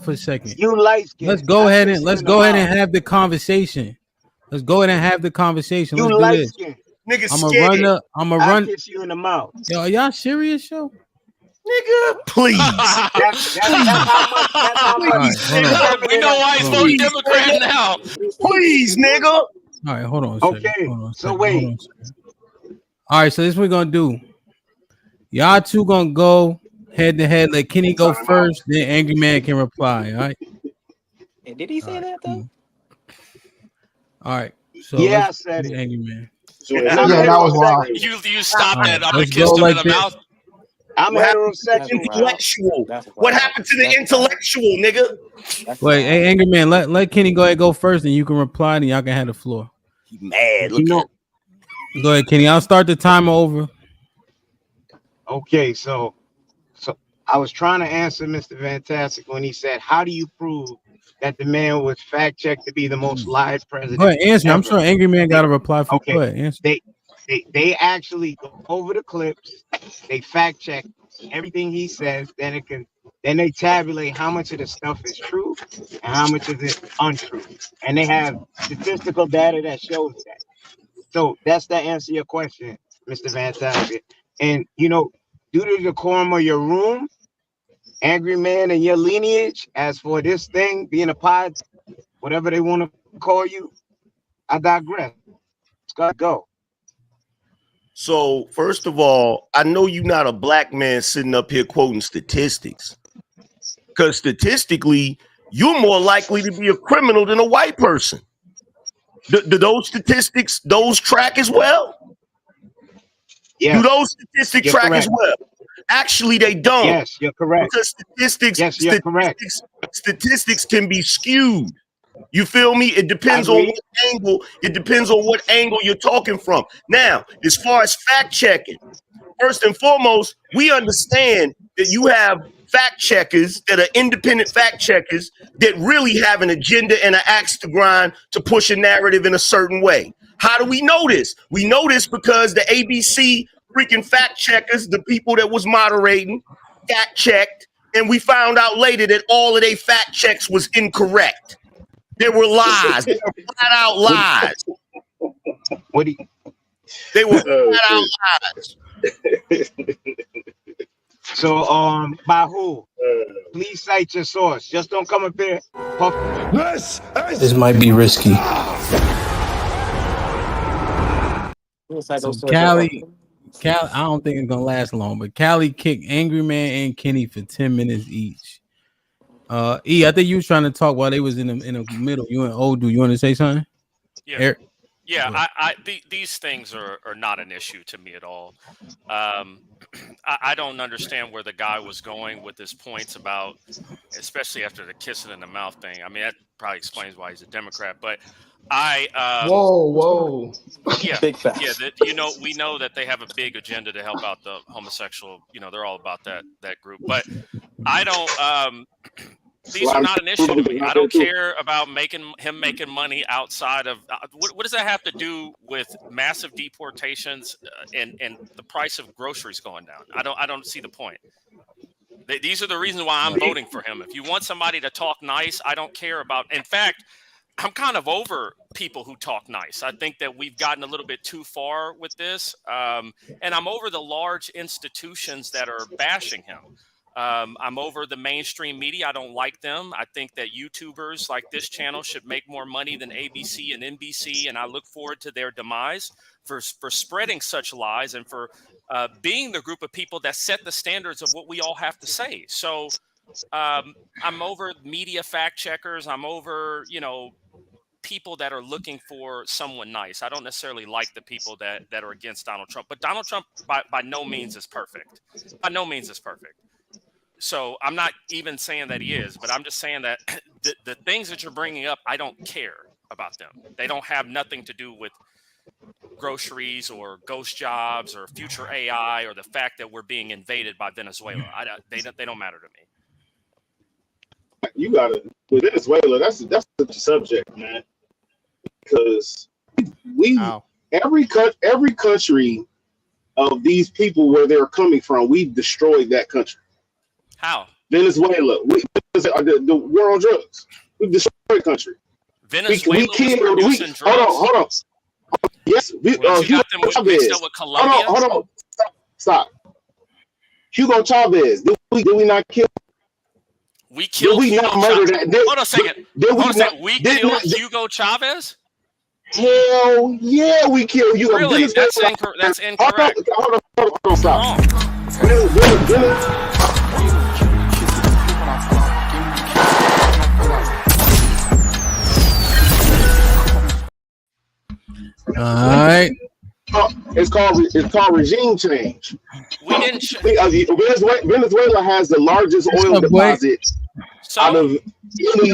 for a second. You like let's go ahead and have the conversation. Let's go ahead and have the conversation. Let's do this. Nigga, I'm gonna run kiss you in the mouth. Yo, are y'all serious, yo? Nigga, please. That's how much. Right, we know why he's voting Democrat now. Please, nigga. All right, hold on. Okay, so wait. All right, so this is what we're gonna do. Y'all two gonna go head to head. Let Kenny go first, then Angry Man can reply. All right. And did he say that though? All right. So yeah, I said it. Angry Man. Yeah, that was wild. You stopped that. I'm gonna Let's kiss go him like in the this. mouth. I'm heterosexual. Intellectual. What happened to the intellectual, nigga? Wait, hey, Angry Man, let Kenny go ahead and go first, and you can reply, and y'all can have the floor. He mad. Look at Go ahead, Kenny. I'll start the timer over. Okay, so I was trying to answer Mr. Fantastic when he said, "How do you prove that the man was fact checked to be the most live president?" Go ahead, answer. ever? I'm sure Angry Man got a reply for. Okay. Go ahead, answer. They actually go over the clips, they fact check everything he says, then they tabulate how much of the stuff is true and how much of it untrue. And they have statistical data that shows that. So that's the answer to your question, Mr. Fantastic. And due to the decorum of your room, angry man in your lineage. As for this thing being a pod, whatever they want to call you, I digress. Let's go. So, first of all, I know you're not a black man sitting up here quoting statistics, because statistically, you're more likely to be a criminal than a white person. Do those statistics, those track as well? Yes. Do those statistics You're track correct. as well? Actually, they don't. Yes, you're correct. Because Yes, statistics can be skewed. You feel me? It depends on what angle. It depends on what angle you're talking from. Now, as far as fact checking, first and foremost, we understand that you have fact checkers that are independent fact checkers that really have an agenda and an axe to grind to push a narrative in a certain way. How do we know this? We know this because the ABC freaking fact checkers, the people that was moderating, fact checked, and we found out later that all of their fact checks was incorrect. There were lies. They were flat out lies. They were flat out lies. So, by who? Please cite your source. Just don't come up here. This might be risky. So Cali, I don't think it's gonna last long, but Cali kicked Angry Man and Kenny for 10 minutes each. E, I think you was trying to talk while they was in the middle. You and Odu, you want to say something? Yeah. Eric? Yeah, these things are not an issue to me at all. I don't understand where the guy was going with his points about, especially after the kissing in the mouth thing. I mean, that probably explains why he's a Democrat. But whoa. Yeah, Big facts. yeah. We know that they have a big agenda to help out the homosexual. They're all about that group. But I don't. These are not an issue to me. I don't care about him making money outside of what does that have to do with massive deportations and the price of groceries going down? I don't see the point. These are the reasons why I'm voting for him. If you want somebody to talk nice, I don't care about. In fact, I'm kind of over people who talk nice. I think that we've gotten a little bit too far with this, and I'm over the large institutions that are bashing him. I'm over the mainstream media. I don't like them. I think that YouTubers like this channel should make more money than ABC and NBC, and I look forward to their demise for spreading such lies and for being the group of people that set the standards of what we all have to say. So I'm over media fact checkers. I'm over, people that are looking for someone nice. I don't necessarily like the people that are against Donald Trump, but Donald Trump by no means is perfect. By no means is perfect. So I'm not even saying that he is, but I'm just saying that the things that you're bringing up, I don't care about them. They don't have nothing to do with groceries or ghost jobs or future AI or the fact that we're being invaded by Venezuela. They don't matter to me. You got it with Venezuela. That's the subject, man. Because every country of these people where they're coming from, we've destroyed that country. How? Venezuela. The war on drugs. We destroyed the country. Venezuela was producing drugs. Hold on. Yes, you got them mixed up with Colombia. Hold on. Stop. Hugo Chavez. Did we not kill? We killed. Did we not murder that? Hold on a second. We killed Hugo Chavez. Hell yeah, we killed Hugo. Really? That's incorrect. Hold on. Stop. All right. It's called regime change. We didn't. Venezuela has the largest oil deposit out of any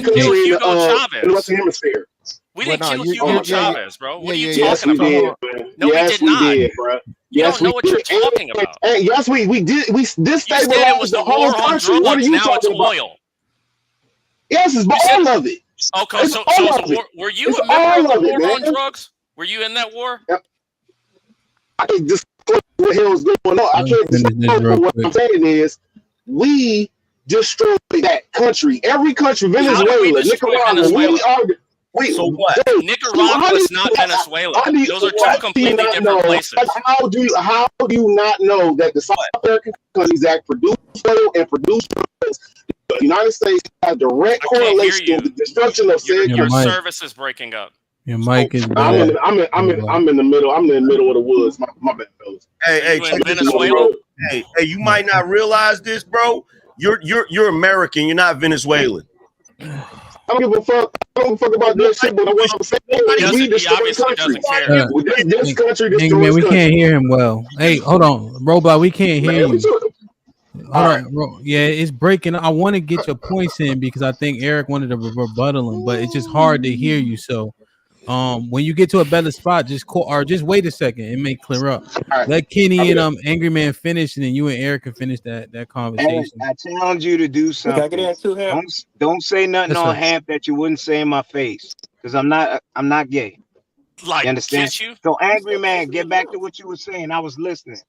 country in the Western Hemisphere. We didn't kill Hugo Chavez, bro. What are you talking about? No, yes, we did not. Did, bro. You don't know what you're talking about. Yes, we did. We destabilized the whole country. What are you talking about? Oil. Yes, it's all of it. Okay, so were you a member of the war on drugs? Were you in that war? I can't disclose what the hell is going on. I can't disclose what I'm saying is we destroyed that country. Every country, Venezuela, Nicaragua, so what? Nicaragua is not Venezuela. Those are two completely different places. How do you not know that the South American countries that produce oil and produce drugs. The United States has direct correlation to the destruction of said Your country. service is breaking up. Your mic is I'm in, bad. I'm in the middle. I'm in the middle of the woods. My bad, fellas. Hey, you in check this Venezuela? out, bro. Hey, you might not realize this, bro. You're American. You're not Venezuelan. I don't give a fuck. I don't give a fuck about that shit. But what I'm saying is we destroy country. This country Hey, man, destroys we country. can't hear him well. Hey, hold on, Robot, we can't hear you. Hold on, yeah, it's breaking. I want to get your points in because I think Eric wanted to rebuttal him, but it's just hard to hear you. So, when you get to a better spot, just call or just wait a second. It may clear up. Let Kenny and Angry Man finish, and then you and Eric can finish that conversation. Eric, I challenge you to do something. Can I get in too, Ham? Don't say nothing Yes, on sir. Hamp that you wouldn't say in my face, because I'm not gay. Like, you understand? kiss you? So, Angry Man, get back to what you were saying. I was listening.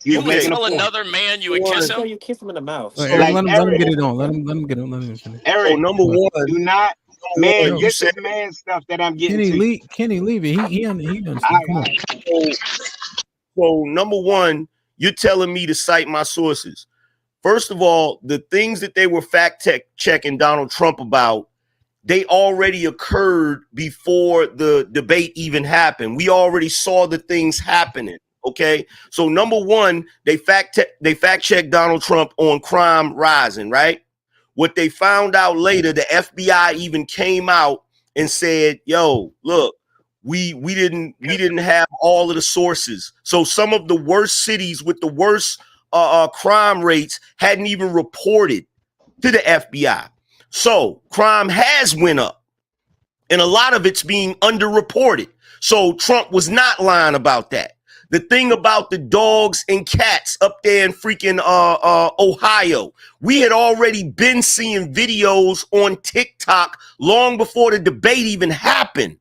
You were would making a tell point. another man you would kiss him? You kiss him in the mouth. Eric, let him get it on. Let him get it. Let him finish. Eric, number one, do not, man. This is man stuff that I'm getting to. Kenny, leave it. He understands. Come on. So number one, you're telling me to cite my sources. First of all, the things that they were fact checking Donald Trump about, they already occurred before the debate even happened. We already saw the things happening. Okay, so number one, they fact checked Donald Trump on crime rising, right? What they found out later, the FBI even came out and said, "Yo, look, we didn't have all of the sources. So some of the worst cities with the worst crime rates hadn't even reported to the FBI. So crime has went up, and a lot of it's being underreported. So Trump was not lying about that. The thing about the dogs and cats up there in freaking Ohio, we had already been seeing videos on TikTok long before the debate even happened.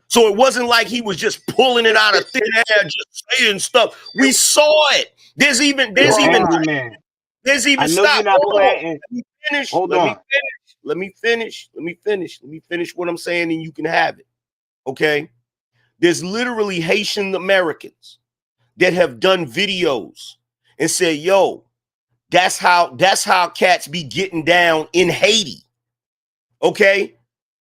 So it wasn't like he was just pulling it out of thin air, just saying stuff. We saw it. There's even I know stop. you're not planting. Let me finish what I'm saying, and you can have it. Okay. There's literally Haitian Americans that have done videos and say, yo, that's how cats be getting down in Haiti. Okay?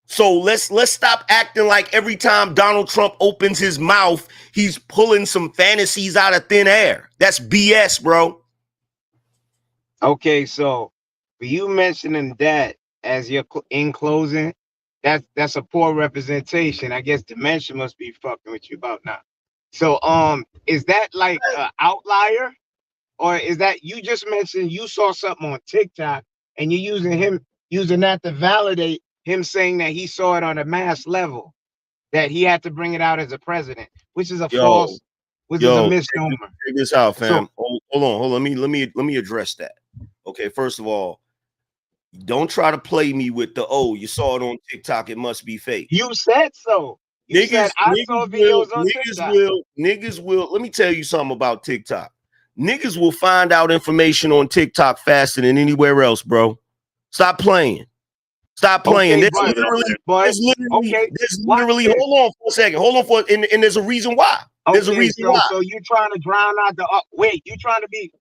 So let's stop acting like every time Donald Trump opens his mouth, he's pulling some fantasies out of thin air. That's BS, bro. Okay, so for you mentioning that as your in closing, that's a poor representation. I guess Dementia must be fucking with you about now. So is that like an outlier, or is that you just mentioned you saw something on TikTok and you're using that to validate him saying that he saw it on a mass level, that he had to bring it out as a president, which is a misnomer. Check this out, fam. So, hold on. Let me address that. Okay, first of all, don't try to play me with you saw it on TikTok, it must be fake. You said so. You said I saw videos on TikTok. Niggas will. Let me tell you something about TikTok. Niggas will find out information on TikTok faster than anywhere else, bro. Stop playing. Stop playing. There's literally. Hold on for a second. And there's a reason why. There's a reason why. So you're trying to drown out the wait. You trying to be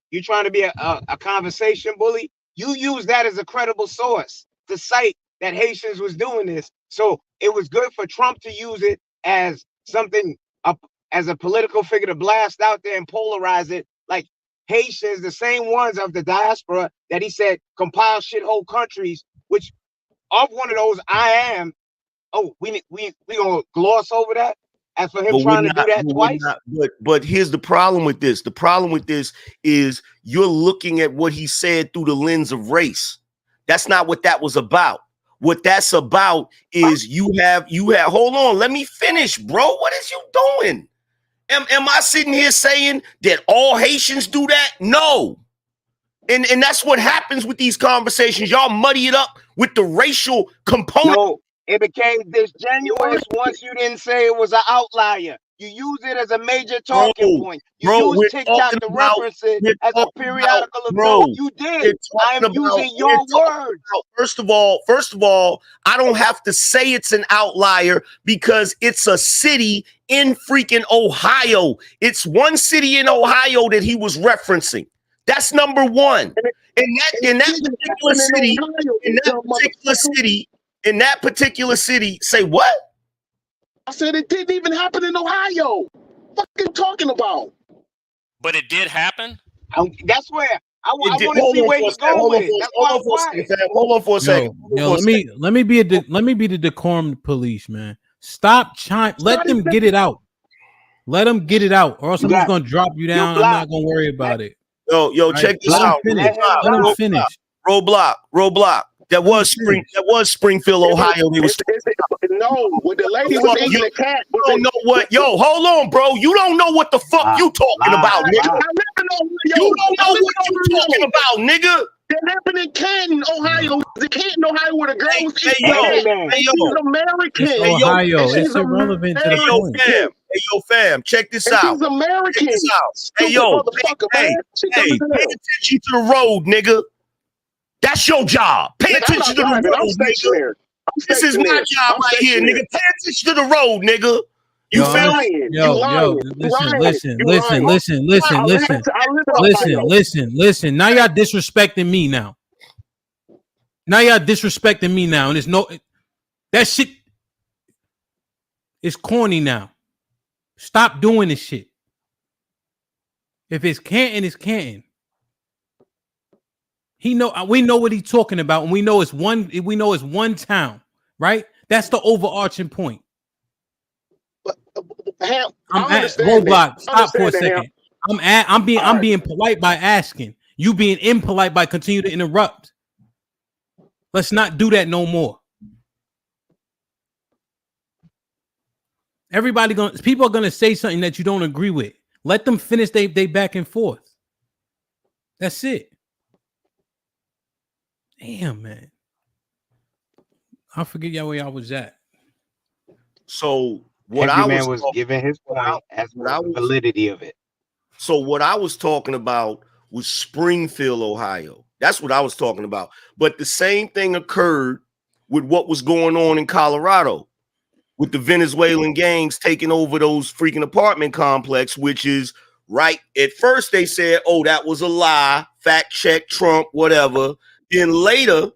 a conversation bully. You use that as a credible source to cite that Haitians was doing this. So it was good for Trump to use it as something as a political figure to blast out there and polarize it. Like Haitians, the same ones of the diaspora that he said compile shithole countries, which of one of those I am. Oh, we gonna gloss over that as for him trying to do that twice. But here's the problem with this. The problem with this is you're looking at what he said through the lens of race. That's not what that was about. What that's about is you have hold on, let me finish, bro. What is you doing? Am I sitting here saying that all Haitians do that? No. And that's what happens with these conversations. Y'all muddy it up with the racial component. No, it became disingenuous once you didn't say it was an outlier. You use it as a major talking point. You use TikTok to reference it as a periodical of note. You did. I am using your words. First of all, I don't have to say it's an outlier because it's a city in freaking Ohio. It's one city in Ohio that he was referencing. That's number one. In that particular city, say what? I said it didn't even happen in Ohio. What are you talking about? But it did happen. That's where I want to see where he's going with it. Hold on for a second. Let me be the decorum police, man. Stop trying. Let them get it out. Let them get it out, or else I'm just gonna drop you down. I'm not gonna worry about it. Yo, check this out. Let them finish. Roadblock. That was Springfield, Ohio. No, with the lady was eating the cat. You don't know what? Yo, hold on, bro. You don't know what the fuck you talking about, nigga. You don't know what you talking about, nigga. That happened in Canton, Ohio. The Canton, Ohio, where the girl was eating Hey, yo. She's American. It's Ohio. It's irrelevant to the point. Hey, yo, fam. Check this out. She's American. Check this out. Hey, yo. Pay attention to the road, nigga. That's your job. Pay attention to the road, nigga. This is my job right here, nigga. Pay attention to the road, nigga. You feel me? Listen. Now y'all disrespecting me now. And there's no that shit is corny now. Stop doing this shit. If it's Canton, it's Canton. We know what he's talking about, and we know it's one town, right? That's the overarching point. I'm at Roadblock. Stop for a second. I'm being polite by asking. You being impolite by continue to interrupt. Let's not do that no more. People are gonna say something that you don't agree with. Let them finish they back and forth. That's it. Damn, man. I forget where y'all was at. So what Henry I was giving his point as the validity of it. So what I was talking about was Springfield, Ohio. That's what I was talking about. But the same thing occurred with what was going on in Colorado with the Venezuelan gangs taking over those freaking apartment complex, which is right. At first they said, oh, that was a lie. Fact check Trump, whatever. Then later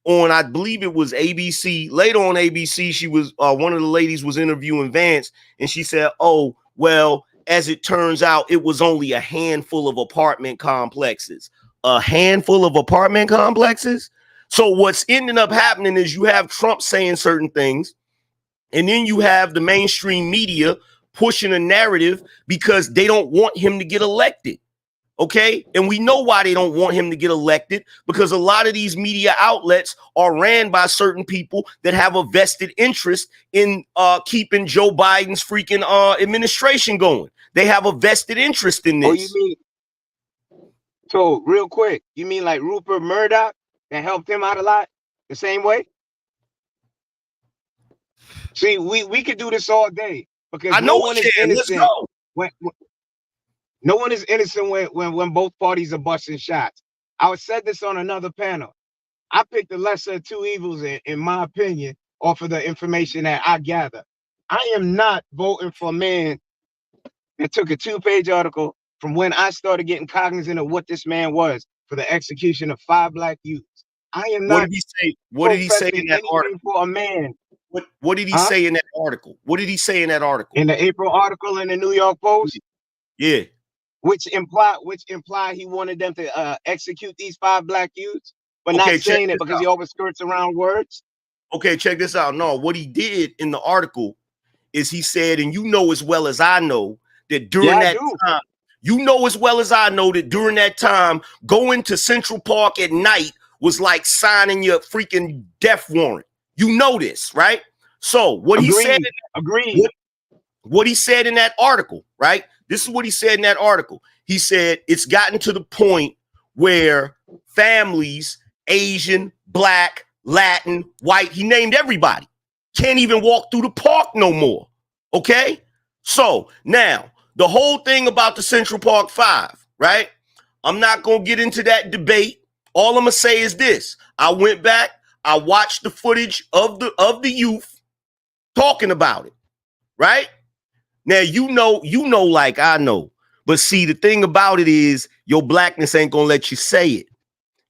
on, I believe it was ABC. Later on ABC, she was one of the ladies was interviewing Vance, and she said, "Oh, well, as it turns out, it was only a handful of apartment complexes. A handful of apartment complexes." So what's ending up happening is you have Trump saying certain things, and then you have the mainstream media pushing a narrative because they don't want him to get elected. Okay, and we know why they don't want him to get elected, because a lot of these media outlets are ran by certain people that have a vested interest in keeping Joe Biden's freaking administration going. They have a vested interest in this. Oh, you mean? So real quick, you mean like Rupert Murdoch that helped him out a lot the same way? See, we could do this all day because no one is innocent. No one is innocent when both parties are busting shots. I said this on another panel. I picked the lesser of two evils, in my opinion, off of the information that I gather. I am not voting for a man that took a 2-page article from when I started getting cognizant of what this man was for the execution of 5 black youths. I am not. What did he say? What did he say in that article? For a man. What did he say in that article? What did he say in that article? In the April article in the New York Post? Yeah. Which imply he wanted them to execute these 5 black youths, but not saying it because he always skirts around words. Okay, check this out. No, what he did in the article is he said, and you know as well as I know that during that time, going to Central Park at night was like signing your freaking death warrant. You know this, right? So what he said, what he said in that article, right? This is what he said in that article. He said it's gotten to the point where families, Asian, black, Latin, white, he named everybody, can't even walk through the park no more. Okay? So now the whole thing about the Central Park 5, right? I'm not going to get into that debate. All I'm going to say is this. I went back, I watched the footage of the youth talking about it, right? Now, you know, like I know, But see, the thing about it is your blackness ain't gonna let you say it.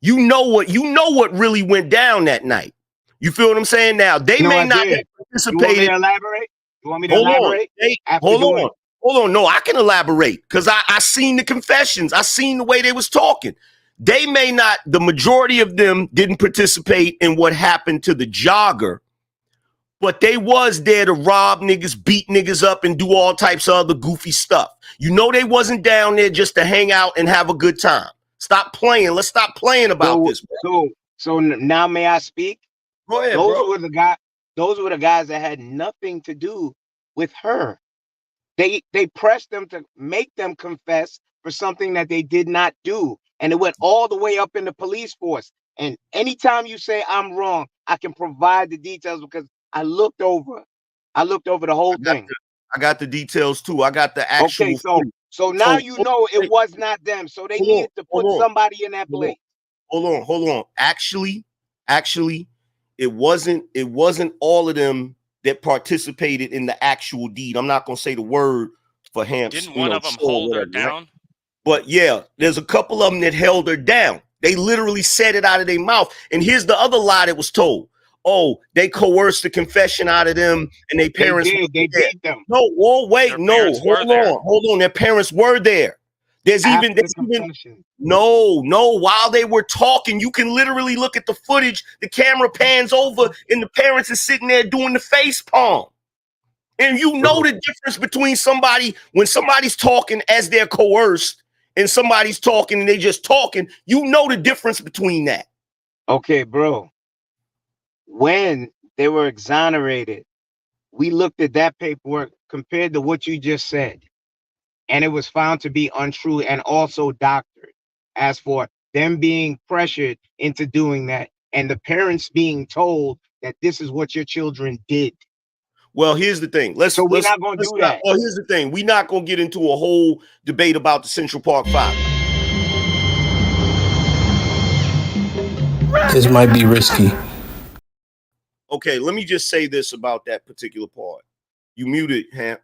You know what really went down that night. You feel what I'm saying? Now they may not have participated. You want me to elaborate? You want me to Hold elaborate? on. Hold on. No, I can elaborate because I seen the confessions. I seen the way they was talking. They may not, the majority of them didn't participate in what happened to the jogger, but they was there to rob niggas, beat niggas up, and do all types of other goofy stuff. You know they wasn't down there just to hang out and have a good time. Stop playing. Let's stop playing about this. Bro. So now may I speak? Go ahead, those bro. were the guys that had nothing to do with her. They pressed them to make them confess for something that they did not do. And it went all the way up in the police force. And anytime you say I'm wrong, I can provide the details because I looked over the whole thing. I got the details too. I got the actual. Okay, so now you know it was not them. So they needed to put somebody in that place. Hold on. Actually, it wasn't all of them that participated in the actual deed. I'm not gonna say the word for Hamps. Didn't one of them hold her down? Right? But yeah, there's a couple of them that held her down. They literally said it out of their mouth. And here's the other lie that was told. Oh, they coerced the confession out of them, and their parents. They beat them. No, hold on. Their parents were there. There's even no. While they were talking, you can literally look at the footage. The camera pans over, and the parents are sitting there doing the face palm. And you know the difference between when somebody's talking as they're coerced, and somebody's talking and they just talking. You know the difference between that. Okay, bro. When they were exonerated, we looked at that paperwork compared to what you just said, and it was found to be untrue and also doctored. As for them being pressured into doing that, and the parents being told that this is what your children did. Well, here's the thing. We're not going to do that. Well, here's the thing. We're not going to get into a whole debate about the Central Park Five. This might be risky. Okay, let me just say this about that particular part. You muted, Hamp.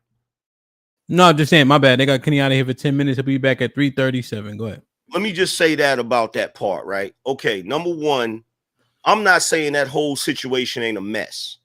No, I'm just saying, my bad. They got Kenny out of here for 10 minutes. He'll be back at 3:37. Go ahead. Let me just say that about that part, right? Okay, number one, I'm not saying that whole situation ain't a mess.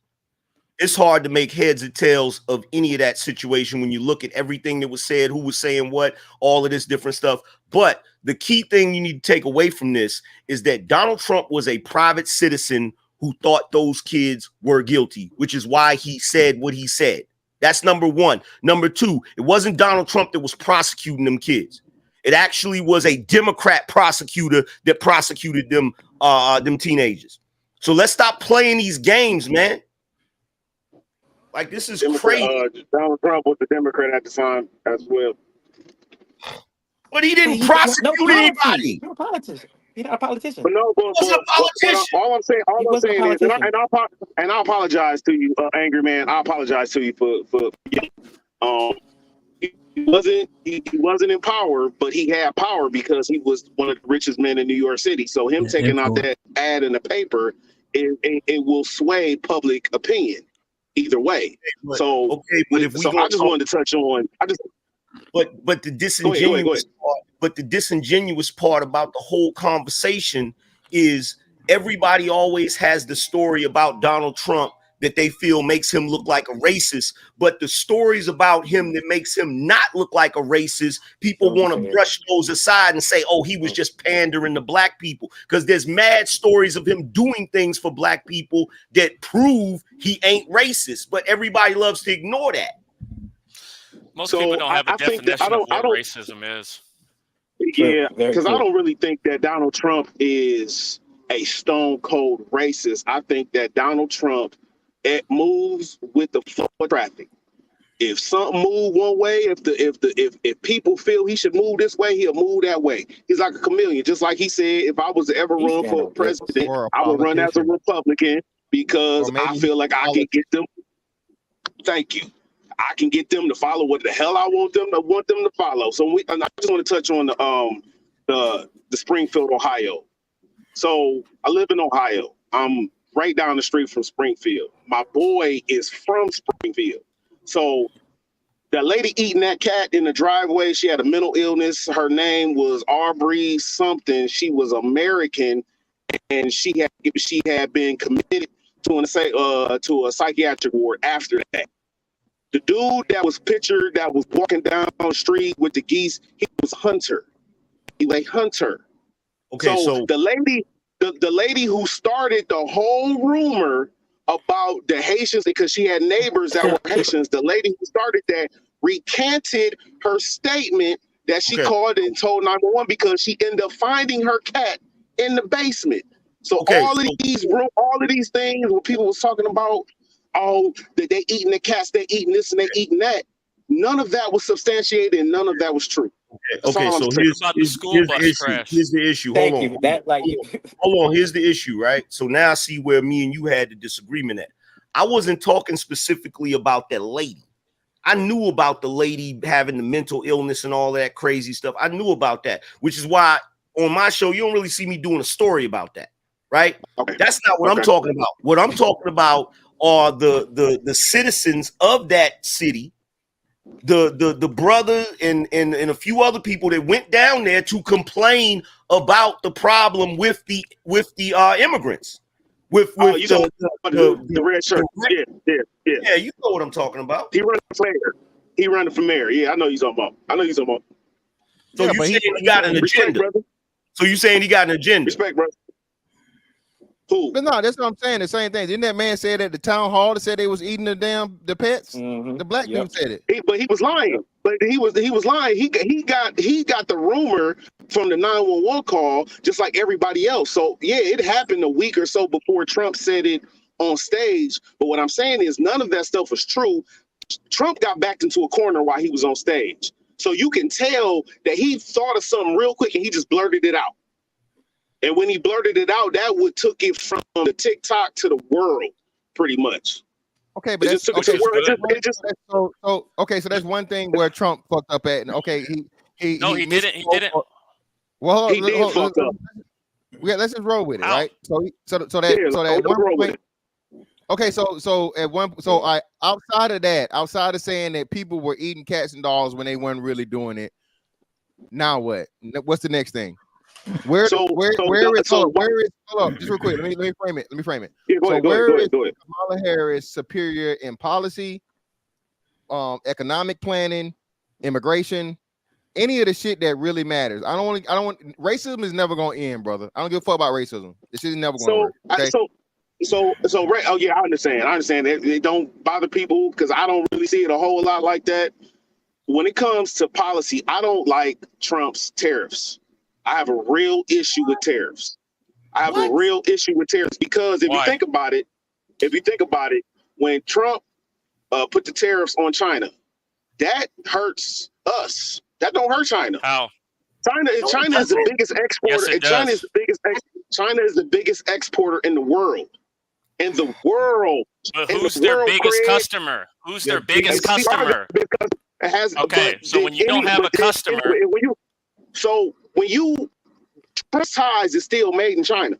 It's hard to make heads or tails of any of that situation when you look at everything that was said, who was saying what, all of this different stuff. But the key thing you need to take away from this is that Donald Trump was a private citizen who thought those kids were guilty, which is why he said what he said. That's number one. Number two, it wasn't Donald Trump that was prosecuting them kids. It actually was a Democrat prosecutor that prosecuted them teenagers. So let's stop playing these games, man. Like, this is crazy. Donald Trump was the Democrat at the time as well. But he didn't prosecute anybody. He's not a politician. He's not a politician. But no, but all I'm saying is, and I apologize to you, angry man. I apologize to you for he wasn't in power, but he had power because he was one of the richest men in New York City. So him taking out that ad in the paper, it will sway public opinion either way. But I just wanted to touch on. But the disingenuous part. But the disingenuous part about the whole conversation is everybody always has the story about Donald Trump that they feel makes him look like a racist. But the stories about him that makes him not look like a racist, people want to brush those aside and say, oh, he was just pandering to black people. Because there's mad stories of him doing things for black people that prove he ain't racist. But everybody loves to ignore that. Most people don't have a definition of what racism is. Yeah, because I don't really think that Donald Trump is a stone cold racist. I think that Donald Trump moves with the flow of traffic. If something move one way, if people feel he should move this way, he'll move that way. He's like a chameleon. Just like he said, if I was to ever run for president, I would run as a Republican because I feel like I can get them. Thank you. I can get them to follow what the hell I want them to follow. So I just want to touch on the Springfield, Ohio. So I live in Ohio. I'm right down the street from Springfield. My boy is from Springfield. So That lady eating that cat in the driveway, she had a mental illness. Her name was Aubrey something. She was American, and she had been committed to a psychiatric ward after that. The dude that was pictured that was walking down the street with the geese, he was Hunter. He was Hunter. Okay, so the lady who started the whole rumor about the Haitians, because she had neighbors that were Haitians, the lady who started that recanted her statement that she called and told 911 because she ended up finding her cat in the basement. So all of these things where people was talking about, that they eating the cats, they eating this and they eating that, none of that was substantiated and none of that was true. Okay, so here's the issue. Hold on. Here's the issue, right? So now I see where me and you had the disagreement at. I wasn't talking specifically about that lady. I knew about the lady having the mental illness and all that crazy stuff. I knew about that, which is why on my show you don't really see me doing a story about that, right? Okay. That's not what I'm talking about. What I'm talking about are the citizens of that city, the brother and a few other people that went down there to complain about the problem with the immigrants. With the red shirt. Yeah, you know what I'm talking about. He running for mayor. Yeah, I know you're talking about. So you saying he got an agenda? So you saying he got an agenda? Respect, brother. Who? But no, that's what I'm saying. The same thing. Didn't that man say at the town hall that said they was eating the pets? The black dude said it. But he was lying. But he was lying. He got the rumor from the 911 call, just like everybody else. So yeah, it happened a week or so before Trump said it on stage. But what I'm saying is none of that stuff was true. Trump got backed into a corner while he was on stage. So you can tell that he thought of something real quick and he just blurted it out. And when he blurted it out, that would took it from the TikTok to the world, pretty much. Okay, but so that's one thing where Trump fucked up at. And okay, he didn't. Well, he did fuck up. Yeah, let's just roll with it, right? So one point. Okay, outside of saying that people were eating cats and dogs when they weren't really doing it. Now what? What's the next thing? Where is hold up, just real quick. Let me frame it. Yeah, go ahead. Kamala Harris superior in policy, economic planning, immigration, any of the shit that really matters? I don't want racism is never gonna end, brother. I don't give a fuck about racism. This shit is never gonna work. Okay? Oh yeah, I understand. It don't bother people because I don't really see it a whole lot like that. When it comes to policy, I don't like Trump's tariffs. I have a real issue with tariffs. Because if you think about it, when Trump put the tariffs on China, that hurts us. That don't hurt China. How? China is the biggest exporter. Yes, China is the biggest exporter in the world. But who's their biggest customer? Who's their biggest customer? Okay, so when you don't have a customer, Trump's ties is still made in China.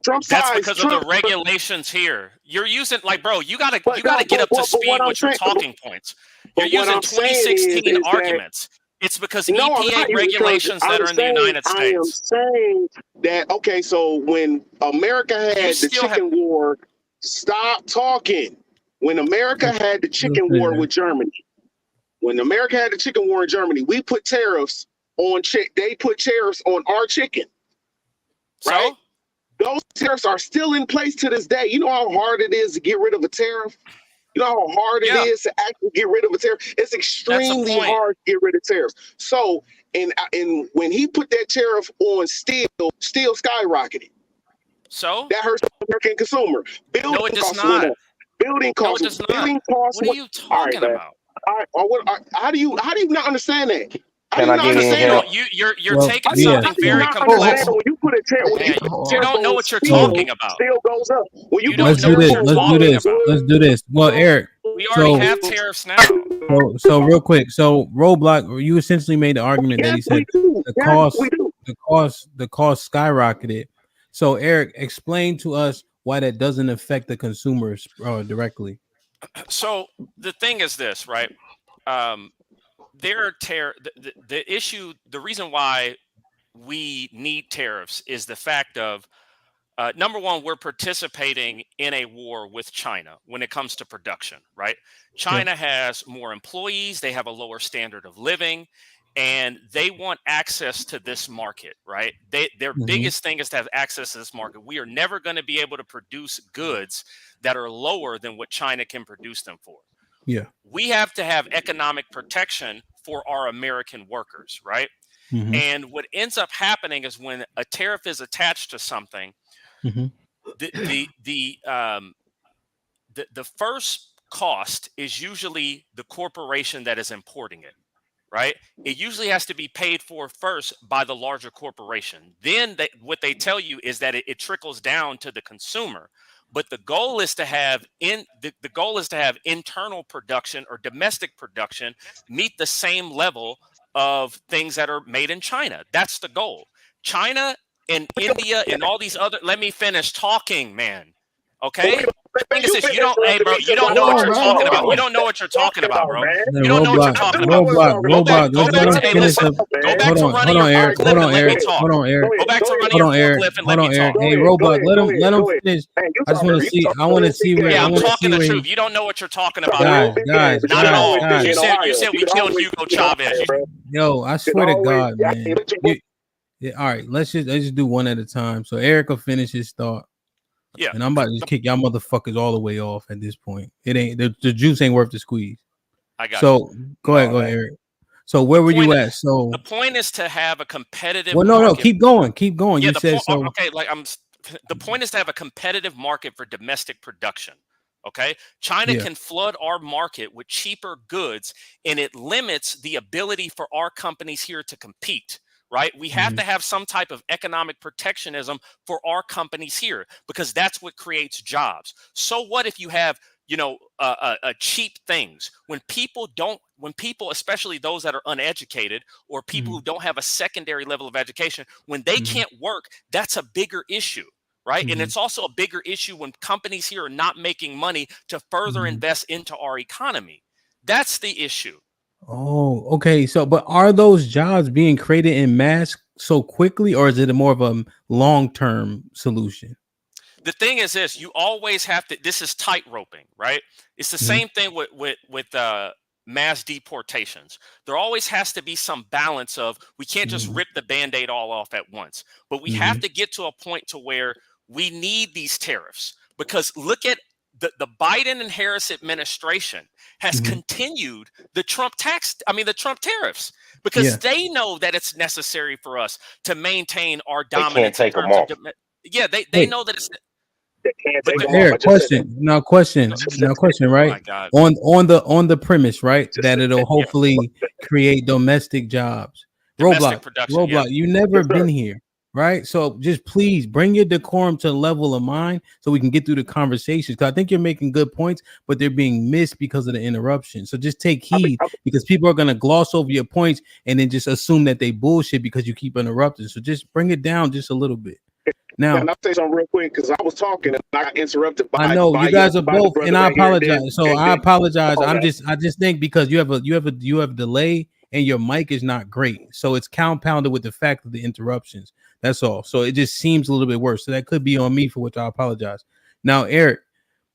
That's because of the regulations here. You're using bro. You gotta get up to speed with your talking points. You're using 2016 arguments. It's because EPA regulations that are in the United States. I am saying that so when America had the chicken war, stop talking. When America had the chicken war with Germany, we put tariffs on they put tariffs on our chicken. Right? Those tariffs are still in place to this day. You know how hard it is to get rid of a tariff? You know how hard it is to actually get rid of a tariff? It's extremely hard to get rid of tariffs. So, and when he put that tariff on steel skyrocketed. So? That hurts the American consumer. No, it does not. Building costs. What are you talking about? How do you not understand that? Can I get in here? You're taking something very complex. When you put a tariff, you don't know what you're talking about. Steel goes up. Let's do this. Well, Eric, we already have tariffs now. So real quick, so Roadblock, you essentially made the argument that he said the cost skyrocketed. So Eric, explain to us why that doesn't affect the consumers directly. So the thing is this, right? The issue, the reason why we need tariffs is the fact of number one, we're participating in a war with China when it comes to production, right? China has more employees, they have a lower standard of living, and they want access to this market, right? Their biggest thing is to have access to this market. We are never going to be able to produce goods that are lower than what China can produce them for. Yeah. We have to have economic protection for our American workers, right? And what ends up happening is when a tariff is attached to something, the first cost is usually the corporation that is importing it, right? It usually has to be paid for first by the larger corporation. Then what they tell you is that it trickles down to the consumer. But the goal is to have the goal is to have internal production or domestic production meet the same level of things that are made in China. That's the goal. China and India and all these other. Let me finish talking, man. Okay. The thing is this, you don't, hey, bro, you don't know what you're talking about. You don't know what you're talking about, bro. You don't know what you're talking about. Go back to running your forklift and let me talk. Go back to running your forklift and let me talk. Hey, Roblox, let him finish. I just want to see. I want to see where. Yeah, I'm talking the truth. You don't know what you're talking about, guys. Not at all. You said we killed Hugo Chavez. Yo, I swear to God, man. All right, let's just do one at a time. So Eric will finish his thought. Yeah, and I'm about to just kick y'all motherfuckers all the way off at this point. It ain't the juice ain't worth the squeeze. I got so you. Go ahead, Eric. So where were you at? So the point is to have a competitive. Well, no, keep going. Yeah, you said so. Okay, the point is to have a competitive market for domestic production. Okay, China can flood our market with cheaper goods, and it limits the ability for our companies here to compete. Right? We have to have some type of economic protectionism for our companies here because that's what creates jobs. So what if you have, cheap things when people, especially those that are uneducated or people who don't have a secondary level of education, when they can't work, that's a bigger issue. Right. And it's also a bigger issue when companies here are not making money to further invest into our economy. That's the issue. Oh, okay. So, but are those jobs being created in mass so quickly, or is it more of a long-term solution? The thing is this: you always have to. This is tight roping, right? It's the same thing with mass deportations. There always has to be some balance of we can't just rip the Band-Aid all off at once, but we have to get to a point to where we need these tariffs because look at. The Biden and Harris administration has continued the Trump tariffs because they know that it's necessary for us to maintain our dominance. They can't take them off. They know that it's. Eric, question, right? Oh on the premise, right, that it'll hopefully create domestic jobs. Roblox, you never been here. Right. So just please bring your decorum to the level of mine so we can get through the conversations. Because I think you're making good points, but they're being missed because of the interruption. So just take heed because people are going to gloss over your points and then just assume that they bullshit because you keep interrupting. So just bring it down just a little bit. Now, can I say something real quick? Because I was talking and I got interrupted by. I know you guys are both, and I apologize. I apologize. I just think because you have a delay and your mic is not great, so it's compounded with the fact of the interruptions. That's all. So it just seems a little bit worse. So that could be on me for which I apologize. Now, Eric,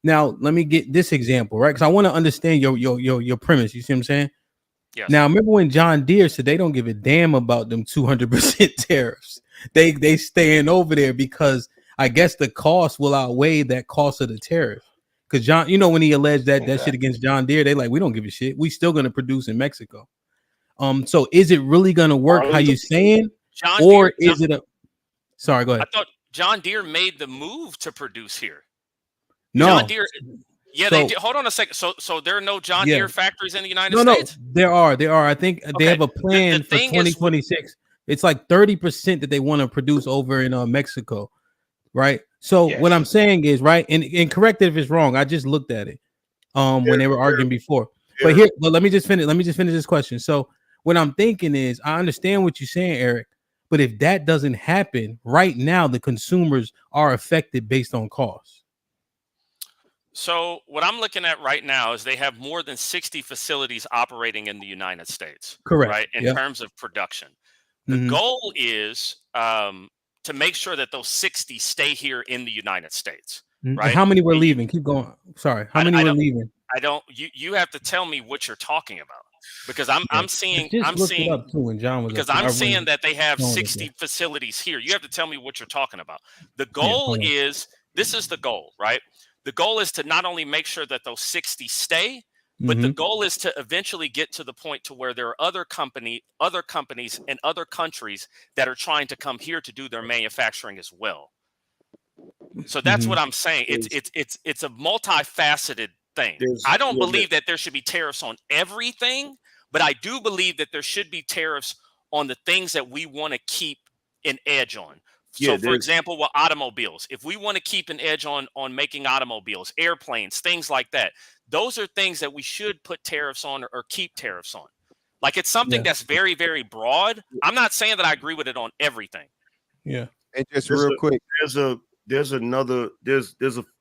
let me get this example, right? Because I want to understand your premise. You see what I'm saying? Yes. Now, remember when John Deere said they don't give a damn about them 200% tariffs. They staying over there because I guess the cost will outweigh that cost of the tariff. Because John, when he alleged that shit against John Deere, they like, we don't give a shit. We still going to produce in Mexico. So is it really going to work how you saying? Sorry, go ahead. I thought John Deere made the move to produce here. No. John Deere, they did. Hold on a second. So there are no John Deere factories in the United States? No, there are. I think they have a plan for 2026. It's like 30% that they want to produce over in Mexico, right? So what I'm saying is, right, and correct it if it's wrong. I just looked at it when they were arguing before. But let me just finish this question. So what I'm thinking is, I understand what you're saying, Eric. But if that doesn't happen right now, the consumers are affected based on cost. So what I'm looking at right now is they have more than 60 facilities operating in the United States, Correct. right? In Yep. terms of production. The goal is to make sure that those 60 stay here in the United States, And right? how many were leaving? Keep going. Sorry. How many were leaving? You have to tell me what you're talking about, because I'm seeing it up too when John was because up I'm there. seeing that they have John was up 60 facilities here. You have to tell me what you're talking about. The Yeah, goal hold on. is, this is the goal, right? The goal is to not only make sure that those 60 stay, but the goal is to eventually get to the point to where there are other companies and other countries that are trying to come here to do their manufacturing as well. So that's what I'm saying. It's a multifaceted thing. I don't believe that there should be tariffs on everything, but I do believe that there should be tariffs on the things that we want to keep an edge on. So, for example, with automobiles, if we want to keep an edge on making automobiles, airplanes, things like that, those are things that we should put tariffs on or keep tariffs on. Like, it's something that's very, very broad. I'm not saying that I agree with it on everything. Yeah. And just real quick, there's a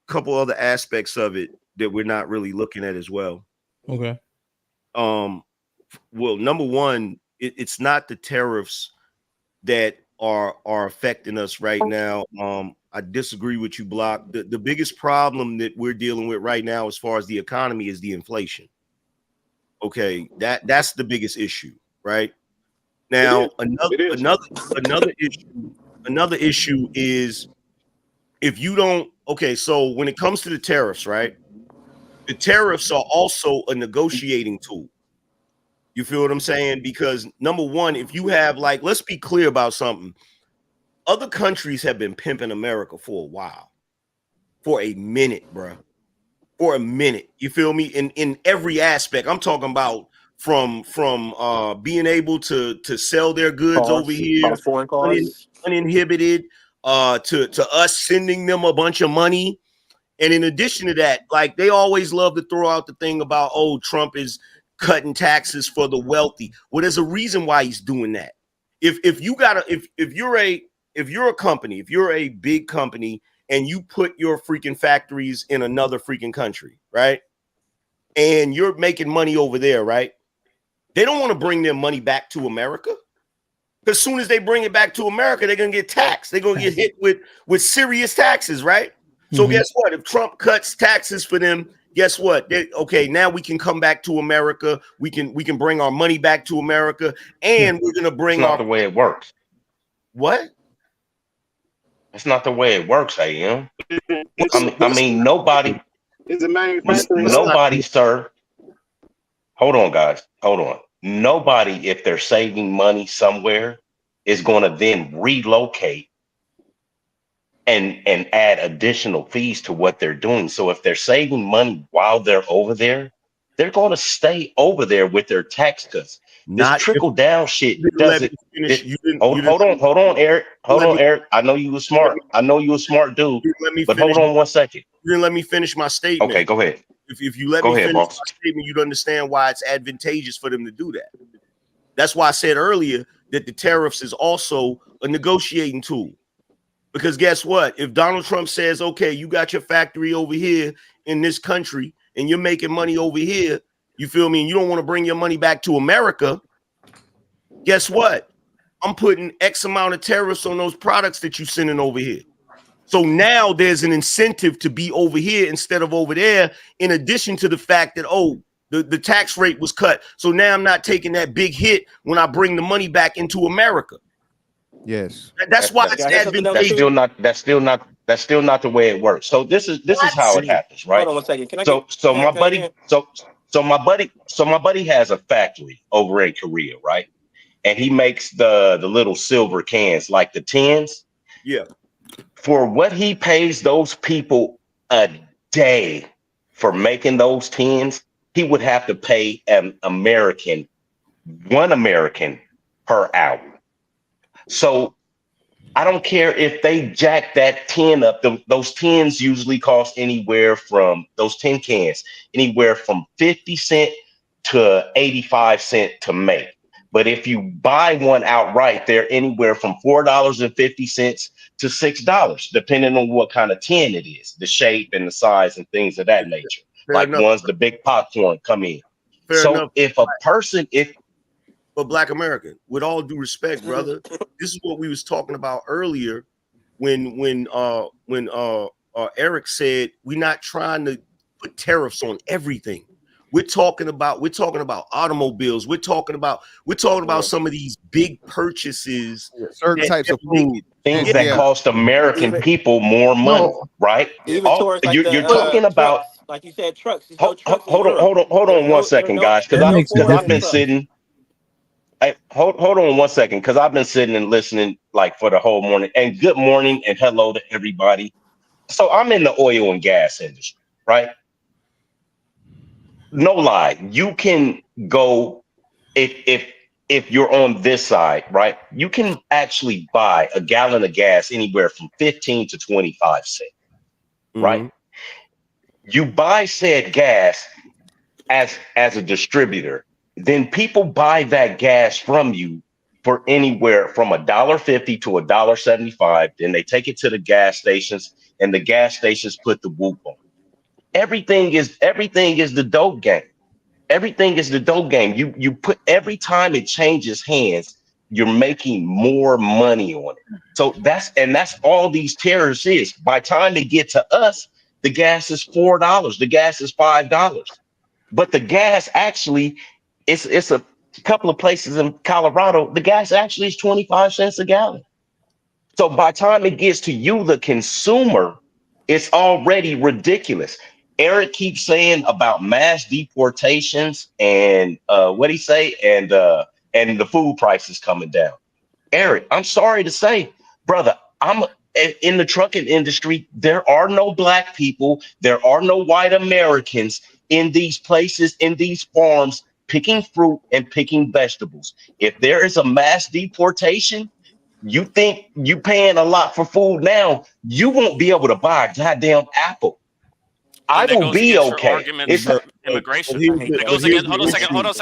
couple other aspects of it that we're not really looking at as well. Okay. Well, number one, it's not the tariffs that are affecting us right now. I disagree with you, Block. The biggest problem that we're dealing with right now as far as the economy is the inflation. Okay, that's the biggest issue, right? Now, another issue is if you don't, okay, so when it comes to the tariffs, right? The tariffs are also a negotiating tool. You feel what I'm saying? Because number one, if you have, like, let's be clear about something. Other countries have been pimping America for a while, for a minute, bro. For a minute. You feel me? In every aspect. I'm talking about from being able to sell their goods over here foreign cars, uninhibited, to us sending them a bunch of money. And in addition to that, like, they always love to throw out the thing about, oh, Trump is cutting taxes for the wealthy. Well, there's a reason why he's doing that. If you're a company, if you're a big company and you put your freaking factories in another freaking country, right? And you're making money over there, right? They don't want to bring their money back to America. Because as soon as they bring it back to America, they're going to get taxed. They're going to get hit with serious taxes, right? So guess what? If Trump cuts taxes for them, guess what? Okay, now we can come back to America. We can bring our money back to America, and we're going to bring That's not the way it works. What? That's not the way it works, I mean, nobody. Is it manufacturing? Nobody, sir. Hold on, guys. Hold on. Nobody, if they're saving money somewhere, is going to then relocate and add additional fees to what they're doing. So if they're saving money while they're over there, they're going to stay over there with their tax cuts. This trickle down shit doesn't. Hold on, Eric. Hold on, Eric. I know you were smart. I know you a smart dude. But hold on 1 second. You didn't let me finish my statement. Okay, go ahead. If you let me finish my statement, you'd understand why it's advantageous for them to do that. That's why I said earlier that the tariffs is also a negotiating tool. Because guess what? If Donald Trump says, okay, you got your factory over here in this country and you're making money over here, you feel me? And you don't want to bring your money back to America. Guess what? I'm putting X amount of tariffs on those products that you're sending over here. So now there's an incentive to be over here instead of over there, in addition to the fact that, oh, the tax rate was cut. So now I'm not taking that big hit when I bring the money back into America. Yes. That's why it's advantageous. That's still not the way it works. So this is how it happens, right? Hold on 1 second. Can I my buddy has a factory over in Korea, right? And he makes the little silver cans, like the tins. Yeah. For what he pays those people a day for making those tins, he would have to pay one American per hour. So I don't care if they jack that tin up. Those tins usually cost anywhere from, those tin cans, anywhere from 50 cents to 85 cents to make. But if you buy one outright, they're anywhere from $4.50 to $6, depending on what kind of tin it is, the shape and the size and things of that nature. Fair Like enough. ones the big popcorn come in. Fair So enough. if a person, But Black American, with all due respect, brother, this is what we was talking about earlier when Eric said we're not trying to put tariffs on everything. We're talking about automobiles. We're talking about some of these big purchases, certain types of food, things that cost American people more money, right? Even towards like You're talking about. trucks, like you said, trucks. Hold on one second, guys, because I've been sitting. Hold on one second, because I've been sitting and listening like for the whole morning. And good morning and hello to everybody. So I'm in the oil and gas industry, right? No lie, you can go if you're on this side, right? You can actually buy a gallon of gas anywhere from 15 to 25 cents, right? You buy said gas as a distributor, then people buy that gas from you for anywhere from $1.50 to $1.75. Then they take it to the gas stations, and the gas stations put the whoop on. Everything is the dope game. Everything is the dope game. You put every time it changes hands, you're making more money on it. So that's all these tariffs is. By the time they get to us, the gas is $4, the gas is $5. But the gas actually, it's a couple of places in Colorado, the gas actually is 25 cents a gallon. So by the time it gets to you, the consumer, it's already ridiculous. Eric keeps saying about mass deportations and what he say, and the food prices coming down. Eric, I'm sorry to say, brother, I'm in the trucking industry. There are no black people. There are no white Americans in these places, in these farms, picking fruit and picking vegetables. If there is a mass deportation, you think you paying a lot for food now, you won't be able to buy a goddamn apple. I will be okay. It's immigration. That goes against. Hold on a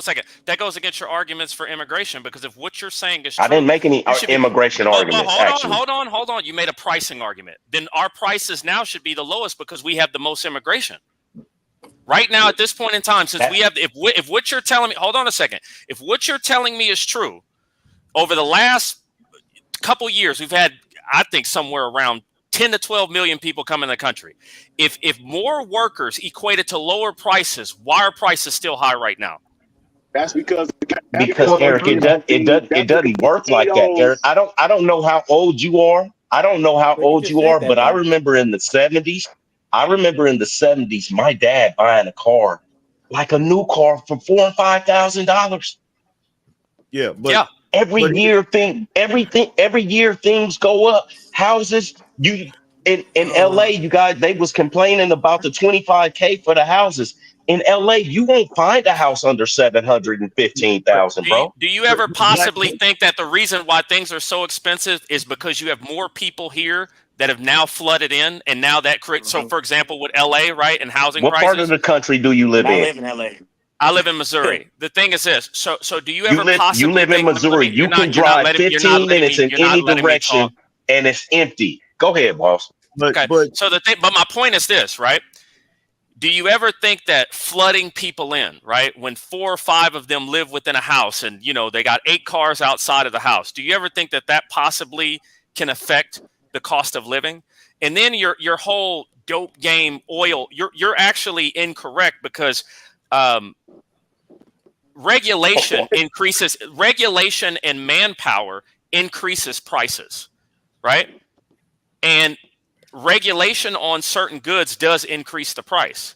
second. That goes against your arguments for immigration, because if what you're saying is true, I didn't make any immigration arguments. Hold on. You made a pricing argument. Then our prices now should be the lowest because we have the most immigration. Right now, at this point in time, since we have, if what you're telling me, hold on a second. If what you're telling me is true, over the last couple years, we've had, I think, somewhere around 10 to 12 million people come in the country. If more workers equated to lower prices, why are prices still high right now? That's because Eric, it doesn't work like that, Eric. I don't know how old you are. But I remember in the 70s. My dad buying a car, like a new car, for $4,000 and $5,000. Yeah, but every year things go up. Houses, in LA, you guys, they was complaining about the $25K for the houses. In LA, you won't find a house under $715,000, bro. Do you ever possibly think that the reason why things are so expensive is because you have more people here that have now flooded in, and now that creates? So, for example, with LA, right, and housing what prices. What part of the country do you live in? I live in LA. I live in Missouri. The thing is this. So do you ever possibly you live in Missouri? You can drive 15 minutes in any direction, and it's empty. Go ahead, boss. But my point is this, right? Do you ever think that flooding people in, right, when 4 or 5 of them live within a house and, they got 8 cars outside of the house, do you ever think that possibly can affect the cost of living? And then your whole dope game oil, you're actually incorrect, because regulation and manpower increases prices, right? And regulation on certain goods does increase the price,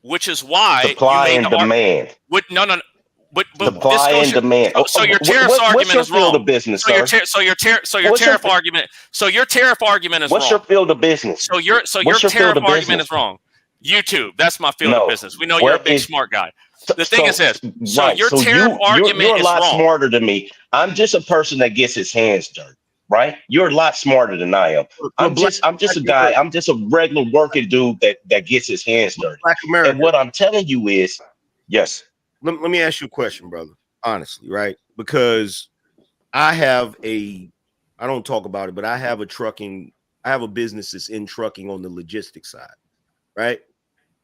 which is why supply and demand. Supply and demand. So your tariff argument is wrong. So your tariff argument. So your tariff argument is wrong. What's your field of business? So your tariff argument is wrong. YouTube. That's my field of business. We know you're a big smart guy. The thing is this. So your tariff argument you're a lot is wrong. Smarter than me. I'm just a person that gets his hands dirty. Right? You're a lot smarter than I am. I'm just a guy. I'm just a regular working dude that gets his hands dirty. Black America. And what I'm telling you is, yes. Let me ask you a question, brother. honestly, right? Because I don't talk about it, but I have a business that's in trucking on the logistics side, right?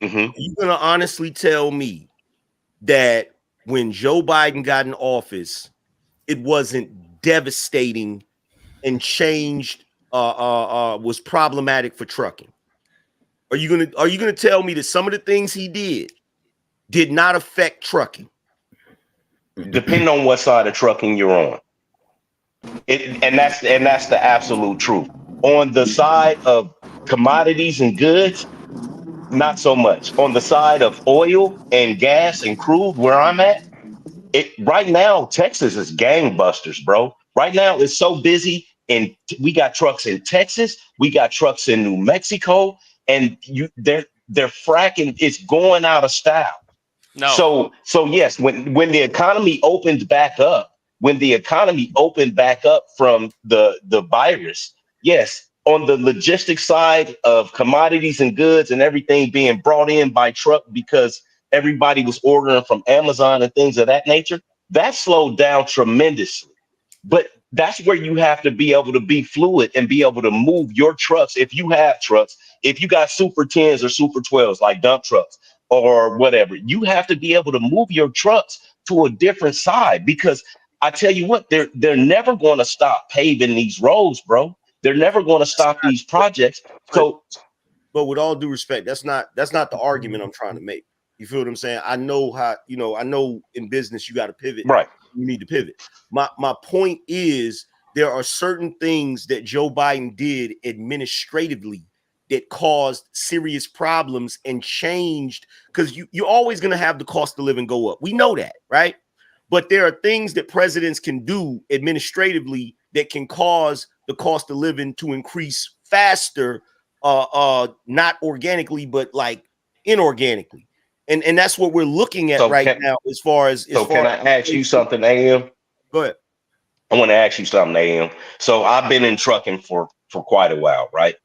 Mm-hmm. You're gonna honestly tell me that when Joe Biden got in office, it wasn't devastating and changed, was problematic for trucking? Are you gonna tell me that some of the things he did not affect trucking? Depending on what side of trucking you're on. And that's the absolute truth. On the side of commodities and goods, not so much. On the side of oil and gas and crude, where I'm at, it right now, Texas is gangbusters, bro. Right now, it's so busy, and we got trucks in Texas, we got trucks in New Mexico, and they're fracking. It's going out of style. No. So yes, when the economy opened back up, from the virus, yes, on the logistics side of commodities and goods and everything being brought in by truck because everybody was ordering from Amazon and things of that nature, that slowed down tremendously. But that's where you have to be able to be fluid and be able to move your trucks. If you have trucks, if you got Super 10s or Super 12s, like dump trucks or whatever, you have to be able to move your trucks to a different side, because I tell you what, they're never going to stop paving these roads, bro. They're never going to stop these projects. But with all due respect, that's not the argument I'm trying to make. You feel what I'm saying? I know I know in business you got to pivot. Right. You need to pivot. My point is, there are certain things that Joe Biden did administratively that caused serious problems and changed, because you're always going to have the cost of living go up. We know that, right? But there are things that presidents can do administratively that can cause the cost of living to increase faster, not organically, but like inorganically. And that's what we're looking at now as far as can I ask you something, AM? Go ahead. I want to ask you something, AM. So I've been in trucking for quite a while, right?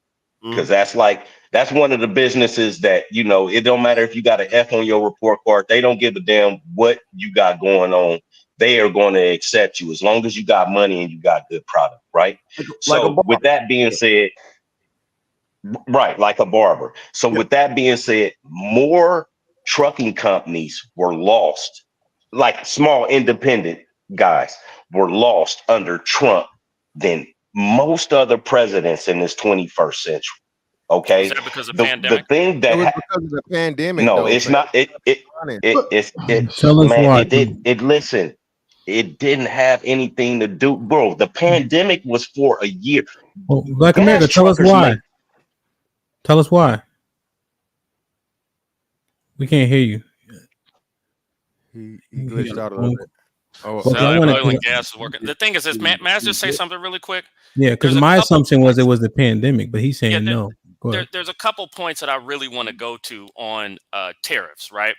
Because that's one of the businesses that, it don't matter if you got an F on your report card. They don't give a damn what you got going on. They are going to accept you as long as you got money and you got good product, right? So with that being said, right, like a barber. So with that being said, more trucking companies were lost, like small independent guys were lost under Trump than most other presidents in this 21st century. Okay. Was that because of the pandemic? thing that It was because of the pandemic. no, though, it's fam. not. Tell us why. Listen, it didn't have anything to do, bro. The pandemic was for a year. Well, Black Gas America, tell us truckers why. make- Tell us why. We can't hear you. He glitched out a little bit. Oh, Okay, I So wanna- oil and gas is working. The thing is this, may I just say something really quick? Yeah, because my assumption was it was the pandemic, but he's saying no. Go ahead. There's a couple points that I really want to go to on tariffs, right?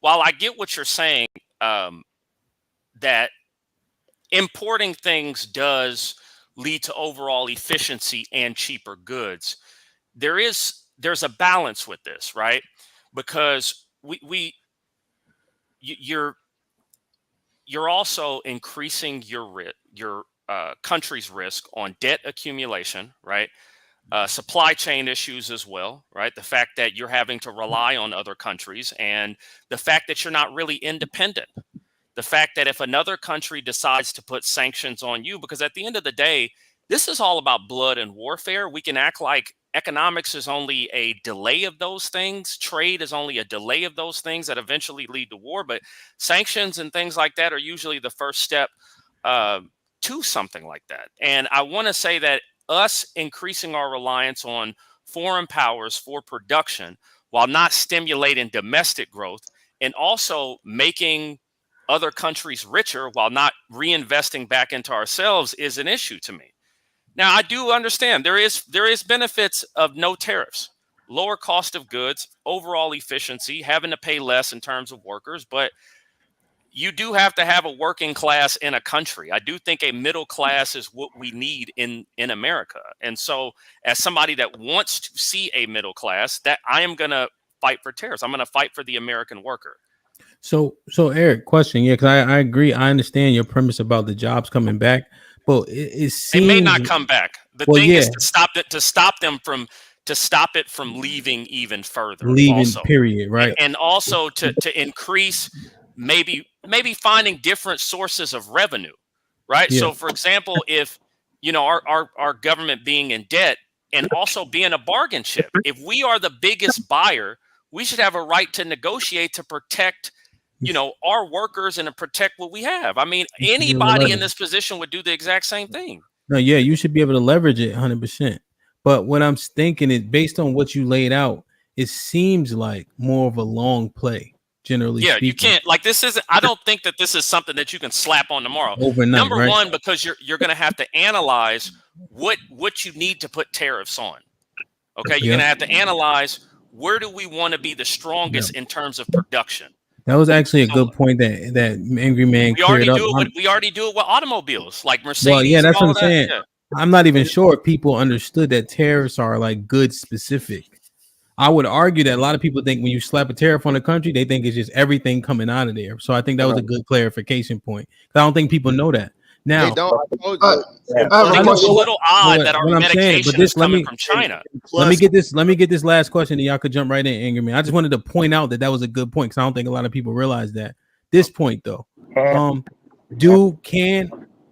While I get what you're saying, that importing things does lead to overall efficiency and cheaper goods, there's a balance with this, right? Because you're also increasing your country's risk on debt accumulation, right? Supply chain issues as well, right? The fact that you're having to rely on other countries, and the fact that you're not really independent. The fact that if another country decides to put sanctions on you, because at the end of the day, this is all about blood and warfare. We can act like economics is only a delay of those things. Trade is only a delay of those things that eventually lead to war. But sanctions and things like that are usually the first step to something like that. And I want to say that us increasing our reliance on foreign powers for production while not stimulating domestic growth, and also making other countries richer while not reinvesting back into ourselves, is an issue to me. Now, I do understand there is benefits of no tariffs, lower cost of goods, overall efficiency, having to pay less in terms of workers, but you do have to have a working class in a country. I do think a middle class is what we need in America. And so as somebody that wants to see a middle class, that I am going to fight for tariffs. I'm going to fight for the American worker. So Eric, question, yeah, because I agree. I understand your premise about the jobs coming back, but it They may seems not come back. The well, thing yeah, is to stop it from leaving even further. leaving Also, period, right? and also to increase maybe finding different sources of revenue, right? Yeah. So, for example, if our government being in debt and also being a bargain chip, if we are the biggest buyer, we should have a right to negotiate to protect our workers and to protect what we have. I mean, You should be able to anybody in leverage. this position would do the exact same thing. No, yeah, you should be able to leverage it 100%. But what I'm thinking is based on what you laid out, it seems like more of a long play, generally Yeah, you speaking, can't I don't think that this is something that you can slap on tomorrow. overnight, Number right? one, because you're going to have to analyze what you need to put tariffs on. Okay, you're going Yep. to have to analyze where do we want to be the Yep. strongest in terms of production. That was actually a So good point that Angry Man cleared up. we already do it with automobiles like Well, yeah, Mercedes and that's what all I'm of that. saying. Yeah. I'm not even sure if people understood that tariffs are like good specific. I would argue that a lot of people think when you slap a tariff on a country, they think it's just everything coming out of there. So I think that was a good clarification point. I don't think people know that. Now, They don't. I told you. I have a I think it's a question. little odd that our what I'm saying, but medication is this let coming me from China. let me get this last question, and y'all could jump right in, Angry Man. I just wanted to point out that was a good point because I don't think a lot of people realize that. This point though, well,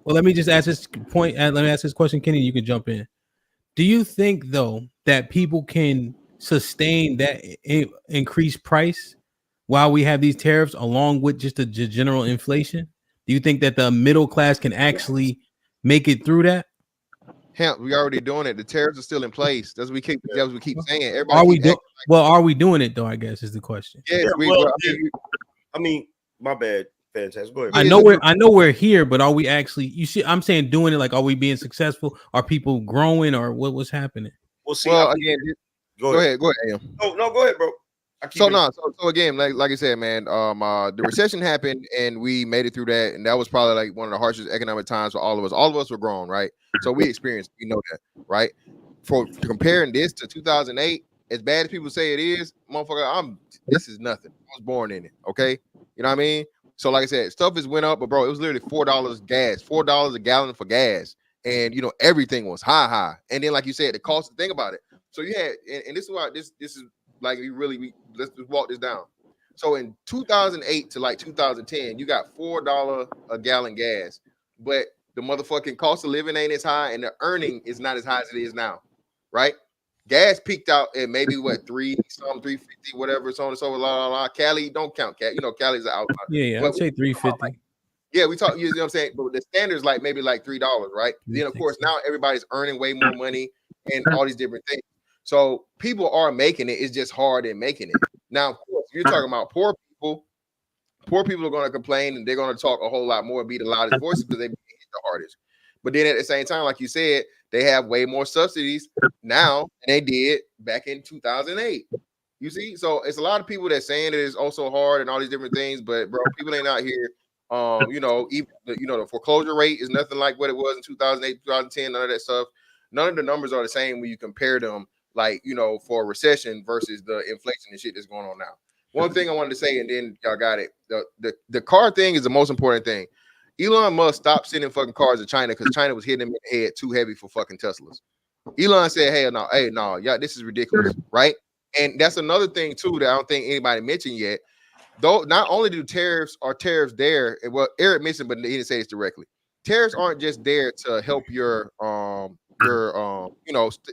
let me just ask this point. Let me ask this question, Kenny. You can jump in. Do you think though that people can sustain that increased price while we have these tariffs, along with just the general inflation? Do you think that the middle class can actually make it through that? Hemp, we already doing it. The tariffs are still in place. That's what we keep saying. Everybody Are we keep do- acting well? Are we doing it though? I guess is the question. yes, Yeah, we. well, Well, I mean, my bad, fantastic. Go ahead. I know we're here, but are we actually? You see, I'm saying doing it. Like, are we being successful? Are people growing, or what's happening? Well, see, well again, go go ahead. ahead, Am. No, go ahead, bro. So again, like I said, man, the recession happened and we made it through that, and that was probably like one of the harshest economic times for all of us. All of us were grown, right? So we experienced, we know that, right? For comparing this to 2008, as bad as people say it is, motherfucker, this is nothing. I was born in it, okay? You know what I mean? So like I said, stuff has went up, but bro, it was literally $4 gas, $4 a gallon for gas, and everything was high, and then like you said, the cost. Think about it. So you had, and this is why this is. Like let's just walk this down. So in 2008 to like 2010, you got $4 a gallon gas, but the motherfucking cost of living ain't as high, and the earning is not as high as it is now, right? Gas peaked out at maybe what 350, whatever, so on and so forth. Cali don't count. Cali's out. Yeah, I'd say 350. Yeah, we talk. You know what I'm saying? But the standard's like maybe like $3, right? Then of course now everybody's earning way more money and all these different things. So people are making it. It's just hard in making it. Now, of course, if you're talking about poor people are going to complain and they're going to talk a whole lot more, be the loudest voices because they hit the hardest. But then at the same time, like you said, they have way more subsidies now than they did back in 2008. You see, so it's a lot of people that saying it is also hard and all these different things, but bro, people ain't out here. Even the foreclosure rate is nothing like what it was in 2008, 2010. None of that stuff. None of the numbers are the same when you compare them. Like, for a recession versus the inflation and shit that's going on now. One thing I wanted to say, and then y'all got it. The car thing is the most important thing. Elon Musk stopped sending fucking cars to China because China was hitting him in the head too heavy for fucking Teslas. Elon said, hey, no, yeah, this is ridiculous, right? And that's another thing too that I don't think anybody mentioned yet. Though not only do tariffs there, well, Eric mentioned, but he didn't say this directly. Tariffs aren't just there to help your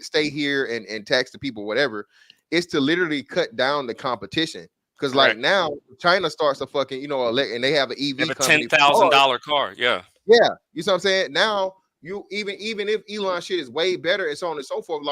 stay here and tax the people, whatever. It's to literally cut down the competition. Because like now, China starts a fucking, and they have an EV. They have a $10,000 car. Yeah. Yeah. You see what I'm saying? Now you even if Elon shit is way better and so on and so forth,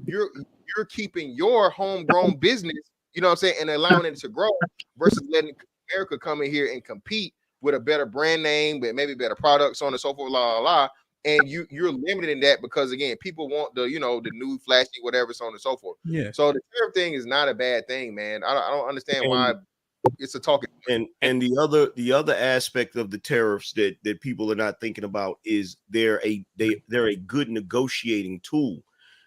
you're keeping your homegrown business, you know what I'm saying, and allowing it to grow versus letting America come in here and compete with a better brand name, but maybe better products, so on and so forth, and you're limited in that because again, people want the the new flashy whatever, so on and so forth. Yeah. So the tariff thing is not a bad thing, man. I don't understand why it's a talking. And the other aspect of the tariffs that people are not thinking about is they're a good negotiating tool,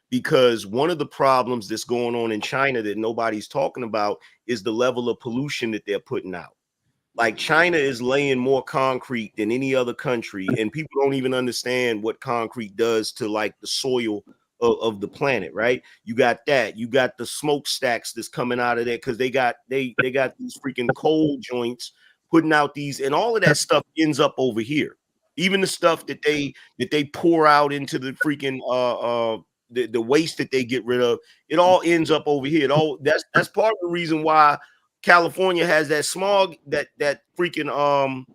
because one of the problems that's going on in China that nobody's talking about is the level of pollution that they're putting out. Like China is laying more concrete than any other country, and people don't even understand what concrete does to like the soil of the planet, right? You got that. You got the smokestacks that's coming out of there because they got these freaking coal joints putting out these, and all of that stuff ends up over here. Even the stuff that they pour out into the freaking the waste that they get rid of, it all ends up over here. That's part of the reason why California has that smog, that freaking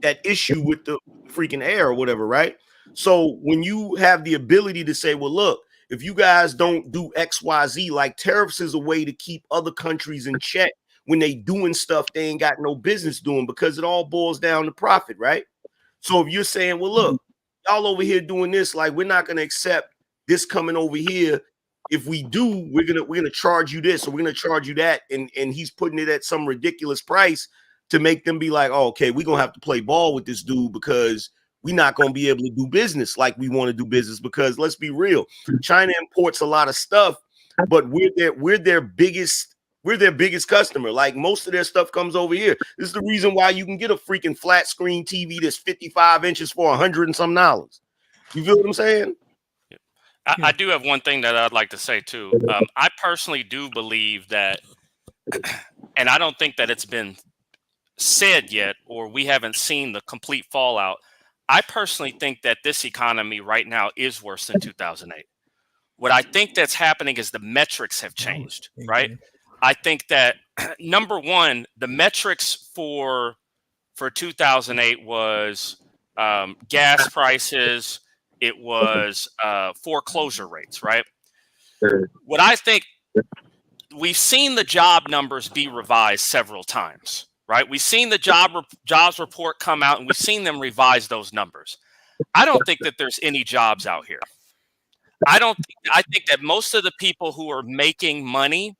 that issue with the freaking air or whatever, right? So when you have the ability to say, well, look, if you guys don't do XYZ, like tariffs is a way to keep other countries in check when they doing stuff they ain't got no business doing, because it all boils down to profit, right? So if you're saying, well, look, y'all over here doing this, like we're not gonna accept this coming over here. If we do, we're gonna charge you this, or we're gonna charge you that, and he's putting it at some ridiculous price to make them be like, oh, okay, we're gonna have to play ball with this dude because we're not gonna be able to do business like we want to do business. Because let's be real, China imports a lot of stuff, but we're their biggest customer. Like most of their stuff comes over here. This is the reason why you can get a freaking flat screen TV that's 55 inches for $100 and some dollars. You feel what I'm saying? I do have one thing that I'd like to say too. I personally do believe that, and I don't think that it's been said yet, or we haven't seen the complete fallout. I personally think that this economy right now is worse than 2008. What I think that's happening is the metrics have changed, right? I think that number one, the metrics for 2008 was gas prices. It was foreclosure rates, right? What I think, we've seen the job numbers be revised several times, right? We've seen the jobs report come out, and we've seen them revise those numbers. I don't think that there's any jobs out here. I think that most of the people who are making money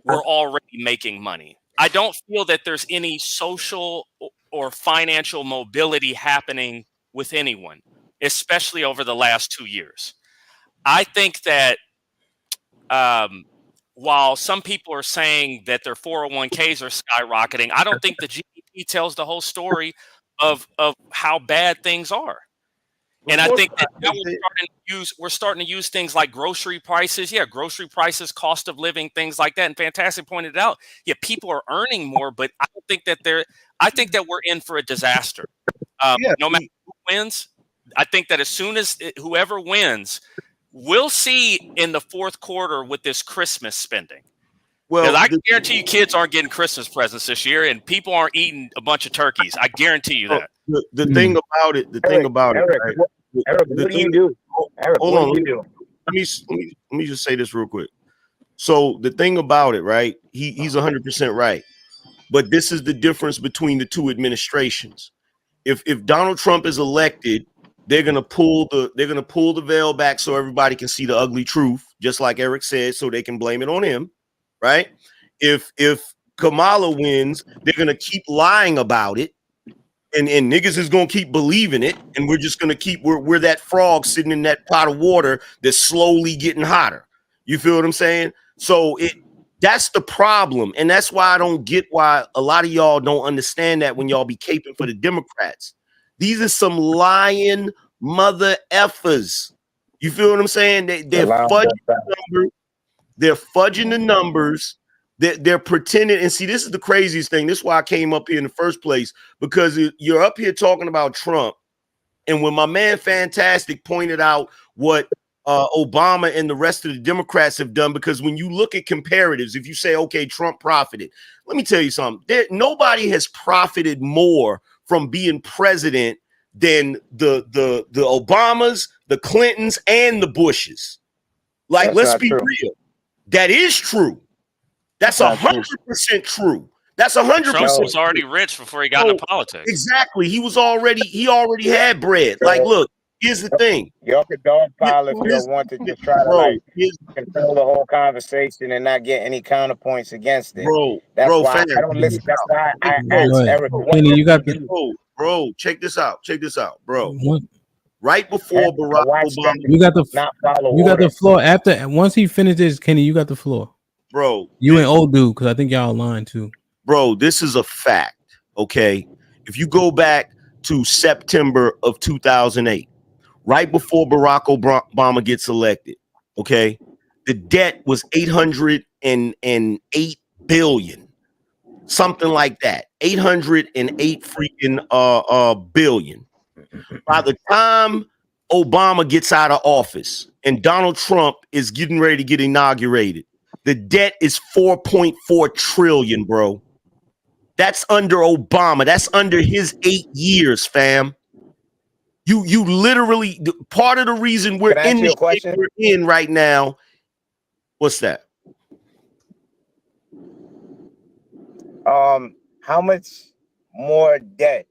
were already making money. I don't feel that there's any social or financial mobility happening with anyone, especially over the last 2 years. I think that while some people are saying that their 401ks are skyrocketing, I don't think the GDP tells the whole story of how bad things are. And I think that now we're starting to use things like grocery prices. Yeah, grocery prices, cost of living, things like that. And Fantastic pointed it out. Yeah, people are earning more, but I don't think that I think that we're in for a disaster. No matter who wins, I think that as soon as whoever wins, we'll see in the fourth quarter with this Christmas spending. Well, I can guarantee you kids aren't getting Christmas presents this year, and people aren't eating a bunch of turkeys. I guarantee you that. The thing about it, Eric, right? Eric, what do you do? Eric, hold what on, do you do? let me just say this real quick. So the thing about it, right? He's 100% right. But this is the difference between the two administrations. If Donald Trump is elected, they're gonna pull the veil back so everybody can see the ugly truth, just like Eric said, so they can blame it on him, right? If Kamala wins, they're gonna keep lying about it, and niggas is gonna keep believing it, and we're just gonna keep we're that frog sitting in that pot of water that's slowly getting hotter. You feel what I'm saying? So that's the problem, and that's why I don't get why a lot of y'all don't understand that when y'all be caping for the Democrats. These are some lying mother effers. You feel what I'm saying? They're fudging the numbers. They're fudging the numbers. They're pretending. And see, this is the craziest thing. This is why I came up here in the first place, because you're up here talking about Trump. And when my man Fantastic pointed out what Obama and the rest of the Democrats have done, because when you look at comparatives, if you say, okay, Trump profited, let me tell you something. Nobody has profited more from being president than the Obamas, the Clintons, and the Bushes. Like, let's be real. That is true. That's 100% true. That's 100%. Trump was already rich before he got into politics. Exactly. He already had bread. Like, look, here's the thing. Y'all could dogpile if y'all wanted to try to control the whole conversation and not get any counterpoints against it. That's why I don't listen. That's why I asked Eric. You got Bro, check this out. Bro. right before Barack Obama. You got the not follow you got order. the floor after once he finishes. Kenny, you got the floor, bro. You and old dude, because I think y'all aligned too. Bro, this is a fact. Okay, if you go back to September of 2008, right before Barack Obama gets elected, okay, the debt was 808 billion, something like that. 808 freaking billion. By the time Obama gets out of office and Donald Trump is getting ready to get inaugurated, the debt is 4.4 trillion, bro. That's under Obama. That's under his 8 years, fam. You literally, part of the reason we're in the shape we're in right now. What's that? How much more debt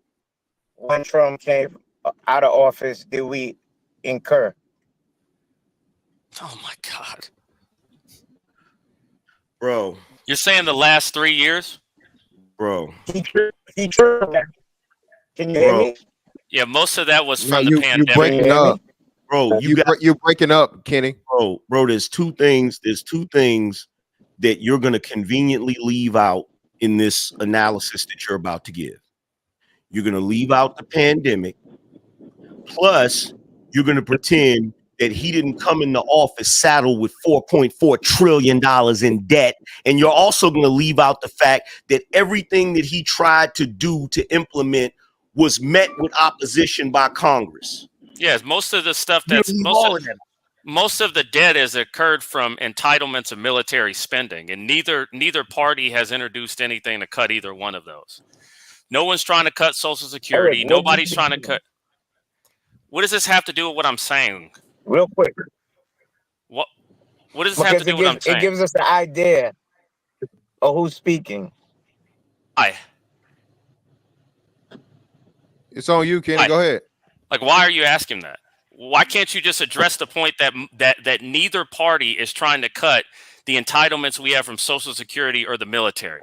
when Trump came out of office did we incur? Oh my God, bro! You're saying the last 3 years, bro? He tripled. Can you hear me? Yeah, most of that was No, from the pandemic. you breaking up, bro. You're breaking up, Kenny. Bro. There's two things that you're gonna conveniently leave out in this analysis that you're about to give. You're gonna leave out the pandemic. Plus, you're gonna pretend that he didn't come into office saddled with $4.4 trillion in debt. And you're also going to leave out the fact that everything that he tried to do to implement was met with opposition by Congress. Yes, most of the stuff You that's leave all of that. most of the debt has occurred from entitlements of military spending, and neither party has introduced anything to cut either one of those. No one's trying to cut Social Security. Eric, Nobody's trying to cut. What does this have to do with what I'm saying? Real quick. What does this have to do with what I'm saying? It gives us the idea of who's speaking. Why? It's on you, Kenny. Go ahead. Like, why are you asking that? Why can't you just address the point that neither party is trying to cut the entitlements we have from Social Security or the military?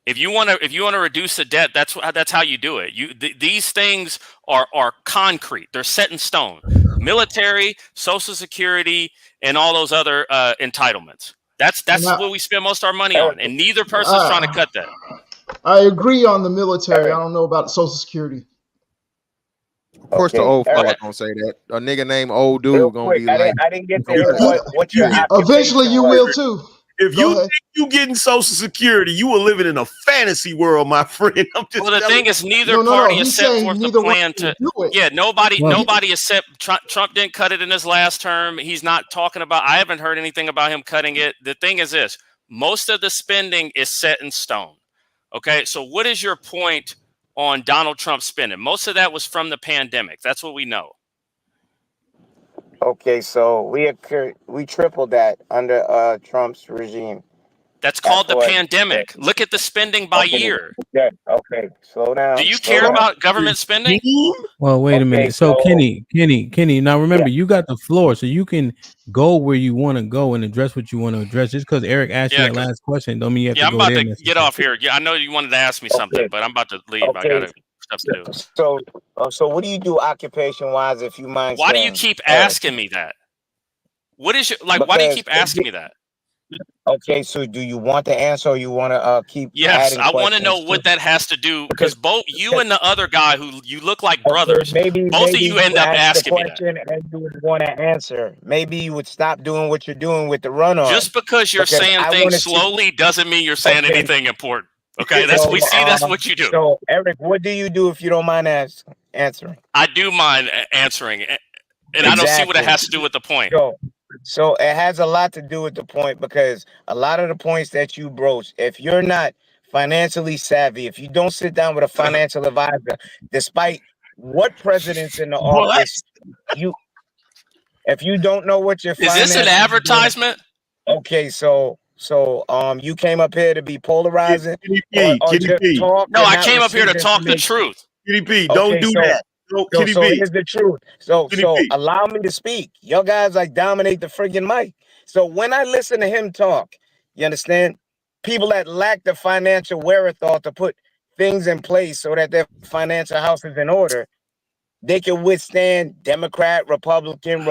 If you want to reduce the debt, that's how you do it. These things are concrete. They're set in stone. Military, Social Security, and all those other entitlements. That's what we spend most of our money on, and neither person's trying to cut that. I agree on the military. I don't know about Social Security. Of course, the old fella gonna say that. A nigga named old dude gonna be like, I didn't get to hear what your Eventually, you will too. If you think you getting Social Security, you are living in a fantasy world, my friend. Well, the thing is, neither party has set forth the plan to. Yeah, nobody has set. Trump didn't cut it in his last term. He's not talking about. I haven't heard anything about him cutting it. The thing is this: most of the spending is set in stone. Okay, so what is your point on Donald Trump spending? Most of that was from the pandemic. That's what we know. Okay, so we tripled that under Trump's regime. That's called the pandemic. Look at the spending by year. Yeah, okay, slow down. Do you care about government spending? Well, wait a minute. So Kenny, now remember, you got the floor, so you can go where you want to go and address what you want to address. Just because Eric asked you that last question, don't mean you have to go I'm there. about to get off here. Yeah, I know you wanted to ask me something, but I'm about to leave. I got stuff to do. So what do you do occupation-wise, if you mind? Why do you keep asking me that? What is your why do you keep asking me that? Okay, so do you want the answer, or you want to keep? Yes, I want to know what that has to do, because both you and the other guy who you look like brothers, both of you end up asking me that. And you would want to answer. Maybe you would stop doing what you're doing with the run-on. Just because you're saying things slowly doesn't mean you're saying anything important. Okay, that's what you do. So Eric, what do you do if you don't mind answering? I do mind answering, and I don't see what it has to do with the point. So it has a lot to do with the point, because a lot of the points that you broach, if you're not financially savvy, if you don't sit down with a financial advisor, despite what president's in the office, if you don't know what your is this an advertisement? Okay, so you came up here to be polarizing. Or just talk? No, I came up here to talk the truth. KDP, don't do that. So here's the truth. So allow me to speak. Your guys dominate the friggin' mic. So when I listen to him talk, you understand? People that lack the financial wherewithal to put things in place so that their financial house is in order, they can withstand Democrat, Republican,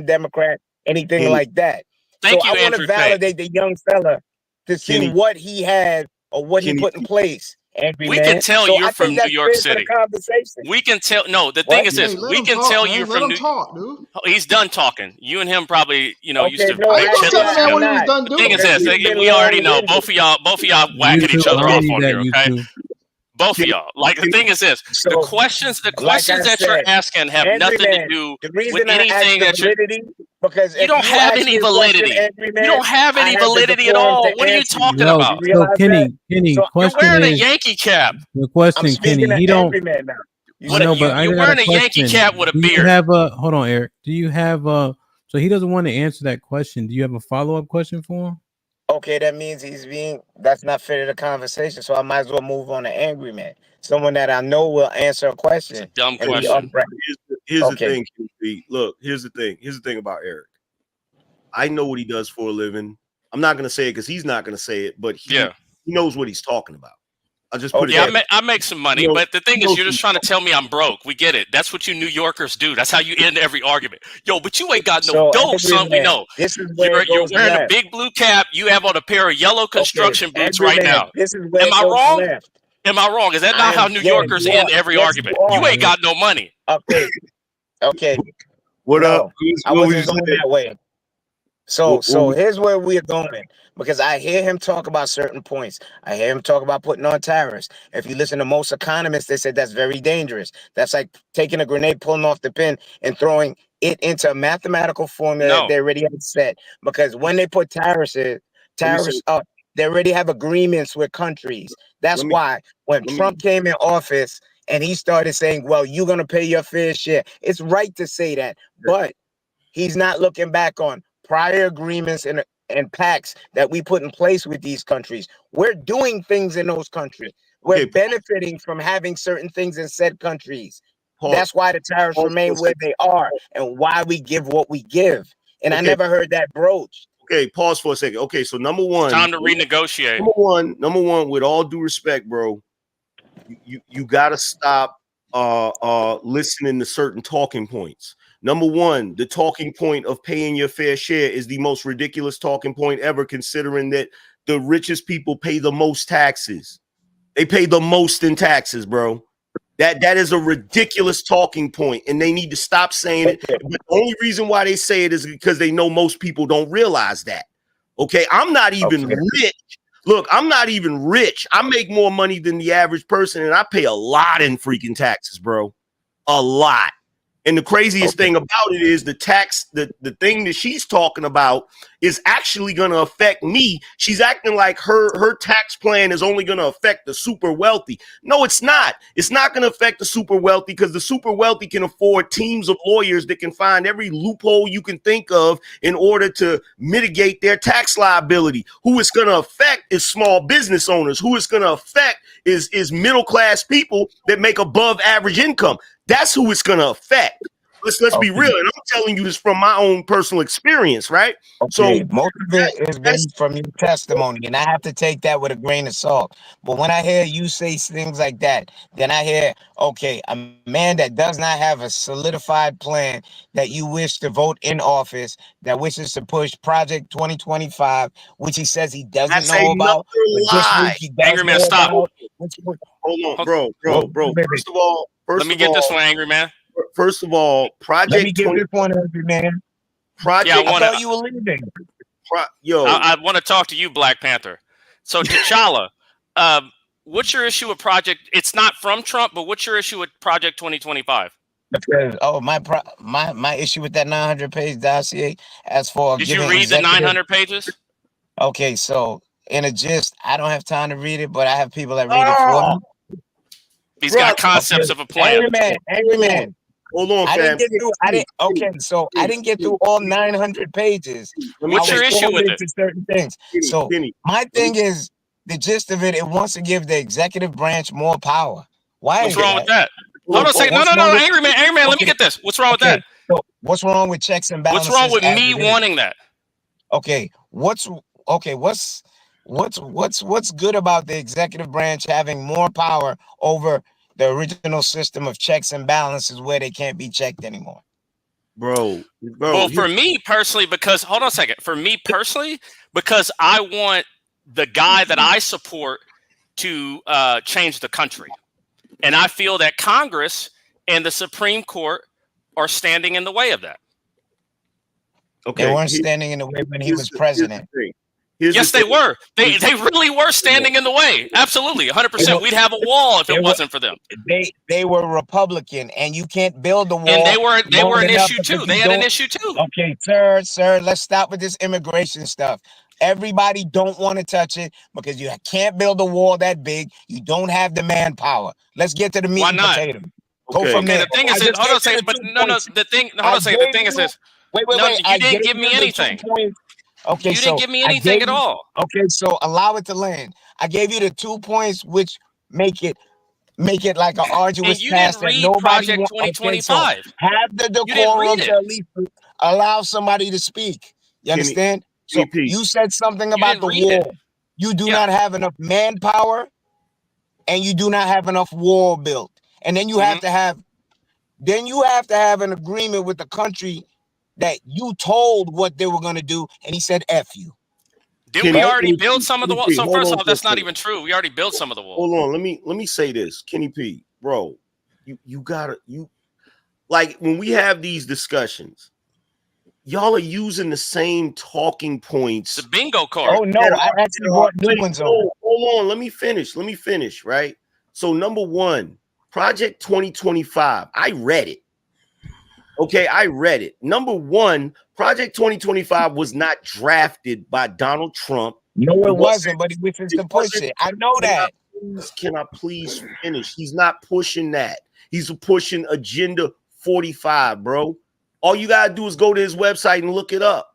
Democrat, anything Kenny, like that. Thank So you, I want to Andrew Tate. validate the young fella to see Kenny, what he had or what he Kenny, put in place, Angry We can Man. tell So you're I from think New that's York fair for the City. conversation. We can tell. No, the What? thing is this: Hey, let we him can talk, tell man. you're Let from him New. talk, dude. He's done talking. You and him probably, used Okay, to no, How you make gonna actually tell him chitlins that I'm when together. he was not, done The thing doing is it? because this: we've been we already know long-winded. both of y'all whacking each YouTube, other I don't off need on that. here. Okay, YouTube. both of Kenny, y'all. Like the Kenny, thing is this: the So, questions like I that you're said, asking have Angry nothing to Man, do the with reason I asked anything the that you're. validity, because You if don't you have ask any me a question, validity. Angry You Man, don't have I any have the validity at decorum all. to What are you answer you. talking Yo, You about? so realize that? Kenny, So You're question wearing a is Yankee cap. the I'm question, speaking Kenny. to He don't. Angry Man now. You I What see? know, you but I you're got a wearing a Yankee question. cap with a Do you beard. have a hold on, Eric? Do you have a so he doesn't want to answer that question? Do you have a follow-up question for him? Okay, that means that's not fair to the conversation. So I might as well move on to Angry Man. Someone that I know will answer a It's a question dumb and be question. upright. here's the Okay. thing, QP. Look, here's the thing. Here's the thing about Eric. I know what he does for a living. I'm not gonna say it because he's not gonna say it, but Yeah. he knows what he's talking about. I'll just put it Yeah, that way. I make some money, He knows, but the thing he is, knows you're what just he's trying to talking tell me I'm broke. We get it. That's what you New Yorkers do. That's how you end every argument. Yo, but you ain't got no So dough, Angry son. We Man, know. this is where it You're goes wearing a left. big blue cap. You have on a pair of yellow Okay, construction boots Angry right Man, now. this is where Am it I goes wrong? left. Am I wrong? Is that I not how am, New yeah, Yorkers you end are. every Yes, you argument? You are. ain't got no money. Okay, okay. What up? No, I What was you wasn't going saying? that way. So here's where we're going, because I hear him talk about certain points. I hear him talk about putting on tariffs. If you listen to most economists, they said that's very dangerous. That's like taking a grenade, pulling off the pin, and throwing it into a mathematical formula that No. they already have set. Because when they put Let me say. tariffs up, they already have agreements with countries. That's Let me. why when Let me. Trump came in office and he started saying, "Well, you're gonna pay your fair share," it's right to say that, but he's not looking back on prior agreements and pacts that we put in place with these countries. We're doing things in those countries. We're Okay, benefiting from having certain things in said countries. pause, That's why the tariffs pause for a remain where second. they are and why we give what we give. And I Okay, never heard that broached. okay, pause for a second. Okay, so number It's one, time to renegotiate. number one, with all due respect, bro, you gotta stop listening to certain talking points. Number one, the talking point of paying your fair share is the most ridiculous talking point ever, considering that the richest people pay the most taxes. They pay the most in taxes, bro. That is a ridiculous talking point, and they need to stop saying it. But the only reason why they say it is because they know most people don't realize that. Okay, I'm not even rich. Look, I'm not even rich. I make more money than the average person, and I pay a lot in freaking taxes, bro. A lot. And the craziest thing about it is the tax, the thing that she's talking about is actually going to affect me. She's acting like her tax plan is only going to affect the super wealthy. No, it's not. It's not going to affect the super wealthy, because the super wealthy can afford teams of lawyers that can find every loophole you can think of in order to mitigate their tax liability. Who it's going to affect is small business owners. Who it's going to affect is middle class people that make above average income. That's who it's going to affect. Let's be real. And I'm telling you this from my own personal experience, right? Okay, most of it is based from your testimony, and I have to take that with a grain of salt. But when I hear you say things like that, then I hear, okay, a man that does not have a solidified plan that you wish to vote in office, that wishes to push Project 2025, which he says he doesn't That's know another about, but this lie. week he does Angry Man, know stop. about. Hold on, bro. Well, Let me get this one, Angry Man. First of all, let me Project get 20. this one, Angry Man. Yeah, I thought you were leaving. I want to talk to you, Black Panther. So T'Challa, what's your issue with Project? It's not from Trump, but what's your issue with Project 2025? Because my issue with that 900-page dossier, as for Did you giving read the executive. 900 pages? Okay, so in a gist, I don't have time to read it, but I have people that read it for me. He's got concepts of a plan. Angry Man. Hold on, I didn't fam. get through. I didn't get through all 900 pages. What's your issue with it? To certain things. So my thing is, the gist of it. It wants to give the executive branch more power. Why What's is wrong with that? Hold on a second. No, Angry Man, let me get this. What's wrong with that? So what's wrong with checks and balances? What's wrong with me wanting that? Okay, what's good about the executive branch having more power over the original system of checks and balances where they can't be checked anymore. Bro. Well, for me personally, because hold on a second. For me personally, because I want the guy that I support to change the country. And I feel that Congress and the Supreme Court are standing in the way of that. Okay. They weren't standing in the way when he was president. Yes, they were. They really were standing in the way. Absolutely, 100%. We'd have a wall if it wasn't for them. They were Republican, and you can't build a wall. And they were an issue too. They had an issue too. Okay, sir, let's stop with this immigration stuff. Everybody don't want to touch it because you can't build a wall that big. You don't have the manpower. Let's get to the meat and potatoes. Go from there. The thing is, hold on a second. But no. The thing. Hold on a second. The thing is this. Wait. You didn't give me anything. Okay, you didn't give me anything at all. Okay, so allow it to land. I gave you the 2 points, which make it like an arduous task that nobody Project wants. 2025. Okay, so have the decorum to at least allow somebody to speak. You understand? So you said something about the wall. You do not have enough manpower, and you do not have enough wall built. And then you have to have, an agreement with the country that you told what they were going to do, and he said F you. Did we already build some of the wall? So first off, that's not even true. We already built some of the wall. Hold on, let me say this, Kenny P, bro. You gotta like when we have these discussions, y'all are using the same talking points. The bingo card. Oh no, I actually brought new ones on. Hold on, let me finish, right? So number one, Project 2025. I read it. Okay, I read it. Number one, Project 2025 was not drafted by Donald Trump. No, it wasn't, but he wishes to push it. I know that. Can I please finish? He's not pushing that. He's pushing Agenda 45, bro. All you gotta do is go to his website and look it up.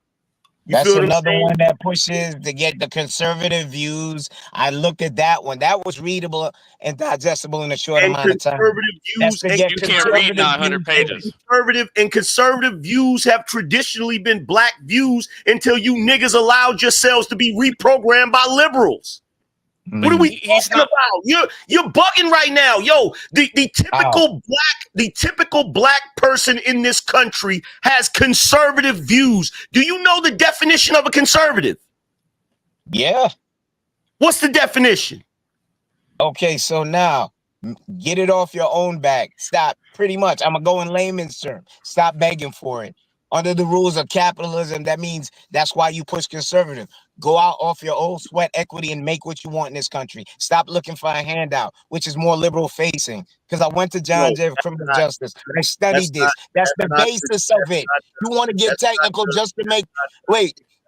That's another one that pushes to get the conservative views. I looked at that one. That was readable and digestible in a short amount of time. You can't read 900 pages. Conservative views have traditionally been black views until you niggas allowed yourselves to be reprogrammed by liberals. What are we talking about? You're bugging right now. Yo, the typical black person in this country has conservative views. Do you know the definition of a conservative? Yeah. What's the definition? Okay, so now get it off your own back. Stop. Pretty much. I'm gonna go in layman's terms. Stop begging for it. Under the rules of capitalism, that means that's why you push conservative. Go out off your old sweat equity and make what you want in this country. Stop looking for a handout, which is more liberal facing. Because I went to John Jay for criminal justice. I studied this. That's the basis of it. You want to get technical just to make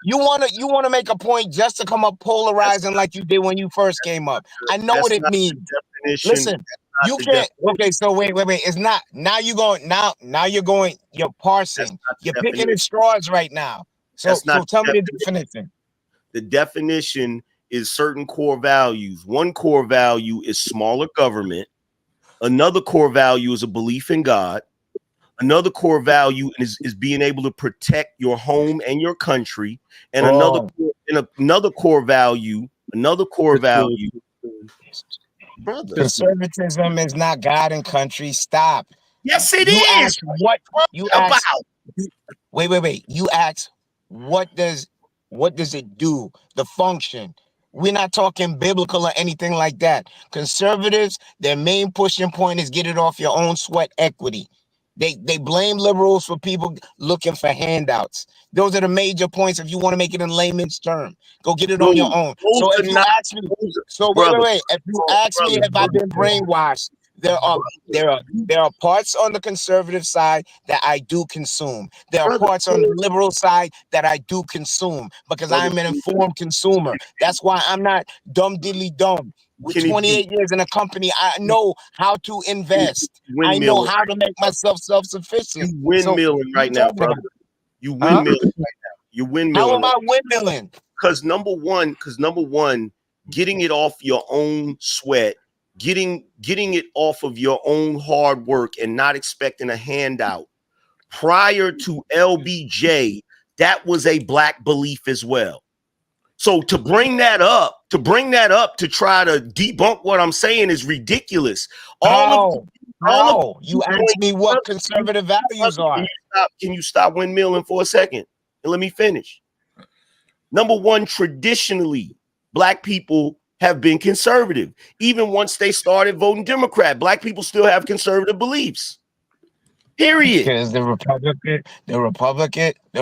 you want to make a point just to come up polarizing like you did when you first came up. I know what it means. Listen, you can't. Okay, so wait. It's not. Now you're going. Now you're going. You're parsing. You're picking at straws right now. So tell me the definition. The definition is certain core values. One core value is smaller government. Another core value is a belief in God. Another core value is being able to protect your home and your country. And another core value. Brother. Conservatism is not God and country. Stop. Yes, it is. What you ask? Wait. You ask, what does it do? The function. We're not talking biblical or anything like that. Conservatives, their main pushing point is get it off your own sweat equity. They blame liberals for people looking for handouts. Those are the major points. If you want to make it in layman's term, go get it on your own. So if you ask me, wait. If you ask me if I've been brainwashed, there are parts on the conservative side that I do consume. There are parts on the liberal side that I do consume because I'm an informed consumer. That's why I'm not dumb diddly dumb. With 28 years in a company, I know how to invest. I know how to make myself self-sufficient. You windmilling right now, brother. You windmilling right now. You windmilling. How am I windmilling? Because number one, getting it off your own sweat, getting it off of your own hard work and not expecting a handout. Prior to LBJ, that was a black belief as well. So to bring that up to try to debunk what I'm saying is ridiculous. How you asked me what conservative values are. Can you stop windmilling for a second and let me finish? Number one, traditionally, Black people have been conservative. Even once they started voting Democrat, Black people still have conservative beliefs. Period. Because the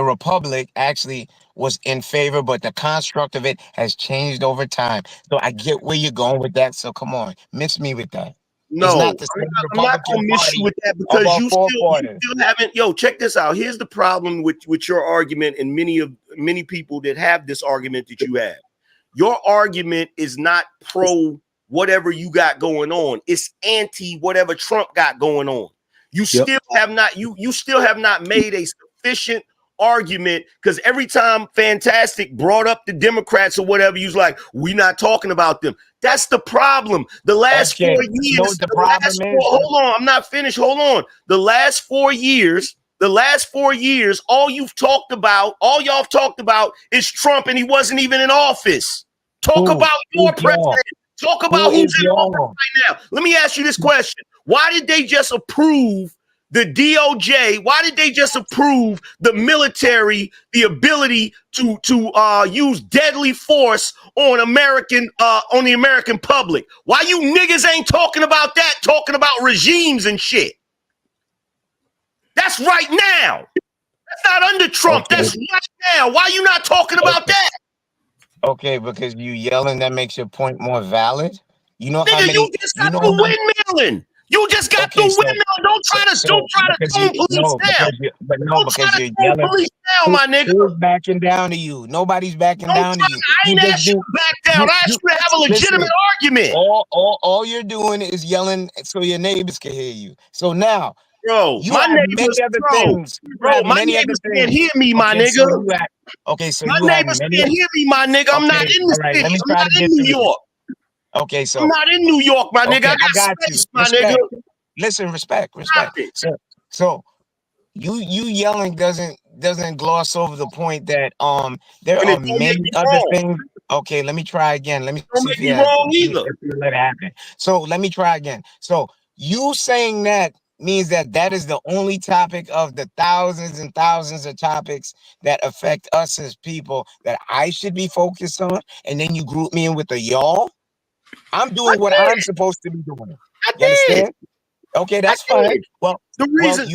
Republic actually was in favor, but the construct of it has changed over time. So I get where you're going with that. So come on, miss me with that. No, it's not the same I'm not gonna miss you with that because you still haven't. Yo, check this out. Here's the problem with your argument and many people that have this argument that you have. Your argument is not pro whatever you got going on. It's anti whatever Trump got going on. You still have not you still have not made a sufficient argument, because every time Fantastic brought up the Democrats or whatever, you was like, we're not talking about them. That's the problem. The last 4 years, hold on, I'm not finished. Hold on. The last 4 years, all y'all have talked about is Trump, and he wasn't even in office. Talk about your president. Talk about who's in office right now. Let me ask you this question. Why did they just approve the DOJ? Why did they just approve the military, the ability to use deadly force on the American public? Why you niggas ain't talking about that, talking about regimes and shit? That's right now. That's not under Trump. Okay. That's right now. Why you not talking about that? Okay, because you yelling, that makes your point more valid. You know, nigga, you just got through windmilling. You just got through windmill. Don't try to tone police down. Because you're yelling. Police down, my nigga. Who's backing down to you? Nobody's backing down to you. I ain't asked you to back down. I asked you to have a legitimate argument. All you're doing is yelling so your neighbors can hear you. So now, bro, my neighbors my neighbors can't hear me, my nigga. My neighbors can't hear me, my nigga. I'm not in the city. I'm not in New York. Okay, so I'm not in New York, my nigga. I got space, my nigga. Listen, respect. So you yelling doesn't gloss over the point that there are many other things. Okay, let me try again. Let me see if you let it happen. So let me try again. So you saying that means that is the only topic of the thousands and thousands of topics that affect us as people that I should be focused on, and then you group me in with the y'all. I'm doing what I'm supposed to be doing. You understand? Okay, that's fine. Well, the reason,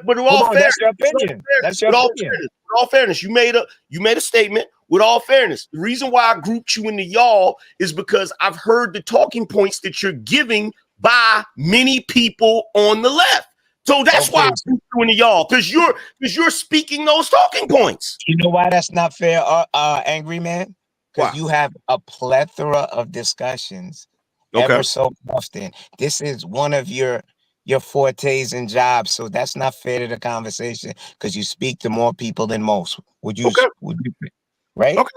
but all fairness, that's your opinion. That's your opinion. With all fairness, you made a statement. With all fairness, the reason why I grouped you into y'all is because I've heard the talking points that you're giving by many people on the left. So that's why I grouped you into y'all, because you're speaking those talking points. You know why that's not fair, angry man? Because you have a plethora of discussions ever so often. This is one of your fortes and jobs, so that's not fair to the conversation because you speak to more people than most. Would you right? Okay.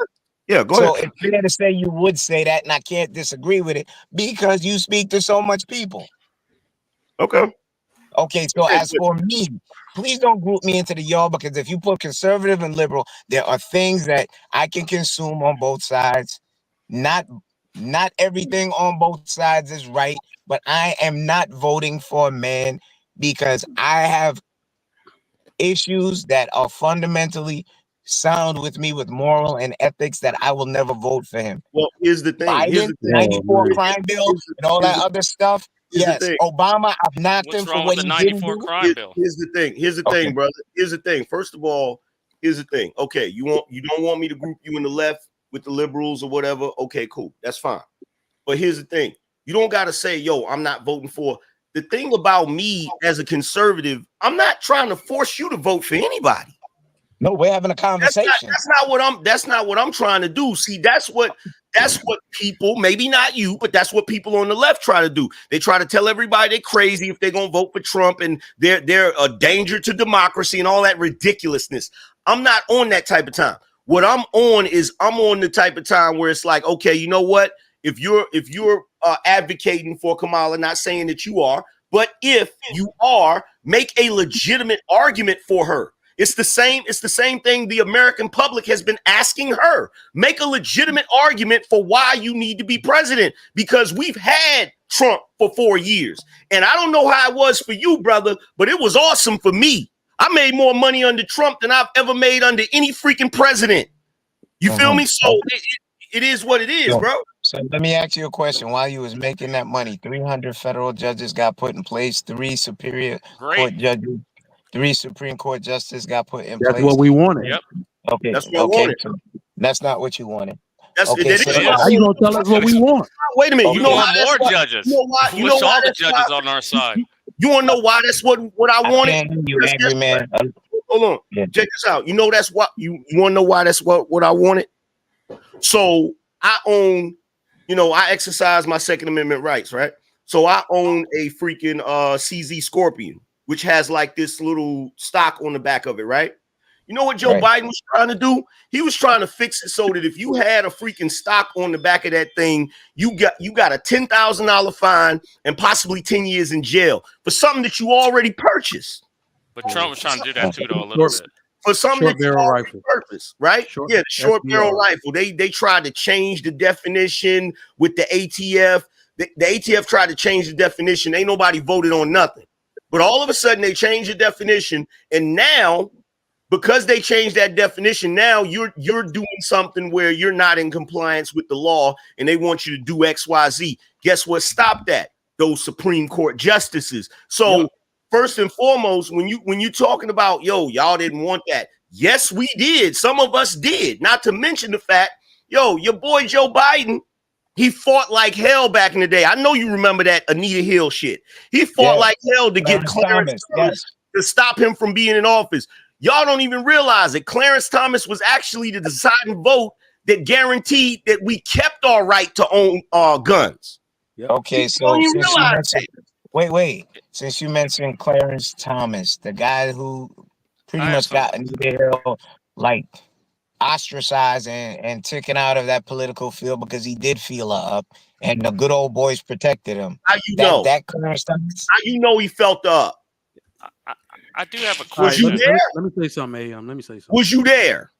Yeah, go ahead. So it's fair to say you would say that, and I can't disagree with it because you speak to so much people. Okay, so as for me, please don't group me into the y'all, because if you put conservative and liberal, there are things that I can consume on both sides. Not everything on both sides is right, but I am not voting for a man because I have issues that are fundamentally sound with me with moral and ethics that I will never vote for him. Well, here's the thing. Biden, 94 crime bill and all that other stuff. Yes, Obama, I've knocked him for what he didn't do. Here's the thing, brother. Here's the thing. First of all, here's the thing. Okay, you don't want me to group you in the left with the liberals or whatever. Okay, cool. That's fine. But here's the thing. You don't got to say, yo, I'm not voting for. The thing about me as a conservative, I'm not trying to force you to vote for anybody. No, we're having a conversation. That's not what I'm trying to do. See, that's what people, maybe not you, but that's what people on the left try to do. They try to tell everybody they're crazy if they're gonna vote for Trump and they're a danger to democracy and all that ridiculousness. I'm not on that type of time. What I'm on the type of time where it's like, okay, you know what? If you're advocating for Kamala, not saying that you are, but if you are, make a legitimate argument for her. It's the same thing the American public has been asking her. Make a legitimate argument for why you need to be president, because we've had Trump for 4 years. And I don't know how it was for you, brother, but it was awesome for me. I made more money under Trump than I've ever made under any freaking president. You feel me? So it is what it is, bro. So let me ask you a question. While you was making that money, 300 federal judges got put in place, 3 superior court judges, 3 Supreme Court justices got put in place. That's what we wanted. Yep. Okay. That's what I wanted. So that's not what you wanted. That's Okay. So How you gonna tell us what we want? Wait a minute. We You know want why? more judges. You know why? You Wish know all why? the That's judges why. on our side. You want to know why? That's what I wanted. can't hear you, angry man. Hold on. Yeah. Check this out. You know that's what you want to know why that's what I wanted. So I own, I exercise my Second Amendment rights, right? So I own a freaking CZ Scorpion, which has like this little stock on the back of it, right? You know what Joe Biden was trying to do? He was trying to fix it so that if you had a freaking stock on the back of that thing, you got a $10,000 fine and possibly 10 years in jail for something that you already purchased. But Trump was trying to do that too, though, a little bit. For something Short that you barrel already rifle. purpose, right? The short barrel rifle. They tried to change the definition with the ATF. The ATF tried to change the definition. Ain't nobody voted on nothing. But all of a sudden they changed the definition, and now, because they changed that definition, now you're doing something where you're not in compliance with the law, and they want you to do X, Y, Z. Guess what? Stop that. Those Supreme Court justices. So first and foremost, when you talking about, y'all didn't want that. Yes, we did. Some of us did. Not to mention the fact, your boy Joe Biden, he fought like hell back in the day. I know you remember that Anita Hill shit. He fought like hell to get Clarence Thomas to stop him from being in office. Y'all don't even realize it. Clarence Thomas was actually the deciding vote that guaranteed that we kept our right to own guns. Okay, so wait. Since you mentioned Clarence Thomas, the guy who pretty much got Anita Hill like ostracized and taken out of that political field because he did feel her up, and the good old boys protected him. How you know? That Clarence Thomas? How you know he felt up? I do have a question. Was you there? Let me say something, AM. Let me say something. Was you there?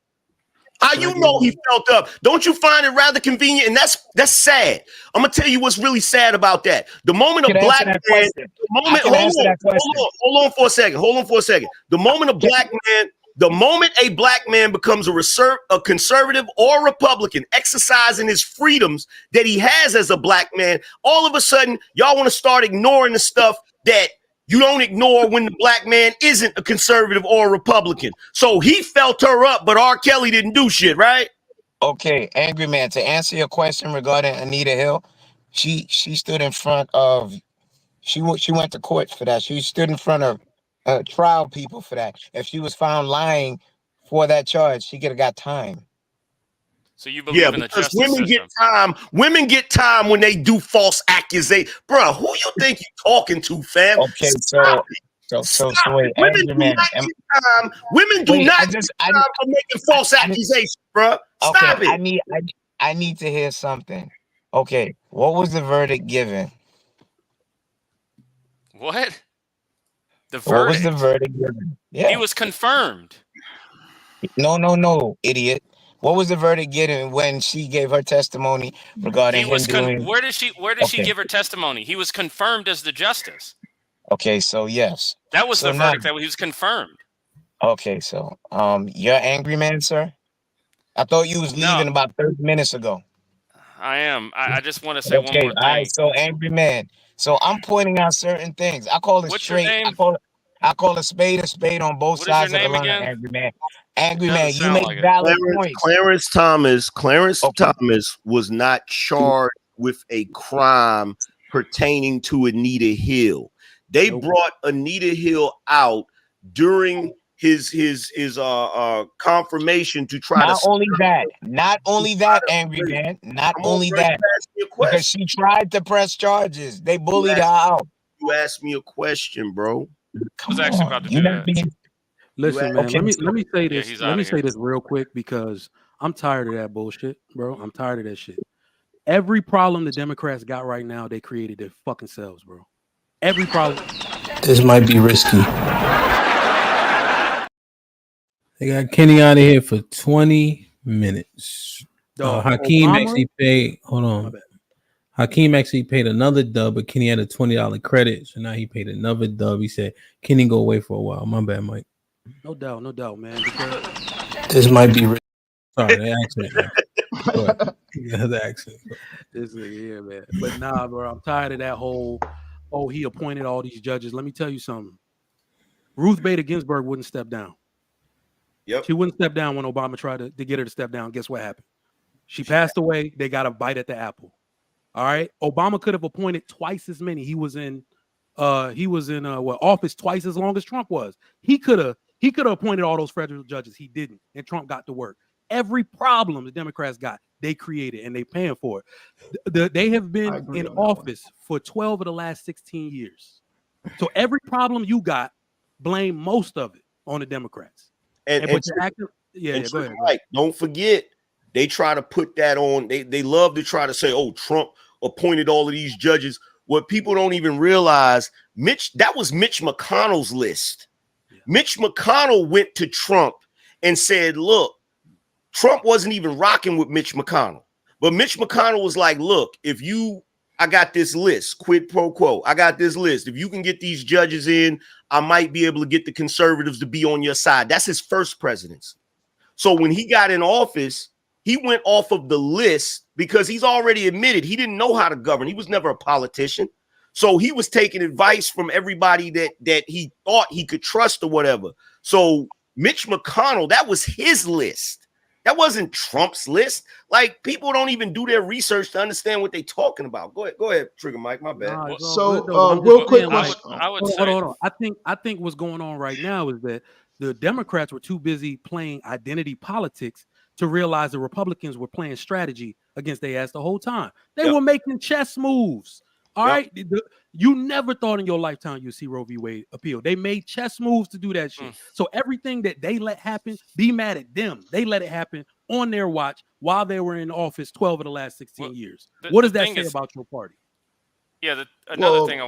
How you know he felt up? Don't you find it rather convenient? And that's sad. I'm gonna tell you what's really sad about that. The moment a black man, hold on for a second. The moment a black man becomes a conservative or Republican, exercising his freedoms that he has as a black man, all of a sudden y'all want to start ignoring the stuff that you don't ignore when the black man isn't a conservative or a Republican. So he felt her up, but R. Kelly didn't do shit, right? Okay, angry man, to answer your question regarding Anita Hill, she stood in front of, she went to court for that. She stood in front of trial people for that. If she was found lying for that charge, she could have got time. So you believe in the justice women system? Women get time when they do false accusations. Bro, who you think you talking to, fam? Okay, so wait, women do not get time. Women do not get time for making false accusations, bro. Stop it. I need to hear something. Okay, what was the verdict given? What? The verdict? What was the verdict given? Yeah. He was confirmed. No, idiot. What was the verdict given when she gave her testimony regarding him doing? Where did she give her testimony? He was confirmed as the justice. Okay, so yes. That was the verdict, that he was confirmed. Okay, so you're angry man, sir? I thought you was leaving about 30 minutes ago. I am. I just want to say one more thing. All right, so angry man. So I'm pointing out certain things. I call it What's straight. your name? I call a spade on both What sides is your of the name line, again? angry man. Angry man, you sound make like it. valid points. Clarence Thomas was not charged with a crime pertaining to Anita Hill. They brought Anita Hill out during his confirmation to try Not only that, angry man. Not only that, because she tried to press charges. They bullied her out. You asked me a question, bro. I was actually about to do that. Listen, man. Let me say this. he's Let outta me here. say this real quick because I'm tired of that bullshit, bro. I'm tired of that shit. Every problem the Democrats got right now, they created their fucking selves, bro. Every problem. This might be risky. They got Kenny out of here for 20 minutes. Hakeem Obama? actually paid. Hold on. Hakeem actually paid another dub, but Kenny had a $20 credit, so now he paid another dub. He said Kenny go away for a while. My bad, Mike. No doubt, man. Because This might be. Sorry, the accident. Man. Go ahead. Yeah, the accident. this nigga here, man. But nah, bro, I'm tired of that whole. Oh, he appointed all these judges. Let me tell you something. Ruth Bader Ginsburg wouldn't step down. Yep. She wouldn't step down when Obama tried to get her to step down. Guess what happened? She passed away. They got a bite at the apple. All right. Obama could have appointed twice as many. He was in office twice as long as Trump was. He could have appointed all those federal judges. He didn't. And Trump got to work. Every problem the Democrats got, they created and they paying for it. They have been in office for 12 of the last 16 years. So every problem you got, blame most of it on the Democrats. And go ahead. Mike, don't forget, they try to put that on. They love to try to say, oh, Trump appointed all of these judges. What people don't even realize, that was Mitch McConnell's list. Yeah. Mitch McConnell went to Trump and said, look, Trump wasn't even rocking with Mitch McConnell. But Mitch McConnell was like, look, I got this list, quid pro quo. I got this list. If you can get these judges in, I might be able to get the conservatives to be on your side. That's his first presidency. So when he got in office, he went off of the list because he's already admitted he didn't know how to govern. He was never a politician. So he was taking advice from everybody that he thought he could trust or whatever. So Mitch McConnell, that was his list. That wasn't Trump's list. Like, people don't even do their research to understand what they're talking about. Go ahead, Trigger Mike. My bad. Real quick, hold on. I think what's going on right now is that the Democrats were too busy playing identity politics to realize the Republicans were playing strategy against their ass the whole time. They were making chess moves. All right. You never thought in your lifetime you'd see Roe v. Wade appeal. They made chess moves to do that shit. So everything that they let happen, be mad at them. They let it happen on their watch while they were in office 12 of the last 16 years. What does that say about your party? Yeah, one of the things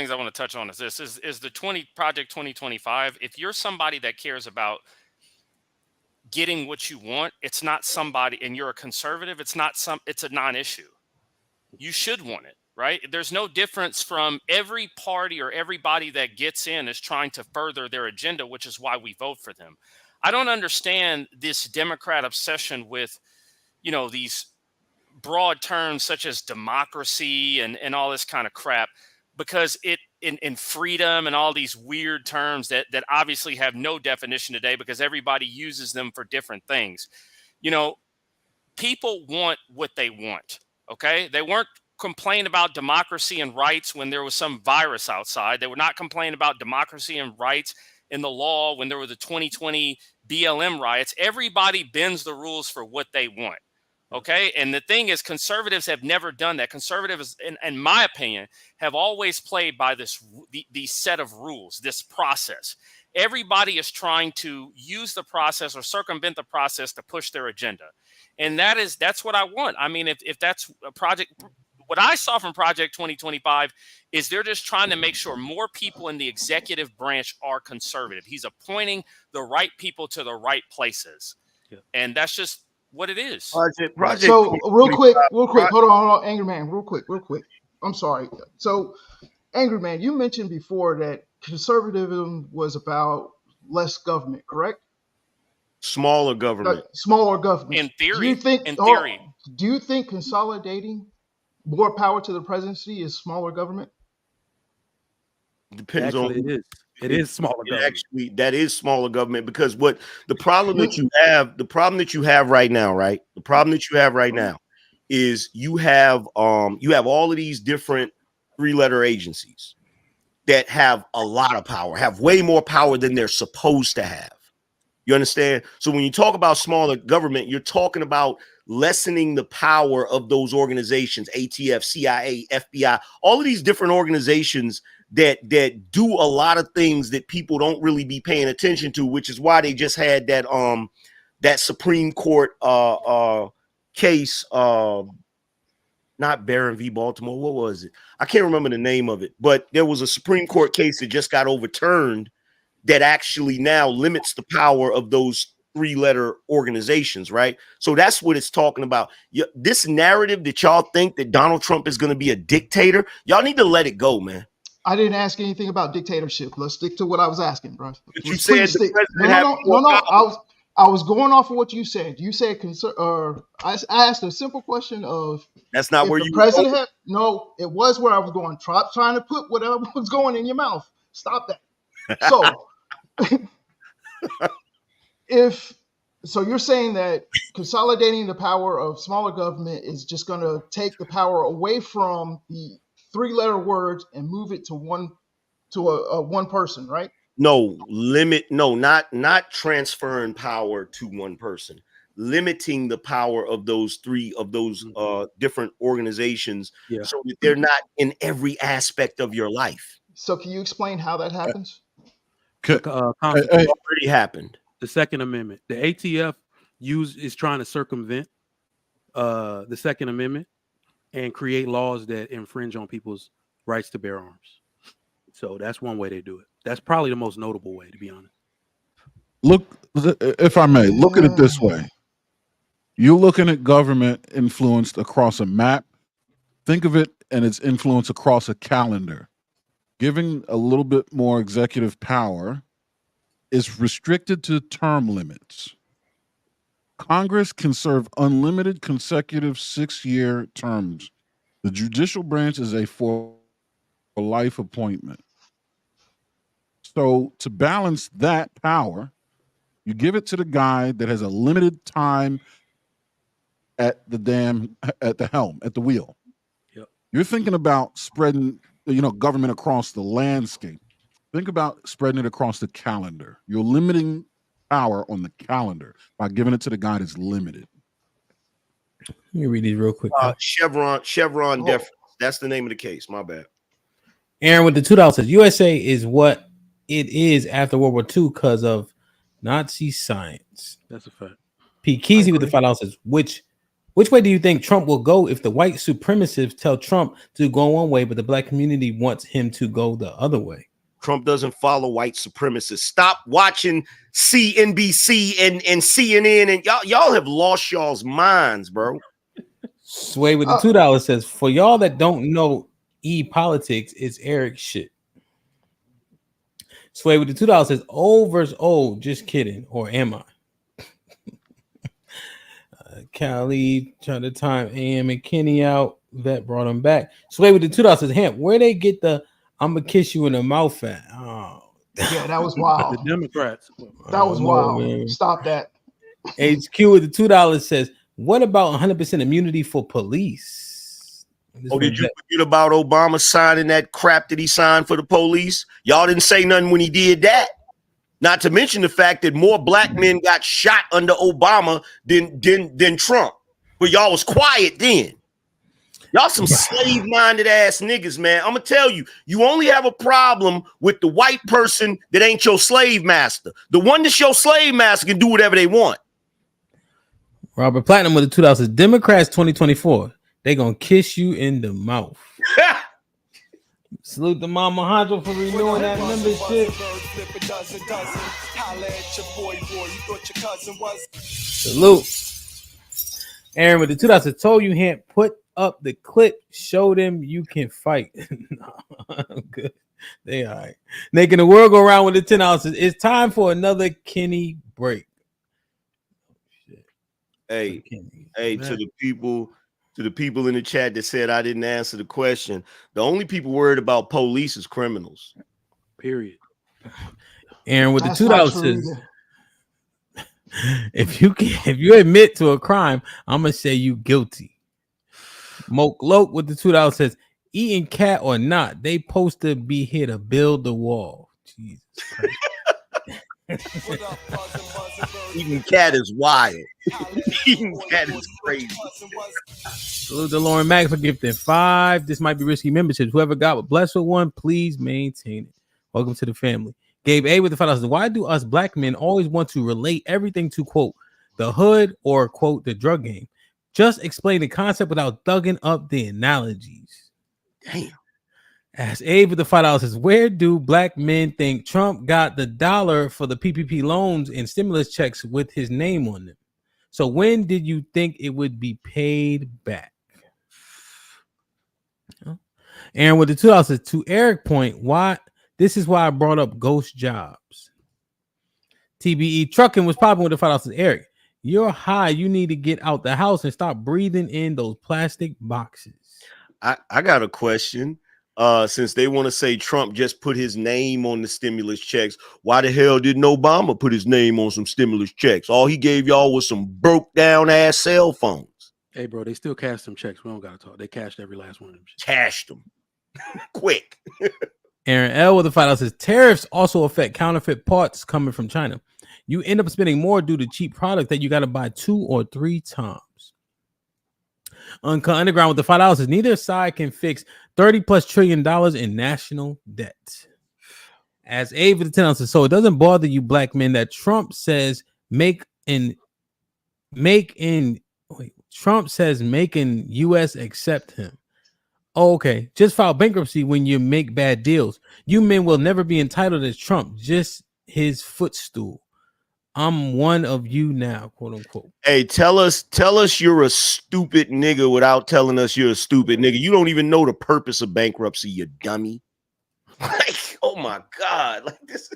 I want to touch on is this is the Project 2025. If you're somebody that cares about getting what you want, it's not somebody, and you're a conservative, it's a non-issue. You should want it, right? There's no difference from every party or everybody that gets in is trying to further their agenda, which is why we vote for them. I don't understand this Democrat obsession with, these broad terms such as democracy and all this kind of crap, because in freedom and all these weird terms that obviously have no definition today because everybody uses them for different things. People want what they want. Okay, they weren't complaining about democracy and rights when there was some virus outside. They were not complaining about democracy and rights in the law when there were the 2020 BLM riots. Everybody bends the rules for what they want. Okay, and the thing is, conservatives have never done that. Conservatives, in my opinion, have always played by these set of rules, this process. Everybody is trying to use the process or circumvent the process to push their agenda. And that's what I want. I mean, if that's a project, what I saw from Project 2025 is they're just trying to make sure more people in the executive branch are conservative. He's appointing the right people to the right places. Yeah. And that's just what it is. Project so real quick, hold on, Angry Man, real quick. I'm sorry. So, Angry Man, you mentioned before that conservatism was about less government, correct? Smaller government. Smaller government. In theory. Do you think consolidating more power to the presidency is smaller government? Depends actually, on it is. It is smaller government. Actually, that is smaller government because what the problem that you have right now, right? The problem that you have right now is you have all of these different 3-letter agencies that have a lot of power, have way more power than they're supposed to have. You understand? So when you talk about smaller government, you're talking about lessening the power of those organizations, ATF, CIA, FBI, all of these different organizations that do a lot of things that people don't really be paying attention to, which is why they just had that Supreme Court case, not Barron v. Baltimore. What was it? I can't remember the name of it, but there was a Supreme Court case that just got overturned that actually now limits the power of those 3-letter organizations, right? So that's what it's talking about. This narrative that y'all think that Donald Trump is going to be a dictator, y'all need to let it go, man. I didn't ask anything about dictatorship. Let's stick to what I was asking, bro. But you said the president No. I was going off of what you said. You said I asked a simple question of that's not if where the you president had. No, it was where I was going. Trying to put whatever was going in your mouth. Stop that. So, you're saying that consolidating the power of smaller government is just going to take the power away from the 3-letter words and move it to one person, right? No, not transferring power to one person, limiting the power of those different organizations so that they're not in every aspect of your life. So can you explain how that happens? Already happened. The Second Amendment. The ATF is trying to circumvent the Second Amendment and create laws that infringe on people's rights to bear arms. So that's one way they do it. That's probably the most notable way, to be honest. Look, if I may, look at it this way. You're looking at government influenced across a map. Think of it and its influence across a calendar. Giving a little bit more executive power is restricted to term limits. Congress can serve unlimited consecutive 6-year terms. The judicial branch is a for life appointment. So to balance that power, you give it to the guy that has a limited time at the helm, at the wheel. Yep. You're thinking about spreading, government across the landscape. Think about spreading it across the calendar. You're limiting power on the calendar by giving it to the guy that's limited. Let me read these real quick. Chevron deference. That's the name of the case. My bad. Aaron with the $2 says USA is what it is after World War II because of Nazi science. That's a fact. P. Keezy with the $5 says, which way do you think Trump will go if the white supremacists tell Trump to go one way, but the black community wants him to go the other way? Trump doesn't follow white supremacists. Stop watching CNBC and CNN, and y'all have lost y'all's minds, bro. Sway with the $2 says, for y'all that don't know politics, it's Eric shit. Sway with the $2 says, old versus old, just kidding, or am I? Cali trying to time AM and Kenny out. That brought him back. Sway with the $2 says, Hamp, where they get the I'm gonna kiss you in the mouth at? Oh, yeah, that was wild. The Democrats. That was wild. Man. Stop that. HQ with the $2 says, what about 100% immunity for police? Did you forget about Obama signing that crap that he signed for the police? Y'all didn't say nothing when he did that. Not to mention the fact that more black men got shot under Obama than Trump. But y'all was quiet then. Y'all some slave-minded ass niggas, man. I'm gonna tell you, you only have a problem with the white person that ain't your slave master. The one that's your slave master can do whatever they want. Robert Platinum with the $2 says, Democrats 2024, they gonna kiss you in the mouth. Salute the Mama Hydro for renewing that membership. Salute. Aaron with the $2 says, told you Hamp, put up the clip, show them you can fight. No, I'm good. They all right. Making the world go around with the $10 says, it's time for another Kenny break. Hey, to the people in the chat that said I didn't answer the question, the only people worried about police is criminals. Period. Aaron with the $2 says, if you admit to a crime, I'm gonna say you guilty. Moke Loke with the $2 says, eating cat or not, they supposed to be here to build the wall. Jesus Christ. Eating cat is wild. Eating cat is crazy. Salute to Lauren Mack for gifting 5. This might be risky memberships. Whoever got blessed with one, please maintain it. Welcome to the family. Gabe A with the $5 says, why do us black men always want to relate everything to, quote, the hood or, quote, the drug game? Just explain the concept without thugging up the analogies. Damn. As Abe with the $5 says, where do black men think Trump got the dollar for the PPP loans and stimulus checks with his name on them? So when did you think it would be paid back? Aaron with the $2 says, to Eric point, why this is why I brought up ghost jobs. TBE Trucking was popping with the $5 says, Eric, you're high. You need to get out the house and stop breathing in those plastic boxes. I got a question. Since they want to say Trump just put his name on the stimulus checks, why the hell didn't Obama put his name on some stimulus checks? All he gave y'all was some broke down ass cell phones. Hey, bro, they still cash them checks. We don't got to talk. They cashed every last one of them. Cashed them. Quick. Aaron L with the $5 says, tariffs also affect counterfeit parts coming from China. You end up spending more due to cheap product that you got to buy 2 or 3 times. Uncut Underground with the $5 says, neither side can fix $30+ trillion in national debt. As Abe with the $10 says, so it doesn't bother you black men that Trump says Trump says making US accept him. Oh, okay. Just file bankruptcy when you make bad deals. You men will never be entitled as Trump, just his footstool. I'm one of you now, quote unquote. Hey, tell us you're a stupid nigga without telling us you're a stupid nigga. You don't even know the purpose of bankruptcy, you dummy. Like, oh my God. Like this.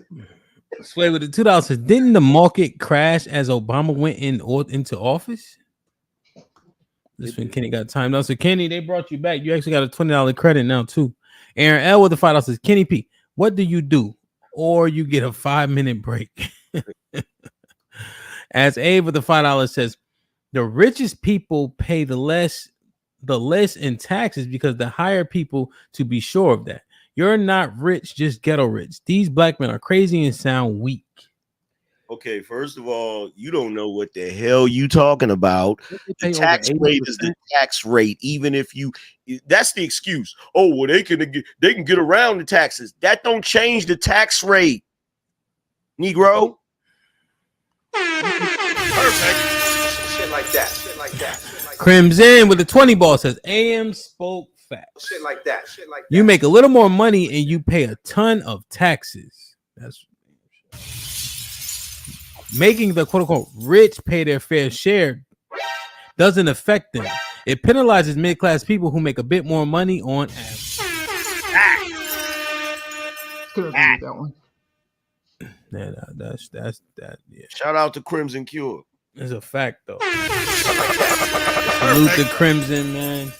Sway with the $2 says, didn't the market crash as Obama went into office? This one Kenny got timed out. So Kenny, they brought you back. You actually got a $20 credit now too. Aaron L with the $5 says, Kenny P, what do you do? Or you get a 5-minute break. As Abe with the $5 says, the richest people pay the less in taxes because the higher people to be sure of that. You're not rich, just ghetto rich. These black men are crazy and sound weak. Okay, first of all, you don't know what the hell you talking about. The tax rate is the tax rate, even if you that's the excuse. Oh, well, they can get around the taxes. That don't change the tax rate. Negro. Perfect. Shit like that. Shit like that. Crimson with the 20 ball says AM spoke facts. Shit like that. Shit like that. You make a little more money and you pay a ton of taxes. That's making the quote unquote rich pay their fair share doesn't affect them. It penalizes mid-class people who make a bit more money on average. Could agree with that one. Yeah, that's that. Yeah. Shout out to Crimson Cure. It's a fact though. Salute the Crimson, man.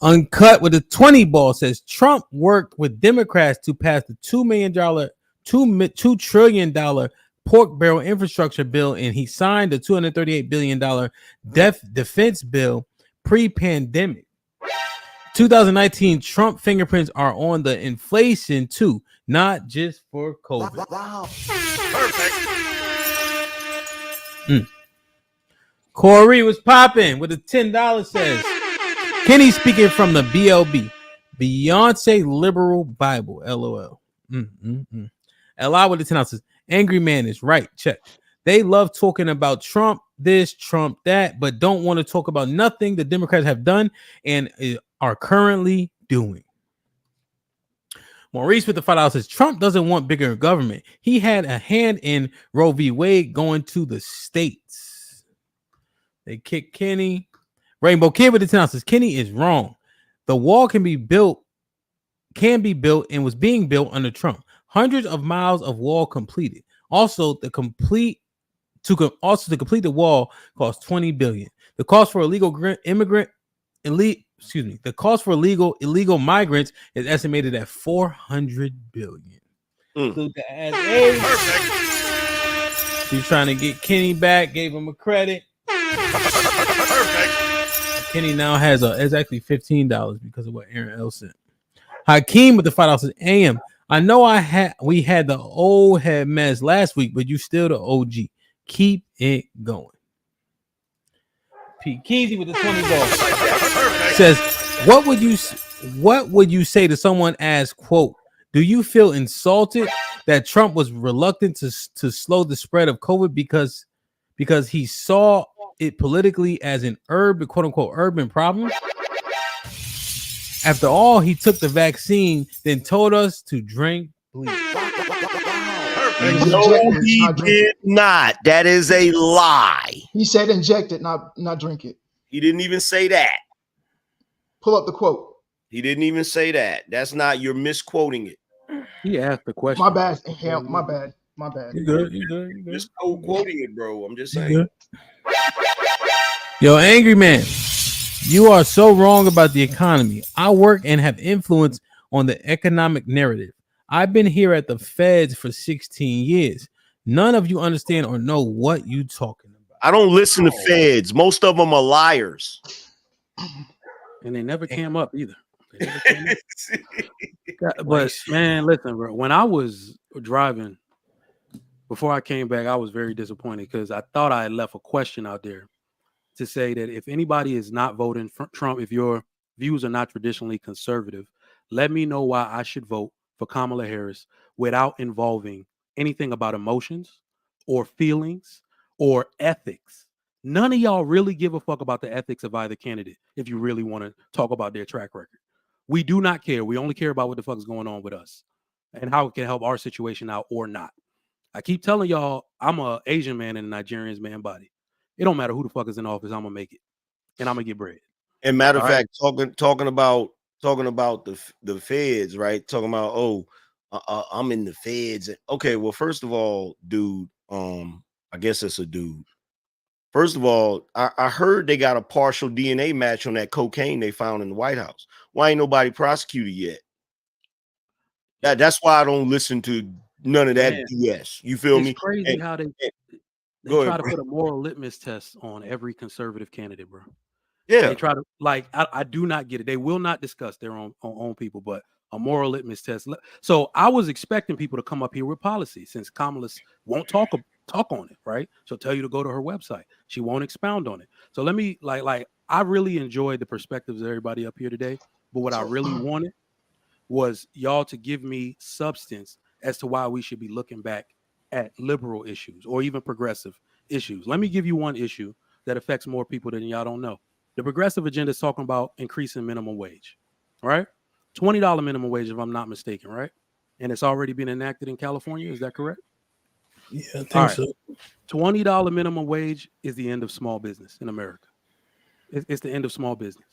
Uncut with the 20 ball says Trump worked with Democrats to pass the $2 trillion pork barrel infrastructure bill, and he signed the $238 billion defense bill pre-pandemic. 2019 Trump fingerprints are on the inflation too, not just for COVID. Wow. Perfect. Corey was popping with a $10 says Kenny speaking from the BLB, Beyonce Liberal Bible, LOL. Li with the $10 says angry man is right. Check. They love talking about Trump this, Trump that, but don't want to talk about nothing the Democrats have done and are currently doing. Maurice with the $5 says Trump doesn't want bigger government. He had a hand in Roe v. Wade going to the states. They kick Kenny. Rainbow Kid with the $10 says Kenny is wrong. The wall can be built and was being built under Trump. Hundreds of miles of wall completed. Also, to complete the wall costs $20 billion. The cost for illegal migrants is estimated at $400 billion. So he's trying to get Kenny back, gave him a credit. Kenny now has it's actually $15 because of what Aaron L said. Hakeem with the $5 says AM. I know we had the old head mess last week, but you still the OG. Keep it going. Pete Keezy with the 20 ball says, what would you say to someone as, quote, do you feel insulted that Trump was reluctant to slow the spread of COVID because he saw it politically as an urban, quote unquote, urban problem? After all, he took the vaccine, then told us to drink bleach. No, he did not. That is a lie. He said inject it, not drink it. He didn't even say that. Pull up the quote. He didn't even say that. That's not. You're misquoting it. He asked the question. My bad. My bad. My bad. You good? You good? You good? Misquoting it, bro. I'm just You saying. good? Yo, angry man, you are so wrong about the economy. I work and have influence on the economic narrative. I've been here at the Feds for 16 years. None of you understand or know what you talking about. I don't listen to Feds. Most of them are liars. And they never came up either. They never came up. But man, listen, bro. When I was driving, before I came back, I was very disappointed because I thought I had left a question out there to say that if anybody is not voting for Trump, if your views are not traditionally conservative, let me know why I should vote for Kamala Harris without involving anything about emotions or feelings or ethics. None of y'all really give a fuck about the ethics of either candidate if you really want to talk about their track record. We do not care. We only care about what the fuck is going on with us and how it can help our situation out or not. I keep telling y'all I'm an Asian man in a Nigerian's man body. It don't matter who the fuck is in office, I'm gonna make it, and I'm gonna get bread. And matter of fact, talking about the Feds, right? Talking about I'm in the Feds. Okay, well, first of all, dude, I guess it's a dude. First of all, I heard they got a partial DNA match on that cocaine they found in the White House. Why ain't nobody prosecuted yet? That's why I don't listen to none of that BS. You feel me? It's crazy how they try to put a moral litmus test on every conservative candidate, bro. Yeah. They try to I do not get it. They will not discuss their own people, but a moral litmus test. So I was expecting people to come up here with policy since Kamala won't talk on it, right? She'll tell you to go to her website. She won't expound on it. So let me I really enjoyed the perspectives of everybody up here today, but what I really wanted was y'all to give me substance as to why we should be looking back at liberal issues or even progressive issues. Let me give you one issue that affects more people than y'all don't know. The progressive agenda is talking about increasing minimum wage, right? $20 minimum wage, if I'm not mistaken, right? And it's already been enacted in California. Is that correct? Yeah, I think so. $20 minimum wage is the end of small business in America. It's the end of small business.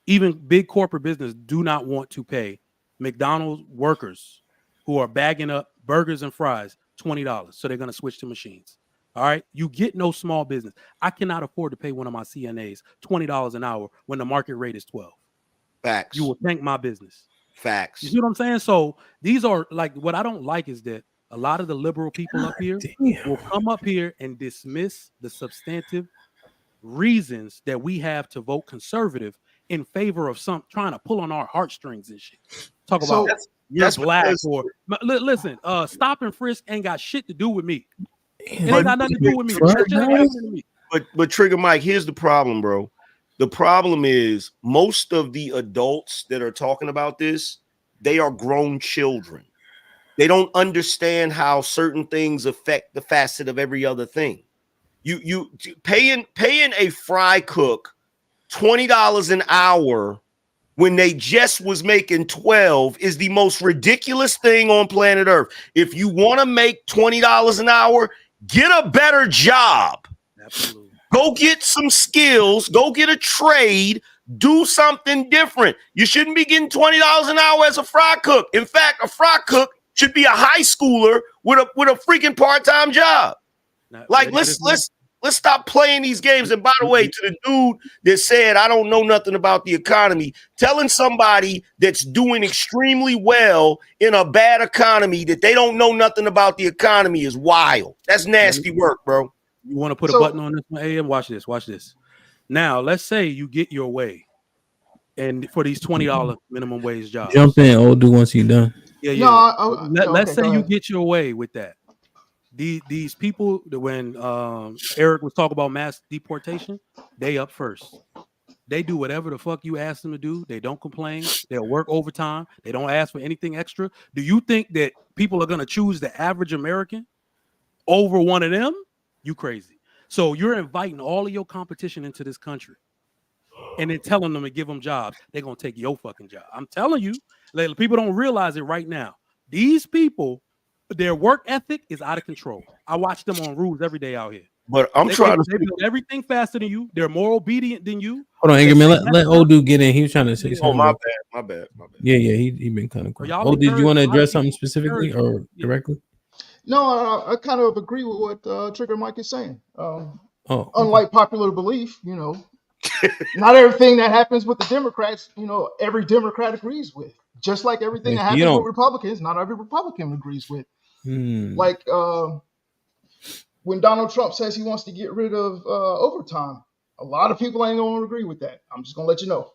Even big corporate business do not want to pay McDonald's workers who are bagging up burgers and fries $20. So they're going to switch to machines. All right. You get no small business. I cannot afford to pay one of my CNAs $20 an hour when the market rate is 12. Facts. You will thank my business. Facts. You see what I'm saying? So these are what I don't like is that a lot of the liberal people up here will come up here and dismiss the substantive reasons that we have to vote conservative in favor of some trying to pull on our heartstrings and shit. Talk about you're black or listen, stop and frisk ain't got shit to do with me. It ain't got nothing to do with me. That shit ain't happening to me. But Trigger Mike, here's the problem, bro. The problem is most of the adults that are talking about this, they are grown children. They don't understand how certain things affect the facet of every other thing. You paying a fry cook $20 an hour when they just was making 12 is the most ridiculous thing on planet Earth. If you want to make $20 an hour, get a better job. Absolutely. Go get some skills, go get a trade, do something different. You shouldn't be getting $20 an hour as a fry cook. In fact, a fry cook should be a high schooler with a freaking part-time job. Let's stop playing these games. And by the way, to the dude that said, I don't know nothing about the economy, telling somebody that's doing extremely well in a bad economy that they don't know nothing about the economy is wild. That's nasty work, bro. You want to put a button on this one, AM? Watch this. Now, let's say you get your way and for these $20 minimum wage jobs. Jump in, old dude, once you're done. Yeah. No, let's say you get your way with that. These people, when Eric was talking about mass deportation, they up first. They do whatever the fuck you ask them to do. They don't complain. They'll work overtime. They don't ask for anything extra. Do you think that people are going to choose the average American over one of them? You crazy. So you're inviting all of your competition into this country and then telling them to give them jobs, they're gonna take your fucking job. I'm telling you, like, people don't realize it right now. These people, their work ethic is out of control. I watch them on rules every day out here. But I'm They trying to build everything faster than you. They're more obedient than you. Hold on, They Angry man. say Let old dude get in. He was trying to say something. Oh, my bad. Yeah, he been kind of quiet. y'all Oh, did you want to encourage a lot of address something people, specifically or directly? No, I kind of agree with what Trigger Mike is saying. Oh, Unlike popular belief, not everything that happens with the Democrats, every Democrat agrees with. Just like everything that Okay, so you happens with don't- Republicans, not every Republican agrees with. Hmm. Like when Donald Trump says he wants to get rid of overtime, a lot of people ain't going to agree with that. I'm just going to let you know.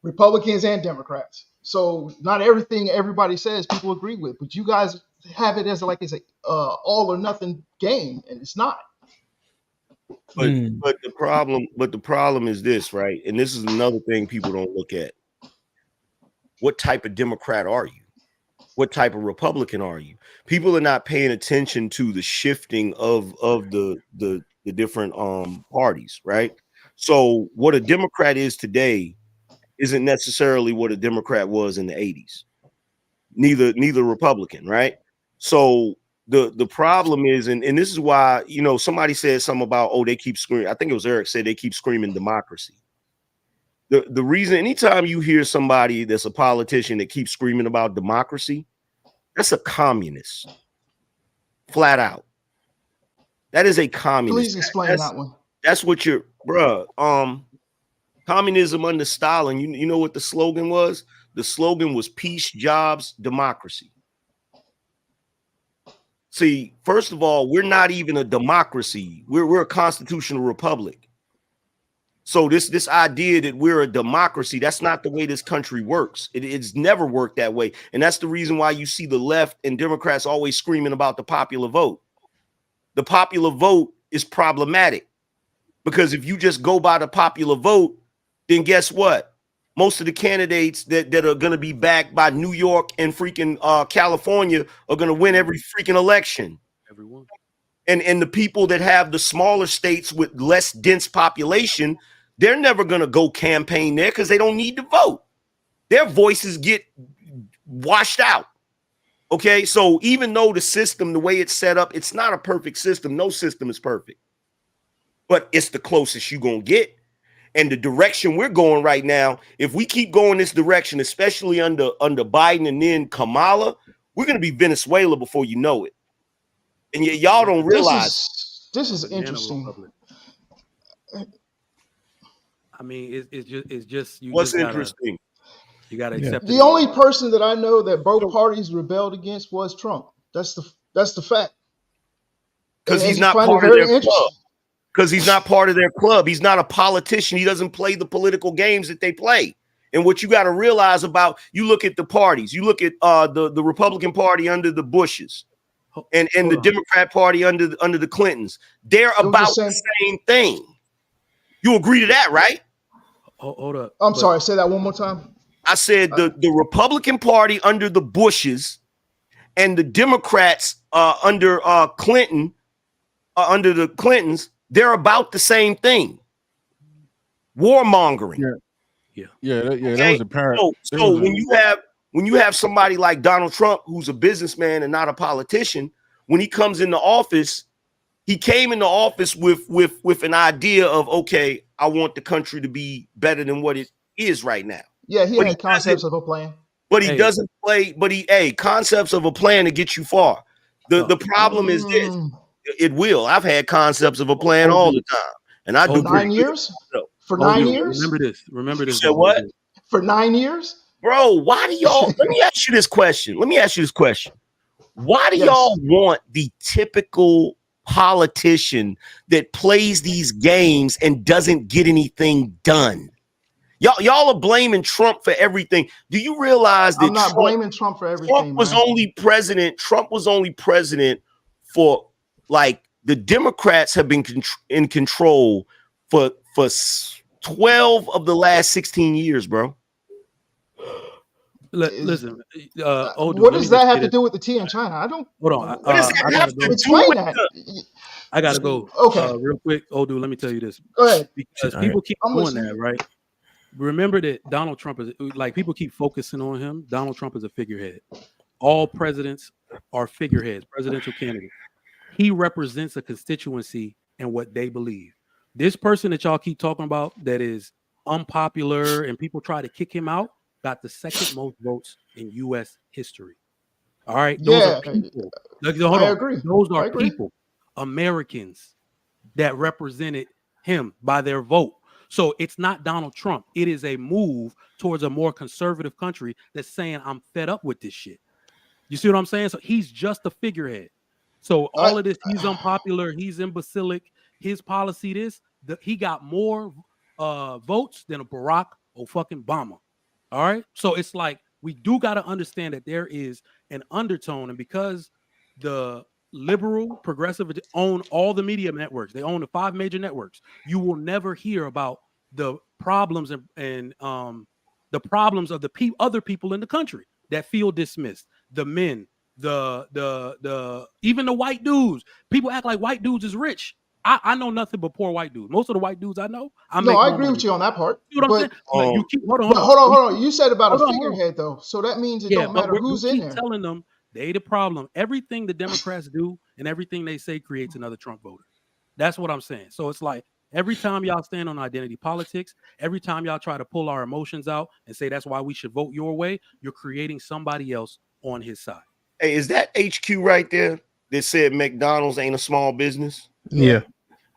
Republicans and Democrats. So not everything everybody says people agree with, but you guys have it as it's a all or nothing game, and it's not. But the problem is this, right? And this is another thing people don't look at. What type of Democrat are you? What type of Republican are you? People are not paying attention to the shifting of the different parties, right? So what a Democrat is today isn't necessarily what a Democrat was in the 80s. Neither Republican, right? So the problem is, and this is why, somebody said something about, they keep screaming. I think it was Eric said they keep screaming democracy. The reason, anytime you hear somebody that's a politician that keeps screaming about democracy, that's a communist. Flat out. That is a communist. Please explain that one. That's what you're, communism under Stalin, you know what the slogan was? The slogan was peace, jobs, democracy. See, first of all, we're not even a democracy. We're a constitutional republic. So this idea that we're a democracy, that's not the way this country works. It's never worked that way. And that's the reason why you see the left and Democrats always screaming about the popular vote. The popular vote is problematic because if you just go by the popular vote, then guess what? Most of the candidates that are going to be backed by New York and freaking California are going to win every freaking election. Everyone. And the people that have the smaller states with less dense population, they're never going to go campaign there because they don't need to vote. Their voices get washed out. Okay, so even though the system, the way it's set up, it's not a perfect system. No system is perfect. But it's the closest you're going to get. And the direction we're going right now, if we keep going this direction, especially under Biden and then Kamala, we're going to be Venezuela before you know it. And y'all don't realize. This is interesting. I mean, it's just you. What's just gotta, interesting? You got to accept the only person that I know that both parties rebelled against was Trump. That's the fact. Because he's not part of their club. Because he's not part of their club. He's not a politician. He doesn't play the political games that they play. And what you got to realize about, you look at the parties, you look at the Republican Party under the Bushes and the Democrat Party under the Clintons. They're about the same thing. You agree to that, right? Hold up. I'm sorry. Say that one more time. I said the Republican Party under the Bushes and the Democrats under Clinton, under the Clintons, they're about the same thing. Warmongering. Yeah. That was apparent. So when you have somebody like Donald Trump, who's a businessman and not a politician, when he comes into office, he came into office with an idea of, okay, I want the country to be better than what it is right now. Yeah, he had concepts of a plan. But he doesn't play, concepts of a plan to get you far. The problem is this. It will. I've had concepts of a plan all the time. And I do 9 years? For 9 years? Remember this. You said what? For 9 years? Bro, why do y'all let me ask you this question. Why do y'all want the typical politician that plays these games and doesn't get anything done? Y'all are blaming Trump for everything. Do you realize that I'm not blaming Trump for everything? Trump was only president for, like, the Democrats have been in control for 12 of the last 16 years, bro. Listen, what does that have to do with the tea in China? I don't. Hold on. I gotta go. Explain that. I gotta go. Okay. Real quick, old dude. Let me tell you this. Go ahead. Because people keep doing that, right? remember that Donald Trump is like people keep focusing on him. Donald Trump is a figurehead. All presidents are figureheads, presidential candidates. He represents a constituency and what they believe. This person that y'all keep talking about that is unpopular and people try to kick him out got the second most votes in U.S. history. All right, those are people. Hold I on. agree. Those are I agree. people, Americans that represented him by their vote. So it's not Donald Trump. It is a move towards a more conservative country that's saying, I'm fed up with this shit. You see what I'm saying? So he's just a figurehead. So all of this, he's unpopular, he's imbecilic, his policy, he got more votes than a Barack Obama. All right. So it's like we do got to understand that there is an undertone, and because the liberal progressive own all the media networks, they own the 5 major networks, you will never hear about the problems and the problems of the other people in the country that feel dismissed. The men, the even the white dudes. People act like white dudes is rich. I know nothing but poor white dudes. Most of the white dudes I know, I agree with you on that part. You know what I'm saying? Like, you keep, hold on. You said about a figurehead though, so that means it don't matter who's in there. Telling them they the problem. Everything the Democrats do and everything they say creates another Trump voter. That's what I'm saying. So it's like every time y'all stand on identity politics, every time y'all try to pull our emotions out and say that's why we should vote your way, you're creating somebody else on his side. Hey, is that HQ right there that said McDonald's ain't a small business? Yeah.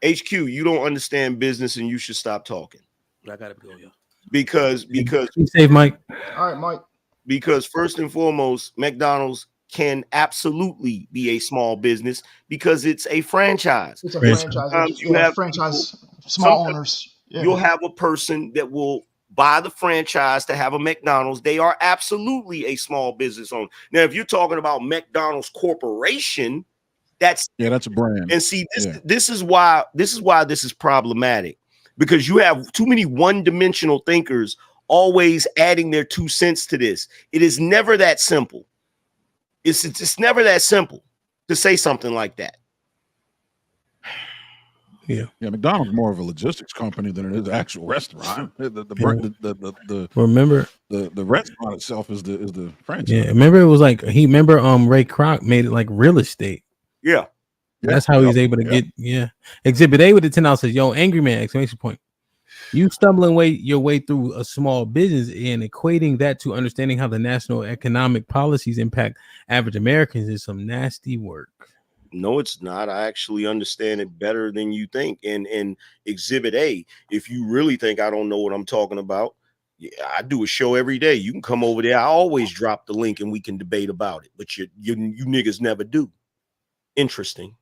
HQ, you don't understand business and you should stop talking. I gotta go, yeah. Because Be safe, Mike. All right, Mike. Because first and foremost, McDonald's can absolutely be a small business because it's a franchise. It's a franchise. You have franchise, small owners. Yeah. You'll have a person that will buy the franchise to have a McDonald's. They are absolutely a small business owner. Now, if you're talking about McDonald's Corporation, that's a brand. And see, this is why this is problematic, because you have too many one-dimensional thinkers always adding their 2 cents to this. It is never that simple. It's never that simple to say something like that. Yeah, McDonald's more of a logistics company than it is an actual restaurant. Remember the restaurant itself is the franchise. Yeah, remember it was like Ray Kroc made it like real estate. Yeah. That's how he's able to get Exhibit A with the 10 says, yo, angry man, exclamation point. You stumbling your way through a small business and equating that to understanding how the national economic policies impact average Americans is some nasty work. No, it's not. I actually understand it better than you think. And Exhibit A, if you really think I don't know what I'm talking about, I do a show every day. You can come over there. I always drop the link and we can debate about it. But you niggas never do. Interesting.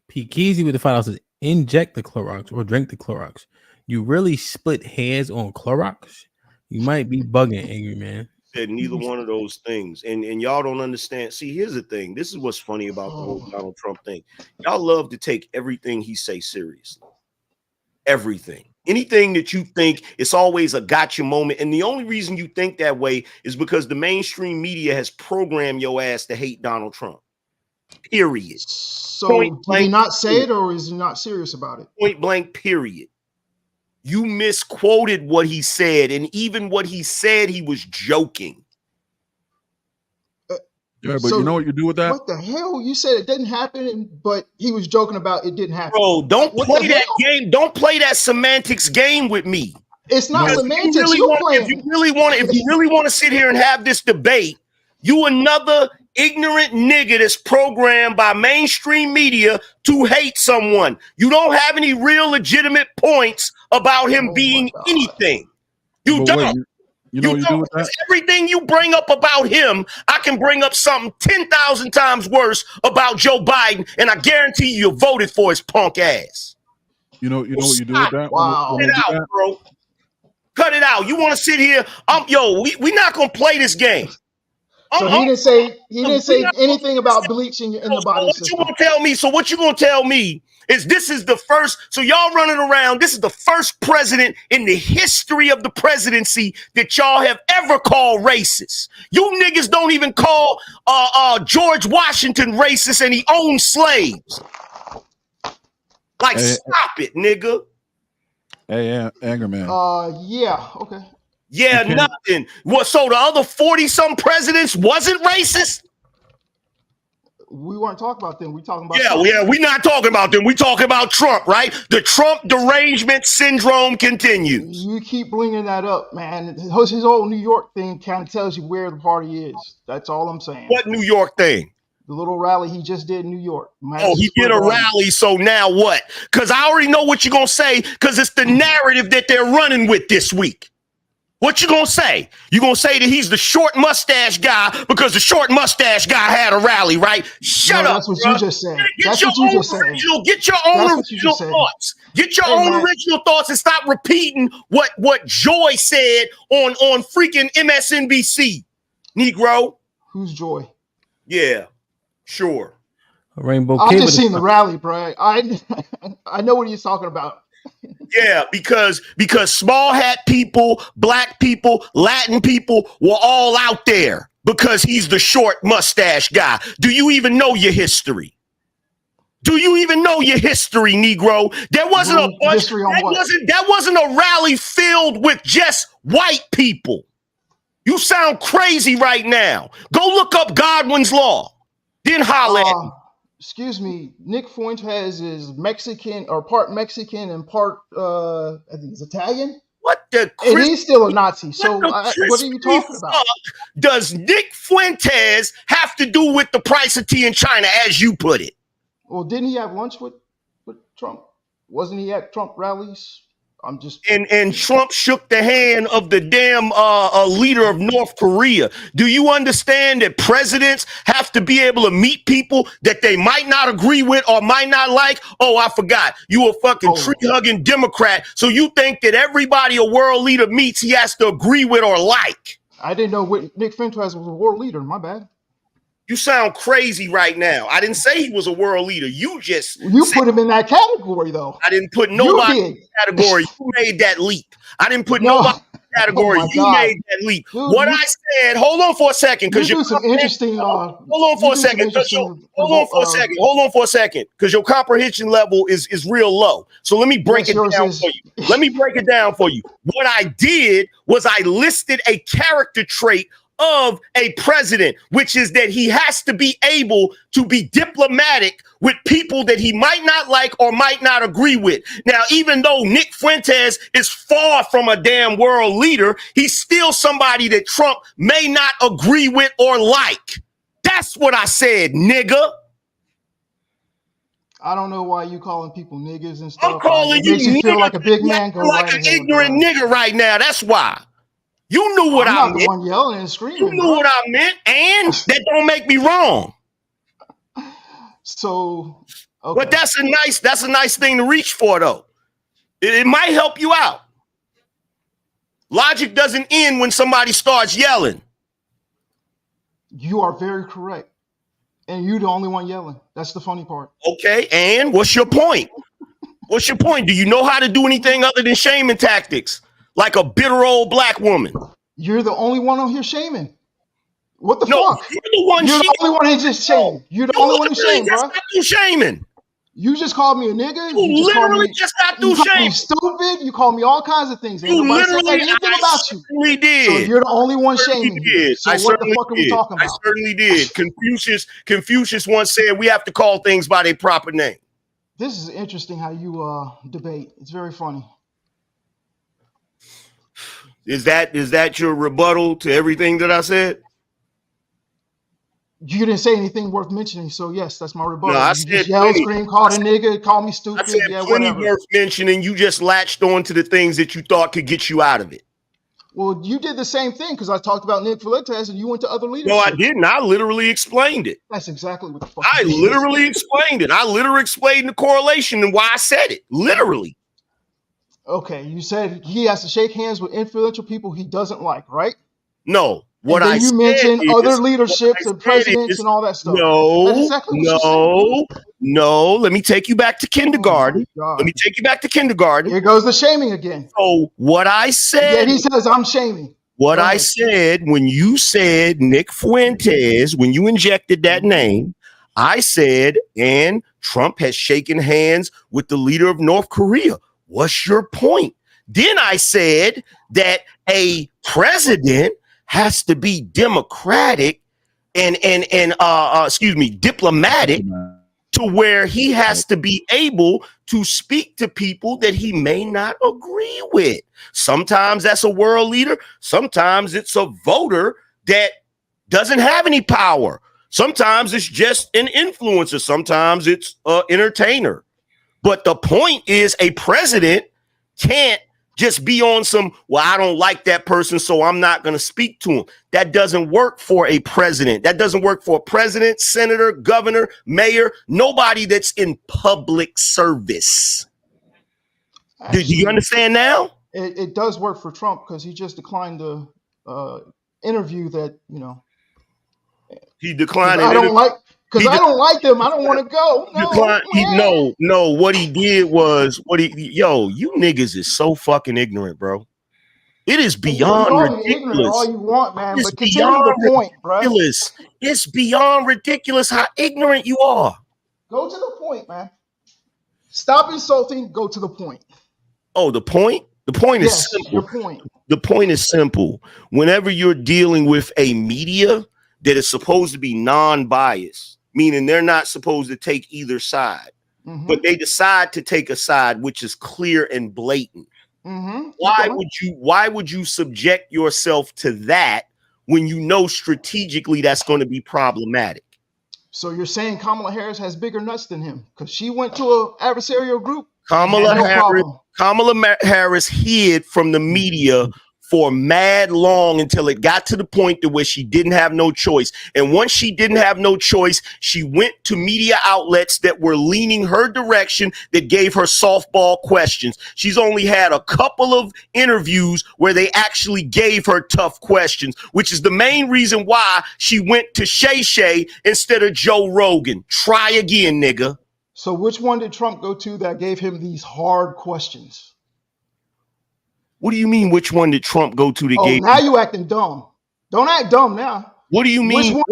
P. Keezy with the $5 says, inject the Clorox or drink the Clorox. You really split hairs on Clorox? You might be bugging, angry man. Said neither one of those things. And y'all don't understand. See, here's the thing. This is what's funny about the whole Donald Trump thing. Y'all love to take everything he say seriously. Everything. Anything that you think, it's always a gotcha moment. And the only reason you think that way is because the mainstream media has programmed your ass to hate Donald Trump. Period. So did he not say it, or is he not serious about it? Point blank, period. You misquoted what he said, and even what he said, he was joking. Yeah, but you know what you do with that? What the hell? You said it didn't happen, but he was joking about it didn't happen. Bro, don't play that game. Don't play that semantics game with me. It's not semantics. If you really want to sit here and have this debate, you another ignorant nigga that's programmed by mainstream media to hate someone. You don't have any real legitimate points about him being anything. You don't. You know what you do with that? Everything you bring up about him, I can bring up something 10,000 times worse about Joe Biden, and I guarantee you voted for his punk ass. You know what you do with that? Wow. Cut it out, bro. Cut it out. You want to sit here? We not gonna play this game. So he didn't say anything about bleaching in the body system. What you gonna tell me is this is the first. So y'all running around. This is the first president in the history of the presidency that y'all have ever called racist. You niggas don't even call George Washington racist, and he owned slaves. Like, stop it, nigga. Hey, Angerman. Yeah, okay. Yeah, nothing. What? So the other 40-some presidents wasn't racist? We weren't talking about them. We talking about Yeah, Trump. we're not talking about them. We talking about Trump, right? The Trump derangement syndrome continues. You keep bringing that up, man. His whole New York thing kind of tells you where the party is. That's all I'm saying. What New York thing? The little rally he just did in New York. Oh, he did a rally, so now what? Because I already know what you're going to say, because it's the narrative that they're running with this week. What you going to say? You going to say that he's the short mustache guy because the short mustache guy had a rally, right? Shut up, That's what bro. you just said. Get your own original, get your own original thoughts. Get your own original thoughts and stop repeating what Joy said on freaking MSNBC, Negro. Who's Joy? Yeah, sure. Rainbow I Cable just seen the rally, bro. I know what he's talking about. Yeah, because small hat people, black people, Latin people were all out there because he's the short mustache guy. Do you even know your history? Do you even know your history, Negro? There wasn't a bunch. That wasn't a rally filled with just white people. You sound crazy right now. Go look up Godwin's Law. Then holler at me. Excuse me, Nick Fuentes is Mexican or part Mexican and part I think he's Italian. What the? And he's still a Nazi. So what are you talking about? Does Nick Fuentes have to do with the price of tea in China, as you put it? Well, didn't he have lunch with Trump? Wasn't he at Trump rallies? I'm just and Trump shook the hand of the damn leader of North Korea. Do you understand that presidents have to be able to meet people that they might not agree with or might not like? Oh, I forgot. You a fucking tree-hugging Democrat. So you think that everybody a world leader meets, he has to agree with or like? I didn't know Nick Fuentes was a world leader. My bad. You sound crazy right now. I didn't say he was a world leader. You put him in that category, though. I didn't put nobody in that category. You made that leap. I didn't put nobody in that category. You made that leap. Dude, I said, hold on for a second, because you do some interesting. Hold on for a second. Hold on for a second, because your comprehension level is real low. So let me break it down for you. Let me break it down for you. What I did was I listed a character trait of a president, which is that he has to be able to be diplomatic with people that he might not like or might not agree with. Now, even though Nick Fuentes is far from a damn world leader, he's still somebody that Trump may not agree with or like. That's what I said, nigga. I don't know why you calling people niggas and stuff. I'm calling you makes you feel like a big man. Go like an ignorant nigga right now. That's why. You knew what I meant. I'm not the one yelling and screaming. You knew what I meant, and that don't make me wrong. So, okay. But that's a nice thing to reach for, though. It might help you out. Logic doesn't end when somebody starts yelling. You are very correct, and you're the only one yelling. That's the funny part. Okay, and what's your point? What's your point? Do you know how to do anything other than shaming tactics? Like a bitter old black woman. You're the only one on here shaming. What the fuck? You're the only one who's just shaming. You're the only one who's shaming, bro. You shaming. You just called me a nigga. You literally just got through shaming. You called me stupid. You called me all kinds of things. You literally said anything about you. Certainly did. So you're the only one shaming. So what the fuck are we talking about? I certainly did. Confucius once said we have to call things by their proper name. This is interesting how you debate. It's very funny. Is that your rebuttal to everything that I said? You didn't say anything worth mentioning, so yes, that's my rebuttal. No, I you said just yelled, scream, called a nigga, called me stupid. I said plenty worth mentioning. You just latched on to the things that you thought could get you out of it. Well, you did the same thing because I talked about Nick Fuentes and you went to other leaders. No, I didn't. I literally explained it. That's exactly what the fuck. I literally explained it. I literally explained the correlation and why I said it. Literally. Okay, you said he has to shake hands with influential people he doesn't like, right? No. What I said mentioned other leaderships and presidents and all that stuff. No. Let me take you back to kindergarten. Here goes the shaming again. So what I said. Yeah, he says I'm shaming. What I said when you said Nick Fuentes, when you injected that name, I said, and Trump has shaken hands with the leader of North Korea. What's your point? Then I said that a president has to be democratic and diplomatic, to where he has to be able to speak to people that he may not agree with. Sometimes that's a world leader. Sometimes it's a voter that doesn't have any power. Sometimes it's just an influencer. Sometimes it's an entertainer. But the point is, a president can't just be on some, well, I don't like that person, so I'm not going to speak to him. That doesn't work for a president. That doesn't work for a president, senator, governor, mayor, nobody that's in public service. Actually, do you understand now? It does work for Trump, because he just declined the interview that, he declined. I don't like, because I don't like them. I don't want to go. No. What he did was, you niggas is so fucking ignorant, bro. It is beyond ridiculous. All you want, man, it's but continue the point, ridiculous. Bro. It's beyond ridiculous how ignorant you are. Go to the point, man. Stop insulting. Go to the point. Oh, the point? The point is simple. Your point. The point is simple. Whenever you're dealing with a media that is supposed to be non-biased, meaning they're not supposed to take either side, but they decide to take a side which is clear and blatant. Why would you subject yourself to that when you know strategically that's going to be problematic? So you're saying Kamala Harris has bigger nuts than him because she went to an adversarial group? Kamala Harris hid from the media for mad long until it got to the point to where she didn't have no choice. And once she didn't have no choice, she went to media outlets that were leaning her direction, that gave her softball questions. She's only had a couple of interviews where they actually gave her tough questions, which is the main reason why she went to Shay Shay instead of Joe Rogan. Try again, nigga. So which one did Trump go to that gave him these hard questions? What do you mean, which one did Trump go to that gave? Now you acting dumb. Don't act dumb now. What do you mean? Which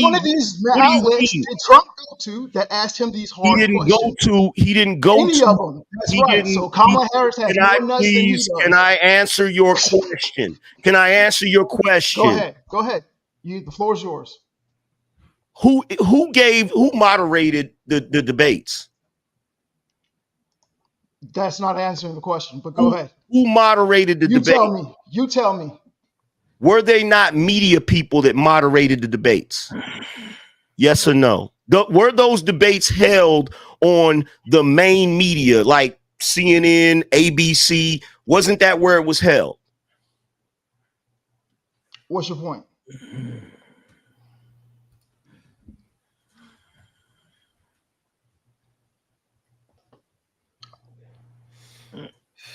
one of these outlets did Trump go to that asked him these hard questions? He didn't go any to of them. That's right. So Kamala Harris has more nuts than he does. Can I answer your question? Can I answer your question? Go ahead. The floor is yours. Who moderated the debates? That's not answering the question, but go ahead. Who moderated the debate? You tell me. Were they not media people that moderated the debates? Yes or no? Were those debates held on the main media like CNN, ABC? Wasn't that where it was held? What's your point?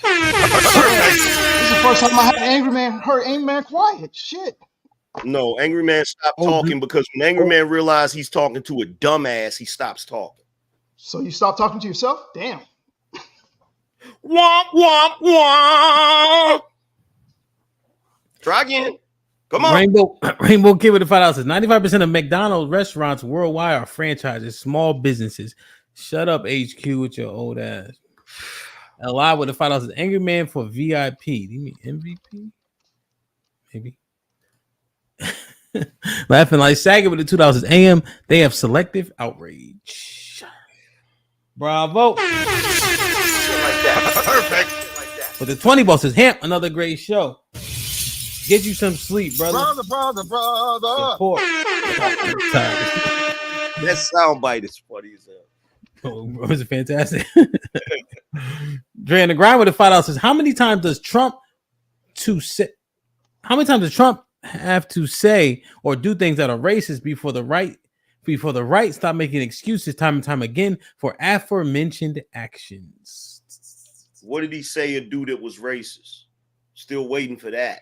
This is the first time I had an angry man quiet. Shit. No, angry man stopped talking because when angry man realized he's talking to a dumbass, he stops talking. So you stop talking to yourself? Damn. Womp, womp, womp. Try again. Come on. Rainbow Kid with the $5 says 95% of McDonald's restaurants worldwide are franchises, small businesses. Shut up, HQ, with your old ass. LI with the $5 says angry man for VIP. Do you mean MVP? Maybe. Laughing like Saget with the $2 AM. They have selective outrage. Bravo. Perfect. But the 20 ball says Hamp, another great show. Get you some sleep, brother. Brother. Support. That soundbite is funny as hell. Oh, was it fantastic? Dre and the grind with the $5 says, how many times does Trump have to say or do things that are racist before the right stop making excuses time and time again for aforementioned actions? What did he say or do that was racist? Still waiting for that.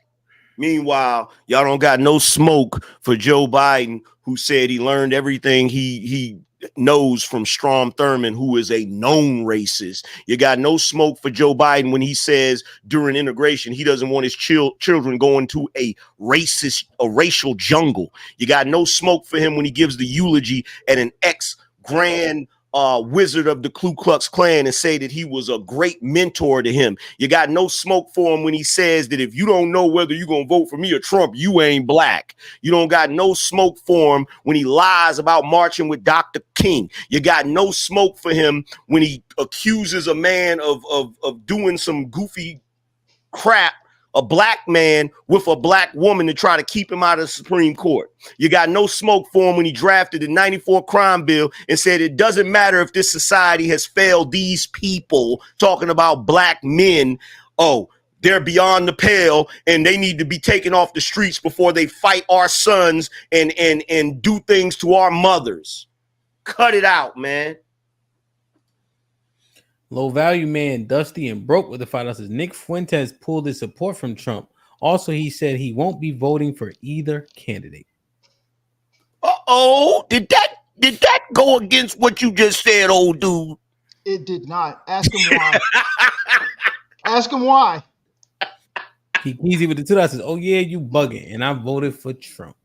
Meanwhile, y'all don't got no smoke for Joe Biden, who said he learned everything he knows from Strom Thurmond, who is a known racist. You got no smoke for Joe Biden when he says during integration he doesn't want his children going to a racial jungle. You got no smoke for him when he gives the eulogy at an ex-grand wizard of the Ku Klux Klan and say that he was a great mentor to him. You got no smoke for him when he says that if you don't know whether you're going to vote for me or Trump, you ain't black. You don't got no smoke for him when he lies about marching with Dr. King. You got no smoke for him when he accuses a man of doing some goofy crap, a black man with a black woman to try to keep him out of the Supreme Court. You got no smoke for him when he drafted the 94 crime bill and said it doesn't matter if this society has failed these people, talking about black men. Oh, they're beyond the pale and they need to be taken off the streets before they fight our sons and do things to our mothers. Cut it out, man. Low value man, Dusty and broke with the $5 says Nick Fuentes pulled his support from Trump. Also, he said he won't be voting for either candidate. Uh-oh, did that go against what you just said, old dude? It did not. Ask him why. Ask him why. He easy with the $2 says, oh yeah, you bugging, and I voted for Trump.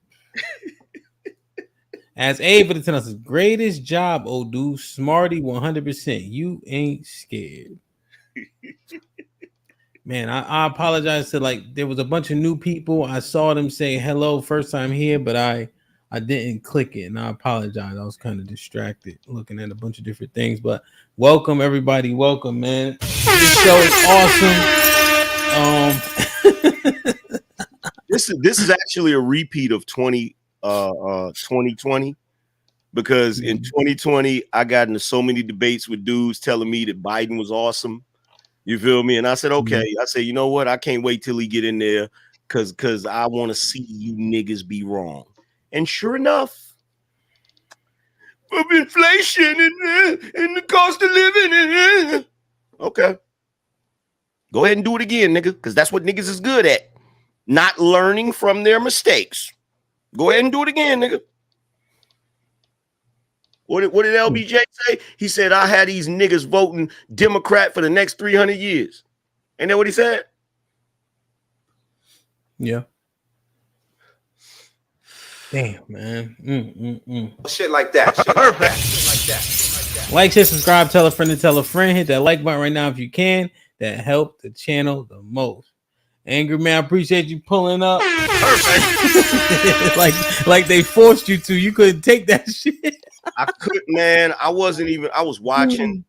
As A for the $10 says, greatest job, old dude, smarty 100%. You ain't scared. Man, I apologize to there was a bunch of new people. I saw them say hello first time here, but I didn't click it, and I apologize. I was kind of distracted looking at a bunch of different things. But welcome everybody, welcome, man. This show is awesome. This is actually a repeat of 2020, because in 2020 I got into so many debates with dudes telling me that Biden was awesome. You feel me? And I said, okay. I said, you know what? I can't wait till he get in there because I want to see you niggas be wrong. And sure enough, of inflation and the cost of living. Okay. Go ahead and do it again, nigga, because that's what niggas is good at. Not learning from their mistakes. Go ahead and do it again, nigga. What did LBJ say? He said, I had these niggas voting Democrat for the next 300 years. Ain't that what he said? Yeah. Damn, man. Shit like that. Shit like that. Shit like that. Like, share, subscribe, tell a friend to tell a friend. Hit that like button right now if you can. That helped the channel the most. Angry man, I appreciate you pulling up. Perfect. like they forced you to. You couldn't take that shit. I couldn't, man. I was watching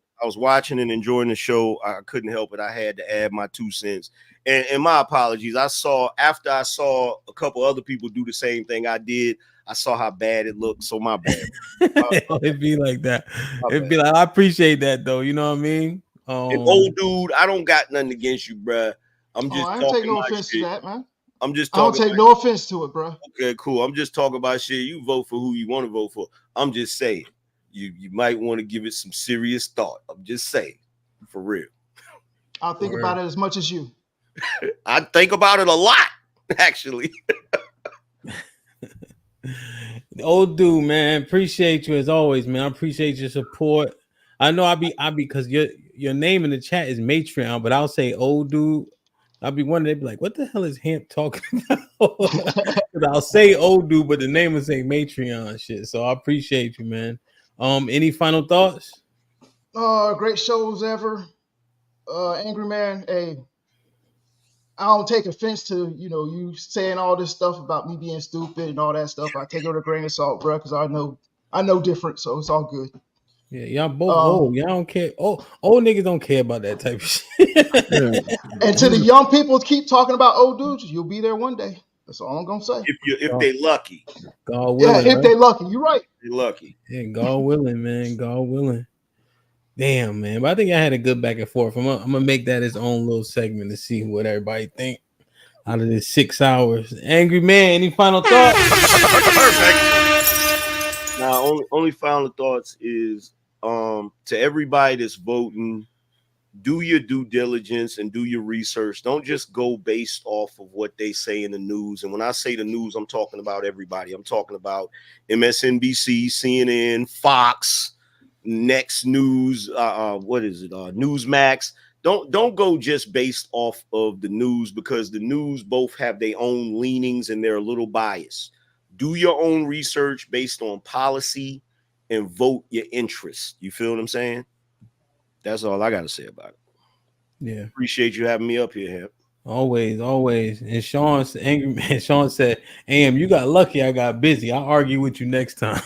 and enjoying the show. I couldn't help it. I had to add my 2 cents. And my apologies. After I saw a couple other people do the same thing I did, I saw how bad it looked. So my bad. It'd be like that. It'd be like, I appreciate that though. You know what I mean? And old dude, I don't got nothing against you, bruh. I'm just I don't take no offense to that, man. I'm just talking. I don't take no offense to it, bro. Okay, cool. I'm just talking about shit. You vote for who you want to vote for. I'm just saying, you might want to give it some serious thought. I'm just saying, for real. I'll think about it as much as you. I think about it a lot, actually. Old dude, man, appreciate you as always, man. I appreciate your support. I know I be because your name in the chat is Matreon, but I'll say old dude. I'll be wondering, they'd be like, what the hell is Hamp talking about? I'll say old dude, but the name will say Matreon shit. So I appreciate you, man. Any final thoughts? Great shows ever. Angry man, hey, I don't take offense to you saying all this stuff about me being stupid and all that stuff. I take it with a grain of salt, bro, because I know different, so it's all good. Yeah, y'all both old. Y'all don't care. Old niggas don't care about that type of shit. And to the young people keep talking about old dudes, you'll be there one day. That's all I'm gonna say. If they lucky. God willing. Yeah, if they lucky. You're right. They're lucky. Yeah, God willing, man. God willing. Damn, man. But I think I had a good back and forth. I'm gonna make that his own little segment to see what everybody think out of this 6 hours. Angry man, any final thoughts? Perfect. Now, only final thoughts is to everybody that's voting, do your due diligence and do your research. Don't just go based off of what they say in the news. And when I say the news, I'm talking about everybody. I'm talking about MSNBC, CNN, Fox, Next News, Newsmax. Don't go just based off of the news, because the news both have their own leanings and they're a little biased. Do your own research based on policy and vote your interests. You feel what I'm saying? That's all I got to say about it. Yeah. Appreciate you having me up here, Hemp. Always, always. And Sean's angry man. Sean said, "Am, you got lucky. I got busy. I'll argue with you next time."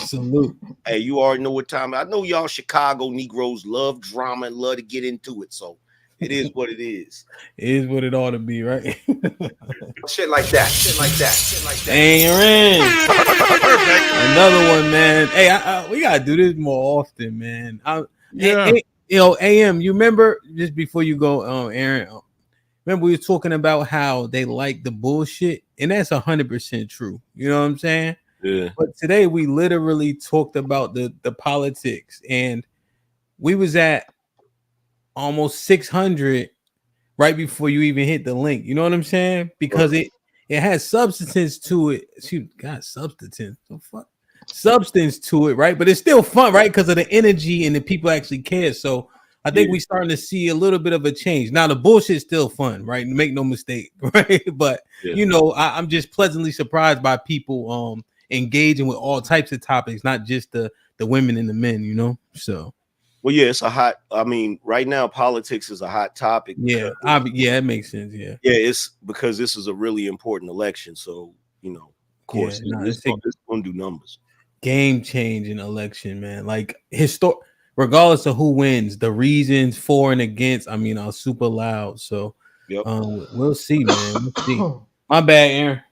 Salute. Hey, you already know what time. I know y'all Chicago Negroes love drama and love to get into it. So it is what it is. It is what it ought to be, right? Shit like that. Shit like that. Shit like that. Aaron. Another one, man. Hey, we gotta do this more often, man. Yeah. AM, you remember just before you go, Aaron? Remember we were talking about how they like the bullshit, and that's 100% true. You know what I'm saying? Yeah. But today we literally talked about the politics, and we was at almost 600 right before you even hit the link. You know what I'm saying? Because it has substance to it. Shoot, God, substance. So fuck. Substance to it, right? But it's still fun, right? Because of the energy and the people actually care. So I think we're starting to see a little bit of a change. Now the bullshit's still fun, right? Make no mistake, right? But you know, I'm just pleasantly surprised by people engaging with all types of topics, not just the women and the men, you know. So well, yeah, it's a hot. I mean, right now politics is a hot topic. Yeah, it makes sense. Yeah, it's because this is a really important election. So you know, of course, it's going to do numbers. Game changing election, man. Like regardless of who wins, the reasons for and against, I mean, are super loud. So we'll see, man. We'll see. My bad, Aaron.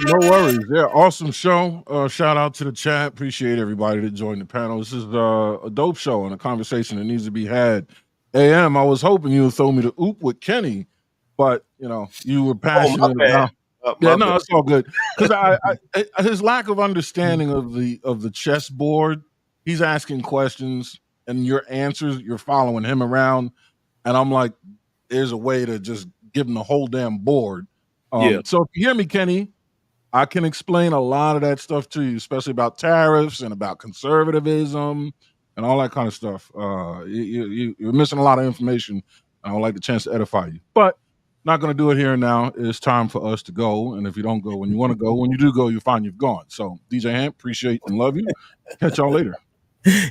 No worries. Yeah, awesome show. Shout out to the chat. Appreciate everybody that joined the panel. This is a dope show and a conversation that needs to be had. AM, I was hoping you would throw me the oop with Kenny, but you know, you were passionate about. It's all good. Because I his lack of understanding of the chessboard, he's asking questions and your answers, you're following him around. And I'm like, there's a way to just give him the whole damn board. So if you hear me, Kenny, I can explain a lot of that stuff to you, especially about tariffs and about conservatism and all that kind of stuff. You're missing a lot of information. I would like the chance to edify you. But not going to do it here and now. It's time for us to go. And if you don't go when you want to go, when you do go, you'll find you've gone. So DJ Hamp, appreciate and love you. Catch y'all later.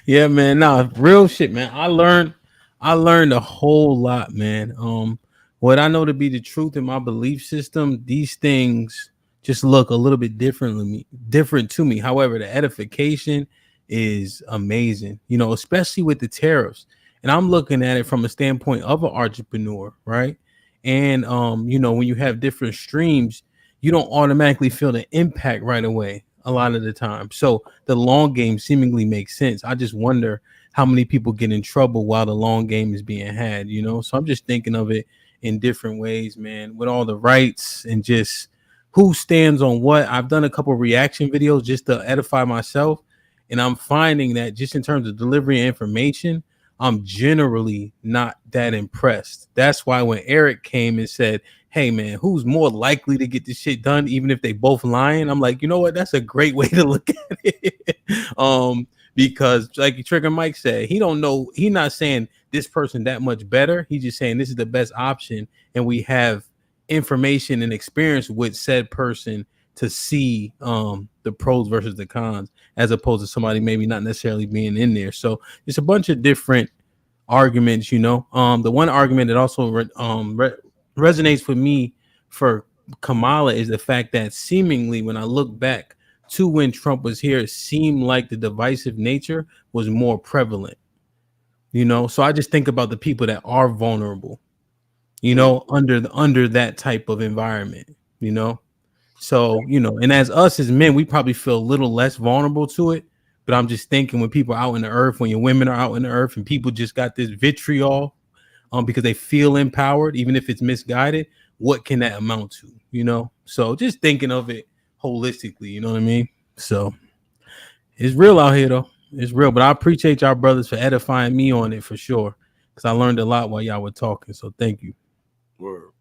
Yeah, man. Nah, real shit, man. I learned a whole lot, man. What I know to be the truth in my belief system, these things just look a little bit different to me. However, the edification is amazing, you know, especially with the tariffs. And I'm looking at it from a standpoint of an entrepreneur, right? And you know, when you have different streams, you don't automatically feel the impact right away a lot of the time. So the long game seemingly makes sense. I just wonder how many people get in trouble while the long game is being had, you know? So I'm just thinking of it in different ways, man, with all the rights and just who stands on what. I've done a couple of reaction videos just to edify myself. And I'm finding that just in terms of delivery of information, I'm generally not that impressed. That's why when Eric came and said, "Hey man, who's more likely to get this shit done, even if they both lying?" I'm like, you know what? That's a great way to look at it. Because like Trigger Mike said, he don't know. He's not saying this person that much better. He's just saying this is the best option, and we have information and experience with said person to see the pros versus the cons, as opposed to somebody maybe not necessarily being in there. So it's a bunch of different arguments, you know. The one argument that also resonates with me for Kamala is the fact that seemingly when I look back to when Trump was here, it seemed like the divisive nature was more prevalent, you know. So I just think about the people that are vulnerable, you know, under that type of environment, you know. So, you know, and as us as men, we probably feel a little less vulnerable to it. But I'm just thinking when people are out in the earth, when your women are out in the earth and people just got this vitriol because they feel empowered, even if it's misguided, what can that amount to, you know? So just thinking of it holistically, you know what I mean? So it's real out here, though. It's real. But I appreciate y'all brothers for edifying me on it for sure, because I learned a lot while y'all were talking. So thank you. Word.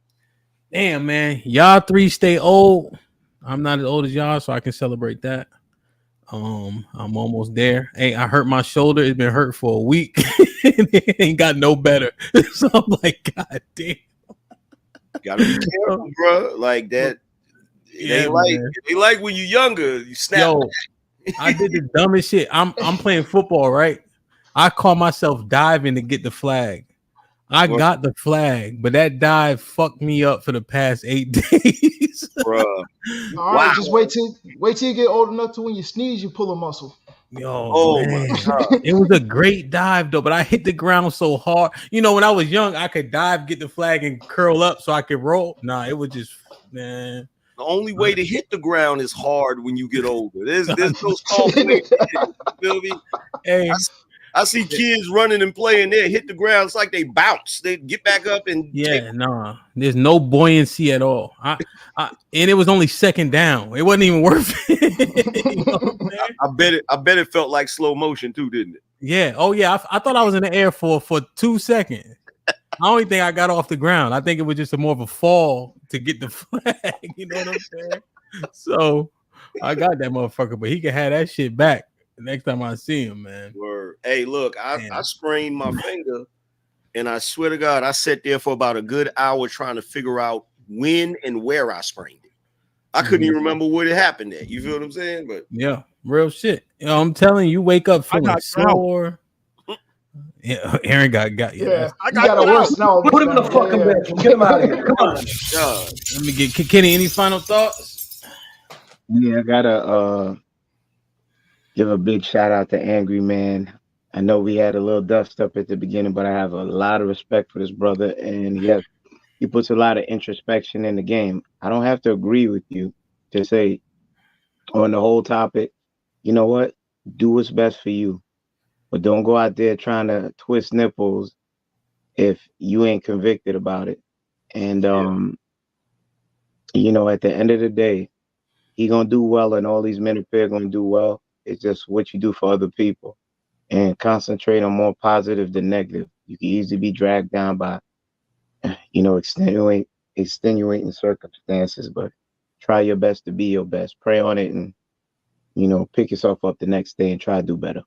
Damn, man. Y'all three stay old. I'm not as old as y'all, so I can celebrate that. I'm almost there. Hey, I hurt my shoulder. It's been hurt for a week. It ain't got no better. So I'm like, God damn. Gotta be careful, bro. Like that. Yeah, They like when you're younger, you snap. Yo, I did the dumbest shit. I'm playing football, right? I call myself diving to get the flag. I got the flag, but that dive fucked me up for the past 8 days. Bruh. All right, just wait till you get old enough to when you sneeze, you pull a muscle. Yo, man. It was a great dive though, but I hit the ground so hard. You know, when I was young, I could dive, get the flag, and curl up so I could roll. Nah, it was just, man. The only way to hit the ground is hard when you get older. There's no soft way to hit it. You feel me? Hey. I see kids running and playing there, hit the ground. It's like they bounce. They get back up and nah. There's no buoyancy at all. And it was only second down. It wasn't even worth it. You know what I'm saying? I bet it felt like slow motion too, didn't it? Yeah. Oh yeah. I thought I was in the air for 2 seconds. I don't think I got off the ground. I think it was just more of a fall to get the flag. You know what I'm saying? So I got that motherfucker, but he can have that shit back the next time I see him, man. Word. Hey, look, I sprained my finger, and I swear to God, I sat there for about a good hour trying to figure out when and where I sprained it. I couldn't even remember what it happened at. You feel what I'm saying? But yeah, real shit. You know, I'm telling you, wake up feeling sore. Yeah, Aaron got yeah. I got a worse now. Put him in the fucking bedroom. Get him out of here. Come on. Let me get Kenny. Any final thoughts? Yeah, I gotta give a big shout out to Angry Man. I know we had a little dust up at the beginning, but I have a lot of respect for this brother, and he puts a lot of introspection in the game. I don't have to agree with you to say on the whole topic, you know what? Do what's best for you. But don't go out there trying to twist nipples if you ain't convicted about it. And you know, at the end of the day, he gonna do well, and all these men up here gonna do well. It's just what you do for other people, and concentrate on more positive than negative. You can easily be dragged down by, you know, extenuating circumstances, but try your best to be your best. Pray on it, and you know, pick yourself up the next day and try to do better.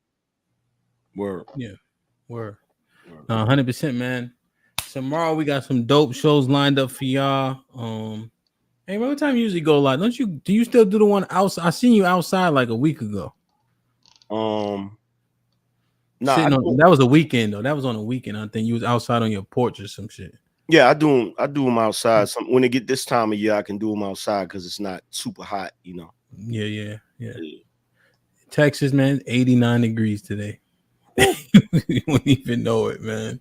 Word. Yeah. Word. 100%, man. Tomorrow we got some dope shows lined up for y'all. Hey, what time you usually go live? Do you still do the one outside? I seen you outside like a week ago. Nah, that was a weekend though. That was on a weekend. I think you was outside on your porch or some shit. Yeah, I do them outside. When they get this time of year, I can do them outside because it's not super hot, you know. Yeah. Texas, man, 89 degrees today. You wouldn't even know it, man.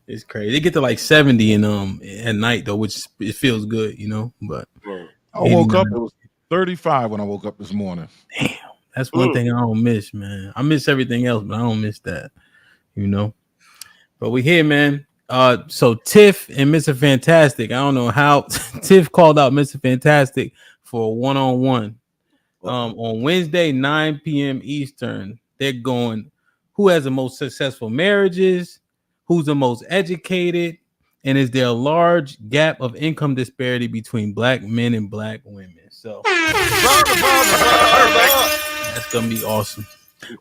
It's crazy. They get to like 70 at night though, which it feels good, you know. But I woke up, it was 35 when I woke up this morning. Damn, that's one thing I don't miss, man. I miss everything else, but I don't miss that, you know. But we here, man. So Tiff and Mr. Fantastic. I don't know how Tiff called out Mr. Fantastic for a one-on-one. On Wednesday, 9 p.m. Eastern. They're going who has the most successful marriages, who's the most educated, and is there a large gap of income disparity between black men and black women? So that's gonna be awesome.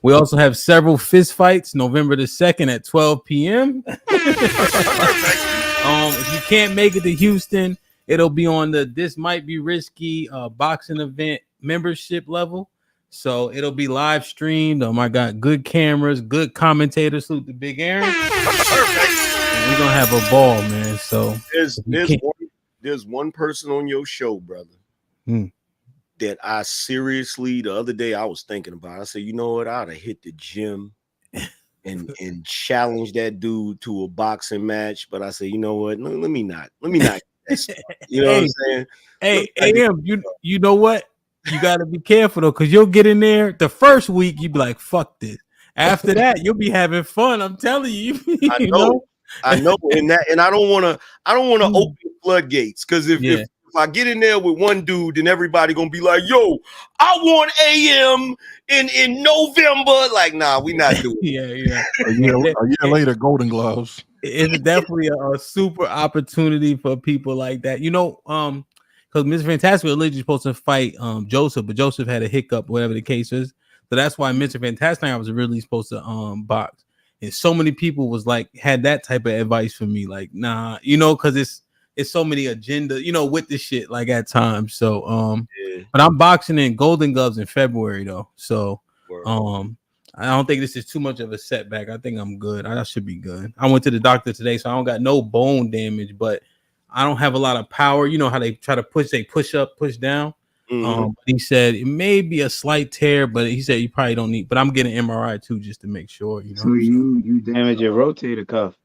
We also have several fist fights November the 2nd at 12 p.m. If you can't make it to Houston, it'll be on the This Might Be Risky boxing event membership level. So it'll be live streamed. Oh my God, good cameras, good commentators. Salute to Big Aaron. And we're gonna have a ball, man. So there's one person on your show, brother, that I seriously the other day I was thinking about. I said, you know what? I'd have hit the gym and challenge that dude to a boxing match. But I said, you know what? No, let me not. You know what I'm saying? Hey, AM, you know what? You got to be careful though, because you'll get in there the first week, you be like, fuck this. After that, you'll be having fun. I'm telling you. I know, and I don't want to open floodgates, because if I get in there with one dude, then everybody gonna be like, yo, I want AM in November. Like, nah, we not doing it. Yeah. A year later, Golden Gloves. It's definitely a super opportunity for people like that. You know, because Mr. Fantastic was originally supposed to fight Joseph, but Joseph had a hiccup, whatever the case is. So that's why Mr. Fantastic was originally supposed to box. And so many people was like, had that type of advice for me, like, nah, you know, because it's so many agenda, you know, with this shit, like at times. So but I'm boxing in Golden Gloves in February though. So I don't think this is too much of a setback. I think I'm good. I should be good. I went to the doctor today, so I don't got no bone damage, but I don't have a lot of power. You know how they try to push, they push up, push down. He said it may be a slight tear, but he said you probably don't need. But I'm getting MRI too just to make sure. You know. So you damage your rotator cuff.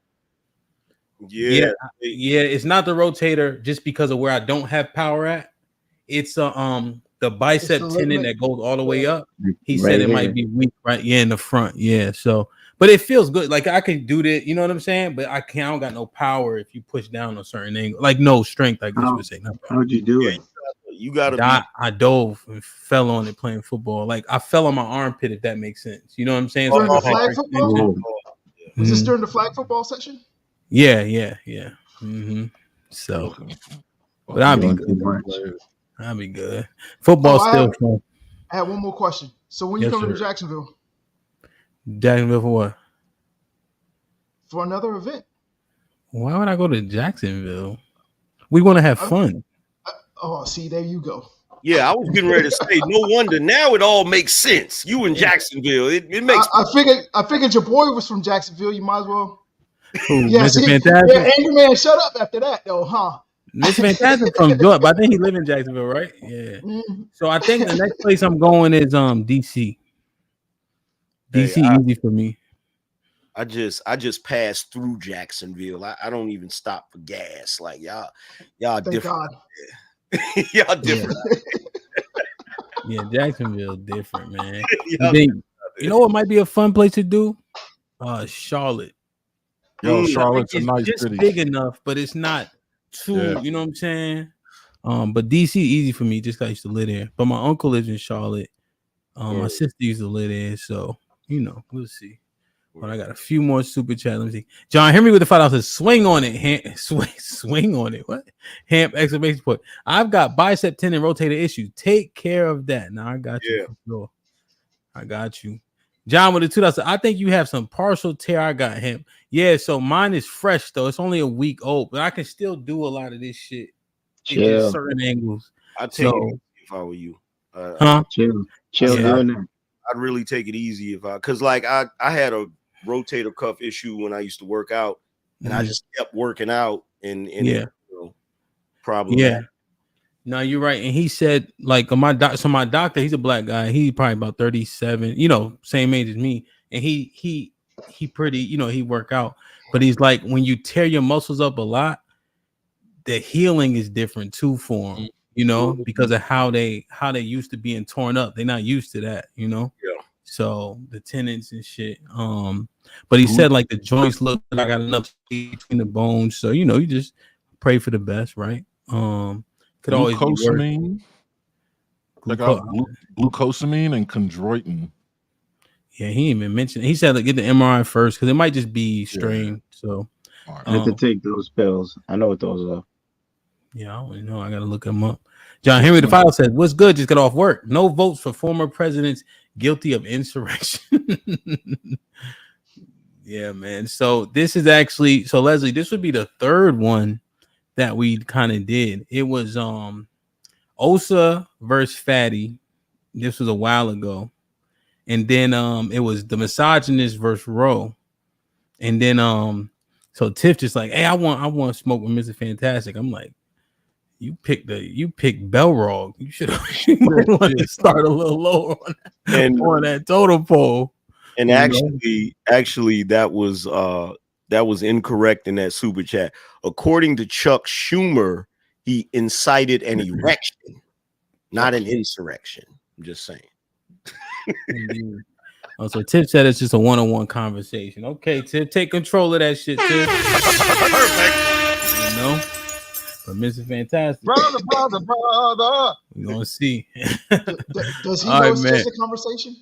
Yeah. It's not the rotator just because of where I don't have power at. It's the bicep tendon that goes all the way up. He said it might be weak in the front. Yeah. So, but it feels good. Like I can do that. You know what I'm saying? But I don't got no power if you push down a certain angle. Like no strength. I guess you would say. How'd you do it? You gotta. I dove and fell on it playing football. Like I fell on my armpit. If that makes sense. You know what I'm saying? During the flag football. Was this Mhm. during the flag football session? Yeah. So, but I'll be good. I'll be good. Football's still fun. I have one more question. So when you come to Jacksonville? Jacksonville for what? For another event. Why would I go to Jacksonville? We want to have fun. See, there you go. Yeah, I was getting ready to say, no wonder. Now it all makes sense. You in Jacksonville, it makes. I figured your boy was from Jacksonville. You might as well. Ooh, Yeah, Mr. see, Fantastic. yeah, Angry Man, shut up after that, though, huh? Mr. Fantastic from Georgia, but I think he live in Jacksonville, right? Yeah. So I think the next place I'm going is DC. DC easy for me. I just passed through Jacksonville. I don't even stop for gas. Like y'all Thank different. God. Y'all different. Yeah, Jacksonville different, man. Then, you know what might be a fun place to do? Charlotte. Yo, Charlotte's a It's nice just city. big enough, but it's not too. You know what I'm saying? But DC easy for me, just 'cause I used to live there. But my uncle lives in Charlotte. My sister used to live there, so we'll see. But I got a few more super chat. Let me see. John Henry with the $5 says, "Swing on it, swing on it." What? Hamp exclamation point. I've got bicep tendon rotator issue. Take care of that. Now I got you. For sure. I got you. John with the $2. I think you have some partial tear. I got him. Yeah, so mine is fresh though. It's only a week old, but I can still do a lot of this shit. It's just certain angles. I'd take it easy if I were you. Chill doing that. I'd really take it easy because like I had a rotator cuff issue when I used to work out, and I just kept working out and problem. Yeah. No, you're right. And he said, like, my doctor, he's a black guy. He's probably about 37, same age as me. And he pretty, he work out. But he's like, when you tear your muscles up a lot, the healing is different too for him, because of how they used to being torn up. They're not used to that, Yeah. So the tendons and shit. But he said like the joints look like I got enough space between the bones. So you just pray for the best, right? Could always be worse. Check out glucosamine and chondroitin. Yeah, he didn't even mentioned. He said get the MRI first because it might just be strained. So I have to take those pills. I know what those are. Yeah, I don't know. I gotta look them up. John Henry the File said, "What's good? Just got off work. No votes for former presidents guilty of insurrection." Yeah, man. So this is actually Leslie. This would be the third one that we kind of did. It was Osa versus Fatty. This was a while ago, and then it was the misogynist versus Roe, and then so Tiff just like, hey, I want to smoke with Mr. Fantastic. I'm like, you picked Belrog. You should have want to start a little lower on that total poll. And actually, that was incorrect in that super chat. According to Chuck Schumer, he incited an erection, not an insurrection. I'm just saying. So Tiff said it's just a one-on-one conversation. Okay, Tiff, take control of that shit, Tiff. Perfect. But Mr. Fantastic, brother. We're gonna see. Does he know it's just a conversation?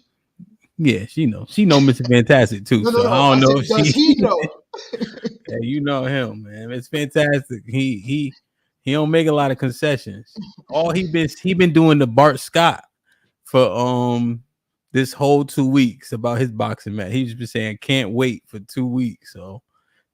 Yeah, she knows. She know Mr. Fantastic too. So I don't know if does he know? Yeah, you know him, man. It's Fantastic. He don't make a lot of concessions. All he been doing the Bart Scott for this whole 2 weeks about his boxing match. He's just been saying can't wait for 2 weeks. So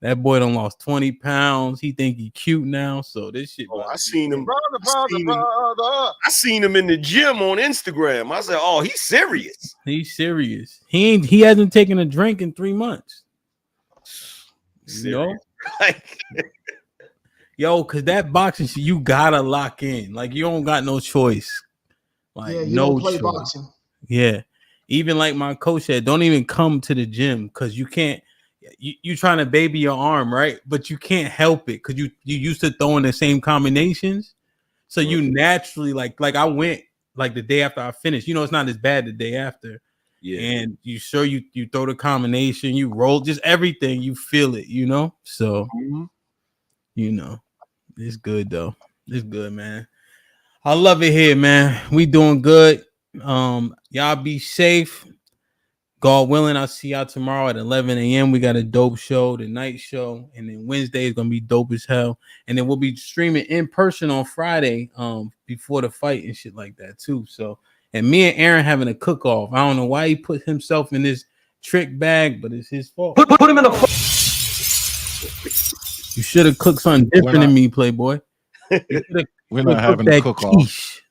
That boy done lost 20 pounds. He think he cute now. So this shit. Oh, I seen him. Brother. I seen him in the gym on Instagram. I said, "Oh, he's serious. He's serious. He hasn't taken a drink in 3 months. Serious. Like, yo, cause that boxing shit, you gotta lock in. Like, you don't got no choice. Like, Yeah, you no don't play choice. boxing. Yeah. Even like my coach said, don't even come to the gym because you can't. You trying to baby your arm, right? But you can't help it because you used to throwing the same combinations. So you naturally like I went like the day after I finished. You know, it's not as bad the day after. Yeah. And you throw the combination, you roll, just everything, you feel it, you know? So you know, it's good though. It's good, man. I love it here, man. We doing good. Y'all be safe. God willing, I'll see y'all tomorrow at 11 a.m. We got a dope show, the night show, and then Wednesday is gonna be dope as hell. And then we'll be streaming in person on Friday, before the fight and shit like that too. So, and me and Aaron having a cook-off. I don't know why he put himself in this trick bag, but it's his fault. Put him in the. You should have cooked something different than me, Playboy. We're not having a cook-off.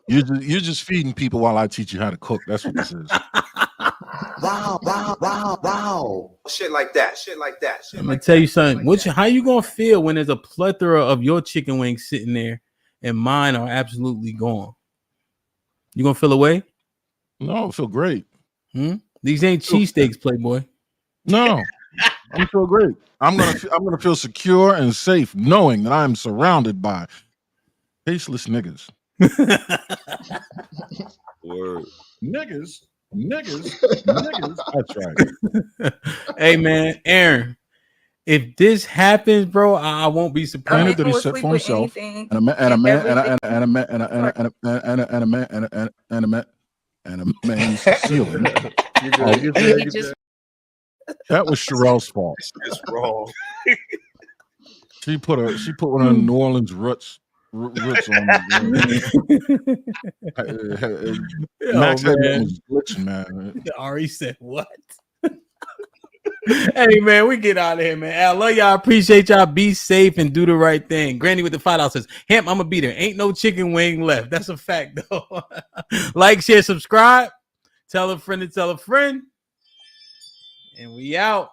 You're just feeding people while I teach you how to cook. That's what this is. Wow. Shit like that. I'm gonna tell you something. How you gonna feel when there's a plethora of your chicken wings sitting there and mine are absolutely gone? You gonna feel away? No, I feel great. These ain't cheesesteaks, Playboy. No, I feel great. I'm gonna feel secure and safe knowing that I'm surrounded by tasteless niggas. Word. Niggas. That's right. Hey man, Aaron, if this happens, bro, I won't be surprised. That he set for himself and a man's ceiling. That was Sherelle's fault. It's wrong. She put one of the New Orleans roots on the Max was glitching, man. Ari said what? Hey man, we get out of here, man. I love y'all. Appreciate y'all. Be safe and do the right thing. Granny with the $5 says, "Hemp, I'm gonna be there. Ain't no chicken wing left." That's a fact, though. Like, share, subscribe. Tell a friend to tell a friend. And we out.